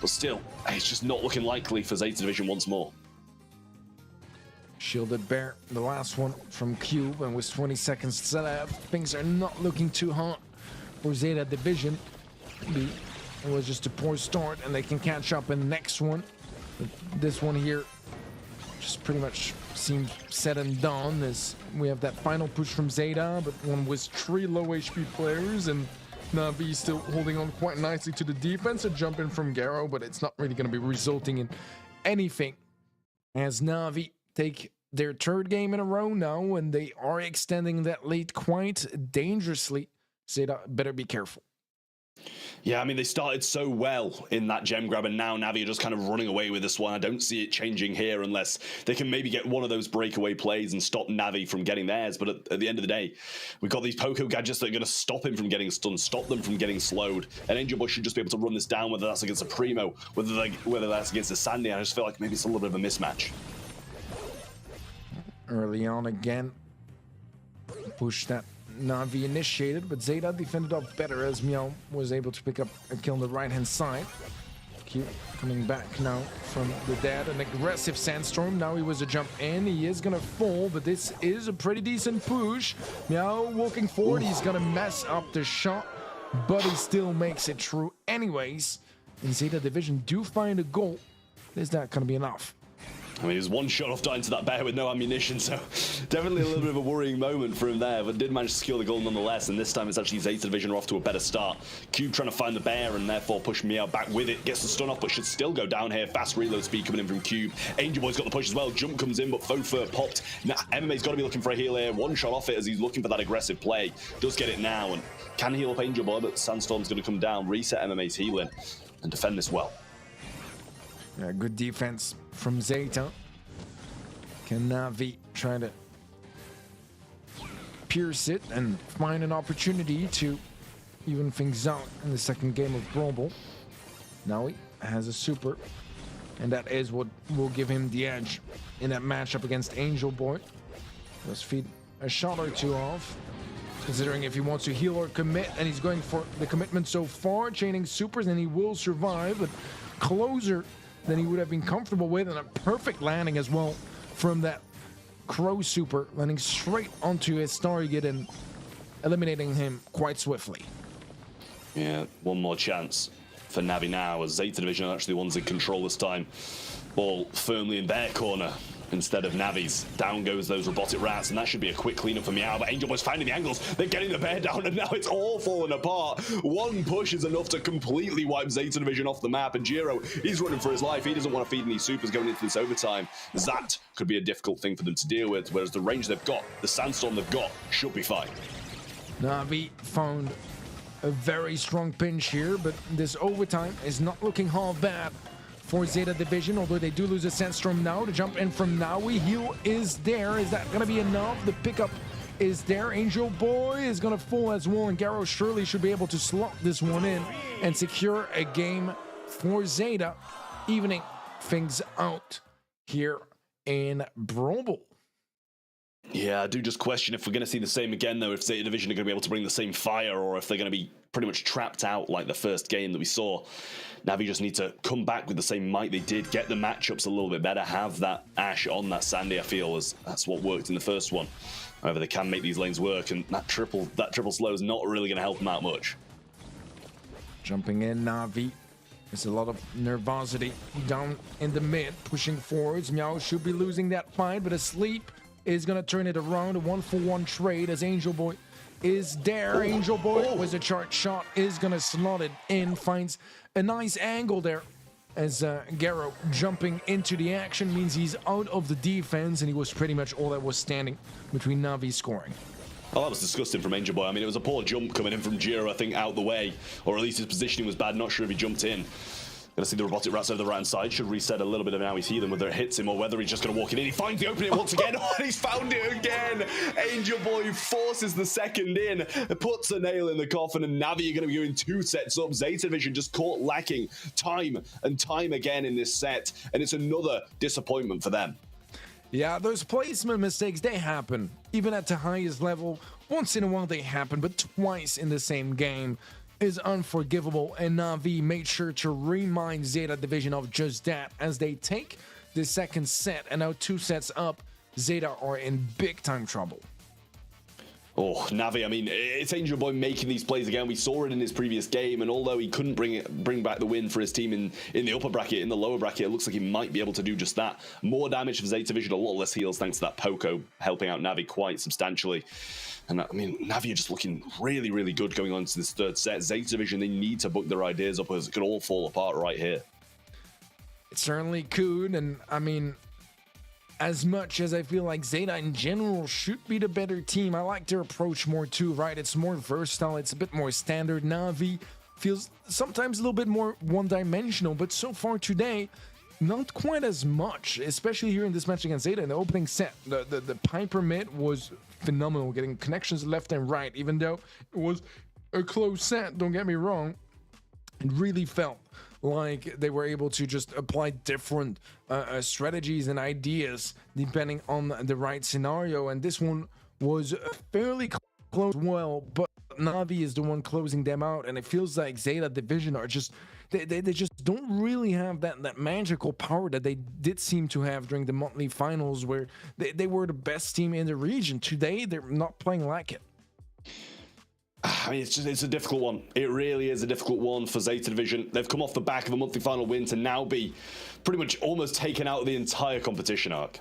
but still, it's just not looking likely for Zeta Division once more. Shielded Bear, the last one from Cube, and with 20 seconds left, things are not looking too hot for Zeta Division. It was just a poor start, and they can catch up in the next one. But this one here just pretty much seems said and done, as we have that final push from Zeta, but one with 3 low HP players, and Navi still holding on quite nicely to the defense. A jump in from Garo, but it's not really going to be resulting in anything, as Navi take their 3rd game in a row now, and they are extending that lead quite dangerously. Zeta better be careful. Yeah, I mean, they started so well in that gem grab, and now Navi are just kind of running away with this one. I don't see it changing here unless they can maybe get one of those breakaway plays and stop Navi from getting theirs. But at the end of the day, we've got these Poco gadgets that are going to stop him from getting stunned, stop them from getting slowed. And Angel Boy should just be able to run this down, whether that's against a Primo, whether that's against a Sandy. I just feel like maybe it's a little bit of a mismatch. Early on again, push that Navi initiated, but Zeta defended off better as Meow was able to pick up a kill on the right-hand side. Cute coming back now from the dead. An aggressive Sandstorm. Now he was a jump in. He is gonna fall, but this is a pretty decent push. Meow walking forward. He's gonna mess up the shot, but he still makes it through anyways. And Zeta Division do find a goal. Is that gonna be enough? I mean, he was 1 shot off dying to that bear with no ammunition, so definitely a little bit of a worrying moment for him there, but did manage to secure the goal nonetheless, and this time it's actually Zeta Division are off to a better start. Cube trying to find the bear and therefore push Meow back with it, gets the stun off, but should still go down here. Fast reload speed coming in from Cube. Angel Boy's got the push as well, jump comes in, but Fofur popped. Now, MMA's got to be looking for a heal here. 1 shot off it as he's looking for that aggressive play. Does get it now, and can heal up Angel Boy, but Sandstorm's going to come down, reset MMA's healing, and defend this well. Yeah, good defense from Zeta. Can Navi try to pierce it and find an opportunity to even things out in the 2nd game of Brawl Ball? Navi has a super, and that is what will give him the edge in that matchup against Angel Boy. Let's feed a shot or 2 off, considering if he wants to heal or commit, and he's going for the commitment so far, chaining supers, and he will survive, but closer than he would have been comfortable with, and a perfect landing as well from that Crow super, landing straight onto his target and eliminating him quite swiftly. Yeah, 1 more chance for Navi now, as Zeta Division are actually the ones in control this time. Ball firmly in their corner instead of Navi's. Down goes those robotic rats, and that should be a quick cleanup for Meow, but Angel Boy's finding the angles. They're getting the bear down, and now it's all falling apart. 1 push is enough to completely wipe Zeta Division off the map, and Giro, he's running for his life. He doesn't want to feed any supers going into this overtime. That could be a difficult thing for them to deal with, whereas the range they've got, the Sandstorm they've got, should be fine. Navi found a very strong pinch here, but this overtime is not looking half bad for Zeta Division, although they do lose a Sandstorm now. To jump in from Naui, heal is there. Is that going to be enough? The pickup is there. Angel Boy is going to fall as well, and Garo surely should be able to slot this one in and secure a game for Zeta, evening things out here in Brawl Ball. Yeah, I do just question if we're going to see the same again, though, if Zeta Division are going to be able to bring the same fire, or if they're going to be pretty much trapped out like the first game that we saw. Navi just need to come back with the same might they did, get the matchups a little bit better, have that Ashe on that Sandy, I feel, as that's what worked in the first one. However, they can make these lanes work, and that triple slow is not really going to help them out much. Jumping in, Navi. There's a lot of nervosity down in the mid, pushing forwards. Meow should be losing that fight, but Asleep is going to turn it around. A 1-for-1 trade as Angel Boy is there. Angel Boy with a charge shot is going to slot it in, finds a nice angle there as Garo jumping into the action means he's out of the defense, and he was pretty much all that was standing between Navi scoring. Well, that was disgusting from Angel Boy. I mean, it was a poor jump coming in from Jiro, I think, out the way, or at least his positioning was bad. Not sure if he jumped in. Gonna see the robotic rats over the right hand side. Should reset a little bit of how we see them, whether it hits him or whether he's just gonna walk it in. He finds the opening once again. Oh, he's found it again. Angel Boy forces the second in, puts a nail in the coffin, and Navi are gonna be doing 2 sets up. Zeta Division just caught lacking time and time again in this set, and it's another disappointment for them. Yeah, those placement mistakes, they happen. Even at the highest level, once in a while they happen, but twice in the same game is unforgivable, and Navi made sure to remind Zeta Division of just that as they take the second set, and now 2 sets up, Zeta are in big time trouble. Oh, Navi, I mean, it's Angel Boy making these plays again. We saw it in his previous game, and although he couldn't bring back the win for his team in the upper bracket, in the lower bracket, it looks like he might be able to do just that. More damage for Zeta Division, a lot less heals thanks to that Poco helping out Navi quite substantially. And I mean, Navi are just looking really, really good going on to this third set. Zeta Division, they need to book their ideas up, as it could all fall apart right here. It certainly could, and I mean, as much as I feel like Zeta in general should be the better team, I like their approach more too, right? It's more versatile, it's a bit more standard. Navi feels sometimes a little bit more one-dimensional, but so far today, not quite as much, especially here in this match against Zeta in the opening set. The Piper mid was phenomenal, getting connections left and right, even though it was a close set, don't get me wrong. It really felt like they were able to just apply different strategies and ideas depending on the right scenario, and this one was fairly close, well, but Navi is the one closing them out, and it feels like Zeta Division are just they just don't really have that magical power that they did seem to have during the monthly finals, where they were the best team in the region. Today they're not playing like it. I mean, it's a difficult one. It really is a difficult one for Zeta Division. They've come off the back of a monthly final win to now be pretty much almost taken out of the entire competition arc.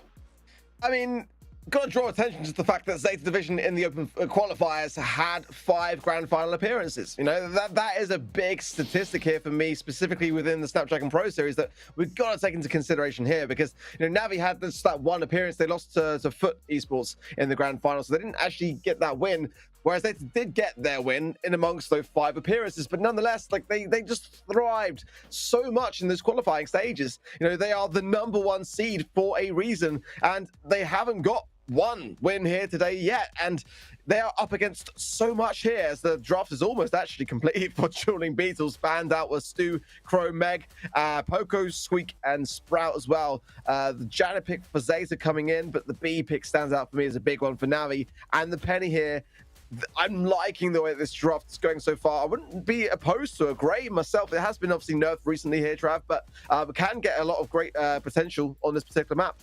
I mean, got to draw attention to the fact that Zeta Division in the open qualifiers had 5 grand final appearances. You know, that is a big statistic here for me, specifically within the Snapdragon Pro Series, that we've got to take into consideration here, because, you know, Navi had that 1 appearance. They lost to Foot Esports in the grand final, so they didn't actually get that win. Whereas they did get their win in amongst those 5 appearances, but nonetheless, like they just thrived so much in those qualifying stages. You know, they are the #1 seed for a reason, and they haven't got 1 win here today yet, and they are up against so much here as the draft is almost actually complete for Dueling Beetles. Banned out was Stu, Crow, Meg, Poco, Squeak, and Sprout as well. The Janet pick for Zeta coming in, but the B pick stands out for me as a big one for Navi. And the Penny here, I'm liking the way this draft is going so far. I wouldn't be opposed to a Grey myself. It has been obviously nerfed recently here, Trav, but we can get a lot of great potential on this particular map.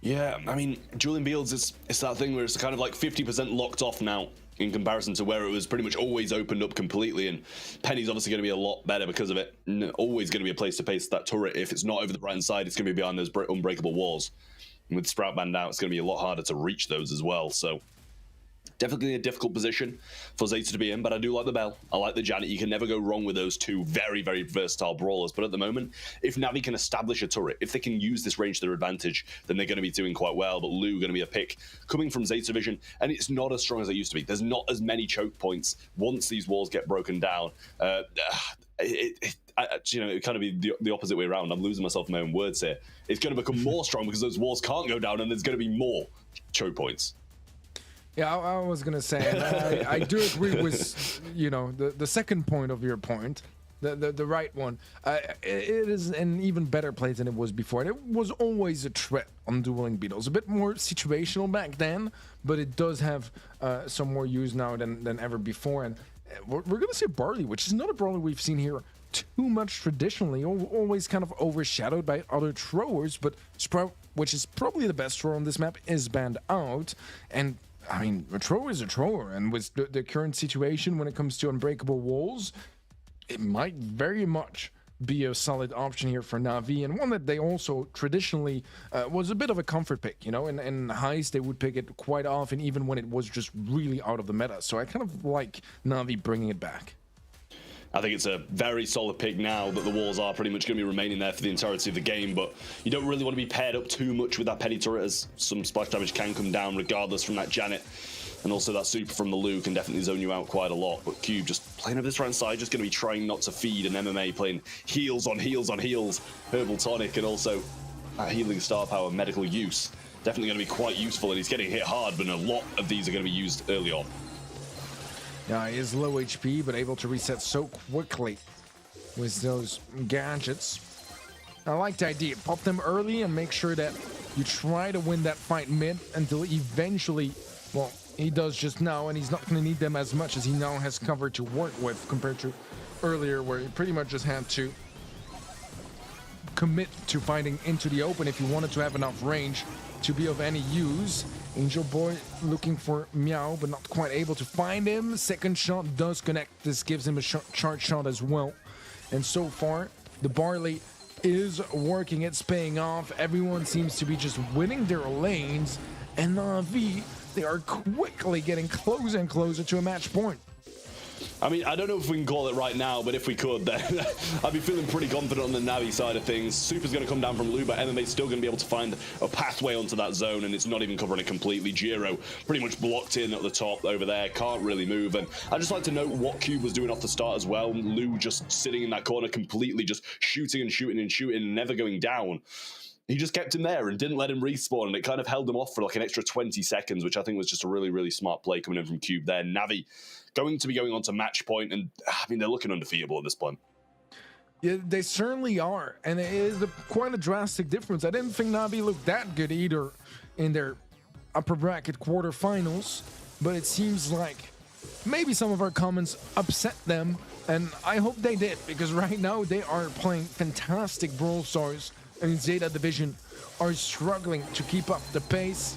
Yeah, I mean, Dueling Beetles, it's that thing where it's kind of like 50% locked off now in comparison to where it was pretty much always opened up completely, and Penny's obviously going to be a lot better because of it. Always going to be a place to place that turret. If it's not over the right hand side, it's going to be behind those unbreakable walls. And with Sprout banned out, it's going to be a lot harder to reach those as well, so definitely a difficult position for Zeta to be in, but I do like the Bell. I like the Janet. You can never go wrong with those 2 very, very versatile brawlers. But at the moment, if Navi can establish a turret, if they can use this range to their advantage, then they're going to be doing quite well. But Lou going to be a pick coming from Zeta Division, and it's not as strong as it used to be. There's not as many choke points once these walls get broken down. It kind of be the opposite way around. I'm losing myself in my own words here. It's going to become more strong because those walls can't go down, and there's going to be more choke points. Yeah, I was gonna say, and I do agree with the second point of your point, the right one. It is an even better play than it was before, and it was always a threat on dueling beetles. A bit more situational back then, but it does have some more use now than ever before. And we're gonna see Barley, which is not a brawler we've seen here too much traditionally, always kind of overshadowed by other throwers. But Sprout, which is probably the best thrower on this map, is banned out. And I mean, a thrower is a thrower, and with the current situation when it comes to unbreakable walls, it might very much be a solid option here for Na'Vi, and one that they also traditionally was a bit of a comfort pick. In Heist, they would pick it quite often, even when it was just really out of the meta. So I kind of like Na'Vi bringing it back. I think it's a very solid pick now that the walls are pretty much going to be remaining there for the entirety of the game, but you don't really want to be paired up too much with that penny turret, as some splash damage can come down regardless from that Janet, and also that super from the Lou can definitely zone you out quite a lot. But Cube just playing over this right side, just going to be trying not to feed an MMA, playing heals on heals on heals, herbal tonic, and also healing star power, medical use. Definitely going to be quite useful, and he's getting hit hard, but a lot of these are going to be used early on. Yeah, he is low HP, but able to reset so quickly with those gadgets. I like the idea. Pop them early and make sure that you try to win that fight mid until eventually, well, he does just now, and he's not going to need them as much as he now has cover to work with compared to earlier, where he pretty much just had to commit to fighting into the open if he wanted to have enough range to be of any use. Angel Boy looking for Meow, but not quite able to find him. Second shot does connect. This gives him a charge shot as well. And so far, the Barley is working. It's paying off. Everyone seems to be just winning their lanes. And Na'Vi, they are quickly getting closer and closer to a match point. I mean, I don't know if we can call it right now, but if we could, then I'd be feeling pretty confident on the Navi side of things. Super's going to come down from Lou, but MMA's still going to be able to find a pathway onto that zone, and it's not even covering it completely. Giro pretty much blocked in at the top over there, can't really move. And I'd just like to note what Cube was doing off the start as well. Lou just sitting in that corner completely, just shooting and shooting and shooting and never going down. He just kept him there and didn't let him respawn, and it kind of held him off for like an extra 20 seconds, which I think was just a really, really smart play coming in from Cube there. Navi going to be going on to match point, and I mean, they're looking undefeatable at this point. Yeah, they certainly are, and it is quite a drastic difference. I didn't think Navi looked that good either in their upper bracket quarterfinals, but it seems like maybe some of our comments upset them, and I hope they did, because right now they are playing fantastic Brawl Stars, and Zeta Division are struggling to keep up the pace.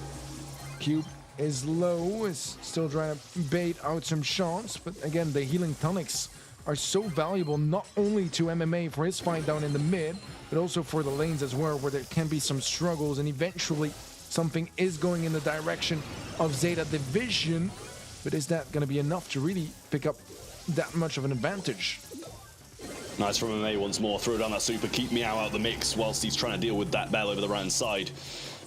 Cube is low, is still trying to bait out some shots, but again, the healing tonics are so valuable, not only to MMA for his fight down in the mid, but also for the lanes as well, where there can be some struggles, and eventually something is going in the direction of Zeta Division, but is that going to be enough to really pick up that much of an advantage? Nice from MMA once more, throw down that super, keep Meow out the mix whilst he's trying to deal with that Bell over the right hand side.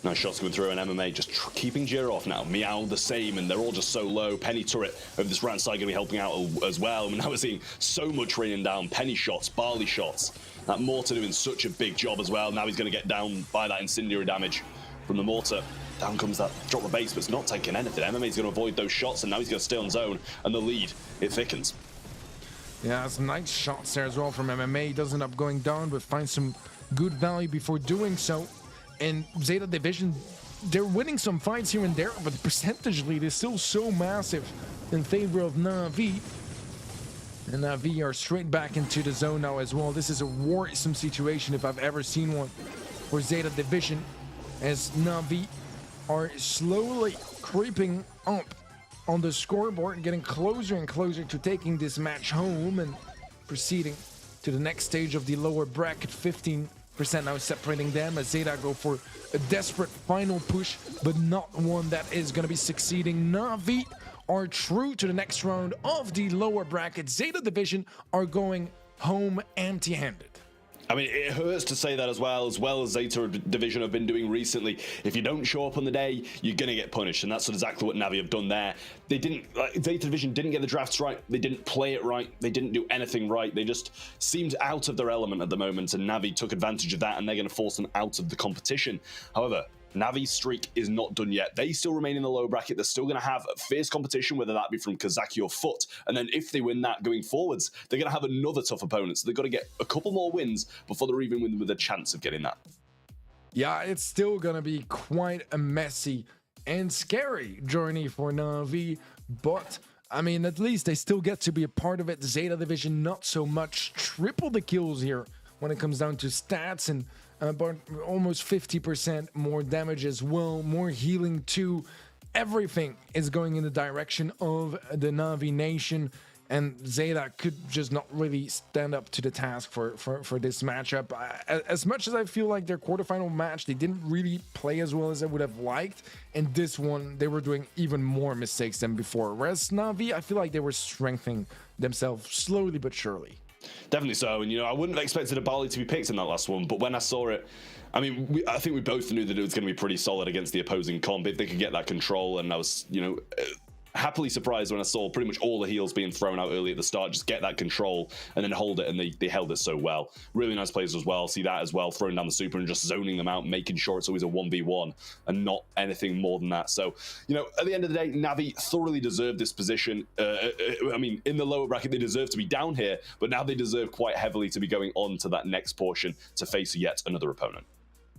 Nice shots coming through, and MMA just keeping Giro off now. Meow the same, and they're all just so low. Penny turret over this right side going to be helping out as well. And now we're seeing so much raining down. Penny shots, Barley shots. That Mortar doing such a big job as well. Now he's going to get down by that incendiary damage from the Mortar. Down comes that drop the base, but it's not taking anything. MMA's going to avoid those shots, and now he's going to stay on zone, and the lead, it thickens. Yeah, some nice shots there as well from MMA. He does end up going down, but finds some good value before doing so. And Zeta Division, they're winning some fights here and there, but percentage lead is still so massive in favor of Na'Vi. And Na'Vi are straight back into the zone now as well. This is a worrisome situation if I've ever seen one for Zeta Division, as Na'Vi are slowly creeping up on the scoreboard, getting closer and closer to taking this match home and proceeding to the next stage of the lower bracket. 15% now separating them as Zeta go for a desperate final push, but not one that is going to be succeeding. Na'Vi are true to the next round of the lower bracket. Zeta Division are going home empty-handed. I mean, it hurts to say that as well as Zeta Division have been doing recently. If you don't show up on the day, you're going to get punished, and that's exactly what Navi have done there. They didn't, Zeta Division didn't get the drafts right, they didn't play it right, they didn't do anything right, they just seemed out of their element at the moment, and Navi took advantage of that, and they're going to force them out of the competition. However, Navi's streak is not done yet. They still remain in the lower bracket. They're still going to have fierce competition, whether that be from Kazaki or Foot. And then if they win that going forwards, they're going to have another tough opponent. So they've got to get a couple more wins before they're even with a chance of getting that. Yeah, it's still going to be quite a messy and scary journey for Na'Vi. But, I mean, at least they still get to be a part of it. Zeta Division, not so much. Triple the kills here when it comes down to stats, and about almost 50% more damage as well, more healing too. Everything is going in the direction of the Na'Vi Nation, and Zeta could just not really stand up to the task for this matchup. As much as I feel like their quarterfinal match, they didn't really play as well as I would have liked, and this one, they were doing even more mistakes than before. Whereas Na'Vi, I feel like they were strengthening themselves slowly but surely. Definitely so, and I wouldn't have expected a Barley to be picked in that last one, but when I saw it, I mean, I think we both knew that it was going to be pretty solid against the opposing comp if they could get that control, and I was, happily surprised when I saw pretty much all the heals being thrown out early at the start, just get that control and then hold it, and they held it so well. Really nice plays as well. See that as well, throwing down the super and just zoning them out, making sure it's always a 1v1 and not anything more than that. So, at the end of the day, Navi thoroughly deserved this position. I mean, in the lower bracket, they deserve to be down here, but now they deserve quite heavily to be going on to that next portion to face yet another opponent.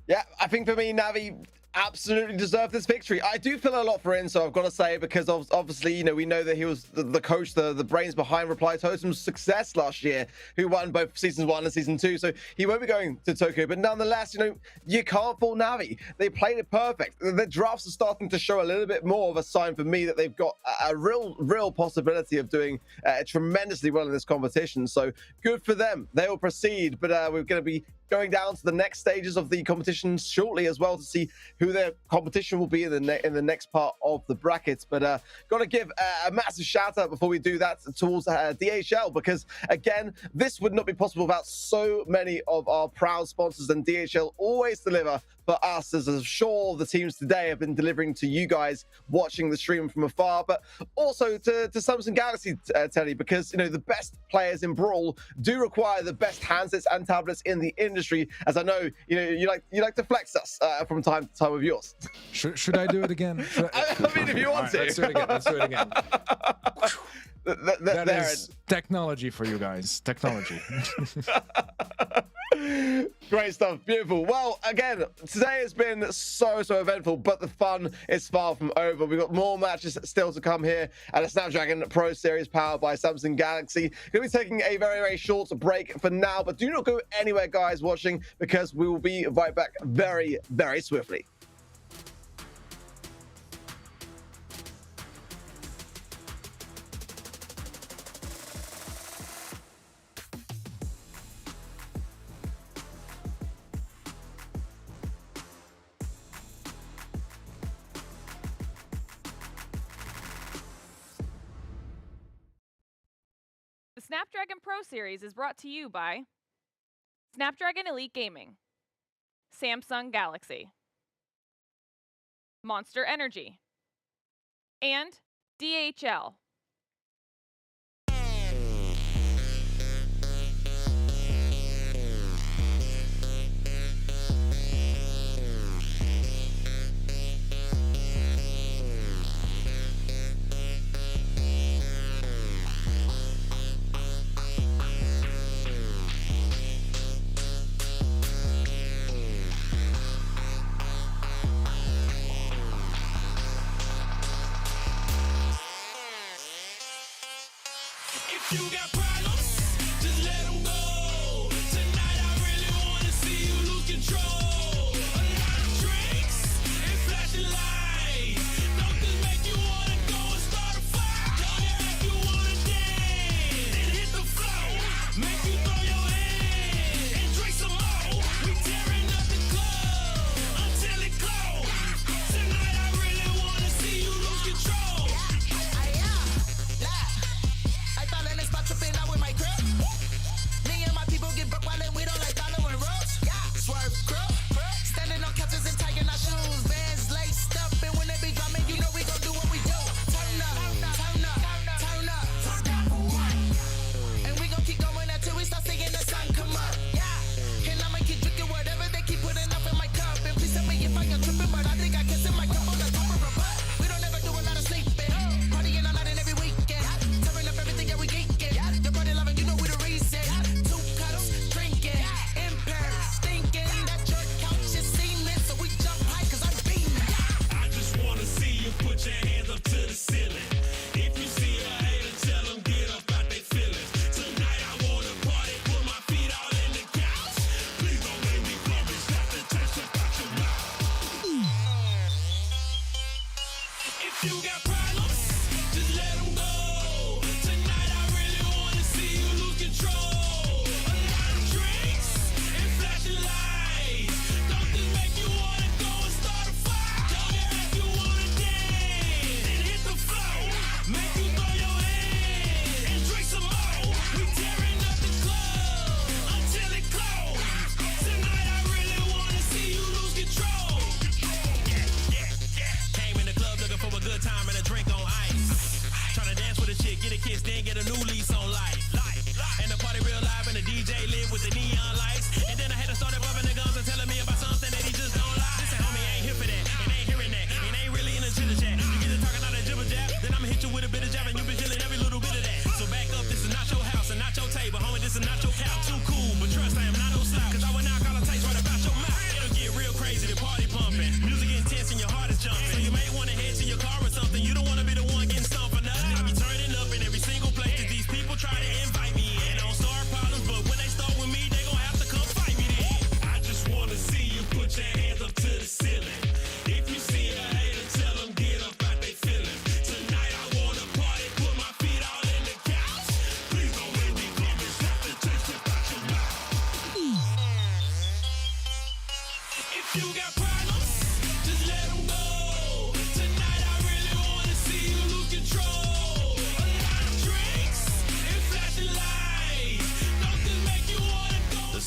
Yeah, I think for me, Navi absolutely deserved this victory. I do feel a lot for Inso, I've got to say, because obviously, we know that he was the coach, the brains behind Reply Totem's success last year, who won both seasons 1 and season 2. So he won't be going to Tokyo, but nonetheless, you can't fool Navi. They played it perfect. The drafts are starting to show a little bit more of a sign for me that they've got a real possibility of doing tremendously well in this competition. So good for them. They will proceed, but we're going to be going down to the next stages of the competition shortly as well to see who their competition will be in the next part of the brackets. But got to give a massive shout out before we do that towards DHL, because again, this would not be possible without so many of our proud sponsors, and DHL always deliver for us, as I'm sure the teams today have been delivering to you guys watching the stream from afar, but also to Samsung Galaxy, Teddy, because the best players in Brawl do require the best handsets and tablets in the industry, as I know you like to flex us from time to time with yours. Should I do it again? I mean, if you want to. Let's do it again. That is technology for you guys. Technology. Great stuff. Beautiful. Well, again, today has been so eventful, but the fun is far from over. We've got more matches still to come here at the Snapdragon Pro Series powered by Samsung Galaxy. Going to be taking a very short break for now, but do not go anywhere, guys, watching, because we will be right back very swiftly. The Snapdragon Pro Series is brought to you by Snapdragon Elite Gaming, Samsung Galaxy, Monster Energy, and DHL.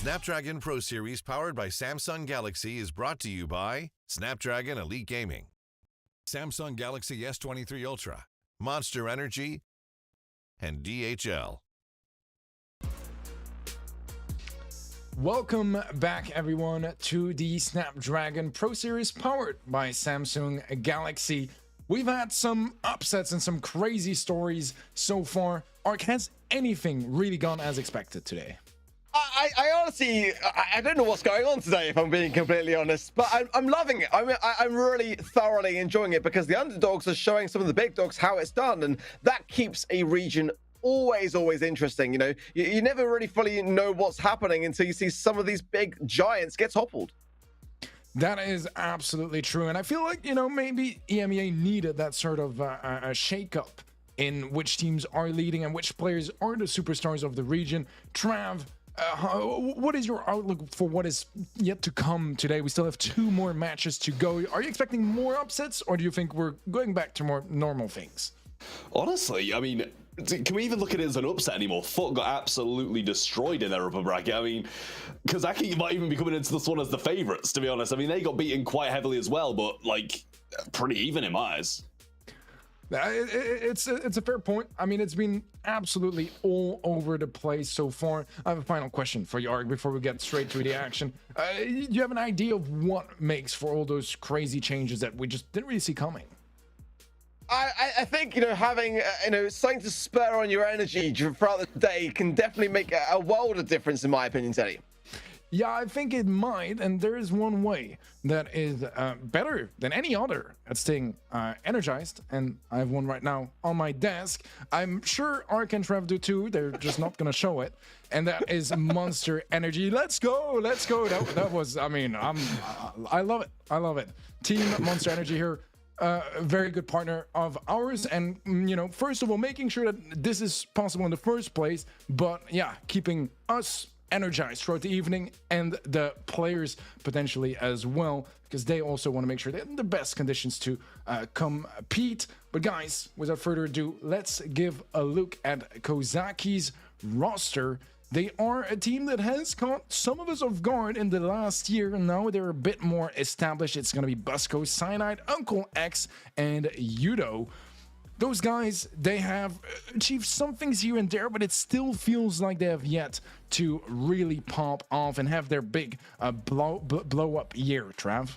Snapdragon Pro Series powered by Samsung Galaxy is brought to you by Snapdragon Elite Gaming, Samsung Galaxy S23 Ultra, Monster Energy, and DHL. Welcome back, everyone, to the Snapdragon Pro Series powered by Samsung Galaxy. We've had some upsets and some crazy stories so far. Ark, has anything really gone as expected today? I honestly, I don't know what's going on today, if I'm being completely honest, but I'm loving it. I'm really thoroughly enjoying it because the underdogs are showing some of the big dogs how it's done, and that keeps a region always interesting. You know, you never really fully know what's happening until you see some of these big giants get toppled. That is absolutely true, and I feel like, you know, maybe EMEA needed that sort of a shake-up in which teams are leading and which players are the superstars of the region. Trav, what is your outlook for what is yet to come today? We still have 2 more matches to go. Are you expecting more upsets, or do you think we're going back to more normal things? Honestly, I mean, can we even look at it as an upset anymore? Foot got absolutely destroyed in their upper bracket. I mean, Kazaki might even be coming into this one as the favourites, to be honest. I mean, they got beaten quite heavily as well, but, like, pretty even in my eyes. It's a fair point. I mean, it's been absolutely all over the place so far. I have a final question for you, Ark, before we get straight to the action. Do you have an idea of what makes for all those crazy changes that we just didn't really see coming? I think, you know, having, you know, something to spur on your energy throughout the day can definitely make a world of difference, in my opinion, Teddy. Yeah, I think it might, and there is one way that is better than any other at staying energized, and I have one right now on my desk. I'm sure Ark and Trev do too, they're just not gonna show it, and that is Monster Energy. Let's go! That was, I mean, I love it. Team Monster Energy here. Very good partner of ours, and you know, first of all, making sure that this is possible in the first place, but yeah, keeping us energized throughout the evening and the players potentially as well, because they also want to make sure they're in the best conditions to compete. But guys, without further ado, let's give a look at Kozaki's roster. They are a team that has caught some of us off guard in the last year, and now they're a bit more established. It's going to be Busco, Cyanide, Uncle X, and Yudo. Those guys, they have achieved some things here and there, but it still feels like they have yet to really pop off and have their big blow up year, Trav.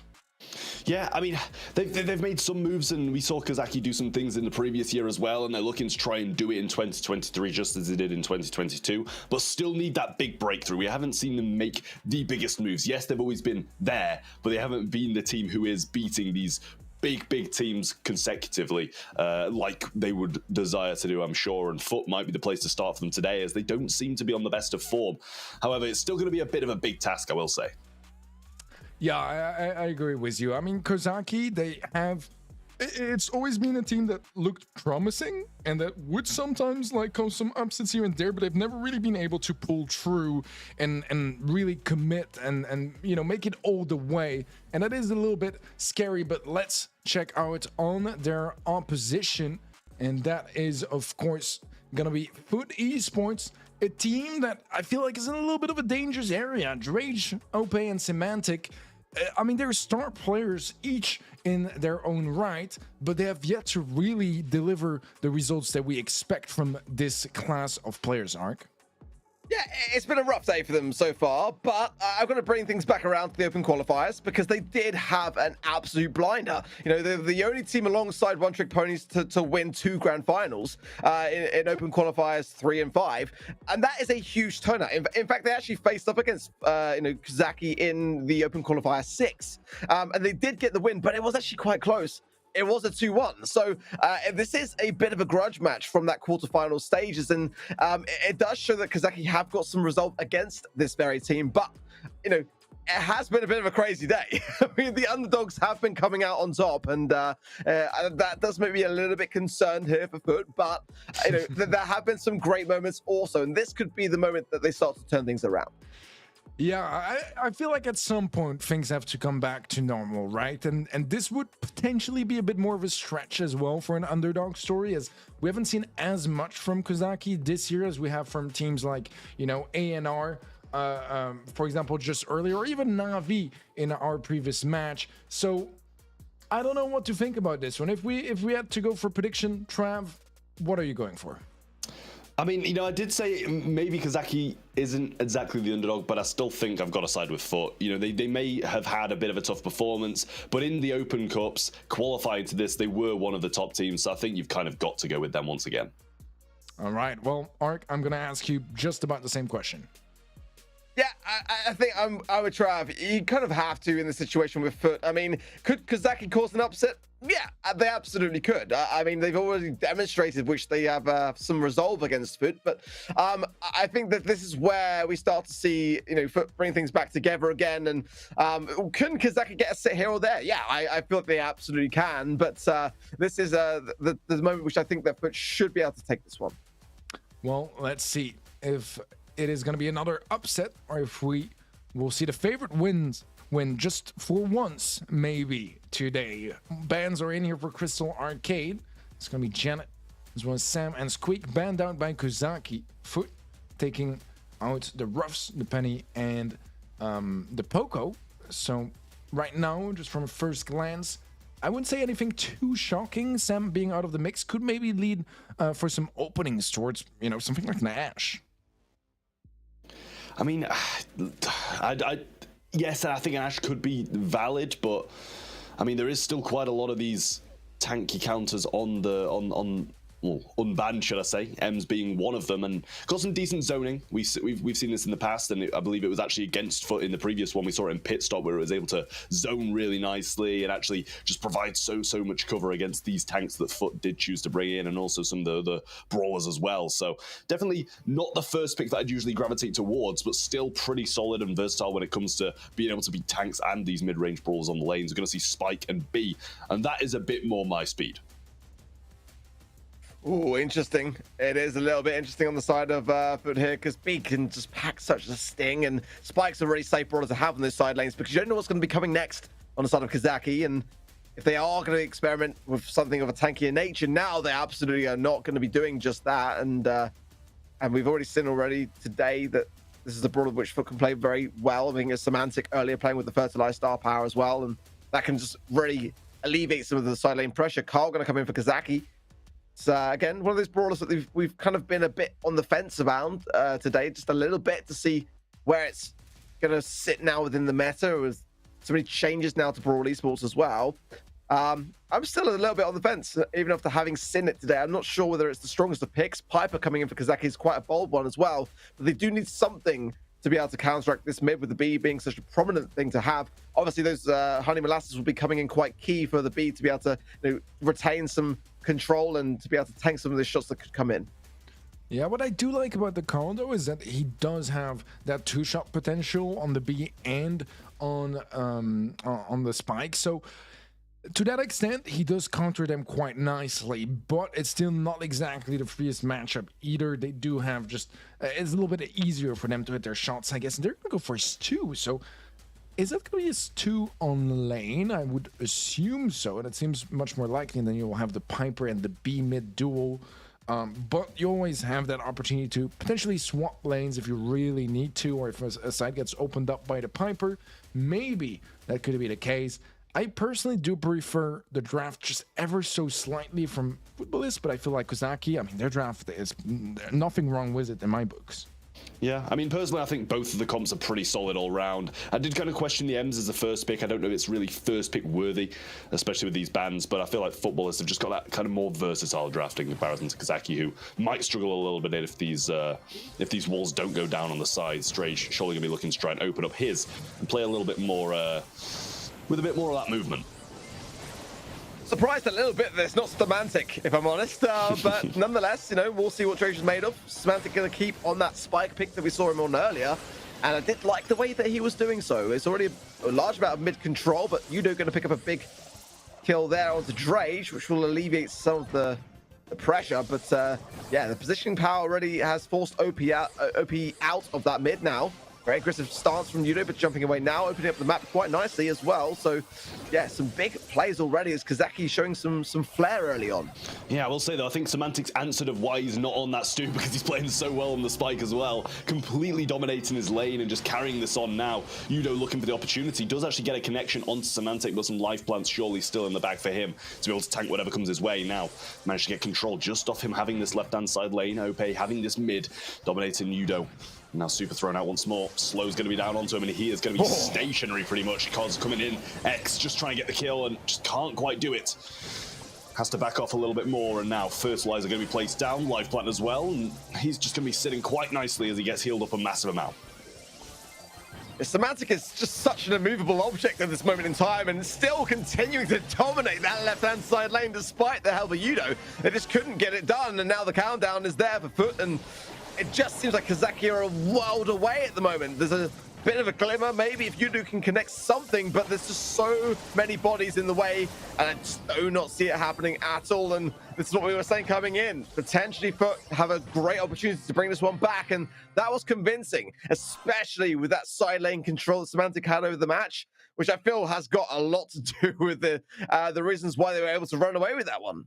Yeah, I mean, they've made some moves, and we saw Kazaki do some things in the previous year as well, and they're looking to try and do it in 2023 just as they did in 2022, but still need that big breakthrough. We haven't seen them make the biggest moves. Yes, they've always been there, but they haven't been the team who is beating these big teams consecutively like they would desire to do, I'm sure, and Foot might be the place to start for them today, as they don't seem to be on the best of form. However, it's still going to be a bit of a big task, I will say. Yeah, I agree with you. I mean, Kozaki, they have... It's always been a team that looked promising and that would sometimes like cause some upsets here and there, but they've never really been able to pull through and really commit and you know, make it all the way. And that is a little bit scary, but let's check out on their opposition. And that is, of course, gonna be Foot Esports, a team that I feel like is in a little bit of a dangerous area. Drage, Ope, and Semantic. I mean, they're star players each in their own right, but they have yet to really deliver the results that we expect from this class of players, Ark. Yeah, it's been a rough day for them so far, but I'm going to bring things back around to the Open Qualifiers because they did have an absolute blinder. You know, they're the only team alongside One Trick Ponies to win 2 grand finals in Open Qualifiers 3 and 5, and that is a huge turnout. In fact, they actually faced up against you know, Kazaki in the Open Qualifier 6, and they did get the win, but it was actually quite close. It was a 2-1. So this is a bit of a grudge match from that quarterfinal stages. And it does show that Kazaki have got some result against this very team. But, you know, it has been a bit of a crazy day. I mean, the underdogs have been coming out on top. And that does make me a little bit concerned here for Foot. But, you know, there have been some great moments also. And this could be the moment that they start to turn things around. Yeah, I feel like at some point things have to come back to normal, right? And this would potentially be a bit more of a stretch as well for an underdog story, as we haven't seen as much from Kozaki this year as we have from teams like, you know, ANR. for example, just earlier, or even Navi in our previous match. So I don't know what to think about this one. If we had to go for prediction, Trav, what are you going for? I mean, you know, I did say maybe Kazaki isn't exactly the underdog, but I still think I've got to side with Foot. You know, they may have had a bit of a tough performance, but in the Open Cups, qualifying to this, they were one of the top teams. So I think you've kind of got to go with them once again. All right. Well, Ark, I'm going to ask you just about the same question. Yeah, I think I'm with Trav. You kind of have to in the situation with Foot. I mean, could Kazaki cause an upset? Yeah, they absolutely could. I mean, they've already demonstrated which they have some resolve against Foot, but I think that this is where we start to see, you know, Foot bring things back together again. And can Kazaki get a sit here or there? Yeah, I feel like they absolutely can, but this is the moment which I think that Foot should be able to take this one. Well, let's see if it is going to be another upset, or if we will see the favorite win just for once, maybe today. Bans are in here for Crystal Arcade. It's going to be Janet, as well as Sam and Squeak, banned out by Kazaki. Foot taking out the Ruffs, the Penny, and the Poco. So right now, just from a first glance, I wouldn't say anything too shocking. Sam being out of the mix could maybe lead for some openings towards, you know, something like Nash. I mean, yes, I think Ash could be valid, but I mean, there is still quite a lot of these tanky counters on unbanned, should I say, Ems being one of them, and got some decent zoning. We've seen this in the past, and I believe it was actually against Foot in the previous one. We saw it in Pit Stop, where it was able to zone really nicely and actually just provide so much cover against these tanks that Foot did choose to bring in, and also some of the brawlers as well. So definitely not the first pick that I'd usually gravitate towards, but still pretty solid and versatile when it comes to being able to beat tanks and these mid-range brawlers on the lanes. We're going to see Spike and B, and that is a bit more my speed. Oh, interesting. It is a little bit interesting on the side of Foot here, because B can just pack such a sting, and Spike's a really safe brawler to have on those side lanes, because you don't know what's going to be coming next on the side of Kazaki, and if they are going to experiment with something of a tankier nature, now they absolutely are not going to be doing just that, and we've already seen already today that this is a brawler which Foot can play very well. I think it's Semantic earlier playing with the Fertilized Star Power as well, and that can just really alleviate some of the side lane pressure. Carl going to come in for Kazaki. So again, one of those brawlers that we've kind of been a bit on the fence around today, just a little bit to see where it's going to sit now within the meta, with so many changes now to Brawl Esports as well. I'm still a little bit on the fence, even after having seen it today. I'm not sure whether it's the strongest of picks. Piper coming in for Kazaki is quite a bold one as well, but they do need something to be able to counteract this mid, with the B being such a prominent thing to have. Obviously, those Honey Molasses will be coming in quite key for the B to be able to, you know, retain some control and to be able to tank some of the shots that could come in. Yeah, what I do like about the Carl, though, is that he does have that two-shot potential on the B and on the Spike. So to that extent, he does counter them quite nicely, but it's still not exactly the freest matchup either. They do have just, it's a little bit easier for them to hit their shots, I guess, and they're going to go for a Stu. So is that going to be a Stu on lane? I would assume so, and it seems much more likely. And then you'll have the Piper and the B mid duel. But you always have that opportunity to potentially swap lanes if you really need to, or if a side gets opened up by the Piper, maybe that could be the case. I personally do prefer the draft just ever so slightly from Footballists, but I feel like Kazaki, I mean, their draft is nothing wrong with it in my books. Yeah, I mean, personally, I think both of the comps are pretty solid all round. I did kind of question the Ems as the first pick. I don't know if it's really first pick worthy, especially with these bans, but I feel like Footballists have just got that kind of more versatile drafting in comparison to Kazaki, who might struggle a little bit if these walls don't go down on the sides. Drage surely going to be looking to try and open up his and play a little bit more, with a bit more of that movement. Surprised a little bit that it's not Semantic, if I'm honest, but nonetheless, you know, we'll see what Drage is made of. Semantic going to keep on that Spike pick that we saw him on earlier, and I did like the way that he was doing so. It's already a large amount of mid control, but Yudo going to pick up a big kill there onto Drage, which will alleviate some of the pressure, but yeah, the positioning power already has forced OP out of that mid now. Very aggressive stance from Yudo, but jumping away now, opening up the map quite nicely as well. So, yeah, some big plays already as Kazaki showing some flair early on. Yeah, I will say though, I think Semantic's answered of why he's not on that Stu because he's playing so well on the spike as well, completely dominating his lane and just carrying this on now. Yudo looking for the opportunity, does actually get a connection onto Semantic, but some life plants surely still in the bag for him to be able to tank whatever comes his way. Now, managed to get control just off him having this left-hand side lane, Ope having this mid, dominating Yudo. Now super thrown out once more. Slow's going to be down onto him, and he is going to be stationary pretty much. Cos coming in, X just trying to get the kill and just can't quite do it. Has to back off a little bit more, and now Fertilizer going to be placed down, life plant as well, and he's just going to be sitting quite nicely as he gets healed up a massive amount. Semantic is just such an immovable object at this moment in time and still continuing to dominate that left-hand side lane despite the help of Yudo. They just couldn't get it done, and now the countdown is there for Foot, and it just seems like Kazaki are a world away at the moment. There's a bit of a glimmer, maybe if Yudo can connect something, but there's just so many bodies in the way, and I just do not see it happening at all. And this is what we were saying coming in. Potentially Foot have a great opportunity to bring this one back, and that was convincing, especially with that side lane control that Semantic had over the match, which I feel has got a lot to do with the reasons why they were able to run away with that one.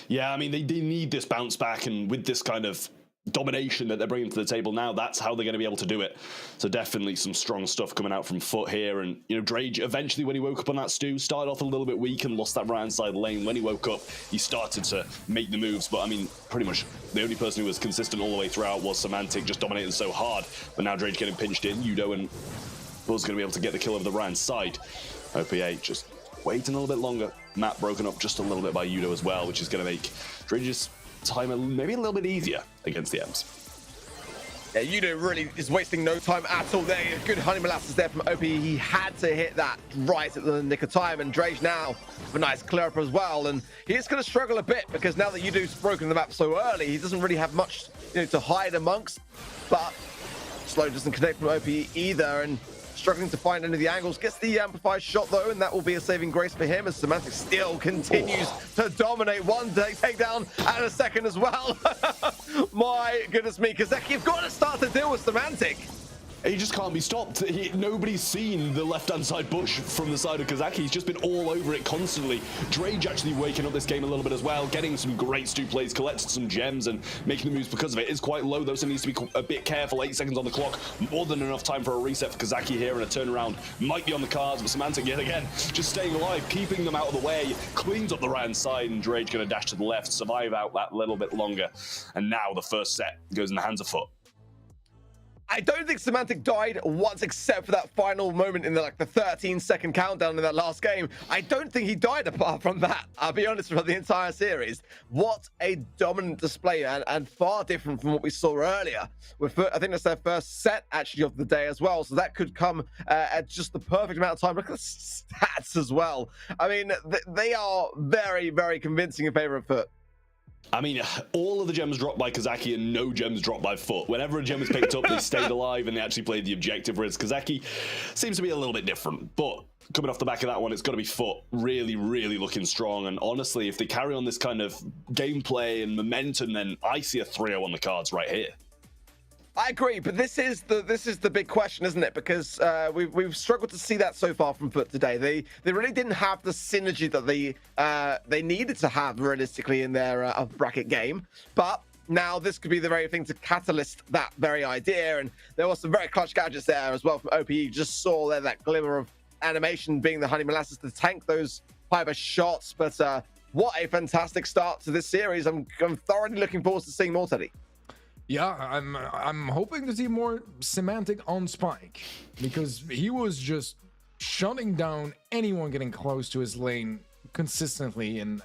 Yeah, I mean, they need this bounce back, and with this kind of domination that they're bringing to the table now, that's how they're going to be able to do it. So definitely some strong stuff coming out from Foot here. And, you know, Drage eventually, when he woke up on that Stu, started off a little bit weak and lost that right-hand side lane. When he woke up, he started to make the moves. But, I mean, pretty much the only person who was consistent all the way throughout was Semantic, just dominating so hard. But now Drage getting pinched in. Yudo and Buzz going to be able to get the kill over the right-hand side. OPA just waiting a little bit longer. Map broken up just a little bit by Yudo as well, which is going to make Drage's time maybe a little bit easier against the M's. Yeah, Yudo really is wasting no time at all there. Good honey molasses there from OP. He had to hit that right at the nick of time, and Drage now a nice clear up as well. And he is going to struggle a bit because now that Yudo's broken the map so early, he doesn't really have much, you know, to hide amongst. But Slow doesn't connect from OP either, and struggling to find any of the angles. Gets the amplified shot though, and that will be a saving grace for him as Semantic still continues to dominate. One takedown and a second as well. My goodness me, Kazaki, you've got to start to deal with Semantic. He just can't be stopped. Nobody's seen the left-hand side bush from the side of Kazaki. He's just been all over it constantly. Drage actually waking up this game a little bit as well, getting some great Stu plays, collected some gems, and making the moves because of it. It's quite low, though, so needs to be a bit careful. 8 seconds on the clock. More than enough time for a reset for Kazaki here, and a turnaround might be on the cards, but Semantic, yet again, just staying alive, keeping them out of the way, cleans up the right-hand side, and Drage going to dash to the left, survive out that little bit longer. And now the first set goes in the hands of Foot. I don't think Semantic died once except for that final moment in the 13-second countdown in that last game. I don't think he died apart from that. I'll be honest, for the entire series. What a dominant display, and far different from what we saw earlier. I think that's their first set actually of the day as well, so that could come at just the perfect amount of time. Look at the stats as well. I mean, they are very, very convincing in favor of Foot. I mean, all of the gems dropped by Kazaki and no gems dropped by Foot. Whenever a gem was picked up, they stayed alive and they actually played the objective, whereas Kazaki seems to be a little bit different. But coming off the back of that one, it's got to be Foot really, really looking strong. And honestly, if they carry on this kind of gameplay and momentum, then I see a 3-0 on the cards right here. I agree, but this is the big question, isn't it? Because we've struggled to see that so far from Foot today. They really didn't have the synergy that they needed to have realistically in their bracket game. But now this could be the very thing to catalyst that very idea. And there was some very clutch gadgets there as well from OPE. You just saw there that glimmer of animation being the honey molasses to tank those fiber shots. But what a fantastic start to this series! I'm thoroughly looking forward to seeing more, Teddy. Yeah, I'm hoping to see more Semantic on Spike, because he was just shutting down anyone getting close to his lane consistently, and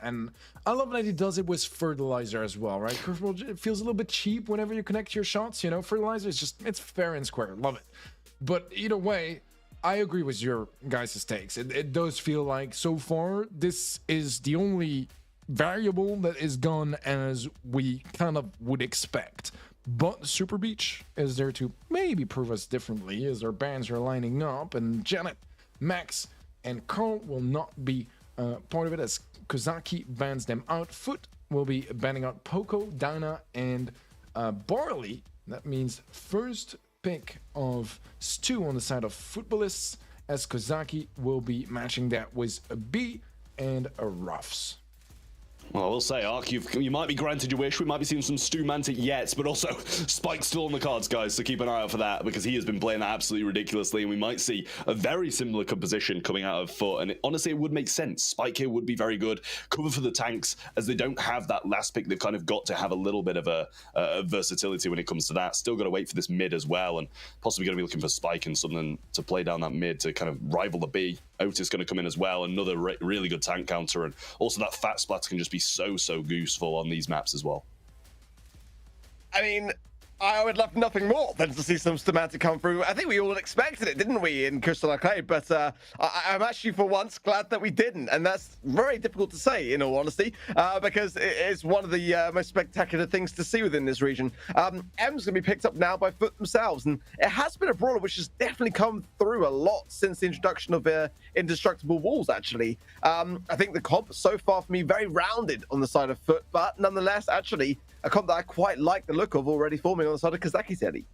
I love that he does it with Fertilizer as well, right? It feels a little bit cheap whenever you connect your shots, you know. Fertilizer is just, it's fair and square, love it. But either way, I agree with your guys' takes. It does feel like so far this is the only variable that is gone as we kind of would expect. But Super Beach is there to maybe prove us differently as our bands are lining up, and Janet, Max, and Carl will not be part of it as Kozaki bans them out. Foot will be banning out Poco, Dana, and Barley. That means first pick of Stu on the side of Footballists, as Kozaki will be matching that with a B and a Ruffs. Well, I will say, Ark, you might be granted your wish. We might be seeing some Stu Mantic yet, but also Spike's still on the cards, guys, so keep an eye out for that, because he has been playing that absolutely ridiculously, and we might see a very similar composition coming out of Foot, and honestly, it would make sense. Spike here would be very good. Cover for the tanks, as they don't have that last pick. They've kind of got to have a little bit of a versatility when it comes to that. Still got to wait for this mid as well, and possibly going to be looking for Spike and something to play down that mid to kind of rival the B. Otis going to come in as well, another really good tank counter, and also that fat splatter can just be so useful on these maps as well. I mean, I would love nothing more than to see some Stemantic come through. I think we all expected it, didn't we, in Crystal Arcade? But I'm actually, for once, glad that we didn't. And that's very difficult to say, in all honesty, because it's one of the most spectacular things to see within this region. M's going to be picked up now by Foot themselves. And it has been a brawler which has definitely come through a lot since the introduction of indestructible walls, actually. I think the comp so far for me, very rounded on the side of Foot. But nonetheless, actually, a comp that I quite like the look of already forming on the side of Kazaki's Eddie.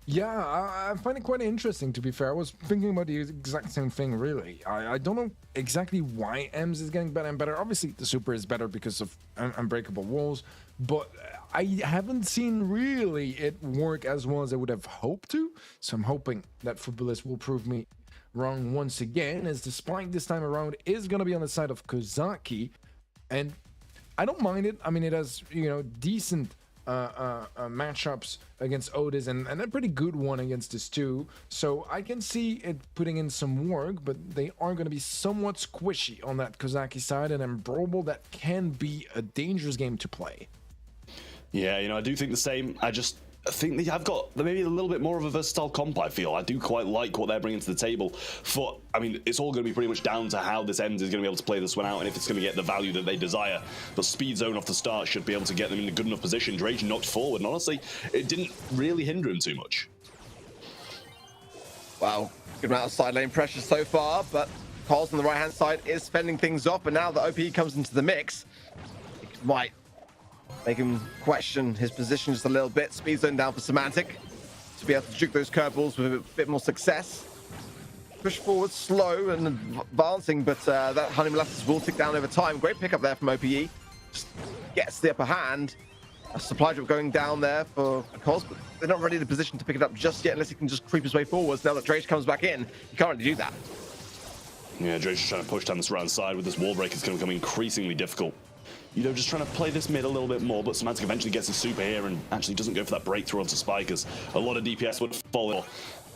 Yeah, I find it quite interesting, to be fair. I was thinking about the exact same thing, really. I don't know exactly why Ems is getting better and better. Obviously, the super is better because of unbreakable walls, but I haven't seen really it work as well as I would have hoped to. So I'm hoping that Footballist will prove me wrong once again, as the spike this time around is going to be on the side of Kozaki. And I don't mind it. I mean, it has, decent matchups against Otis and a pretty good one against this too. So I can see it putting in some work, but they are going to be somewhat squishy on that Kozaki side, and Brawl that can be a dangerous game to play. Yeah, I do think the same. I think they have got maybe a little bit more of a versatile comp, I feel. I do quite like what they're bringing to the table. It's all going to be pretty much down to how this Ems is going to be able to play this one out and if it's going to get the value that they desire. But Speed Zone off the start should be able to get them in a good enough position. Drage knocked forward, and honestly, it didn't really hinder him too much. Wow, good amount of side lane pressure so far, but Carl's on the right-hand side is fending things off, and now that OPE comes into the mix, it might make him question his position just a little bit. Speed Zone down for Semantic to be able to juke those curveballs with a bit more success. Push forward, slow and advancing, but that Honey Molasses will tick down over time. Great pickup there from OPE. Just gets the upper hand. A supply drop going down there for Cos, but they're not really in a position to pick it up just yet unless he can just creep his way forwards. Now that Drake comes back in, he can't really do that. Yeah, Drake's trying to push down this right side with this wall break. It's going to become increasingly difficult. Just trying to play this mid a little bit more, but Semantic eventually gets his super here and actually doesn't go for that breakthrough onto Spike, as a lot of DPS would follow.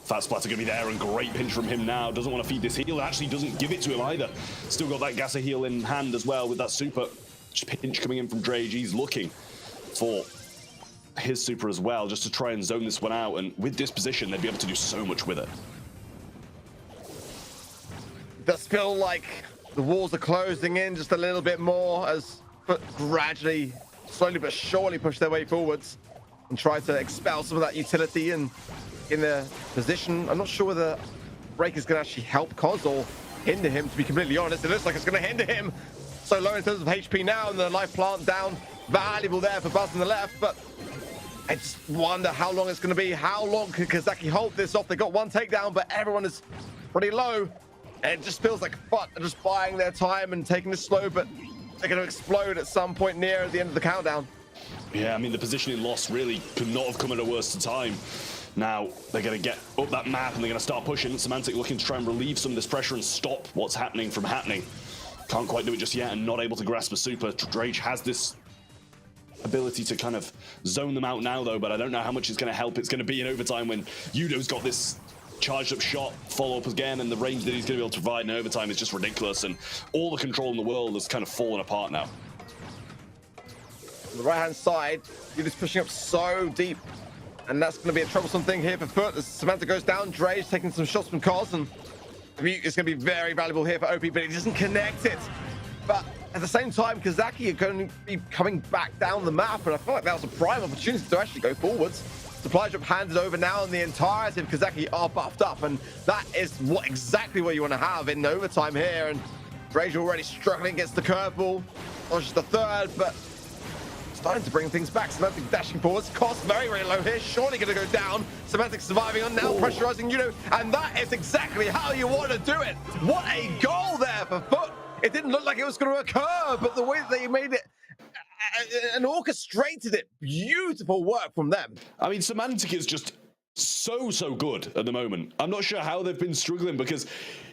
Fat Splatter going to be there, and great pinch from him now. Doesn't want to feed this heal, and actually doesn't give it to him either. Still got that Gasser heal in hand as well with that super. Just pinch coming in from Drage. He's looking for his super as well, just to try and zone this one out, and with this position, they'd be able to do so much with it. It does feel like the walls are closing in just a little bit more as Foot gradually, slowly but surely push their way forwards and try to expel some of that utility and in their position. I'm not sure whether break is going to actually help Cos or hinder him, to be completely honest. It looks like it's going to hinder him. So low in terms of HP now, and the life plant down. Valuable there for Buzz on the left, but I just wonder how long it's going to be. How long can Kazaki hold this off? They got one takedown, but everyone is pretty low. And it just feels like Fut are just buying their time and taking this slow, but they're going to explode at some point near the end of the countdown. Yeah, I mean, the positioning loss really could not have come at a worse time. Now, they're going to get up that map and they're going to start pushing. Semantic looking to try and relieve some of this pressure and stop what's happening from happening. Can't quite do it just yet and not able to grasp a super. Drage has this ability to kind of zone them out now, though, but I don't know how much it's going to help. It's going to be in overtime when Yudo's got this charged up shot, follow up again, and the range that he's going to be able to provide in overtime is just ridiculous, and all the control in the world has kind of fallen apart now. On the right-hand side, Yudo's pushing up so deep, and that's going to be a troublesome thing here for Foot as Samantha goes down. Drage taking some shots from Cos, and the mute is going to be very valuable here for OP, but he doesn't connect it. But at the same time, Kazaki are going to be coming back down the map, and I feel like that was a prime opportunity to actually go forwards. Supply drop handed over now, and the entirety of Kazaki are buffed up, and that is exactly what you want to have in overtime here. And Drage already struggling against the curveball. Not just the third, but starting to bring things back. Semantic dashing forwards. Cost very, very low here. Surely going to go down. Semantic surviving on now, pressurizing Uno. And that is exactly how you want to do it. What a goal there for Foot. It didn't look like it was going to occur, but the way that he made it and orchestrated it, beautiful work from them. I mean, Semantic is just so good at the moment. I'm not sure how they've been struggling because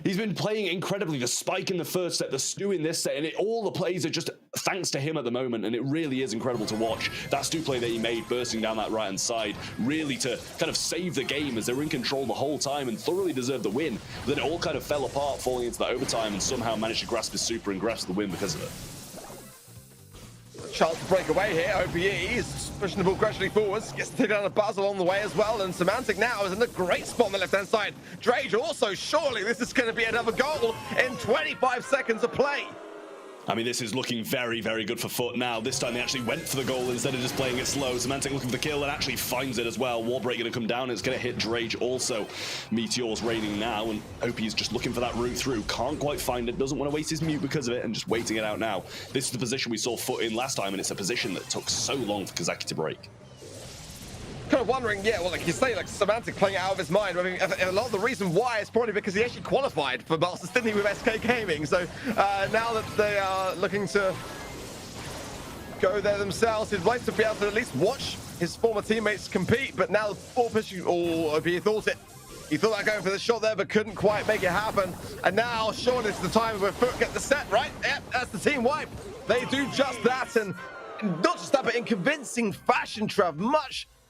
he's been playing incredibly. The spike in the first set, the stew in this set, and all the plays are just thanks to him at the moment, and it really is incredible to watch. That stew play that he made bursting down that right-hand side, really to kind of save the game as they were in control the whole time and thoroughly deserved the win. Then it all kind of fell apart, falling into that overtime, and somehow managed to grasp his super and grasp the win because of it. Chance to break away here. OPE is pushing the ball gradually forwards. Gets to take down a buzz along the way as well. And Semantic now is in a great spot on the left-hand side. Drage also, surely this is going to be another goal in 25 seconds of play. I mean, this is looking very good for Foot now. This time they actually went for the goal instead of just playing it slow. Semantic looking for the kill and actually finds it as well. Warbreak going to come down. It's going to hit Drage also. Meteor's raining now, and OP's just looking for that route through. Can't quite find it. Doesn't want to waste his mute because of it and just waiting it out now. This is the position we saw Foot in last time, and it's a position that took so long for Kazaki to break. Kind of wondering, yeah, well, like you say, like Semantic playing it out of his mind. I mean, a lot of the reason why is probably because he actually qualified for Masters, didn't he, with SK Gaming? So now that they are looking to go there themselves, he'd like to be able to at least watch his former teammates compete. But now, ball pushing, he thought it. He thought about going for the shot there, but couldn't quite make it happen. And now, surely it's the time where Foot get the set, right? Yep, that's the team wipe. They do just that, and not just that, but in convincing fashion, Trav.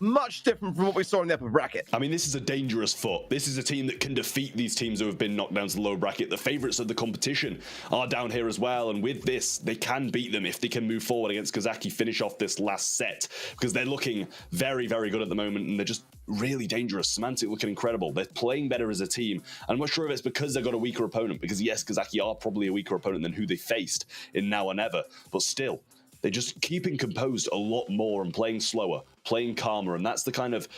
Much different from what we saw in the upper bracket. I mean, this is a dangerous Foot. This is a team that can defeat these teams who have been knocked down to the lower bracket. The favorites of the competition are down here as well, and with this, they can beat them if they can move forward against Kazaki, finish off this last set, because they're looking very good at the moment, and they're just really dangerous. Semantic looking incredible. They're playing better as a team. I'm not sure if it's because they've got a weaker opponent, because yes, Kazaki are probably a weaker opponent than who they faced in Now or Never, but still, they're just keeping composed a lot more and playing slower, playing calmer, and that's the kind of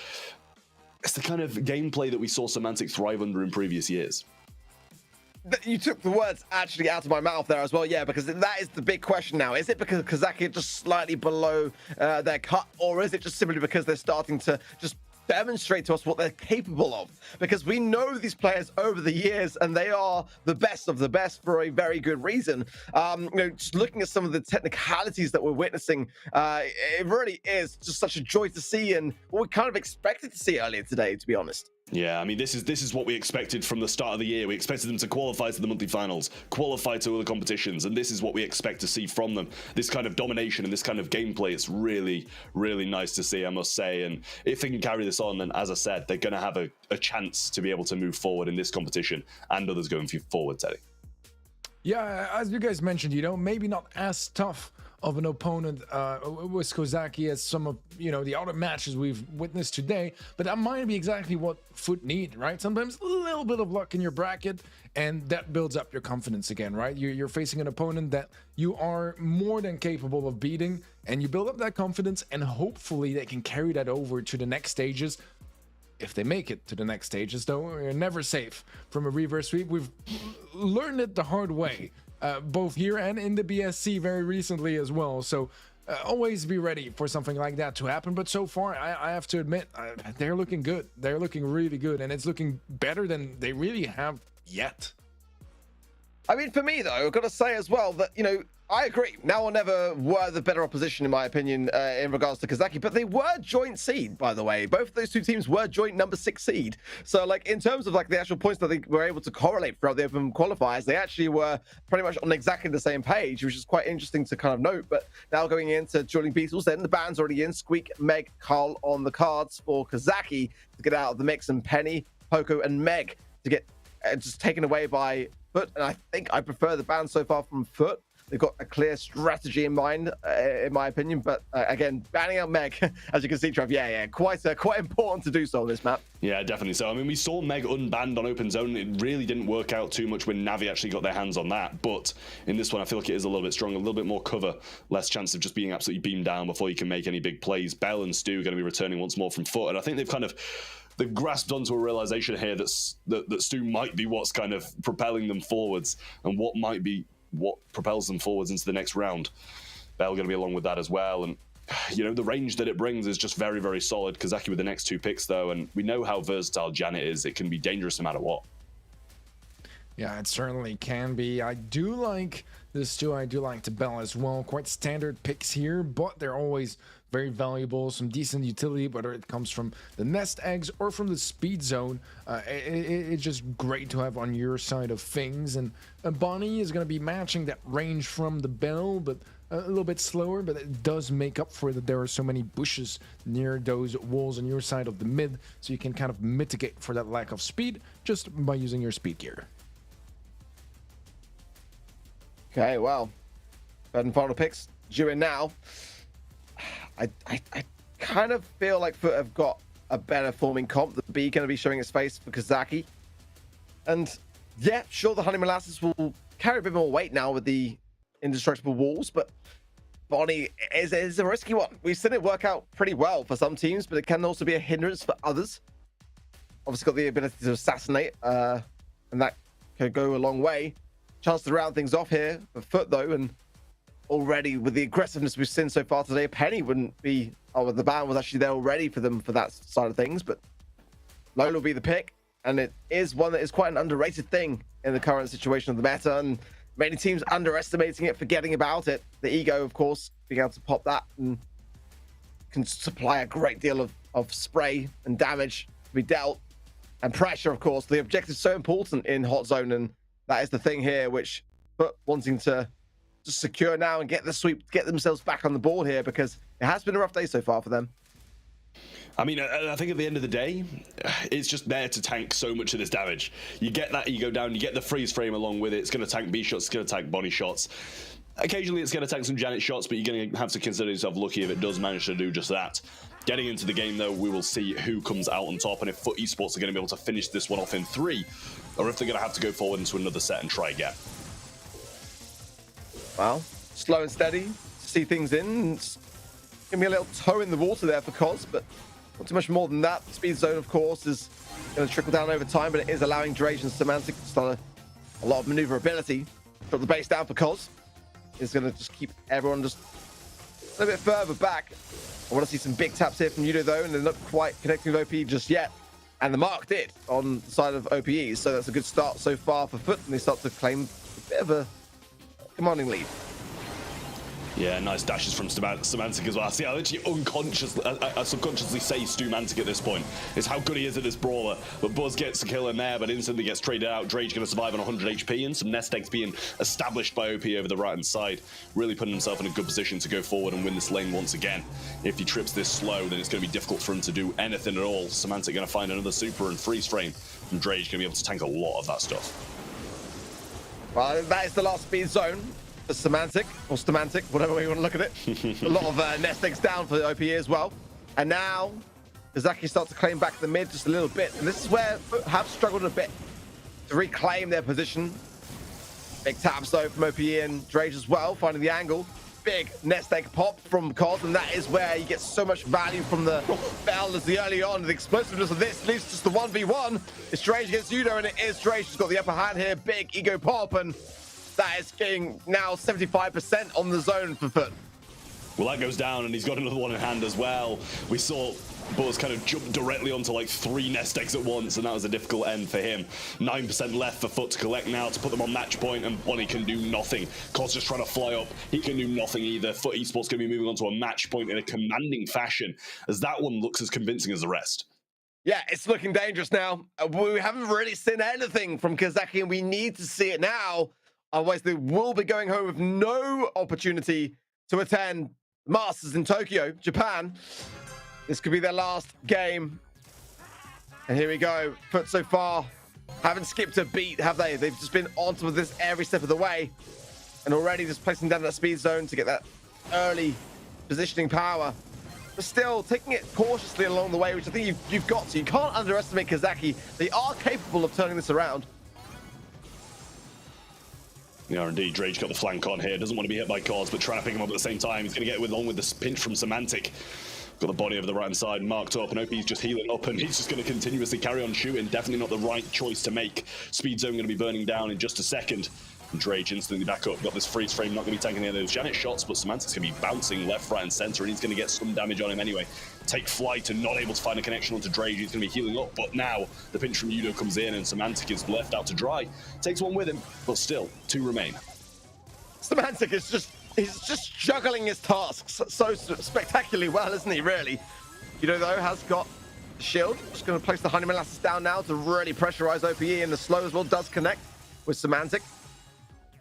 gameplay that we saw Semantic thrive under in previous years. You took the words actually out of my mouth there as well, yeah, because that is the big question now. Is it because Kazaki are just slightly below their cut, or is it just simply because they're starting to just demonstrate to us what they're capable of? Because we know these players over the years, and they are the best of the best for a very good reason. Just looking at some of the technicalities that we're witnessing, it really is just such a joy to see, and what we kind of expected to see earlier today, to be honest. Yeah, I mean, this is what we expected from the start of the year. We expected them to qualify to the monthly finals, qualify to other competitions, and this is what we expect to see from them. This kind of domination and this kind of gameplay, it's really nice to see, I must say. And if they can carry this on, then as I said, they're going to have a chance to be able to move forward in this competition and others going forward, Teddy. Yeah, as you guys mentioned, maybe not as tough of an opponent with Kozaki as some of the other matches we've witnessed today, but that might be exactly what Foot need, right? Sometimes a little bit of luck in your bracket, and that builds up your confidence again, right? You're facing an opponent that you are more than capable of beating, and you build up that confidence, and hopefully they can carry that over to the next stages. If they make it to the next stages, though, you're never safe from a reverse sweep. We've learned it the hard way, both here and in the BSC very recently as well. So always be ready for something like that to happen. But so far, I have to admit, they're looking good. They're looking really good, and it's looking better than they really have yet. I mean, for me, though, I've got to say as well that, I agree. Now or Never were the better opposition, in my opinion, in regards to Kazaki, but they were joint seed, by the way. Both of those two teams were joint number 6 seed. So, in terms of, the actual points that they were able to correlate throughout the open qualifiers, they actually were pretty much on exactly the same page, which is quite interesting to kind of note. But now going into Dueling Beetles, then the band's already in. Squeak, Meg, Carl on the cards for Kazaki to get out of the mix, and Penny, Poco, and Meg to get just taken away by Foot. And I think I prefer the band so far from Foot. They've got a clear strategy in mind, in my opinion. But again, banning out Meg, as you can see, Trev, quite important to do so on this map. Yeah, definitely so. I mean, we saw Meg unbanned on open zone. It really didn't work out too much when Navi actually got their hands on that. But in this one, I feel like it is a little bit stronger, a little bit more cover, less chance of just being absolutely beamed down before you can make any big plays. Bell and Stu are going to be returning once more from Foot. And I think they've grasped onto a realization here that Stu might be what's kind of propelling them forwards, and what propels them forwards into the next round. Bell going to be along with that as well, and you know, the range that it brings is just very, very solid. Kazaki with the next 2 picks, though, and we know how versatile Janet is. It can be dangerous no matter what. Yeah, it certainly can be. I do like this too. I do like the Bell as well. Quite standard picks here, but they're always very valuable. Some decent utility, whether it comes from the nest eggs or from the speed zone. It's just great to have on your side of things. And Bonnie is going to be matching that range from the Bell, but a little bit slower, but it does make up for that there are so many bushes near those walls on your side of the mid, so you can kind of mitigate for that lack of speed just by using your speed gear. Okay, well, third and final picks due in now. I kind of feel like Foot have got a better forming comp. The B going to be showing its face for Kazaki. And yeah, sure, the Honey Molasses will carry a bit more weight now with the indestructible walls, but Bonnie is a risky one. We've seen it work out pretty well for some teams, but it can also be a hindrance for others. Obviously got the ability to assassinate, and that could go a long way. Chance to round things off here for Foot, though, and already with the aggressiveness we've seen so far today, Penny wouldn't be... Oh, the ban was actually there already for them for that side of things, but Lola will be the pick, and it is one that is quite an underrated thing in the current situation of the meta, and many teams underestimating it, forgetting about it. The ego, of course, being able to pop that and can supply a great deal of spray and damage to be dealt, and pressure, of course. The objective is so important in Hot Zone, and that is the thing here, which Foot wanting to just secure now and get the sweep, get themselves back on the board here, because it has been a rough day so far for them. I mean, I think at the end of the day, it's just there to tank so much of this damage. You get that ego down, you get the freeze frame along with it. It's going to tank B shots, it's going to tank Bonnie shots. Occasionally, it's going to tank some Janet shots, but you're going to have to consider yourself lucky if it does manage to do just that. Getting into the game, though, we will see who comes out on top and if Foot Esports are going to be able to finish this one off in 3, or if they're going to have to go forward into another set and try again. Well, slow and steady, see things in. It's going to be a little toe in the water there for Cos, but not too much more than that. Speed zone, of course, is going to trickle down over time, but it is allowing Drage and Semantic to start a lot of maneuverability. Drop the base down for Cos. It's going to just keep everyone just a little bit further back. I want to see some big taps here from Yudo, though, and they're not quite connecting with OP just yet. And the mark did on the side of OPE, so that's a good start so far for Foot, and they start to claim a bit of a commanding lead. Yeah, nice dashes from Semantic as well. See, I literally subconsciously say Stumantic at this point. It's how good he is at this brawler. But Buzz gets a kill in there, but instantly gets traded out. Drage going to survive on 100 HP, and some nest eggs being established by OP over the right-hand side. Really putting himself in a good position to go forward and win this lane once again. If he trips this slow, then it's going to be difficult for him to do anything at all. Semantic going to find another super and freeze frame, and Drage going to be able to tank a lot of that stuff. Well, that is the last speed zone. For Semantic, or Stemantic, whatever way you want to look at it. A lot of nest eggs down for the OPE as well. And now, Kazaki starts to claim back the mid just a little bit. And this is where Foot have struggled a bit to reclaim their position. Big taps, though, from OPE and Drage as well, finding the angle. Big nest egg pop from Cos, and that is where you get so much value from the Bell as the early on. The explosiveness of this leads just the 1v1. It's Drage against Yudo, and it is Drage who's got the upper hand here. Big ego pop, and that is getting now 75% on the zone for Foot. Well, that goes down, and he's got another one in hand as well. We saw Buzz kind of jump directly onto like 3 nest eggs at once, and that was a difficult end for him. 9% left for Foot to collect now to put them on match point, and Bonnie can do nothing. Cos just trying to fly up. He can do nothing either. Foot Esports going to be moving on to a match point in a commanding fashion, as that one looks as convincing as the rest. Yeah, it's looking dangerous now. We haven't really seen anything from Kazaki, and we need to see it now. Otherwise, they will be going home with no opportunity to attend Masters in Tokyo, Japan. This could be their last game. And here we go. Foot so far haven't skipped a beat, have they? They've just been on top of this every step of the way. And already just placing down that speed zone to get that early positioning power. But still, taking it cautiously along the way, which I think you've got to. You can't underestimate Kazaki. They are capable of turning this around. Yeah, indeed. Drage got the flank on here. Doesn't want to be hit by Cos, but trying to pick him up at the same time. He's going to get along with the pinch from Semantic. Got the body over the right-hand side marked up, and OP's just healing up, and he's just going to continuously carry on shooting. Definitely not the right choice to make. Speed zone going to be burning down in just a second. Drage instantly back up. Got this freeze frame, not going to be taking any of those Janet shots, but Semantic's going to be bouncing left, right, and center, and he's going to get some damage on him anyway. Take flight and not able to find a connection onto Drage. He's going to be healing up, but now the pinch from Yudo comes in, and Semantic is left out to dry. Takes one with him, but still, 2 remain. Semantic is he's just juggling his tasks so spectacularly well, isn't he, really? Yudo, though, has got shield. Just going to place the Honey Molasses down now to really pressurize OPE, and the slow as well does connect with Semantic.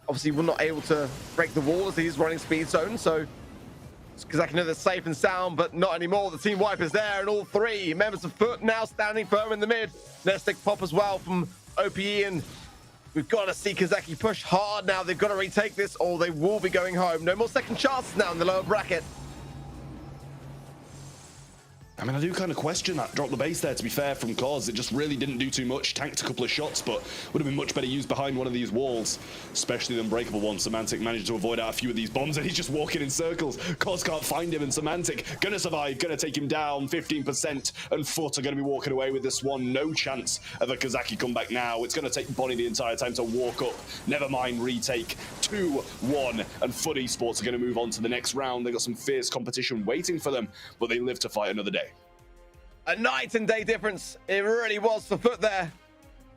Obviously, we're not able to break the wall as he's running speed zone, so because I can know they're safe and sound, but not anymore. The team wipe is there, and all 3 members of Foot now standing firm in the mid. Nestic pop as well from OPE, and we've got to see Kazaki push hard now. They've got to retake this, or they will be going home. No more second chances now in the lower bracket. I mean, I do kind of question that drop the base there, to be fair, from Cause. It just really didn't do too much. Tanked a couple of shots, but would have been much better used behind one of these walls, especially the unbreakable one. Semantic managed to avoid out a few of these bombs, and he's just walking in circles. Cause can't find him, and Semantic gonna survive, gonna take him down. 15%, and Foot are gonna be walking away with this one. No chance of a Kazaki comeback now. It's gonna take Bonnie the entire time to walk up. Never mind retake. 2-1, and Foot Esports are gonna move on to the next round. They got some fierce competition waiting for them, but they live to fight another day. A night and day difference. It really was for Foot there,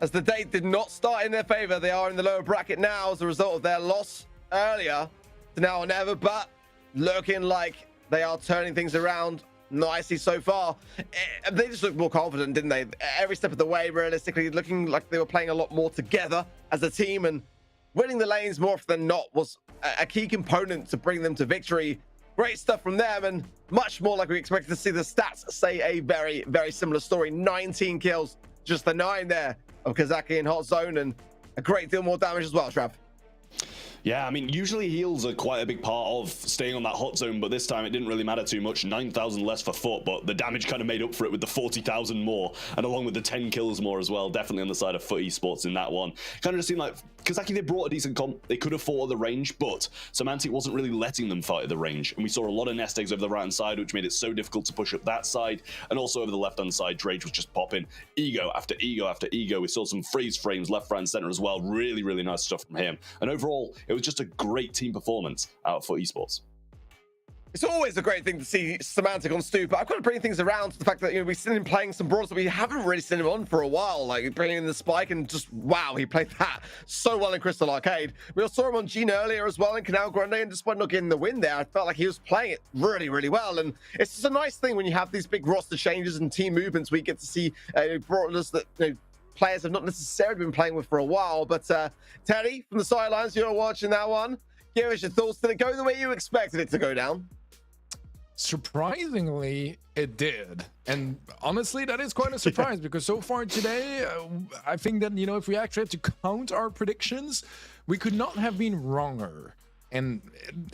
as the day did not start in their favor. They are in the lower bracket now as a result of their loss earlier to now or never, but looking like they are turning things around nicely so far. They just looked more confident, didn't they? Every step of the way, realistically, looking like they were playing a lot more together as a team, and winning the lanes more often than not was a key component to bring them to victory. Great stuff from them, and much more like we expected to see. The stats say a very, very similar story. 19 kills, just the 9 there of Kazaki in hot zone, and a great deal more damage as well, Trav. Yeah, I mean, usually heals are quite a big part of staying on that hot zone, but this time it didn't really matter too much. 9,000 less for Foot, but the damage kind of made up for it with the 40,000 more, and along with the 10 kills more as well. Definitely on the side of Foot Esports in that one. Kind of just seemed like Kazaki, they brought a decent comp. They could have fought at the range, but Semantic wasn't really letting them fight at the range. And we saw a lot of nest eggs over the right-hand side, which made it so difficult to push up that side. And also over the left-hand side, Drage was just popping ego after ego after ego. We saw some freeze frames left, right, and center as well. Really, really nice stuff from him. And overall, it was just a great team performance out of Foot Esports. It's always a great thing to see Semantic on Stu, but I've got to bring things around to the fact that, you know, we've seen him playing some brawls that we haven't really seen him on for a while, like bringing in the spike, and just wow, he played that so well in Crystal Arcade. We also saw him on Gene earlier as well in Canal Grande, and despite not getting the win there, I felt like he was playing it really, really well. And it's just a nice thing when you have these big roster changes and team movements, we get to see brawlers that, you know, players have not necessarily been playing with for a while. But Teddy, from the sidelines, you're watching that one. Give us your thoughts. Did it go the way you expected it to go down? Surprisingly, it did. And honestly, that is quite a surprise because so far today, I think that, you know, if we actually had to count our predictions, we could not have been wronger. And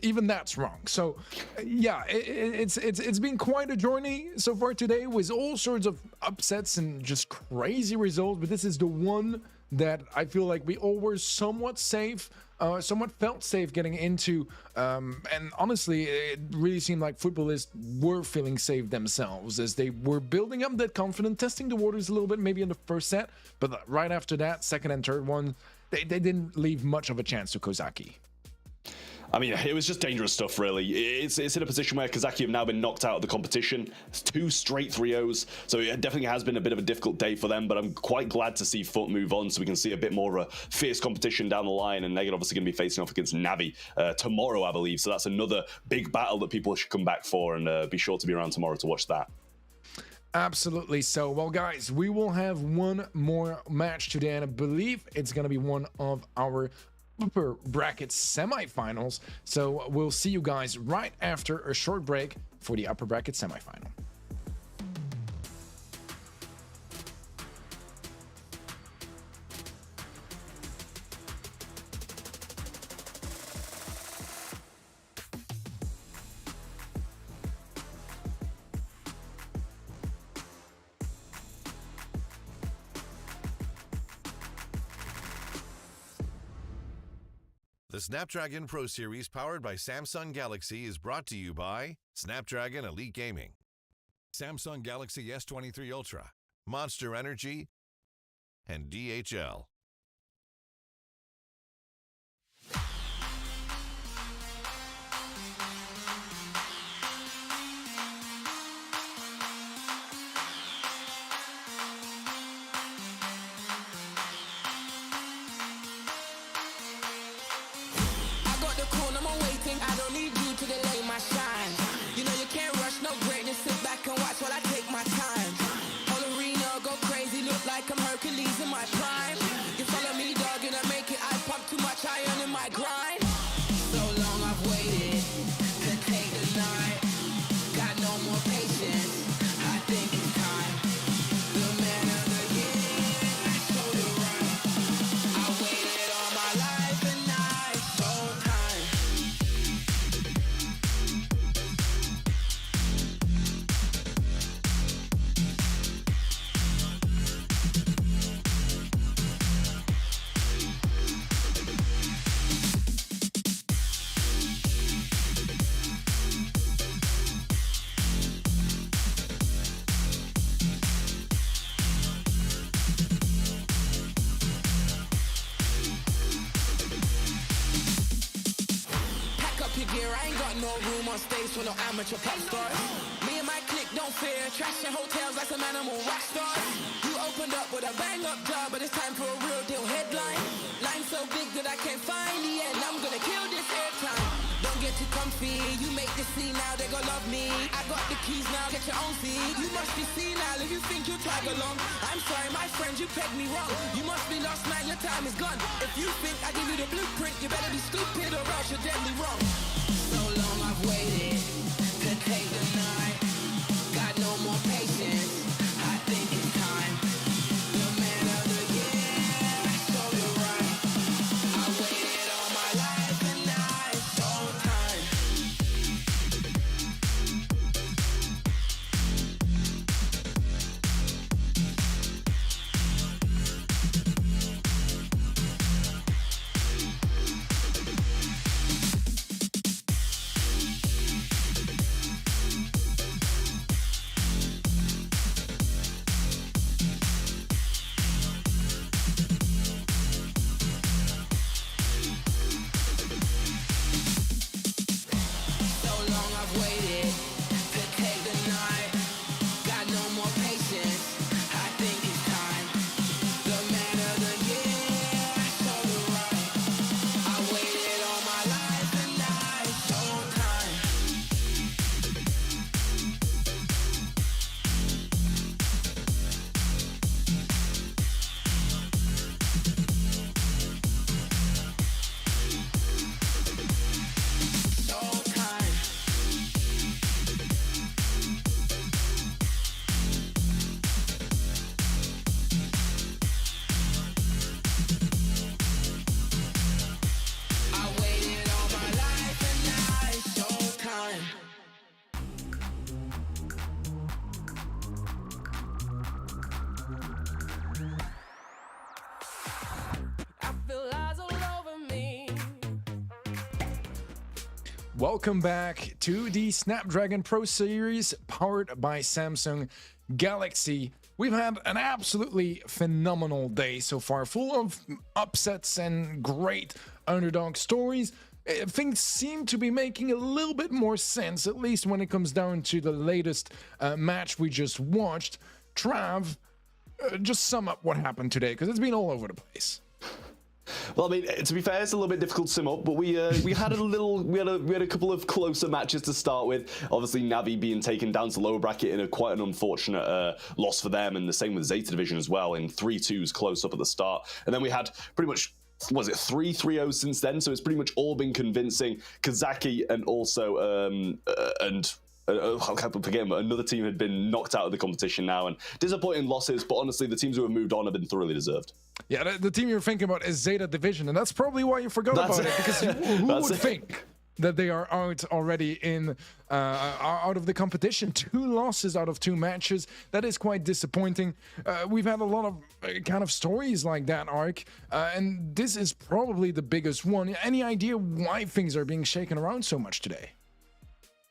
even that's wrong. So yeah, it's been quite a journey so far today with all sorts of upsets and just crazy results. But this is the one that I feel like we all were somewhat safe, somewhat felt safe getting into. And honestly, it really seemed like footballists were feeling safe themselves as they were building up that confidence, testing the waters a little bit, maybe in the first set. But right after that, second and third one, they didn't leave much of a chance to Kozaki. I mean, it was just dangerous stuff, really. It's in a position where Kazaki have now been knocked out of the competition. It's 2 straight 3-0s, so it definitely has been a bit of a difficult day for them, but I'm quite glad to see Foot move on so we can see a bit more of a fierce competition down the line, and they're obviously going to be facing off against Navi tomorrow, I believe, so that's another big battle that people should come back for, and be sure to be around tomorrow to watch that. Absolutely. So, well, guys, we will have one more match today, and I believe it's going to be one of our upper bracket semifinals. So we'll see you guys right after a short break for the upper bracket semifinal. The Snapdragon Pro Series powered by Samsung Galaxy is brought to you by Snapdragon Elite Gaming, Samsung Galaxy S23 Ultra, Monster Energy, and DHL. like I'm Hercules in my prime. You follow me, dog, and I make it. I pump too much iron in my grind. So long I've waited to take the night. Got no more patience. I think it's time. The man of the year, show the right. I waited all my life and now it's showtime. Pack up your gear, I ain't got no room on stage for no amateur pop stars. Me and my clique don't fear, trashing hotels like some animal rock stars. You opened up with a bang up job, but it's time for a real deal headline. Line so big that I can't find the end, I'm gonna kill this airtime. Don't get too comfy, you make the scene now, they gon' love me. I got the keys now, get your own seat. You must be senile if you think you tag along. I'm sorry, my friend, you pegged me wrong. You must be lost, man, your time is gone. If you think I give you the blueprint, you better be stupid or else you're deadly wrong. So long I've waited to take the night. Got no more patience. I think it's time. The man of the year, show the right. I waited all my life and now it's showtime. So long I've waited to take the night. Got no more patience. I think it's time. The man of the year, show the right. I waited all my life and now it's showtime. Showtime. I waited all my life and now it's showtime. I feel eyes all over me. Welcome back to the Snapdragon Pro Series powered by Samsung Galaxy. We've had an absolutely phenomenal day so far, full of upsets and great underdog stories. Things seem to be making a little bit more sense, at least when it comes down to the latest match we just watched. Trav, just sum up what happened today, because it's been all over the place. Well, I mean, to be fair, it's a little bit difficult to sum up, but we had a couple of closer matches to start with. Obviously, Navi being taken down to lower bracket in quite an unfortunate loss for them, and the same with Zeta Division as well, in 3-2s close up at the start. And then we had pretty much, was it 3-3-0 since then? So it's pretty much all been convincing. Kazaki and also I can't forget, but another team had been knocked out of the competition now, and disappointing losses. But honestly, the teams who have moved on have been thoroughly deserved. Yeah, the team you're thinking about is Zeta Division, and that's probably why you forgot about it. Because who would think that they are out already in out of the competition? 2 losses out of 2 matches. That is quite disappointing. We've had a lot of kind of stories like that, Ark, and this is probably the biggest one. Any idea why things are being shaken around so much today?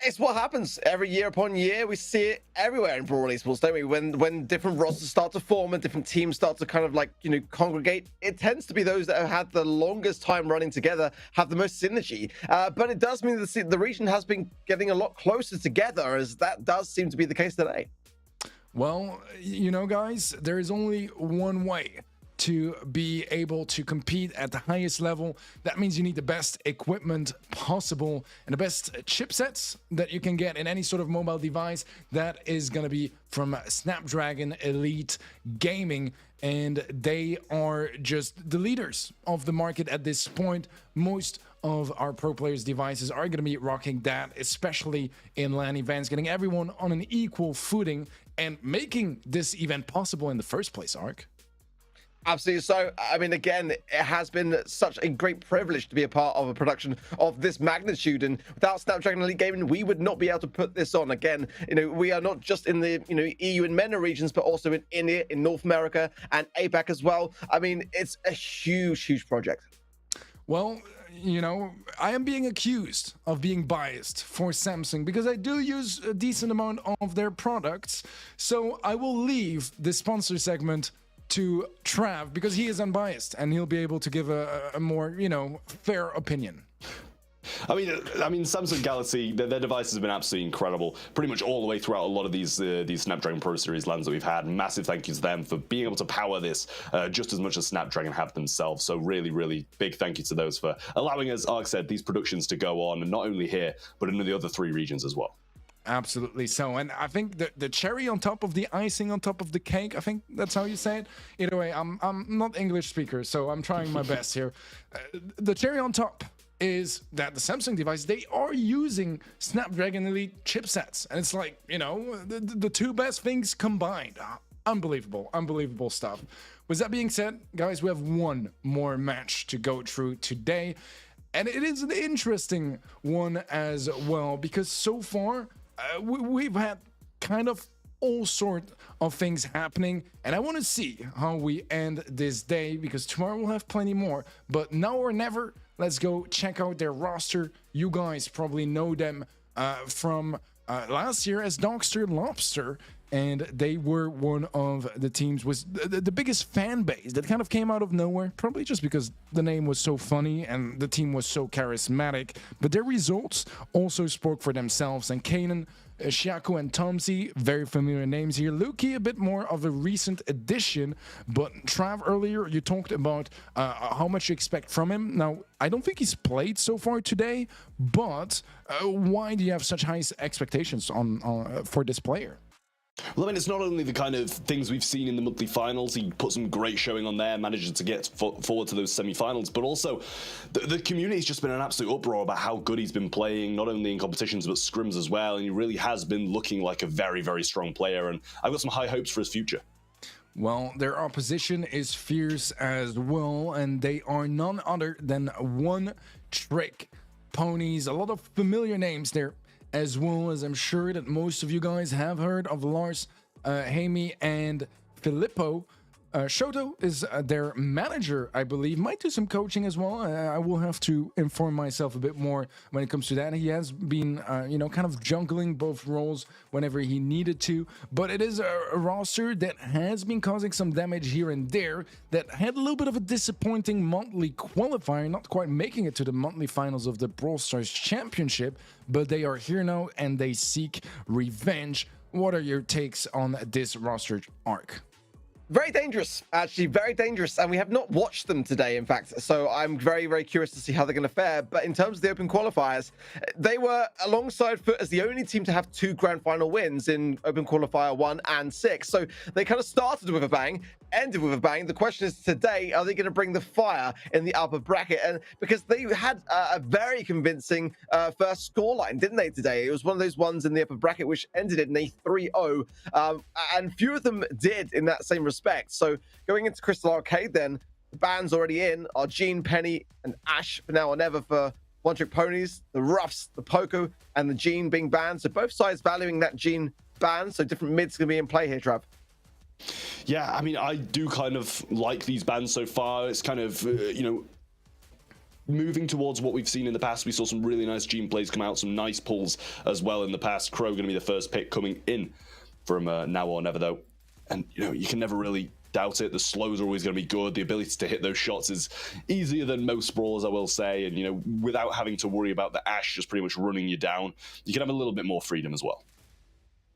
It's what happens every year upon year. We see it everywhere in Brawl Esports, don't we? When different rosters start to form and different teams start to kind of like, congregate, it tends to be those that have had the longest time running together have the most synergy. But it does mean that the region has been getting a lot closer together, as that does seem to be the case today. Well, guys, there is only one way to be able to compete at the highest level. That means you need the best equipment possible and the best chipsets that you can get in any sort of mobile device. That is going to be from Snapdragon Elite Gaming, and they are just the leaders of the market at this point. Most of our pro players' devices are going to be rocking that, especially in LAN events, getting everyone on an equal footing and making this event possible in the first place, Ark. Absolutely. So, I mean, again, it has been such a great privilege to be a part of a production of this magnitude. And without Snapdragon Elite Gaming, we would not be able to put this on. Again, we are not just in the, EU and MENA regions, but also in India, in North America, and APAC as well. I mean, it's a huge, huge project. Well, I am being accused of being biased for Samsung because I do use a decent amount of their products. So I will leave the sponsor segment to Trav because he is unbiased and he'll be able to give a more, fair opinion. I mean, Samsung Galaxy, their devices have been absolutely incredible, pretty much all the way throughout a lot of these Snapdragon Pro Series LANs that we've had. Massive thank you to them for being able to power this just as much as Snapdragon have themselves. So really, really big thank you to those for allowing, as Ark said, these productions to go on, and not only here, but in the other 3 regions as well. Absolutely so. And I think the cherry on top of the icing on top of the cake, I think that's how you say it. Either way, I'm not English speaker, so I'm trying my best here. The cherry on top is that the Samsung device, they are using Snapdragon Elite chipsets. And it's like, the 2 best things combined. Unbelievable stuff. With that being said, guys, we have one more match to go through today. And it is an interesting one as well, because so far, we've had kind of all sorts of things happening, and I want to see how we end this day, because tomorrow we'll have plenty more. But now or never, let's go check out their roster. You guys probably know them from last year as Dogster Lobster, and they were one of the teams with the biggest fan base that kind of came out of nowhere, probably just because the name was so funny and the team was so charismatic. But their results also spoke for themselves, and Kanan, Shiaku, and Tomsy, very familiar names here. Luki, a bit more of a recent addition, but Trav, earlier you talked about how much you expect from him. Now, I don't think he's played so far today, but why do you have such high expectations for this player? Well, I mean, it's not only the kind of things we've seen in the monthly finals. He put some great showing on there, managed to get forward to those semi-finals, but also the community's just been an absolute uproar about how good he's been playing, not only in competitions but scrims as well, and he really has been looking like a very, very strong player, and I've got some high hopes for his future. Well, their opposition is fierce as well, and they are none other than One Trick Ponies. A lot of familiar names there, as well as I'm sure that most of you guys have heard of Lars, Hamey, and Filippo. Shoto is their manager, I believe. Might do some coaching as well. I will have to inform myself a bit more when it comes to that. He has been, kind of juggling both roles whenever he needed to. But it is a roster that has been causing some damage here and there, that had a little bit of a disappointing monthly qualifier, not quite making it to the monthly finals of the Brawl Stars Championship. But they are here now, and they seek revenge. What are your takes on this roster, Ark? Very dangerous, actually, very dangerous. And we have not watched them today, in fact. So I'm very, very curious to see how they're going to fare. But in terms of the open qualifiers, they were alongside Foot as the only team to have 2 grand final wins in open qualifier 1 and 6. So they kind of started with a bang, ended with a bang. The question is today, are they going to bring the fire in the upper bracket? And because they had a very convincing first scoreline, didn't they, today? It was one of those ones in the upper bracket which ended in a 3-0. And few of them did in that same respect. So going into Crystal Arcade, then the bans already in are Gene, Penny, and Ash for now or never for One Trick Ponies, the Ruffs, the Poco, and the Gene being banned. So both sides valuing that Gene ban. So different mids going to be in play here, Trav. Yeah, I mean, I do kind of like these bans so far. It's kind of, moving towards what we've seen in the past. We saw some really nice Gene plays come out, some nice pulls as well in the past. Crow going to be the first pick coming in from now or never, though. And, you can never really doubt it. The slows are always going to be good. The ability to hit those shots is easier than most brawlers, I will say. And, without having to worry about the Ash just pretty much running you down, you can have a little bit more freedom as well.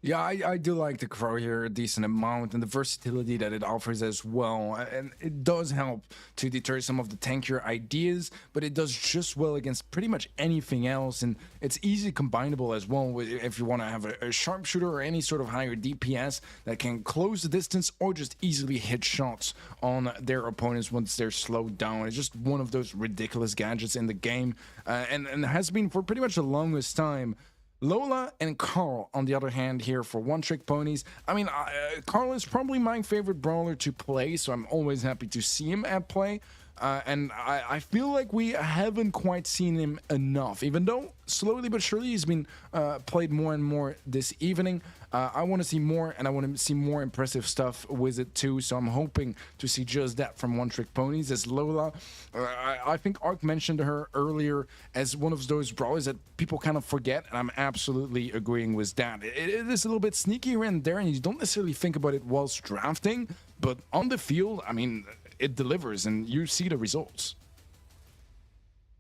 Yeah, I do like the Crow here a decent amount, and the versatility that it offers as well. And it does help to deter some of the tankier ideas, but it does just well against pretty much anything else. And it's easily combinable as well if you want to have a sharpshooter or any sort of higher DPS that can close the distance or just easily hit shots on their opponents once they're slowed down. It's just one of those ridiculous gadgets in the game, and has been for pretty much the longest time. Lola and Carl, on the other hand, here for One Trick Ponies. I mean, Carl is probably my favorite brawler to play, so I'm always happy to see him at play. And I feel like we haven't quite seen him enough, even though slowly but surely he's been played more and more this evening. I want to see more, and I want to see more impressive stuff with it too, so I'm hoping to see just that from One Trick Ponies. As Lola, I think Ark mentioned her earlier as one of those brawlers that people kind of forget, and I'm absolutely agreeing with that. It is a little bit sneaky here and there, and you don't necessarily think about it whilst drafting, but on the field, I mean, it delivers, and you see the results.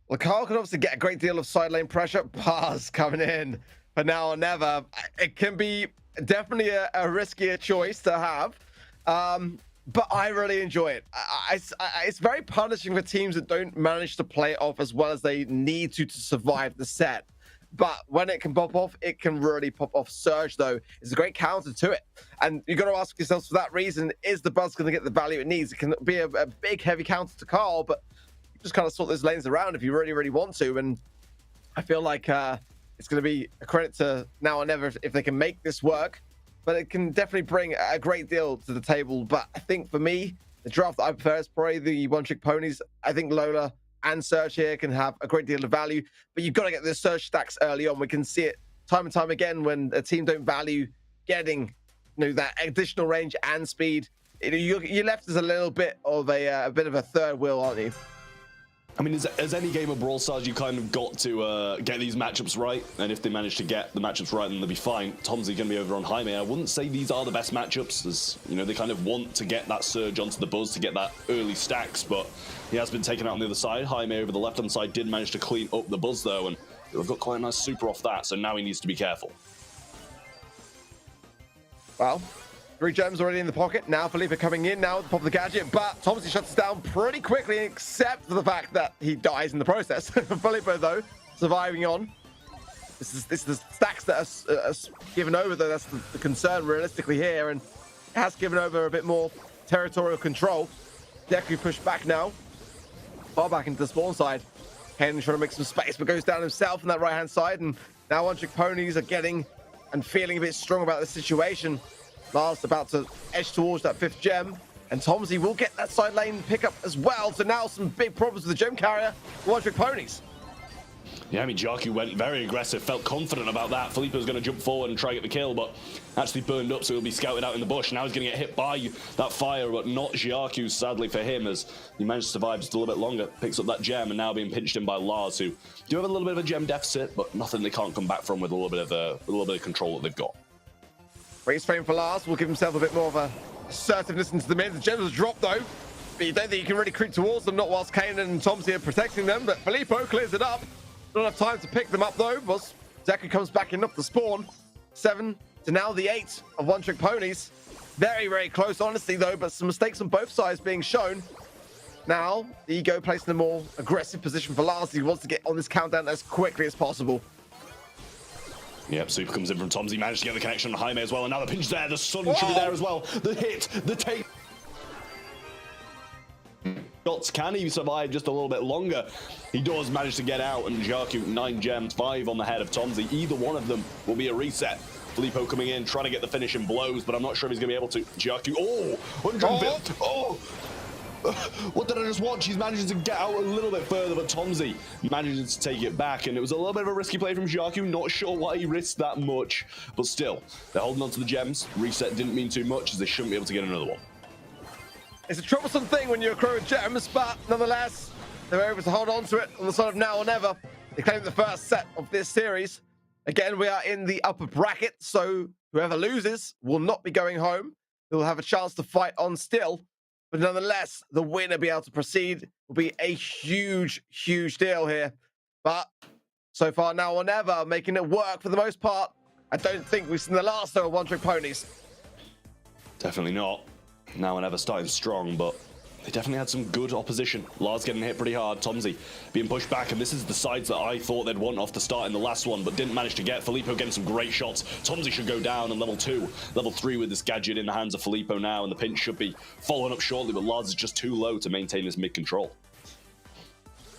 Well, Carl can obviously get a great deal of side lane pressure. Bars coming in, but now or never. It can be definitely a riskier choice to have, but I really enjoy it. It's very punishing for teams that don't manage to play it off as well as they need to survive the set. But when it can pop off, it can really pop off. Surge, though, is a great counter to it. And you've got to ask yourselves, for that reason, is the Buzz going to get the value it needs? It can be a big, heavy counter to Carl, but you just kind of sort those lanes around if you really, really want to. And I feel like it's going to be a credit to Now or Never if they can make this work. But it can definitely bring a great deal to the table. But I think for me, the draft that I prefer is probably the One Trick Ponies. I think Lola and Surge here can have a great deal of value, but you've got to get the Surge stacks early on. We can see it time and time again when a team don't value getting, that additional range and speed. You're left as a little bit of a bit of a third wheel, aren't you? I mean, as any game of Brawl Stars, you kind of got to get these matchups right, and if they manage to get the matchups right, then they'll be fine. Tom's going to be over on Jaime. I wouldn't say these are the best matchups, as they kind of want to get that surge onto the Buzz to get that early stacks, but he has been taken out on the other side. Jaime over the left-hand side did manage to clean up the Buzz, though, and they've got quite a nice super off that, so now he needs to be careful. Well, 3 gems already in the pocket. Now Felipe coming in now at the pop of the gadget, but Thompson shuts us down pretty quickly, except for the fact that he dies in the process. Felipe, though, surviving on. This is the stacks that are given over, though. That's the concern realistically here, and it has given over a bit more territorial control. Deku pushed back now, far back into the spawn side. Ken trying to make some space, but goes down himself on that right-hand side, and now One Trick Ponies are getting and feeling a bit strong about the situation. Lars about to edge towards that 5th gem, and Tomsy will get that side lane pickup as well. So now some big problems with the gem carrier, One Trick Ponies. Yeah, I mean, Jaku went very aggressive, felt confident about that. Felipe was going to jump forward and try to get the kill, but actually burned up, so he'll be scouted out in the bush. Now he's going to get hit by that fire, but not Jaku, sadly for him, as he managed to survive just a little bit longer. Picks up that gem, and now being pinched in by Lars, who do have a little bit of a gem deficit, but nothing they can't come back from with a little bit of control that they've got. Race frame for Lars will give himself a bit more of a assertiveness into the mid. The gems drop, though, but you don't think you can really creep towards them, not whilst Kanan and Tomsy are protecting them, but Filippo clears it up. Not enough time to pick them up, though, because Deku comes back in up the spawn. 7 to now the 8 of One Trick Ponies. Very, very close, honestly, though, but some mistakes on both sides being shown. Now, the Ego placed in a more aggressive position for Lars. He wants to get on this countdown as quickly as possible. Yep, super comes in from Toms. He managed to get the connection on Jaime as well. Another pinch there. The sun should be there as well. The hit, the take. Shots, can he survive just a little bit longer? He does manage to get out, and Jaku, 9 gems, 5 on the head of Tomsy. Either one of them will be a reset. Filippo coming in, trying to get the finishing blows, but I'm not sure if he's going to be able to. Jaku, 150. What did I just watch? He's managing to get out a little bit further, but Tomsy manages to take it back, and it was a little bit of a risky play from Jaku. Not sure why he risked that much, but still, they're holding on to the gems. Reset didn't mean too much, as they shouldn't be able to get another one. It's a troublesome thing when you accrue with gems, but nonetheless, they're able to hold on to it on the side of Now or Never. They claim the first set of this series. Again, we are in the upper bracket, so whoever loses will not be going home. They'll have a chance to fight on still. But nonetheless, the winner be able to proceed will be a huge, huge deal here. But so far, Now or Never, making it work for the most part. I don't think we've seen the last though of one-trick ponies. Definitely not. Now and ever starting strong, but they definitely had some good opposition. Lars getting hit pretty hard, Tomsy being pushed back, and this is the sides that I thought they'd want off the start in the last one, but didn't manage to get. Filippo getting some great shots. Tomsy should go down on level 2. Level 3 with this gadget in the hands of Filippo now, and the pinch should be following up shortly, but Lars is just too low to maintain his mid control.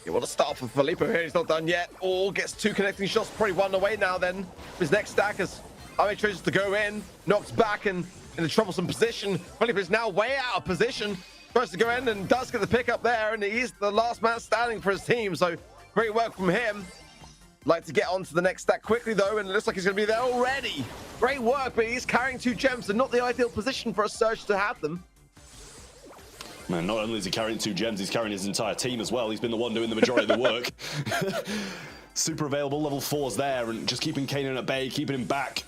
You want to start for Filippo here, he's not done yet. All gets 2 connecting shots, probably 1 away now then. His next stack as Jaime chooses to go in, knocks back and in a troublesome position. Filippo is now way out of position. Tries to go in and does get the pick up there, and he's the last man standing for his team, so great work from him. Like to get on to the next stack quickly though, and it looks like he's going to be there already. Great work, but he's carrying 2 gems and not the ideal position for a Surge to have them. Man, not only is he carrying 2 gems, he's carrying his entire team as well. He's been the one doing the majority of the work. Super available, level 4's there, and just keeping Kanan at bay, keeping him back,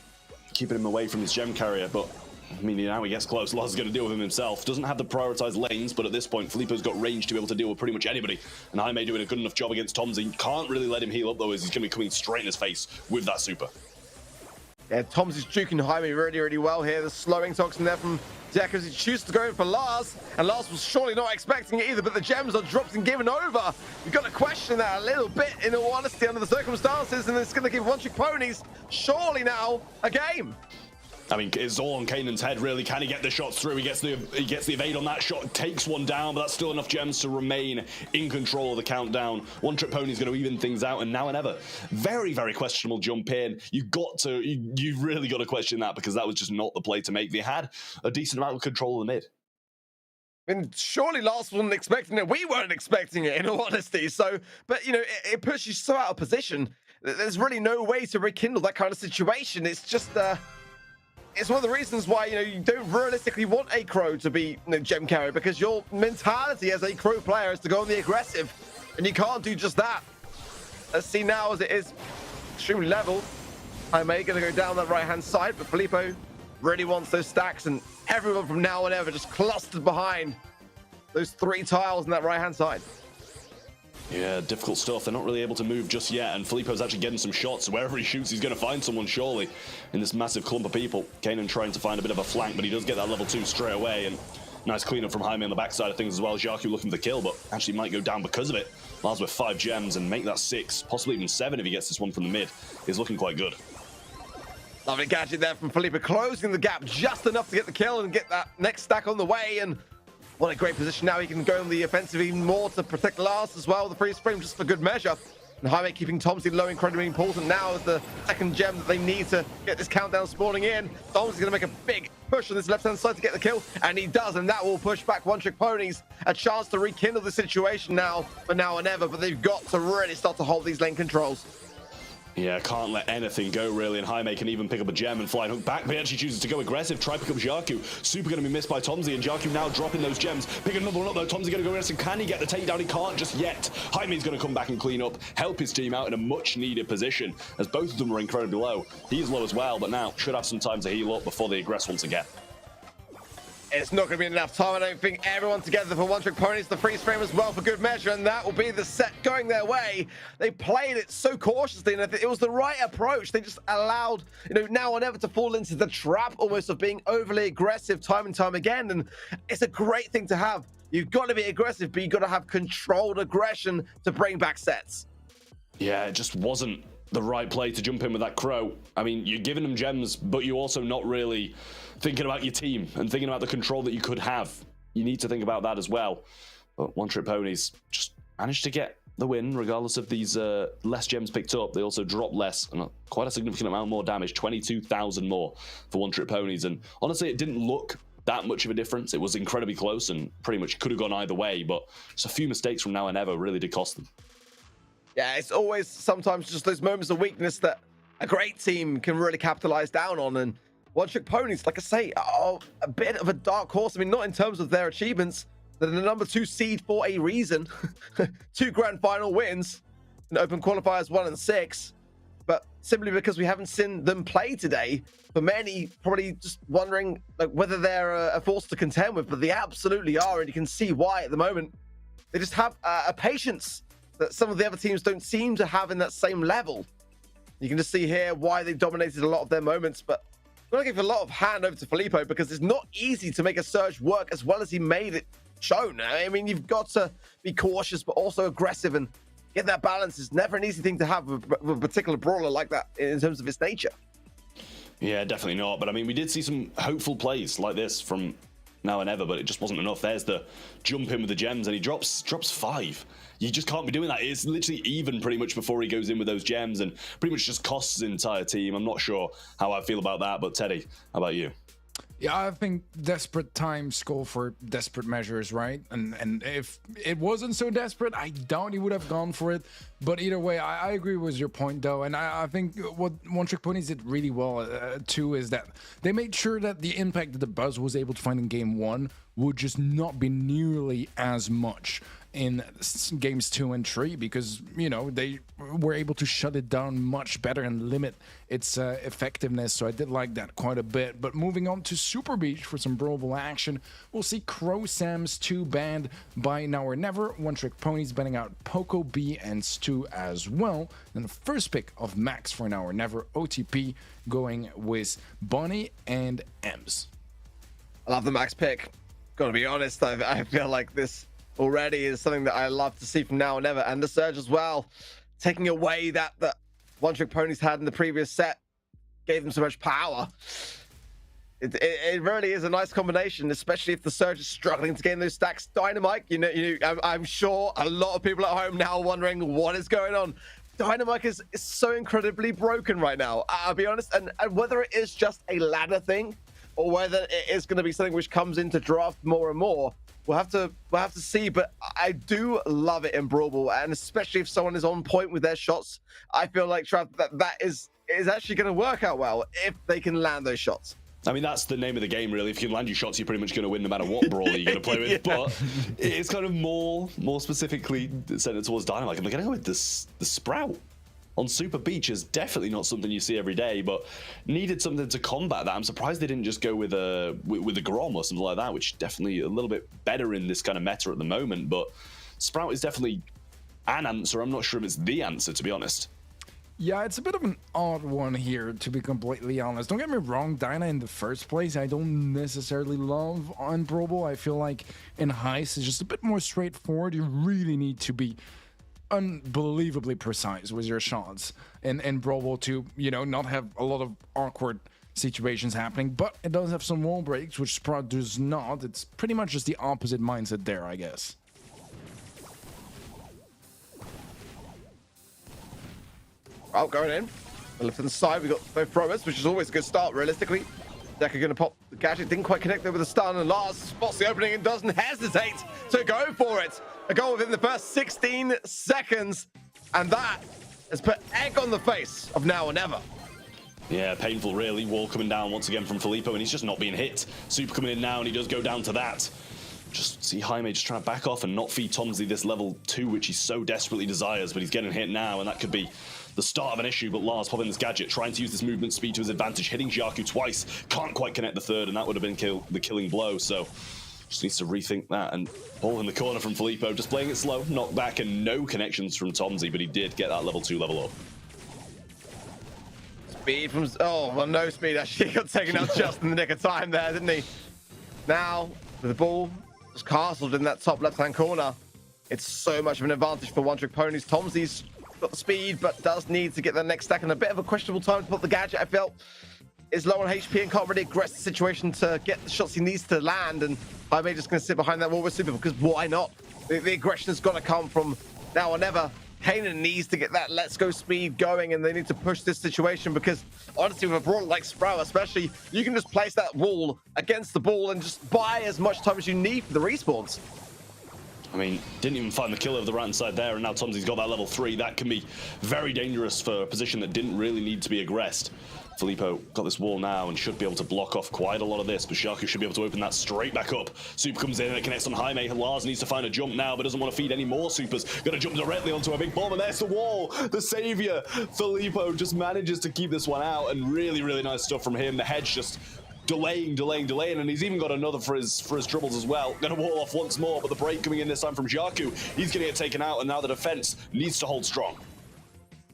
keeping him away from his gem carrier, but I mean, now he gets close, Lars is going to deal with him himself. Doesn't have the prioritized lanes, but at this point, Filippo's got range to be able to deal with pretty much anybody. And Jaime doing a good enough job against Tomsy. Can't really let him heal up, though, as he's going to be coming straight in his face with that super. Yeah, Tomsy's juking Jaime really, really well here. The slowing toxin there from Deck as he chooses to go in for Lars. And Lars was surely not expecting it either, but the gems are dropped and given over. You've got to question that a little bit, in all honesty, under the circumstances, and it's going to give one-trick ponies surely now a game. I mean, it's all on Kanan's head, really. Can he get the shots through? He gets the evade on that shot, takes one down, but that's still enough gems to remain in control of the countdown. One-trick pony's going to even things out, and now and ever, very, very questionable jump in. You've really got to question that, because that was just not the play to make. They had a decent amount of control of the mid. I mean, surely Lars wasn't expecting it. We weren't expecting it, in all honesty. So, but, you know, it puts you so out of position. There's really no way to rekindle that kind of situation. It's just... it's one of the reasons why, you know, you don't realistically want a Crow to be, you know, gem carrier, because your mentality as a Crow player is to go on the aggressive, and you can't do just that. Let's see now as it is extremely level. Jaime going to go down that right-hand side, but Filippo really wants those stacks, and everyone from now and ever just clustered behind those 3 tiles on that right-hand side. Yeah, difficult stuff. They're not really able to move just yet, and Filippo's actually getting some shots. Wherever he shoots, he's going to find someone, surely, in this massive clump of people. Kanan trying to find a bit of a flank, but he does get that level 2 straight away, and nice cleanup from Jaime on the backside of things as well. Jaku looking for the kill, but actually might go down because of it. Lars with 5 gems and make that 6, possibly even 7 if he gets this one from the mid. Is looking quite good. Lovely gadget there from Filippo, closing the gap just enough to get the kill and get that next stack on the way, and what a great position now. He can go on the offensive even more to protect Lars as well. The freeze frame just for good measure. And Jaime keeping Tomsy low, incredibly important now as the second gem that they need to get this countdown spawning in. Tomsy's going to make a big push on this left-hand side to get the kill, and he does, and that will push back one-trick ponies. A chance to rekindle the situation now, for now and ever, but they've got to really start to hold these lane controls. Yeah, can't let anything go, really, and Jaime can even pick up a gem and fly and hook back, but he actually chooses to go aggressive, try pick up Jaku. Super going to be missed by Tomsy, and Jaku now dropping those gems. Pick another one up, though. Tomsy going to go aggressive. Can he get the takedown? He can't just yet. Jaime's going to come back and clean up, help his team out in a much-needed position, as both of them are incredibly low. He's low as well, but now should have some time to heal up before they aggress once again. It's not going to be enough time, I don't think. Everyone together for one-trick ponies, the freeze frame as well for good measure, and that will be the set going their way. They played it so cautiously, and it was the right approach. They just allowed, you know, now or never to fall into the trap almost of being overly aggressive time and time again, and it's a great thing to have. You've got to be aggressive, but you've got to have controlled aggression to bring back sets. Yeah, it just wasn't the right play to jump in with that Crow. I mean, you're giving them gems, but you're also not really thinking about your team and thinking about the control that you could have. You need to think about that as well. But one-trick ponies just managed to get the win, regardless of these less gems picked up. They also dropped less, and quite a significant amount more damage, 22,000 more for one-trick ponies. And honestly, it didn't look that much of a difference. It was incredibly close and pretty much could have gone either way, but just a few mistakes from now and ever really did cost them. Yeah, it's always sometimes just those moments of weakness that a great team can really capitalize down on. And one-trick ponies, like I say, are a bit of a dark horse. I mean, not in terms of their achievements. They're the number 2 seed for a reason. 2 grand final wins in open qualifiers 1 and 6. But simply because we haven't seen them play today, for many probably just wondering like whether they're a force to contend with, but they absolutely are, and you can see why at the moment. They just have a patience that some of the other teams don't seem to have in that same level. You can just see here why they dominated a lot of their moments, but I'm going to give a lot of hand over to Filippo because it's not easy to make a surge work as well as he made it shown. I mean, you've got to be cautious, but also aggressive, and get that balance is never an easy thing to have with a particular brawler like that in terms of its nature. Yeah, definitely not. But I mean, we did see some hopeful plays like this from Now and Ever, but it just wasn't enough. There's the jump in with the gems, and he drops 5. You just can't be doing that. It's literally even pretty much before he goes in with those gems, and pretty much just costs his entire team. I'm not sure how I feel about that, but Teddy, how about you? Yeah, I think desperate times call for desperate measures, right? And if it wasn't so desperate, I doubt he would have gone for it. But either way, I agree with your point, though. And I think what One Trick Ponies did really well, too, is that they made sure that the impact that the Buzz was able to find in Game 1 would just not be nearly as much in games 2 and 3, because, you know, they were able to shut it down much better and limit its effectiveness. So I did like that quite a bit. But moving on to Super Beach for some brawlable action, we'll see Crow Sam's 2 banned by Now or Never, One Trick Ponies banning out Poco B and Stu as well. And the first pick of Max for Now or Never, OTP, going with Bonnie and Ems. I love the Max pick. Gotta be honest, I feel like this already is something that I love to see from Now or Never, and the Surge as well, taking away that One Trick Ponies had in the previous set, gave them so much power. It really is a nice combination, especially if the Surge is struggling to gain those stacks. Dynamite, I'm sure a lot of people at home now are wondering what is going on. Dynamite is so incredibly broken right now, I'll be honest, and whether it is just a ladder thing or whether it is going to be something which comes into draft more and more, we'll have to see. But I do love it in Brawl Ball, and especially if someone is on point with their shots, I feel like that is actually going to work out well if they can land those shots. I mean, that's the name of the game, really. If you can land your shots, you're pretty much going to win no matter what brawler you're going to play with. Yeah. But it's kind of more specifically centered towards Dynamite. I'm going to go with the Sprout on Super Beach is definitely not something you see every day, but needed something to combat that. I'm surprised they didn't just go with a Grom or something like that, which is definitely a little bit better in this kind of meta at the moment. But Sprout is definitely an answer. I'm not sure if it's the answer, to be honest. Yeah, it's a bit of an odd one here, to be completely honest. Don't get me wrong, Dyna in the first place, I don't necessarily love on Brawl Ball. I feel like in Heist, it's just a bit more straightforward. You really need to be unbelievably precise with your shots and Brawl Ball to, not have a lot of awkward situations happening, but it does have some wall breaks, which Sprout does not. It's pretty much just the opposite mindset there, I guess. Oh, going in. Left to the side, we got both throwers, which is always a good start, realistically. Decker going to pop the gadget, didn't quite connect there with the stun, and Lars spots the opening and doesn't hesitate to go for it. A goal within the first 16 seconds, and that has put egg on the face of Now or Never. Yeah, painful really. Wall coming down once again from Filippo, and he's just not being hit. Super coming in now, and he does go down to that. Just see Jaime just trying to back off and not feed Tomsy this level 2, which he so desperately desires, but he's getting hit now, and that could be the start of an issue. But Lars popping this gadget, trying to use this movement speed to his advantage, hitting Jiaku twice, can't quite connect the third, and that would have been the killing blow. So just needs to rethink that. And ball in the corner from Filippo, just playing it slow, knocked back, and no connections from Tomsy, but he did get that level 2 level up. Speed from, oh well, no speed actually got taken out just in the nick of time there, didn't he? Now with the ball just castled in that top left hand corner, it's so much of an advantage for One Trick Ponies. Tomsy's got the speed, but does need to get the next stack, and a bit of a questionable time to put the gadget. I felt is low on HP and can't really aggress the situation to get the shots he needs to land, and Jaime just going to sit behind that wall with Super, because why not? The aggression has got to come from Now or Never. Kanan needs to get that let's go speed going, and they need to push this situation, because honestly with a brawler like Sprout especially, you can just place that wall against the ball and just buy as much time as you need for the respawns. I mean, didn't even find the kill over the right-hand side there, and now Tomsy's got that level 3. That can be very dangerous for a position that didn't really need to be aggressed. Filippo got this wall now and should be able to block off quite a lot of this, but Jiaku should be able to open that straight back up. Super comes in and it connects on Jaime. Lars needs to find a jump now, but doesn't want to feed any more supers. Gonna jump directly onto a big bomb, and there's the wall. The savior, Filippo, just manages to keep this one out, and really, really nice stuff from him. The hedge just delaying, and he's even got another for his dribbles as well. Gonna wall off once more, but the break coming in this time from Jiaku. He's gonna get taken out, and now the defense needs to hold strong.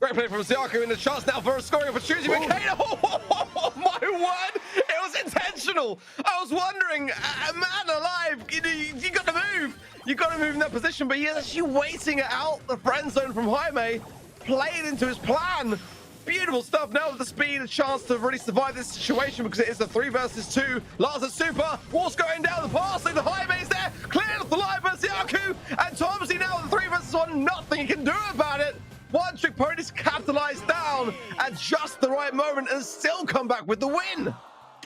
Great play from Ziaku in the chance now for a scoring opportunity. But Kano, oh my word, it was intentional. I was wondering, man alive, you got to move. You got to move in that position, but he's actually waiting out the friend zone from Jaime. Played into his plan. Beautiful stuff. Now with the speed, a chance to really survive this situation because it is a 3 versus 2. Lars is super. Wall's going down the passing. The Jaime's there. Cleared off the line by Ziaku. And Tomsy now with the 3 versus 1. Nothing he can do about it. One Trick Pony's capitalized down at just the right moment and still come back with the win.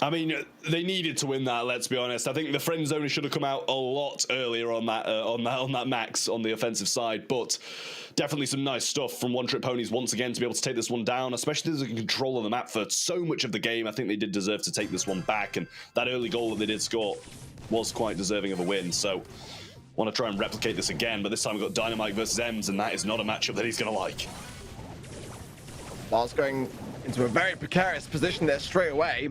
I mean, they needed to win that. Let's be honest. I think the friend zone should have come out a lot earlier on that max on the offensive side. But definitely some nice stuff from One Trick Ponies once again to be able to take this one down, especially as a control of the map for so much of the game. I think they did deserve to take this one back, and that early goal that they did score was quite deserving of a win. So, want to try and replicate this again, but this time we've got Dynamite versus Ems, and that is not a matchup that he's going to like. Lars going into a very precarious position there straight away.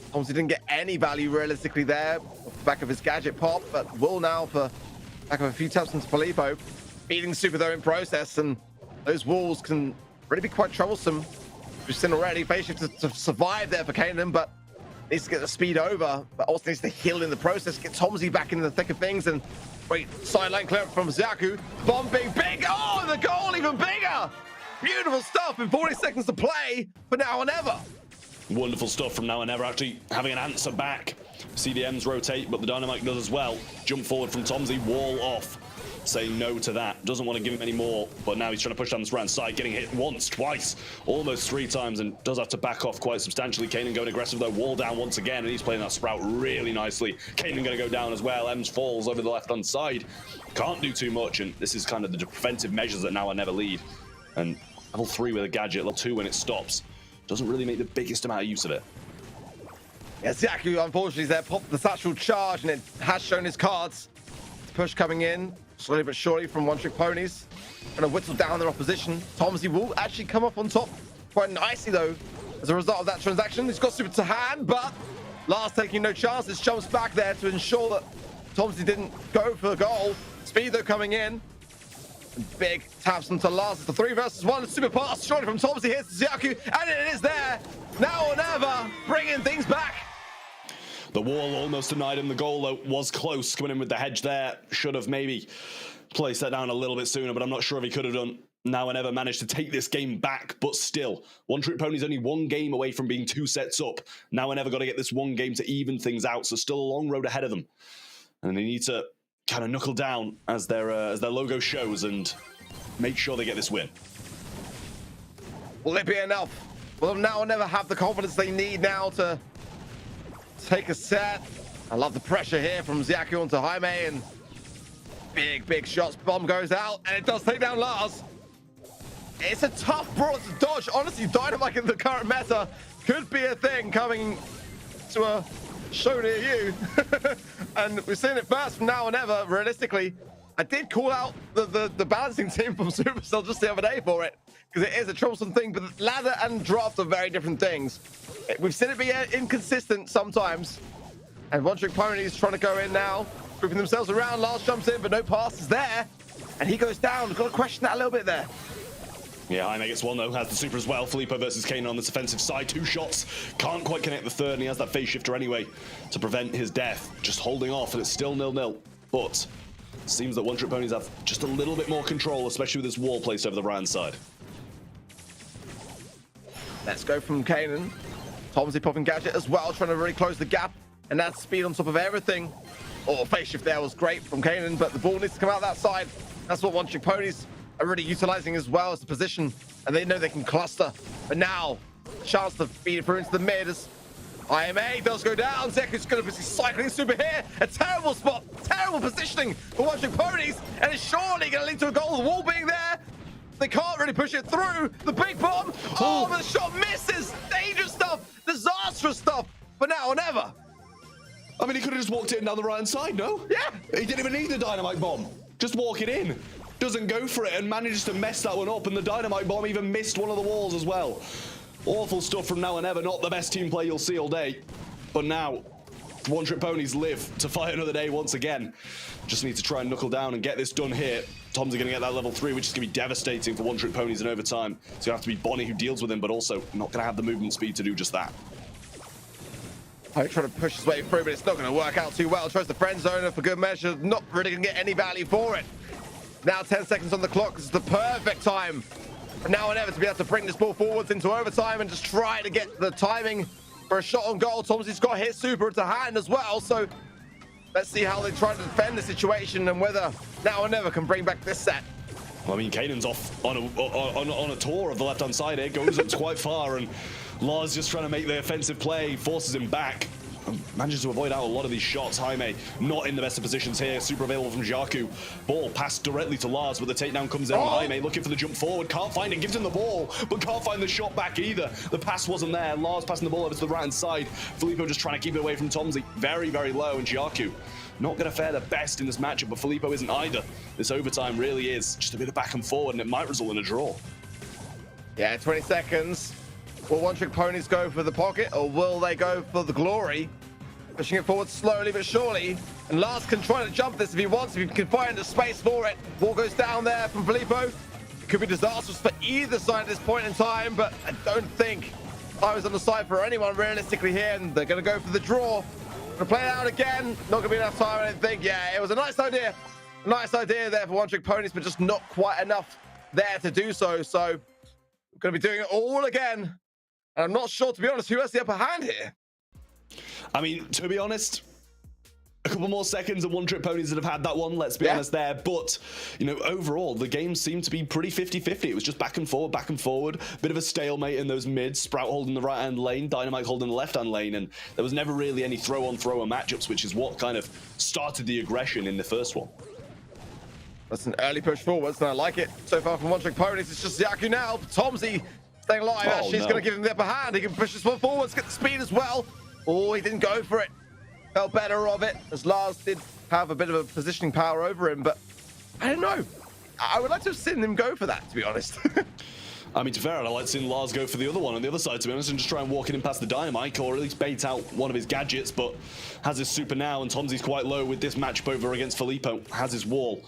Obviously didn't get any value realistically there off the back of his gadget pop, but will now for back of a few taps into Filippo. Beating Super though in process, and those walls can really be quite troublesome. We've seen already, face shift to survive there for Kanan, but needs to get the speed over, but also needs to heal in the process, get Tomsy back into the thick of things, and wait, sideline clear from Ziaku. Bomb being big, oh, the goal even bigger! Beautiful stuff in 40 seconds to play for Now or Never. Wonderful stuff from Now and Never, actually having an answer back. CDMs rotate, but the Dynamite does as well. Jump forward from Tomsy, wall off. Saying no to that. Doesn't want to give him any more, but now he's trying to push down this right side, getting hit once, twice, almost 3 times, and does have to back off quite substantially. Kanan going aggressive though, wall down once again, and he's playing that Sprout really nicely. Kanan going to go down as well. Ems falls over the left-hand side. Can't do too much, and this is kind of the defensive measures that Now I Never lead. And level 3 with a gadget, level 2 when it stops. Doesn't really make the biggest amount of use of it. Yeah, Ziaku unfortunately is there, popped the satchel charge, and it has shown his cards. Push coming in, slowly but surely from One Trick Ponies. Gonna whittle down their opposition. Tomsy will actually come up on top quite nicely though, as a result of that transaction. He's got super to hand, but Lars taking no chances, jumps back there to ensure that Tomsy didn't go for the goal. Speed though coming in. Big taps into Lars. It's a 3 versus 1. Super pass shortly from Tomsy. Here's Ziaku, and it is there. Now or Never, bringing things back. The wall almost denied him. The goal, though, was close. Coming in with the hedge there. Should have maybe placed that down a little bit sooner, but I'm not sure if he could have done. Now I Never managed to take this game back, but still, One Trick Pony's only 1 game away from being 2 sets up. Now I Never got to get this 1 game to even things out, so still a long road ahead of them. And they need to kind of knuckle down as their logo shows and make sure they get this win. Will it be enough? Will Now or Never have the confidence they need now to take a set? I love the pressure here from Ziaku onto Jaime, and big shots. Bomb goes out, and it does take down Lars. It's a tough brawl to dodge. Honestly, Dynamite in the current meta could be a thing coming to a show near you. And we've seen it first from Now or Never. Realistically, I did call out the balancing team from Supercell just the other day for it, because it is a troublesome thing, but ladder and draft are very different things. We've seen it be inconsistent sometimes, and One Trick Pony is trying to go in now, grouping themselves around. Lars jumps in, but no pass is there, and he goes down. We've got to question that a little bit there. Yeah, Jaime gets 1 though, has the super as well. Filippo versus Kanan on this offensive side. 2 shots, can't quite connect the 3rd, and he has that phase shifter anyway to prevent his death. Just holding off, and it's still 0-0. But it seems that One Trick Ponies have just a little bit more control, especially with this wall placed over the right-hand side. Let's go from Kanan. Tomsy popping gadget as well, trying to really close the gap, and that's speed on top of everything. Oh, face shift there was great from Kanan, but the ball needs to come out that side. That's what One Trick Ponies are really utilizing as well as the position, and they know they can cluster. But now, chance to feed it through into the mid as IMA does go down. Zeku's going to be cycling super here. A terrible spot, terrible positioning for One Trick Ponies, and it's surely going to lead to a goal. The wall being there, they can't really push it through. The big bomb, oh, but the shot misses. Dangerous stuff, disastrous stuff for Now or Never. I mean, he could have just walked it in down the right-hand side, no? Yeah. He didn't even need the Dynamite bomb. Just walk it in. Doesn't go for it and manages to mess that one up, and the Dynamite bomb even missed one of the walls as well. Awful stuff from Now or Never. Not the best team play you'll see all day. But now, One Trick Ponies live to fight another day once again. Just need to try and knuckle down and get this done here. Tom's going to get that level 3, which is going to be devastating for One Trick Ponies in overtime. It's going to have to be Bonnie who deals with him, but also not going to have the movement speed to do just that. Trying to push his way through, but it's not going to work out too well. Tries the friend zoner for good measure. Not really going to get any value for it. Now 10 seconds on the clock. This is the perfect time now or never to be able to bring this ball forwards into overtime and just try to get the timing for a shot on goal. Tomsy's got his super to hand as well, so let's see how they try to defend the situation and whether now or never can bring back this set. Well, I mean, Kanan's off on a tour of the left-hand side here, goes up quite far, and Lars just trying to make the offensive play, forces him back. Manages to avoid out a lot of these shots. Jaime not in the best of positions here. Super available from Jaku. Ball passed directly to Lars, but the takedown comes in on Jaime, looking for the jump forward. Can't find it, gives him the ball, but can't find the shot back either. The pass wasn't there. Lars passing the ball over to the right-hand side. Filippo just trying to keep it away from Tomsy. Very, very low, and Jaku not going to fare the best in this matchup, but Filippo isn't either. This overtime really is just a bit of back and forward, and it might result in a draw. Yeah, 20 seconds. Will One Trick Ponies go for the pocket, or will they go for the glory? Pushing it forward slowly but surely. And Lars can try to jump this if he wants, if he can find a space for it. Ball goes down there from Filippo. It could be disastrous for either side at this point in time, but I don't think I was on the side for anyone realistically here, and they're going to go for the draw. Going to play it out again. Not going to be enough time, I don't think. Yeah, it was a nice idea. A nice idea there for One Trick Ponies, but just not quite enough there to do so. So we're going to be doing it all again. And I'm not sure, to be honest, who has the upper hand here. I mean, to be honest, a couple more seconds and One Trick Ponies would have had that one, let's be honest there. But, you know, overall, the game seemed to be pretty 50-50. It was just back and forward. Bit of a stalemate in those mids. Sprout holding the right-hand lane, Dynamite holding the left-hand lane, and there was never really any throw-on-thrower matchups, which is what kind of started the aggression in the first one. That's an early push forwards, and I like it. So far from One Trick Ponies, it's just Jaku now. Tomsy staying alive. She's going to give him the upper hand. He can push this one forwards, get the speed as well. Oh, he didn't go for it. Felt better of it, as Lars did have a bit of a positioning power over him, but I don't know. I would like to have seen him go for that, to be honest. I mean, to be fair, I'd like to see Lars go for the other one on the other side, to be honest, and just try and walk in and past the Dynamite, or at least bait out one of his gadgets, but has his super now, and Tomsy's quite low with this matchup over against Filippo. Has his wall,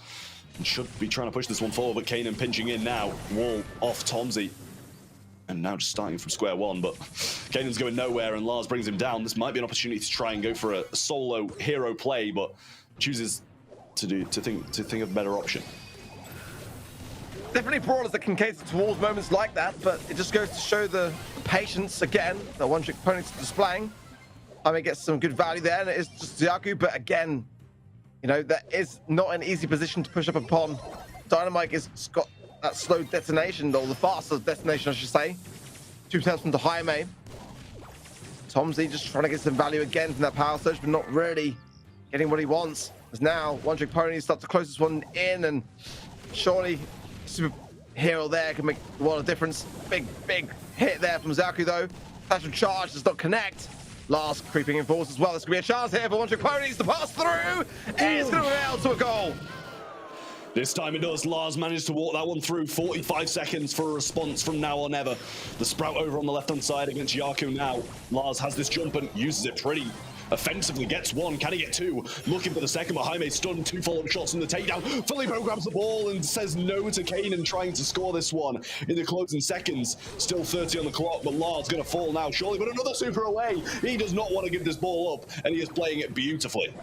and should be trying to push this one forward, but Kanan pinching in now. Wall off Tomsy. And now just starting from square one, but Kanan's going nowhere and Lars brings him down. This might be an opportunity to try and go for a solo hero play, but chooses to think of a better option. Definitely brawlers that can cater towards moments like that, but it just goes to show the patience again that One Trick Ponies is displaying. I mean, get some good value there, and it is just Jaku, but again, you know, that is not an easy position to push up upon. Dynamite has got that slow detonation, or the faster detonation, I should say. 2 turns from the Jaime. Tomsy just trying to get some value again from that power surge, but not really getting what he wants. As now, One Trick Ponies start to close this one in, and surely super hero there can make a lot of difference. Big hit there from Jaku though. Special charge does not connect. Lars creeping in force as well. There's going to be a chance here for One Trick Ponies to pass through. It's going to go out to a goal. This time it does. Lars managed to walk that one through. 45 seconds for a response from now or never. The Sprout over on the left-hand side against Jaku now. Lars has this jump and uses it pretty offensively. Gets one. Can he get two? Looking for the second, but Jaime stunned. 2 follow-up shots in the takedown. Filippo grabs the ball and says no to Kanan trying to score this one in the closing seconds. Still 30 on the clock, but Lars going to fall now, surely. But another super away. He does not want to give this ball up, and he is playing it beautifully.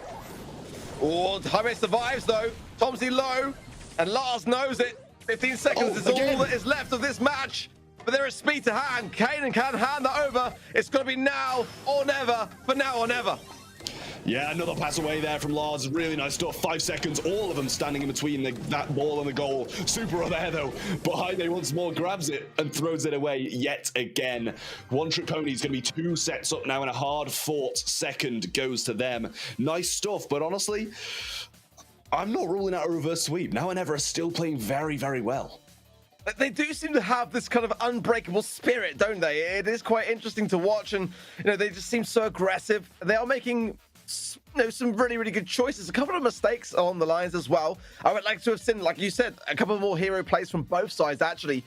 Oh, Jaime survives though. Tomsy low, and Lars knows it. 15 seconds is all that is left of this match. But there is speed to hand. Kanan can hand that over. It's going to be now or never, for now or never. Yeah, another pass away there from Lars. Really nice stuff. 5 seconds, all of them standing in between that ball and the goal. Super there though. But Jaime once more grabs it and throws it away yet again. One Trick Pony is going to be 2 sets up now, and a hard-fought second goes to them. Nice stuff, but honestly, I'm not ruling out a reverse sweep. Now or never are still playing very, very well. They do seem to have this kind of unbreakable spirit, don't they? It is quite interesting to watch, and they just seem so aggressive. They are making some really, really good choices. A couple of mistakes on the lines as well. I would like to have seen, like you said, a couple more hero plays from both sides, actually,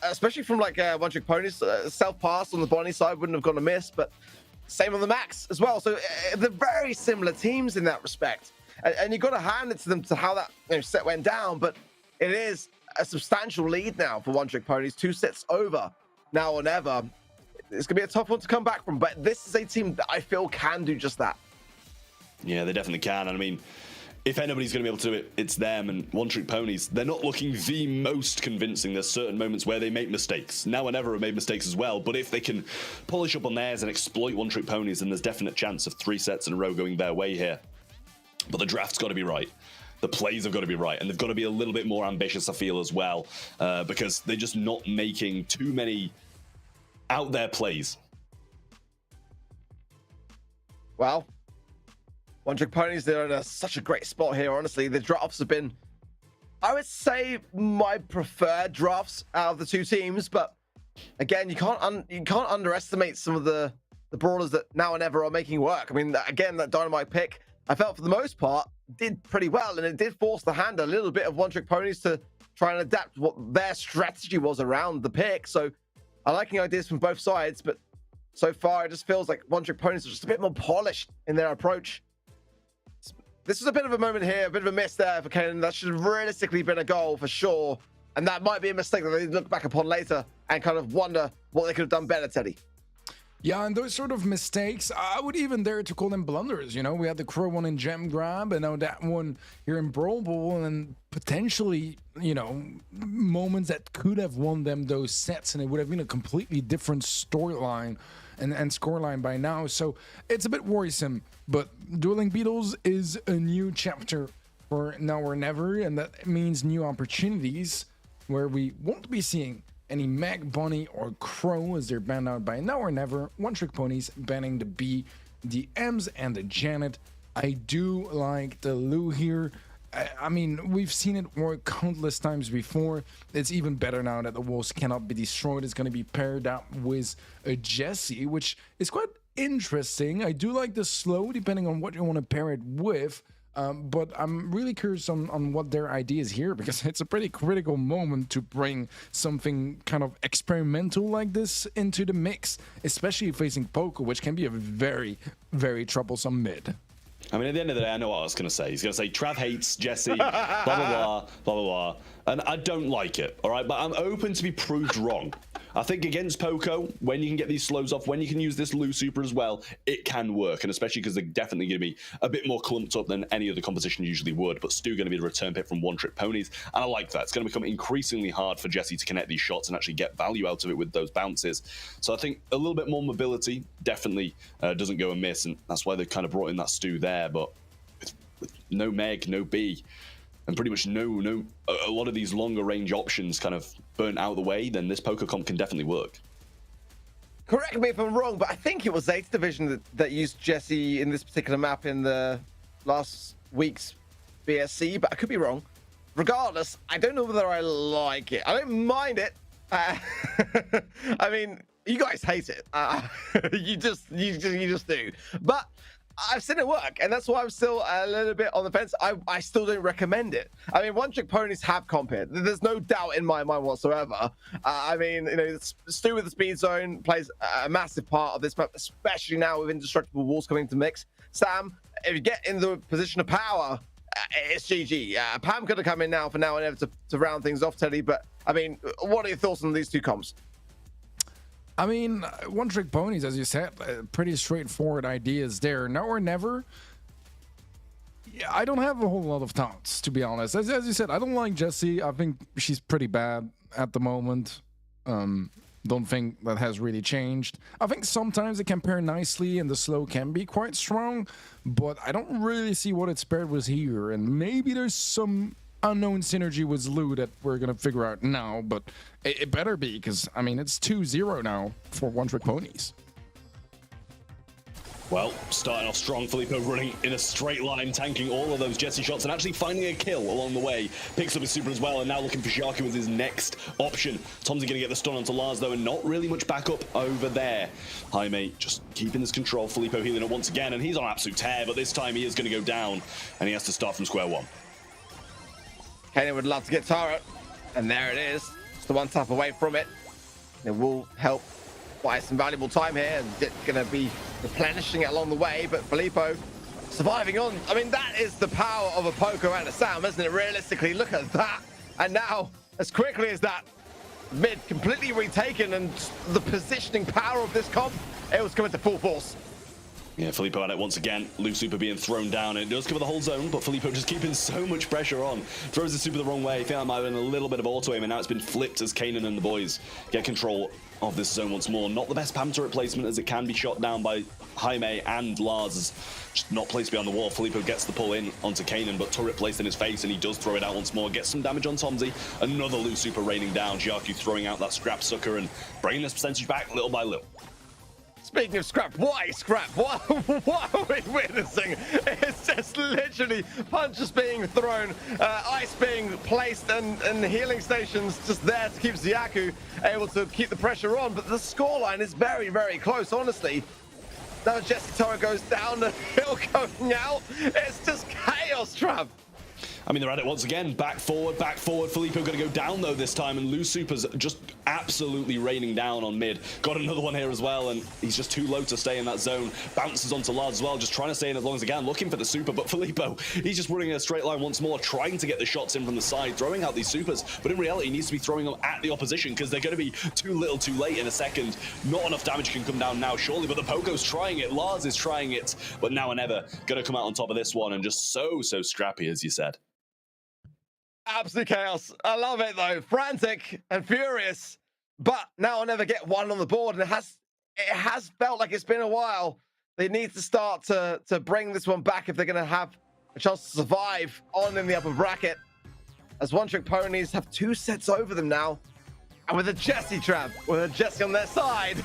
especially from like One Trick Ponies. Self-pass on the Bonnie side wouldn't have gone amiss, but Same on the Max as well. So they're very similar teams in that respect. And you've got to hand it to them to how that set went down. But it is a substantial lead now for One Trick Ponies. 2 sets over now or never. It's going to be a tough one to come back from. But this is a team that I feel can do just that. Yeah, they definitely can. And I mean, if anybody's going to be able to do it, it's them. And One Trick Ponies, they're not looking the most convincing. There's certain moments where they make mistakes. Now or never have made mistakes as well. But if they can polish up on theirs and exploit One Trick Ponies, then there's definite chance of 3 sets in a row going their way here. But the draft's got to be right. The plays have got to be right. And they've got to be a little bit more ambitious, I feel, as well. Because they're just not making too many out there plays. Well, One Trick Ponies, they're in such a great spot here, honestly. The drafts have been, I would say, my preferred drafts out of the 2 teams. But again, you can't underestimate some of the brawlers that now and ever are making work. I mean, again, that Dynamite pick, I felt for the most part, did pretty well. And it did force the hand a little bit of One Trick Ponies to try and adapt what their strategy was around the pick. So I'm liking ideas from both sides. But so far, it just feels like One Trick Ponies are just a bit more polished in their approach. This was a bit of a moment here, a bit of a miss there for Kanan. That should have realistically been a goal for sure. And that might be a mistake that they look back upon later and kind of wonder what they could have done better, Teddy. Yeah, and those sort of mistakes, I would even dare to call them blunders. You know, we had the Crow one in Gem Grab, and now that one here in Brawl Ball, and potentially, you know, moments that could have won them those sets, and it would have been a completely different storyline and scoreline by now. So it's a bit worrisome, but Dueling Beetles is a new chapter for now or never, and that means new opportunities where we won't be seeing any Mag, Bunny, or Crow as they're banned out by now or never. One Trick Ponies banning the B, the M's, and the Janet. I do like the Lou here. I mean, we've seen it work countless times before. It's even better now that the walls cannot be destroyed. It's going to be paired up with a Jessie, which is quite interesting. I do like the slow, depending on what you want to pair it with. But I'm really curious on what their idea is here, because it's a pretty critical moment to bring something kind of experimental like this into the mix, especially facing Poco, which can be a very, very troublesome mid. I mean, at the end of the day, I know what I was going to say. He's going to say, Trav hates Jesse, blah, blah, blah, blah, blah, blah. And I don't like it, all right? But I'm open to be proved wrong. I think against Poco, when you can get these slows off, when you can use this Lou Super as well, it can work. And especially because they're definitely going to be a bit more clumped up than any other composition usually would. But Stu going to be the return pick from One Trick Ponies. And I like that. It's going to become increasingly hard for Jesse to connect these shots and actually get value out of it with those bounces. So I think a little bit more mobility definitely doesn't go amiss. And that's why they've kind of brought in that Stu there. But with no Meg, no B, and pretty much a lot of these longer range options kind of burnt out of the way, then this Poker comp can definitely work. Correct me if I'm wrong, but I think it was 8th Division that used Jesse in this particular map in the last week's BSC, but I could be wrong. Regardless, I don't know whether I like it. I don't mind it. I mean, you guys hate it. You just do. But I've seen it work, and that's why I'm still a little bit on the fence. I still don't recommend it. I mean, One Trick Ponies have comp here. There's no doubt in my mind whatsoever. I mean, you know, Stu with the speed zone plays a massive part of this map, especially now with indestructible walls coming into mix. Sam, if you get in the position of power, it's GG. Pam could have come in now for now and ever to round things off, Teddy. But I mean, what are your thoughts on these 2 comps? I mean, One Trick Ponies, as you said, pretty straightforward ideas there. Now or never. Yeah, I don't have a whole lot of thoughts, to be honest. As you said, I don't like Jessie. I think she's pretty bad at the moment. Don't think that has really changed. I think sometimes it can pair nicely and the slow can be quite strong, but I don't really see what it's paired with here. And maybe there's some unknown synergy with Lou that we're gonna figure out now, but it better be, because I mean, it's 2-0 now for One Trick Ponies. Well, starting off strong, Filippo running in a straight line, tanking all of those Jesse shots and actually finding a kill along the way. Picks up his super as well, and now looking for Sharky with his next option. Tom's going to get the stun onto Lars, though, and not really much backup over there. Jaime just keeping this control. Filippo healing it once again, and he's on an absolute tear, but this time he is going to go down, and he has to start from square one. Kanan would love to get Tara, and there it is. Just the one tap away from it. It will help buy some valuable time here, and it's going to be replenishing it along the way, but Filippo surviving on. I mean, that is the power of a Poco and a Sam, isn't it? Realistically, look at that. And now, as quickly as that mid completely retaken and the positioning power of this comp, it was coming to full force. Yeah, Filippo at it once again. Lu Super being thrown down. It does cover the whole zone, but Filippo just keeping so much pressure on. Throws the Super the wrong way. I think that might have been a little bit of auto-aim, and now it's been flipped as Kanan and the boys get control of this zone once more. Not the best PAM turret placement, as it can be shot down by Jaime and Lars. Just not placed beyond the wall. Filippo gets the pull in onto Kanan, but turret placed in his face, and he does throw it out once more. Gets some damage on Tomsy. Another Lu Super raining down. Jiaku throwing out that scrap sucker and bringing this percentage back little by little. Speaking of scrap, why scrap? What are we witnessing? It's just literally punches being thrown, ice being placed, and healing stations just there to keep Ziaku able to keep the pressure on. But the scoreline is very, very close, honestly. Now Jesse Toro goes down, the hill going out. It's just chaos, Trav. I mean, they're at it once again. Back forward, back forward. Filippo going to go down, though, this time. And Lu Super's just absolutely raining down on mid. Got another one here as well, and he's just too low to stay in that zone. Bounces onto Lars as well, just trying to stay in as long as he can, looking for the Super. But Filippo, he's just running in a straight line once more, trying to get the shots in from the side, throwing out these Supers. But in reality, he needs to be throwing them at the opposition, because they're going to be too little too late in a second. Not enough damage can come down now, surely. But the Pogo's trying it. Lars is trying it. But now or never, going to come out on top of this one, and just so scrappy, as you said. Absolute chaos. I love it though. Frantic and furious, but now I'll never get one on the board, and it has felt like it's been a while. They need to start to bring this one back if they're going to have a chance to survive on in the upper bracket, as One Trick Ponies have 2 sets over them now, and with a Jesse Trav, with a Jesse on their side,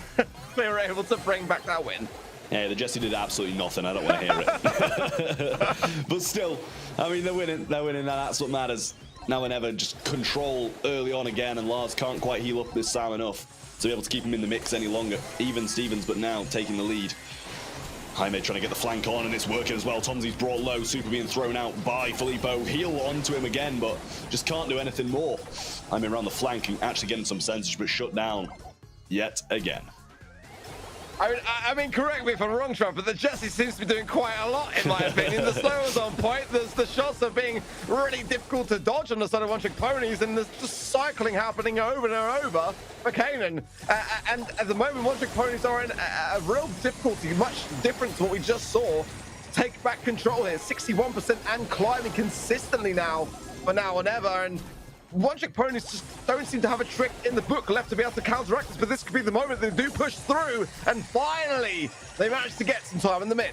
they were able to bring back that win. Yeah, the Jesse did absolutely nothing. I don't want to hear it. But still, I mean, they're winning. They're winning. That's what matters. Now or never, just control early on again, and Lars can't quite heal up this Sam enough to be able to keep him in the mix any longer. Even Stevens, but now taking the lead. Jaime trying to get the flank on, and it's working as well. Tomsy's brought low, Super being thrown out by Filippo. Heal onto him again, but just can't do anything more. Jaime around the flank and actually getting some percentage, but shut down yet again. I mean, correct me if I'm wrong, Trump, but the Jesse seems to be doing quite a lot, in my opinion. The slow is on point. The shots are being really difficult to dodge on the side of One Trick Ponies, and there's just cycling happening over and over for Kanan. And at the moment, One Trick Ponies are in a real difficulty, much different to what we just saw. Take back control here, 61% and climbing consistently now, for now or never. And One Trick Ponies just don't seem to have a trick in the book left to be able to counteract this, but this could be the moment they do push through, and finally they managed to get some time in the mid.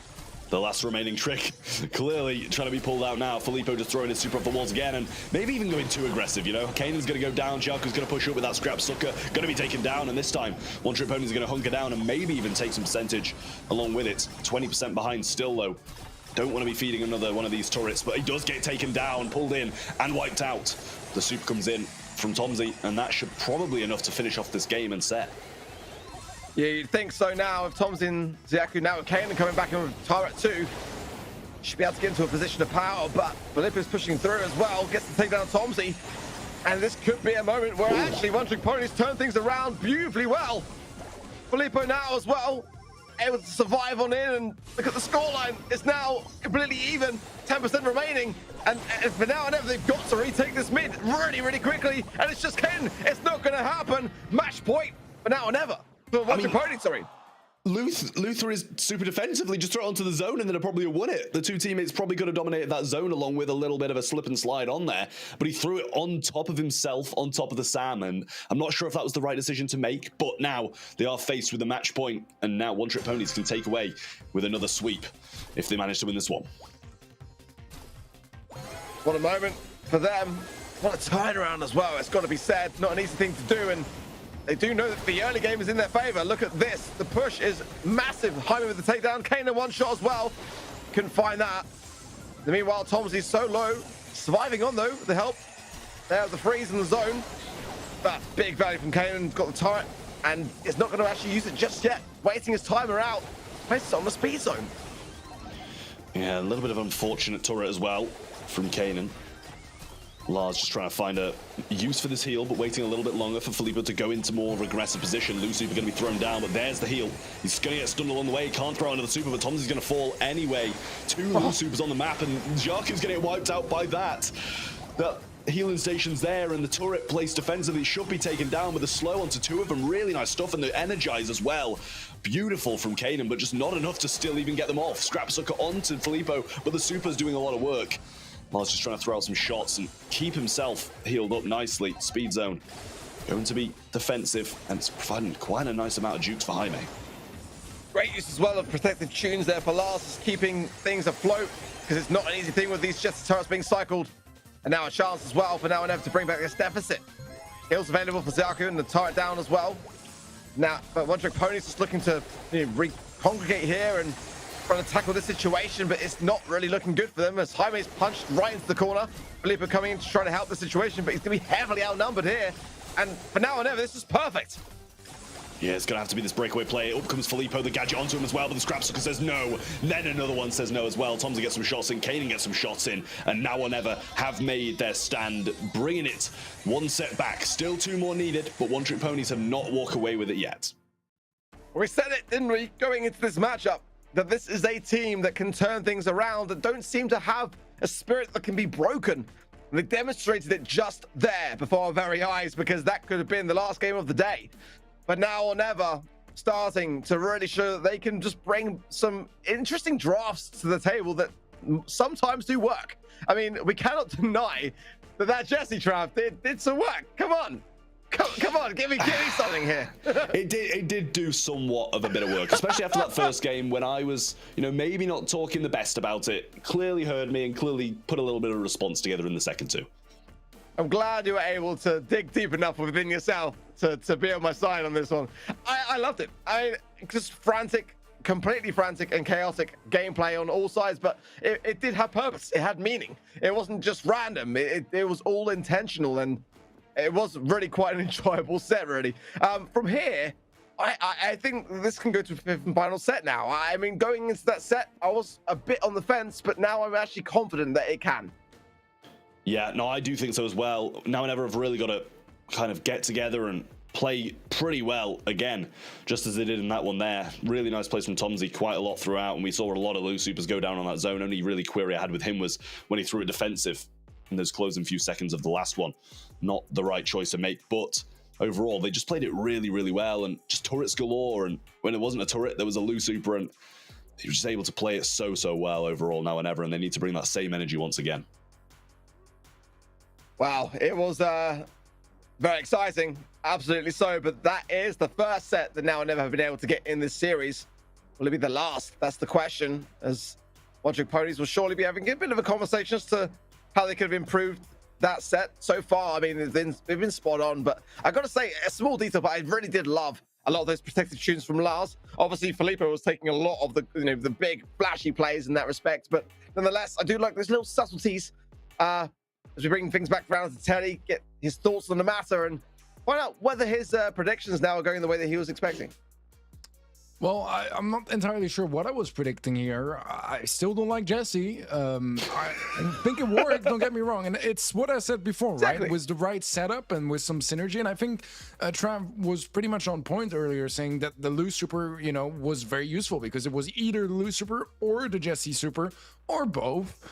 The last remaining trick clearly trying to be pulled out now. Filippo just throwing his Super off the walls again, and maybe even going too aggressive, you know. Kanan's going to go down, Jiaku's going to push up with that scrap sucker, going to be taken down, and this time One Trick Ponies are going to hunker down and maybe even take some percentage along with it. 20% behind still, though. Don't want to be feeding another one of these turrets, but he does get taken down, pulled in, and wiped out. The Super comes in from Tomsy, and that should probably enough to finish off this game and set. Yeah, you'd think so now. If Tomsy and Ziaku now with Kanan coming back in with turret 2, should be able to get into a position of power, but Filippo's pushing through as well, gets to take down Tomsy. And this could be a moment where actually One Trick Ponies turn things around beautifully well. Filippo now as well, able to survive on in, and look at the scoreline. It's now completely even, 10% remaining, and for now and ever they've got to retake this mid really quickly, and it's just Ken. It's not going to happen. Match point for now and ever. For One Trick Ponies, sorry. Luther is super defensively, just throw it onto the zone and then it probably won it. The two teammates probably could have dominated that zone along with a little bit of a slip and slide on there, but he threw it on top of himself, on top of the Sam, and I'm not sure if that was the right decision to make, but now they are faced with a match point, and now One Trick Ponies can take away with another sweep if they manage to win this one. What a moment for them. What a turnaround as well, it's got to be said. Not an easy thing to do, and they do know that the early game is in their favor. Look at this. The push is massive. Jaime with the takedown. Kanan one shot as well. Couldn't find that. Meanwhile, Tomsy's so low. Surviving on, though, with the help. There's the freeze in the zone. But big value from Kanan. Got the turret. And is not going to actually use it just yet. Waiting his timer out. Places it on the speed zone. Yeah, a little bit of unfortunate turret as well from Kanan. Lars just trying to find a use for this heal, but waiting a little bit longer for Filippo to go into more aggressive position. Lu Super going to be thrown down, but there's the heal. He's going to get stunned along the way. Can't throw another super, but Tom's going to fall anyway. 2 Lu Supers on the map, and Jaku's going to get wiped out by that. The healing station's there, and the turret placed defensively should be taken down with a slow onto 2 of them. Really nice stuff, and the energize as well. Beautiful from Kanan, but just not enough to still even get them off. Scrapsucker onto Filippo, but the super's doing a lot of work. Mars just trying to throw out some shots and keep himself healed up nicely. Speed zone going to be defensive, and it's providing quite a nice amount of jukes for Jaime. Great use as well of protective tunes there for Lars, just keeping things afloat, because it's not an easy thing with these Jester turrets being cycled. And now a chance as well for Now or Never to bring back this deficit. Heals available for Zaku and the turret down as well. Now, but One Trick Pony's just looking to recongregate here and trying to tackle this situation, but it's not really looking good for them as Jaime's punched right into the corner. Filippo coming in to try to help the situation, but he's going to be heavily outnumbered here. And for Now or Never, this is perfect. Yeah, it's going to have to be this breakaway play. Up comes Filippo, the gadget onto him as well, but the Scrapsucker says no. Then another one says no as well. Tomza gets some shots in, Kanan gets some shots in, and Now or Never have made their stand, bringing it 1 set back. Still 2 more needed, but One Trick Ponies have not walked away with it yet. We said it, didn't we, going into this matchup, that this is a team that can turn things around, that don't seem to have a spirit that can be broken. And they demonstrated it just there before our very eyes, because that could have been the last game of the day. But Now or Never starting to really show that they can just bring some interesting drafts to the table that sometimes do work. I mean, we cannot deny that Jesse draft did some work. Come on. Come on, give me something here. It did do somewhat of a bit of work, especially after that first game when I was, maybe not talking the best about it. Clearly heard me and clearly put a little bit of a response together in the second 2. I'm glad you were able to dig deep enough within yourself to be on my side on this one. I loved it. I just frantic, completely frantic and chaotic gameplay on all sides, but it did have purpose. It had meaning. It wasn't just random. It was all intentional, and it was really quite an enjoyable set, really. From here, I think this can go to a 5th and final set now. I mean, going into that set, I was a bit on the fence, but now I'm actually confident that it can. Yeah, no, I do think so as well. Now or Never have really got to kind of get together and play pretty well again, just as they did in that one there. Really nice plays from Tomzy, quite a lot throughout, and we saw a lot of Lu Supers go down on that zone. Only really query I had with him was when he threw it defensive in those closing few seconds of the last one. Not the right choice to make, but overall, they just played it really, really well, and just turrets galore, and when it wasn't a turret, there was a Lu Super, and he was just able to play it so well overall Now or Never, and they need to bring that same energy once again. Wow, it was very exciting, absolutely so, but that is the first set that Now or Never have been able to get in this series. Will it be the last? That's the question, as One Trick Ponies will surely be having a bit of a conversation as to how they could have improved that set so far. I mean, they've been spot on, but I got to say, a small detail, but I really did love a lot of those protective tunes from Lars. Obviously, Filippo was taking a lot of the big flashy plays in that respect, but nonetheless, I do like those little subtleties as we bring things back around to Teddy, get his thoughts on the matter, and find out whether his predictions now are going the way that he was expecting. Well, I'm not entirely sure what I was predicting here. I still don't like Jesse. I think it worked, don't get me wrong. And it's what I said before, Exactly. right? With the right setup and with some synergy. And I think Trav was pretty much on point earlier saying that the Lu Super, was very useful because it was either the Lu Super or the Jesse Super or both.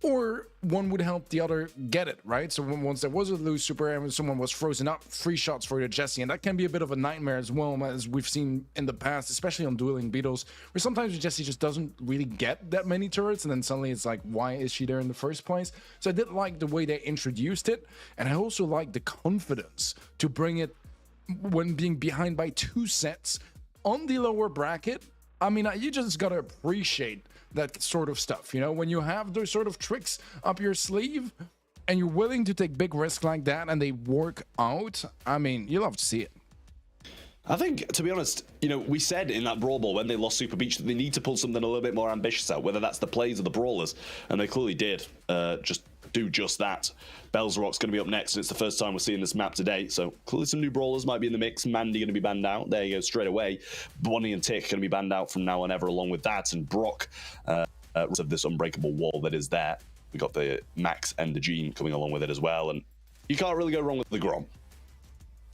Or one would help the other get it, right? So once there was a Lu Super and someone was frozen up, free shots for the Jesse, and that can be a bit of a nightmare as well, as we've seen in the past, especially on Dueling Beetles, where sometimes the Jesse just doesn't really get that many turrets, and then suddenly it's like, why is she there in the first place? So I did like the way they introduced it, and I also like the confidence to bring it when being behind by 2 sets on the lower bracket. I mean, you just gotta appreciate that sort of stuff, when you have those sort of tricks up your sleeve and you're willing to take big risks like that and they work out. I mean, you love to see it. I think, to be honest, we said in that Brawl Ball when they lost Super Beach that they need to pull something a little bit more ambitious out, whether that's the plays or the brawlers, and they clearly did do just that. Bells Rock's going to be up next, and it's the first time we're seeing this map today, so clearly some new brawlers might be in the mix. Mandy going to be banned out. There you go, straight away. Bonnie and Tick going to be banned out from Now or Never along with that, and Brock of this unbreakable wall that is there. We got the Max and the Gene coming along with it as well, and you can't really go wrong with the Grom.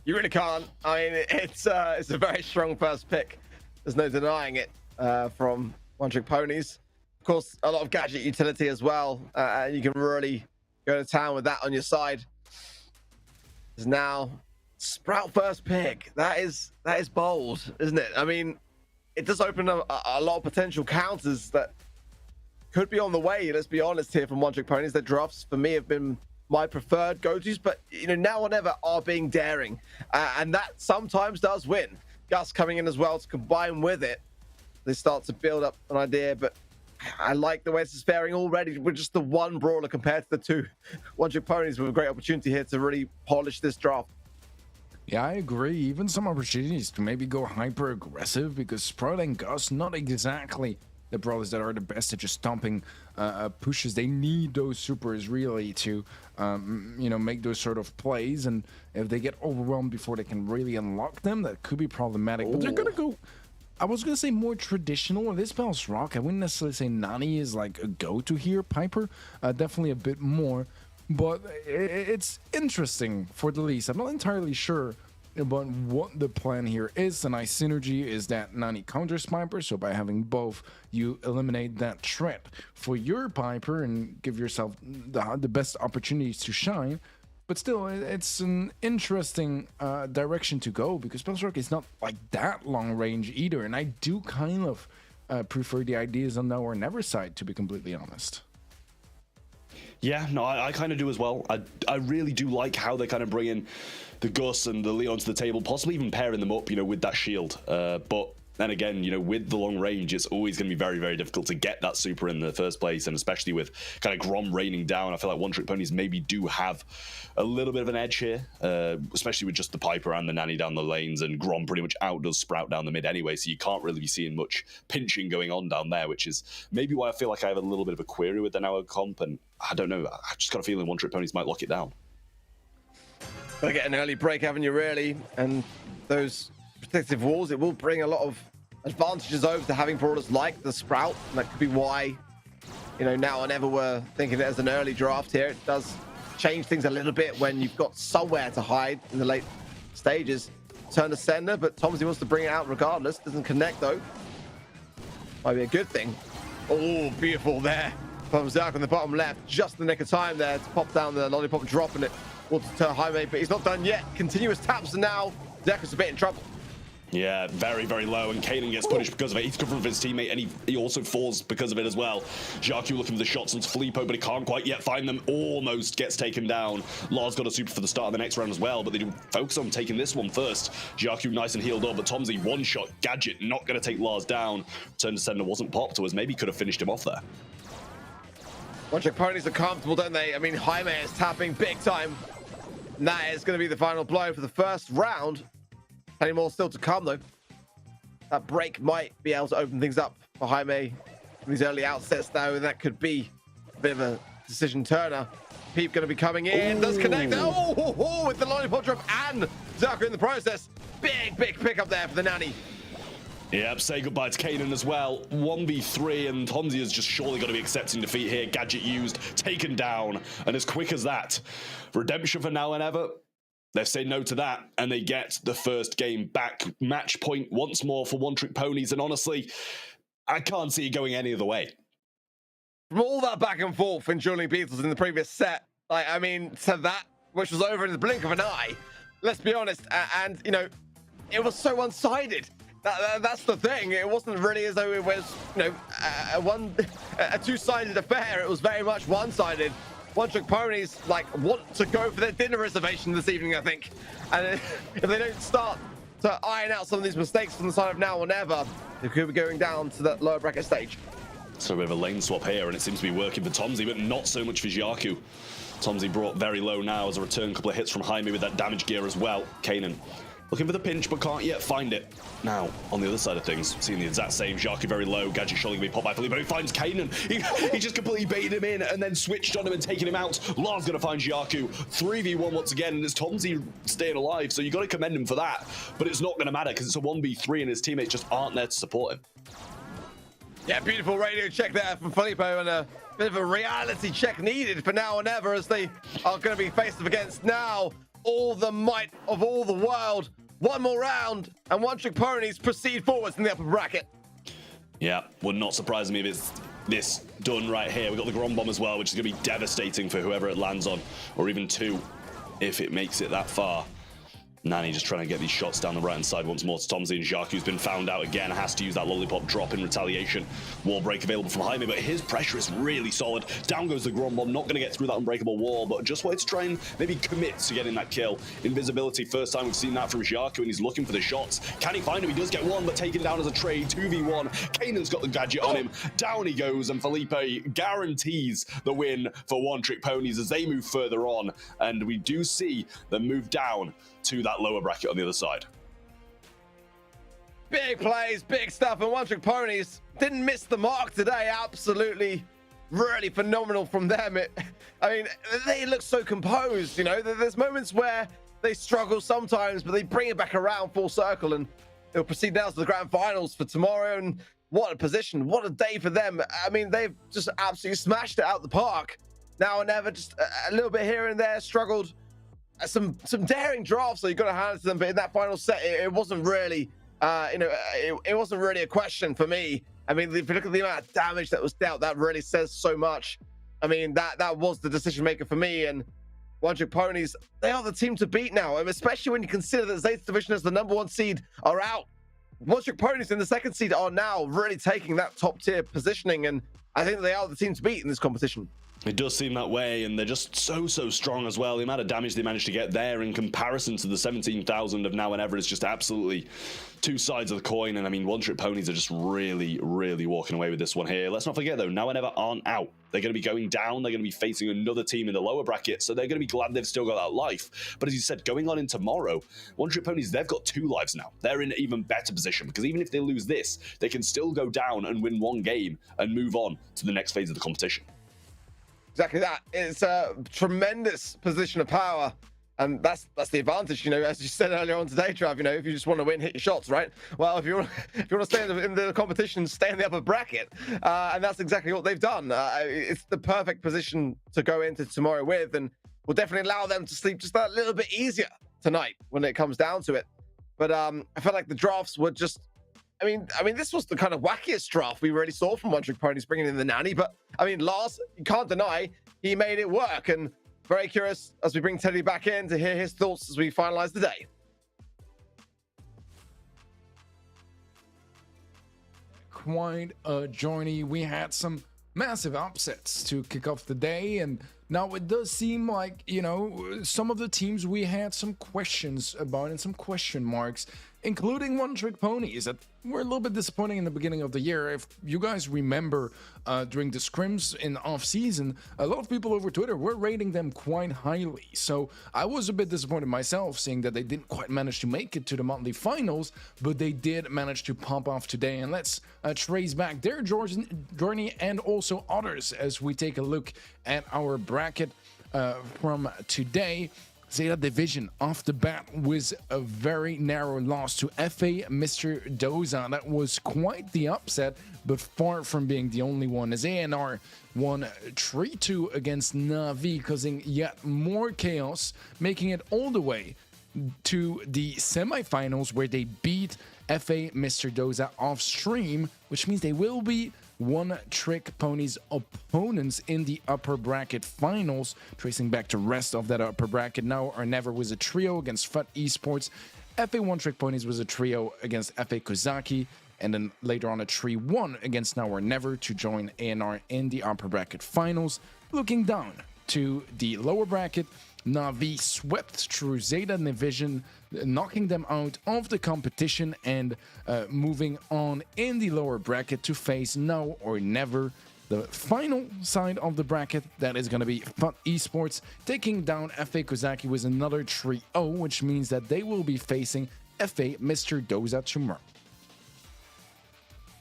You really can't. I mean, it's a very strong first pick. There's no denying it from One Trick Ponies. Of course, a lot of gadget utility as well. And you can really go to town with that on your side. There's now Sprout first pick. That is bold, isn't it? I mean, it does open up a lot of potential counters that could be on the way. Let's be honest here from One Trick Ponies. Their drafts, for me, have been my preferred go-tos, but now or never are being daring, and that sometimes does win. Gus coming in as well to combine with it. They start to build up an idea, but I like the way this is faring already with just the one brawler compared to the two. One Trick Ponies with a great opportunity here to really polish this draft. Yeah, I agree. Even some opportunities to maybe go hyper aggressive, because Sprout and Gus, not exactly the brawlers that are the best at just stomping pushes. They need those supers really to make those sort of plays, and if they get overwhelmed before they can really unlock them, that could be problematic. But they're gonna go, I was gonna say, more traditional. This spells rock. I wouldn't necessarily say Nani is like a go-to here. Piper definitely a bit more, but it's interesting for the least. I'm not entirely sure about what the plan here is. The nice synergy is that Nani counters Piper, so by having both, you eliminate that threat for your Piper and give yourself the best opportunities to shine. But still, it's an interesting direction to go, because Spell's Rock is not like that long range either, and I do kind of prefer the ideas on Now or Never side, to be completely honest. Yeah, no, I kind of do as well. I really do like how they kind of bring in the Gus and the Leon to the table, possibly even pairing them up, with that shield. But then again, with the long range, it's always going to be very, very difficult to get that super in the first place, and especially with kind of Grom raining down, I feel like One Trick Ponies maybe do have a little bit of an edge here, especially with just the Piper and the Nanny down the lanes, and Grom pretty much outdoes Sprout down the mid anyway, so you can't really be seeing much pinching going on down there, which is maybe why I feel like I have a little bit of a query with the Now comp, and I don't know, I just got a feeling One Trick Ponies might lock it down. Gotta get an early break, haven't you, really? And those protective walls, it will bring a lot of advantages over to having brawlers like the Sprout. And that could be why, Now or Never were thinking it as an early draft here. It does change things a little bit when you've got somewhere to hide in the late stages. Turn to sender, but Tomsy wants to bring it out regardless. Doesn't connect, though. Might be a good thing. Oh, beautiful there. Comes out on the bottom left, just in the nick of time there to pop down the lollipop, dropping it. To Jaime, but he's not done yet. Continuous taps, and now Zeker's a bit in trouble. Yeah, very, very low, and Kanan gets punished because of it. He's covering for his teammate, and he also falls because of it as well. Jaku looking for the shots onto Filippo, but he can't quite yet find them. Almost gets taken down. Lars got a super for the start of the next round as well, but they do focus on taking this one first. Jaku nice and healed up, but Tomsy one shot. Gadget not going to take Lars down. Turn to sender wasn't popped, or maybe could have finished him off there. One Trick Ponies are comfortable, don't they? I mean, Jaime is tapping big time. And that is going to be the final blow for the first round. Plenty more still to come, though. That break might be able to open things up for Jaime in these early outsets, though. That could be a bit of a decision turner. Peep going to be coming in. Does connect. Oh, with the lollipop drop and Zaka in the process. Big pick up there for the Nanny. Yep, say goodbye to Kanan as well. 1v3, and Tomsy has just surely got to be accepting defeat here. Gadget used, taken down, and as quick as that. Redemption for Now and Ever. They say no to that, and they get the first game back. Match point once more for One Trick Ponies, and honestly, I can't see it going any other way. From all that back and forth in Julian Beatles in the previous set, to that, which was over in the blink of an eye, let's be honest, and, it was so one-sided. That's the thing. It wasn't really as though it was, a two-sided affair. It was very much one-sided. One Trick Ponies want to go for their dinner reservation this evening, I think. And if they don't start to iron out some of these mistakes from the side of Now or Never, they could be going down to that lower bracket stage. So a bit of a lane swap here, and it seems to be working for Tomsy, but not so much for Jaku. Tomsy brought very low now as a return, couple of hits from Jaime with that damage gear as well. Kanan looking for the pinch, but can't yet find it. Now, on the other side of things, seeing the exact same. Jaku very low. Gadget surely going to be popped by Filippo. He finds Kanan. He just completely baited him in and then switched on him and taken him out. Lars going to find Jaku. 3v1 once again, and it's Tomsy staying alive, so you got to commend him for that. But it's not going to matter because it's a 1v3 and his teammates just aren't there to support him. Yeah, beautiful radio check there from Filippo, and Bit of a reality check needed for now and ever, as they are going to be faced up against now all the might of all the world. One more round, and One Trick Ponies proceed forwards in the upper bracket. Yeah, would not surprise me if it's this done right here. We've got the Grom Bomb as well, which is going to be devastating for whoever it lands on, or even two, if it makes it that far. Nani just trying to get these shots down the right-hand side once more to Tomsy, and Jacques, who's been found out again, has to use that lollipop drop in retaliation. Wall break available from Jaime, but his pressure is really solid. Down goes the Grom Bomb, not going to get through that unbreakable wall, but just wanted to try and maybe commit to getting that kill. Invisibility, first time we've seen that from Jacques, and he's looking for the shots. Can he find him? He does get one, but taken down as a trade. 2v1. Kanan's got the gadget on him. Down he goes, and Felipe guarantees the win for One Trick Ponies as they move further on, and we do see them move down to that lower bracket on the other side. Big plays, big stuff, and One Trick Ponies didn't miss the mark today. Absolutely, really phenomenal from them. I mean, they look so composed, you know. There's moments where they struggle sometimes, but they bring it back around full circle, and they'll proceed now to the grand finals for tomorrow. And what a position, what a day for them. I mean, they've just absolutely smashed it out the park. Now or never, just a little bit here and there, struggled. Some daring drafts, so you got to hand it to them, but in that final set, it wasn't really, it wasn't really a question for me. I mean, if you look at the amount of damage that was dealt, that really says so much. I mean, that was the decision maker for me, and One Trick Ponies, they are the team to beat now, and especially when you consider that Zeta's division as the #1 seed are out. One Trick Ponies in the 2nd seed are now really taking that top tier positioning, and I think they are the team to beat in this competition. It does seem that way, and they're just so strong as well. The amount of damage they managed to get there in comparison to the 17,000 of Now and Ever is just absolutely two sides of the coin. And I mean, One Trick Ponies are just really walking away with this one here. Let's not forget though, Now and Ever aren't out. They're going to be going down. They're going to be facing another team in the lower bracket, so they're going to be glad they've still got that life. But as you said, going on in tomorrow, One Trick Ponies, they've got 2 lives now. They're in an even better position, because even if they lose this, they can still go down and win 1 game and move on to the next phase of the competition. Exactly that. It's a tremendous position of power, and that's the advantage, you know, as you said earlier on today, Trav. You know, if you just want to win, hit your shots, right? Well, if you want to stay in the competition, stay in the upper bracket, and that's exactly what they've done. It's the perfect position to go into tomorrow with, and will definitely allow them to sleep just that little bit easier tonight when it comes down to it. But I felt like the drafts were just. I mean, this was the kind of wackiest draft we really saw from One Trick Ponies, bringing in the Nanny. But I mean, Lars, you can't deny he made it work. And very curious as we bring Teddy back in to hear his thoughts as we finalize the day. Quite a journey. We had some massive upsets to kick off the day, and now it does seem like, you know, some of the teams we had some questions about and some question marks, including One Trick Ponies that were a little bit disappointing in the beginning of the year. If you guys remember, during the scrims in off-season, a lot of people over Twitter were rating them quite highly. So I was a bit disappointed myself, seeing that they didn't quite manage to make it to the monthly finals, but they did manage to pop off today. And let's trace back their journey and also others as we take a look at our bracket from today. Zeta Division off the bat was a very narrow loss to FA Mr. Doza. That was quite the upset, but far from being the only one, as ANR won 3-2 against Na'Vi, causing yet more chaos, making it all the way to the semifinals, where they beat FA Mr. Doza off stream, which means they will be One Trick Ponies opponents in the upper bracket finals. Tracing back to rest of that upper bracket, Now or Never was a trio against FUT Esports. FA One Trick Ponies was a trio against FA Kozaki, and then later on a 3-1 against Now or Never to join ANR in the upper bracket finals. Looking down to the lower bracket, Na'Vi swept through Zeta Division, knocking them out of the competition, and moving on in the lower bracket to face Now or Never. The final side of the bracket, that is going to be FUT Esports, taking down FA Kozaki with another 3-0, which means that they will be facing FA Mr. Doza tomorrow.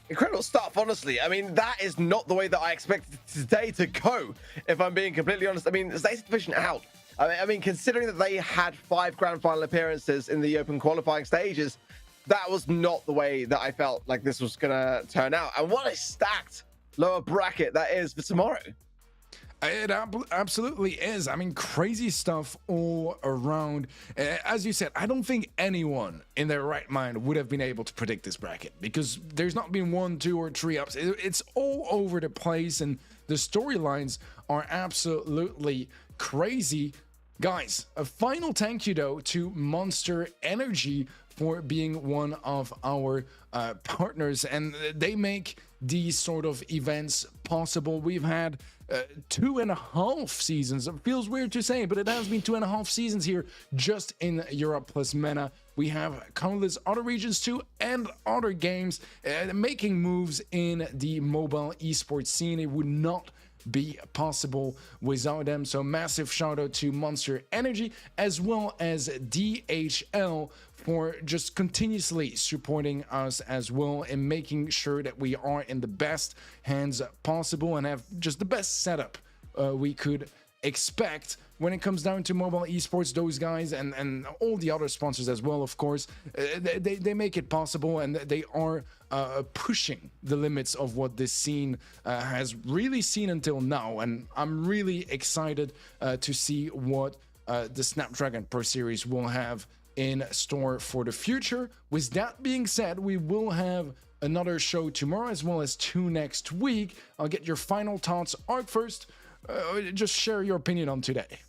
Incredible stuff, honestly. I mean, that is not the way that I expected today to go, if I'm being completely honest. I mean, Zeta Division out. I mean, considering that they had 5 grand final appearances in the open qualifying stages, that was not the way that I felt like this was going to turn out. And what a stacked lower bracket that is for tomorrow. It absolutely is. I mean, crazy stuff all around. As you said, I don't think anyone in their right mind would have been able to predict this bracket because there's not been 1, 2, or 3 ups. It's all over the place, and the storylines are absolutely crazy. Guys, a final thank you though to Monster Energy for being one of our partners, and they make these sort of events possible. We've had 2.5 seasons. It feels weird to say, but it has been 2.5 seasons here just in Europe plus MENA. We have countless other regions too and other games making moves in the mobile esports scene. It would not be possible without them. So massive shout out to Monster Energy as well as DHL for just continuously supporting us as well and making sure that we are in the best hands possible and have just the best setup we could expect when it comes down to mobile esports. Those guys and all the other sponsors as well, of course, they make it possible, and they are pushing the limits of what this scene has really seen until now. And I'm really excited to see what the Snapdragon Pro Series will have in store for the future. With that being said, we will have another show tomorrow as well as 2 next week. I'll get your final thoughts. Ark, first, just share your opinion on today.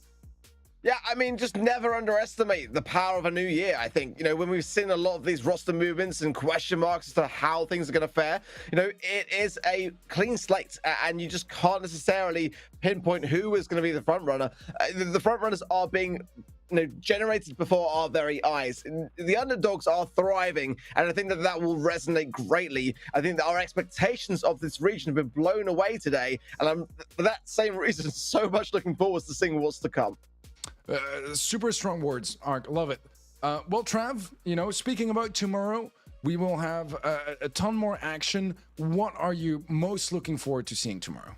Yeah, I mean, just never underestimate the power of a new year. I think, you know, when we've seen a lot of these roster movements and question marks as to how things are going to fare, you know, it is a clean slate, and you just can't necessarily pinpoint who is going to be the front runner. The front runners are being, you know, generated before our very eyes. The underdogs are thriving, and I think that will resonate greatly. I think that our expectations of this region have been blown away today, and I'm, for that same reason, so much looking forward to seeing what's to come. Super strong words, Ark. Love it. Well, Trav, you know, speaking about tomorrow, we will have a ton more action. What are you most looking forward to seeing tomorrow?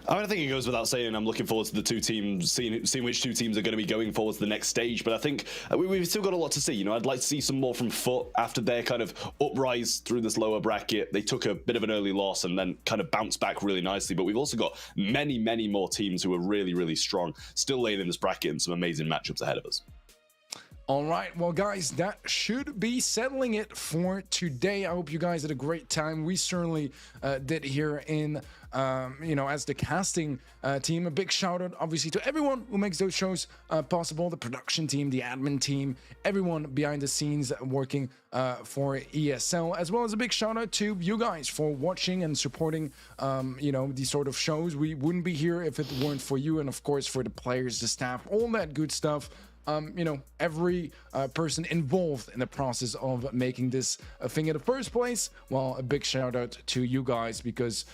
I mean, I think it goes without saying I'm looking forward to the 2 teams, seeing which 2 teams are going to be going forward to the next stage. But I think we've still got a lot to see. You know, I'd like to see some more from Foot after their kind of uprise through this lower bracket. They took a bit of an early loss and then kind of bounced back really nicely. But we've also got many, many more teams who are really, really strong, still laying in this bracket and some amazing matchups ahead of us. All right, well, guys, that should be settling it for today. I hope you guys had a great time. We certainly did here in, you know, as the casting team. A big shout out, obviously, to everyone who makes those shows possible, the production team, the admin team, everyone behind the scenes working for ESL, as well as a big shout out to you guys for watching and supporting, you know, these sort of shows. We wouldn't be here if it weren't for you, and of course for the players, the staff, all that good stuff. You know, every person involved in the process of making this a thing in the first place. Well, a big shout out to you guys because,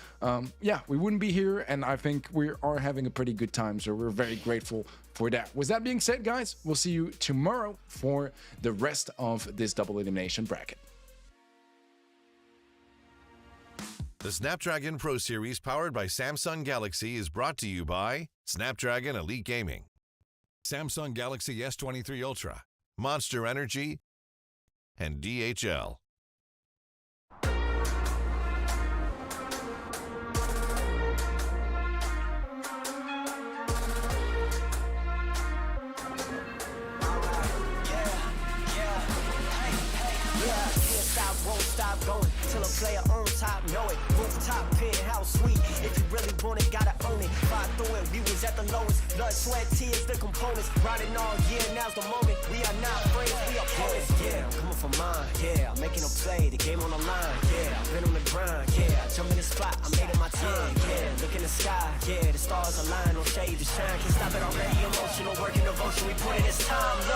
yeah, we wouldn't be here, and I think we are having a pretty good time, so we're very grateful for that. With that being said, guys, we'll see you tomorrow for the rest of this double elimination bracket. The Snapdragon Pro Series powered by Samsung Galaxy is brought to you by Snapdragon Elite Gaming, Samsung Galaxy S23 Ultra, Monster Energy, and DHL. Won't stop going till a player on top know it. Rooftop penthouse suite. If you really want it, gotta own it. Fight through it, we was at the lowest. Blood, sweat, tears, the components. Riding all year, now's the moment. We are not friends, we are opponents. Yeah, I'm coming for mine. Yeah, I'm making a play, the game on the line. Yeah, I've been on the grind. Yeah, I jump in the spot, I made it my time. Yeah, look in the sky. Yeah, the stars align, no shade to shine. Can't stop it already. Emotional work and devotion, we put in this time. Look.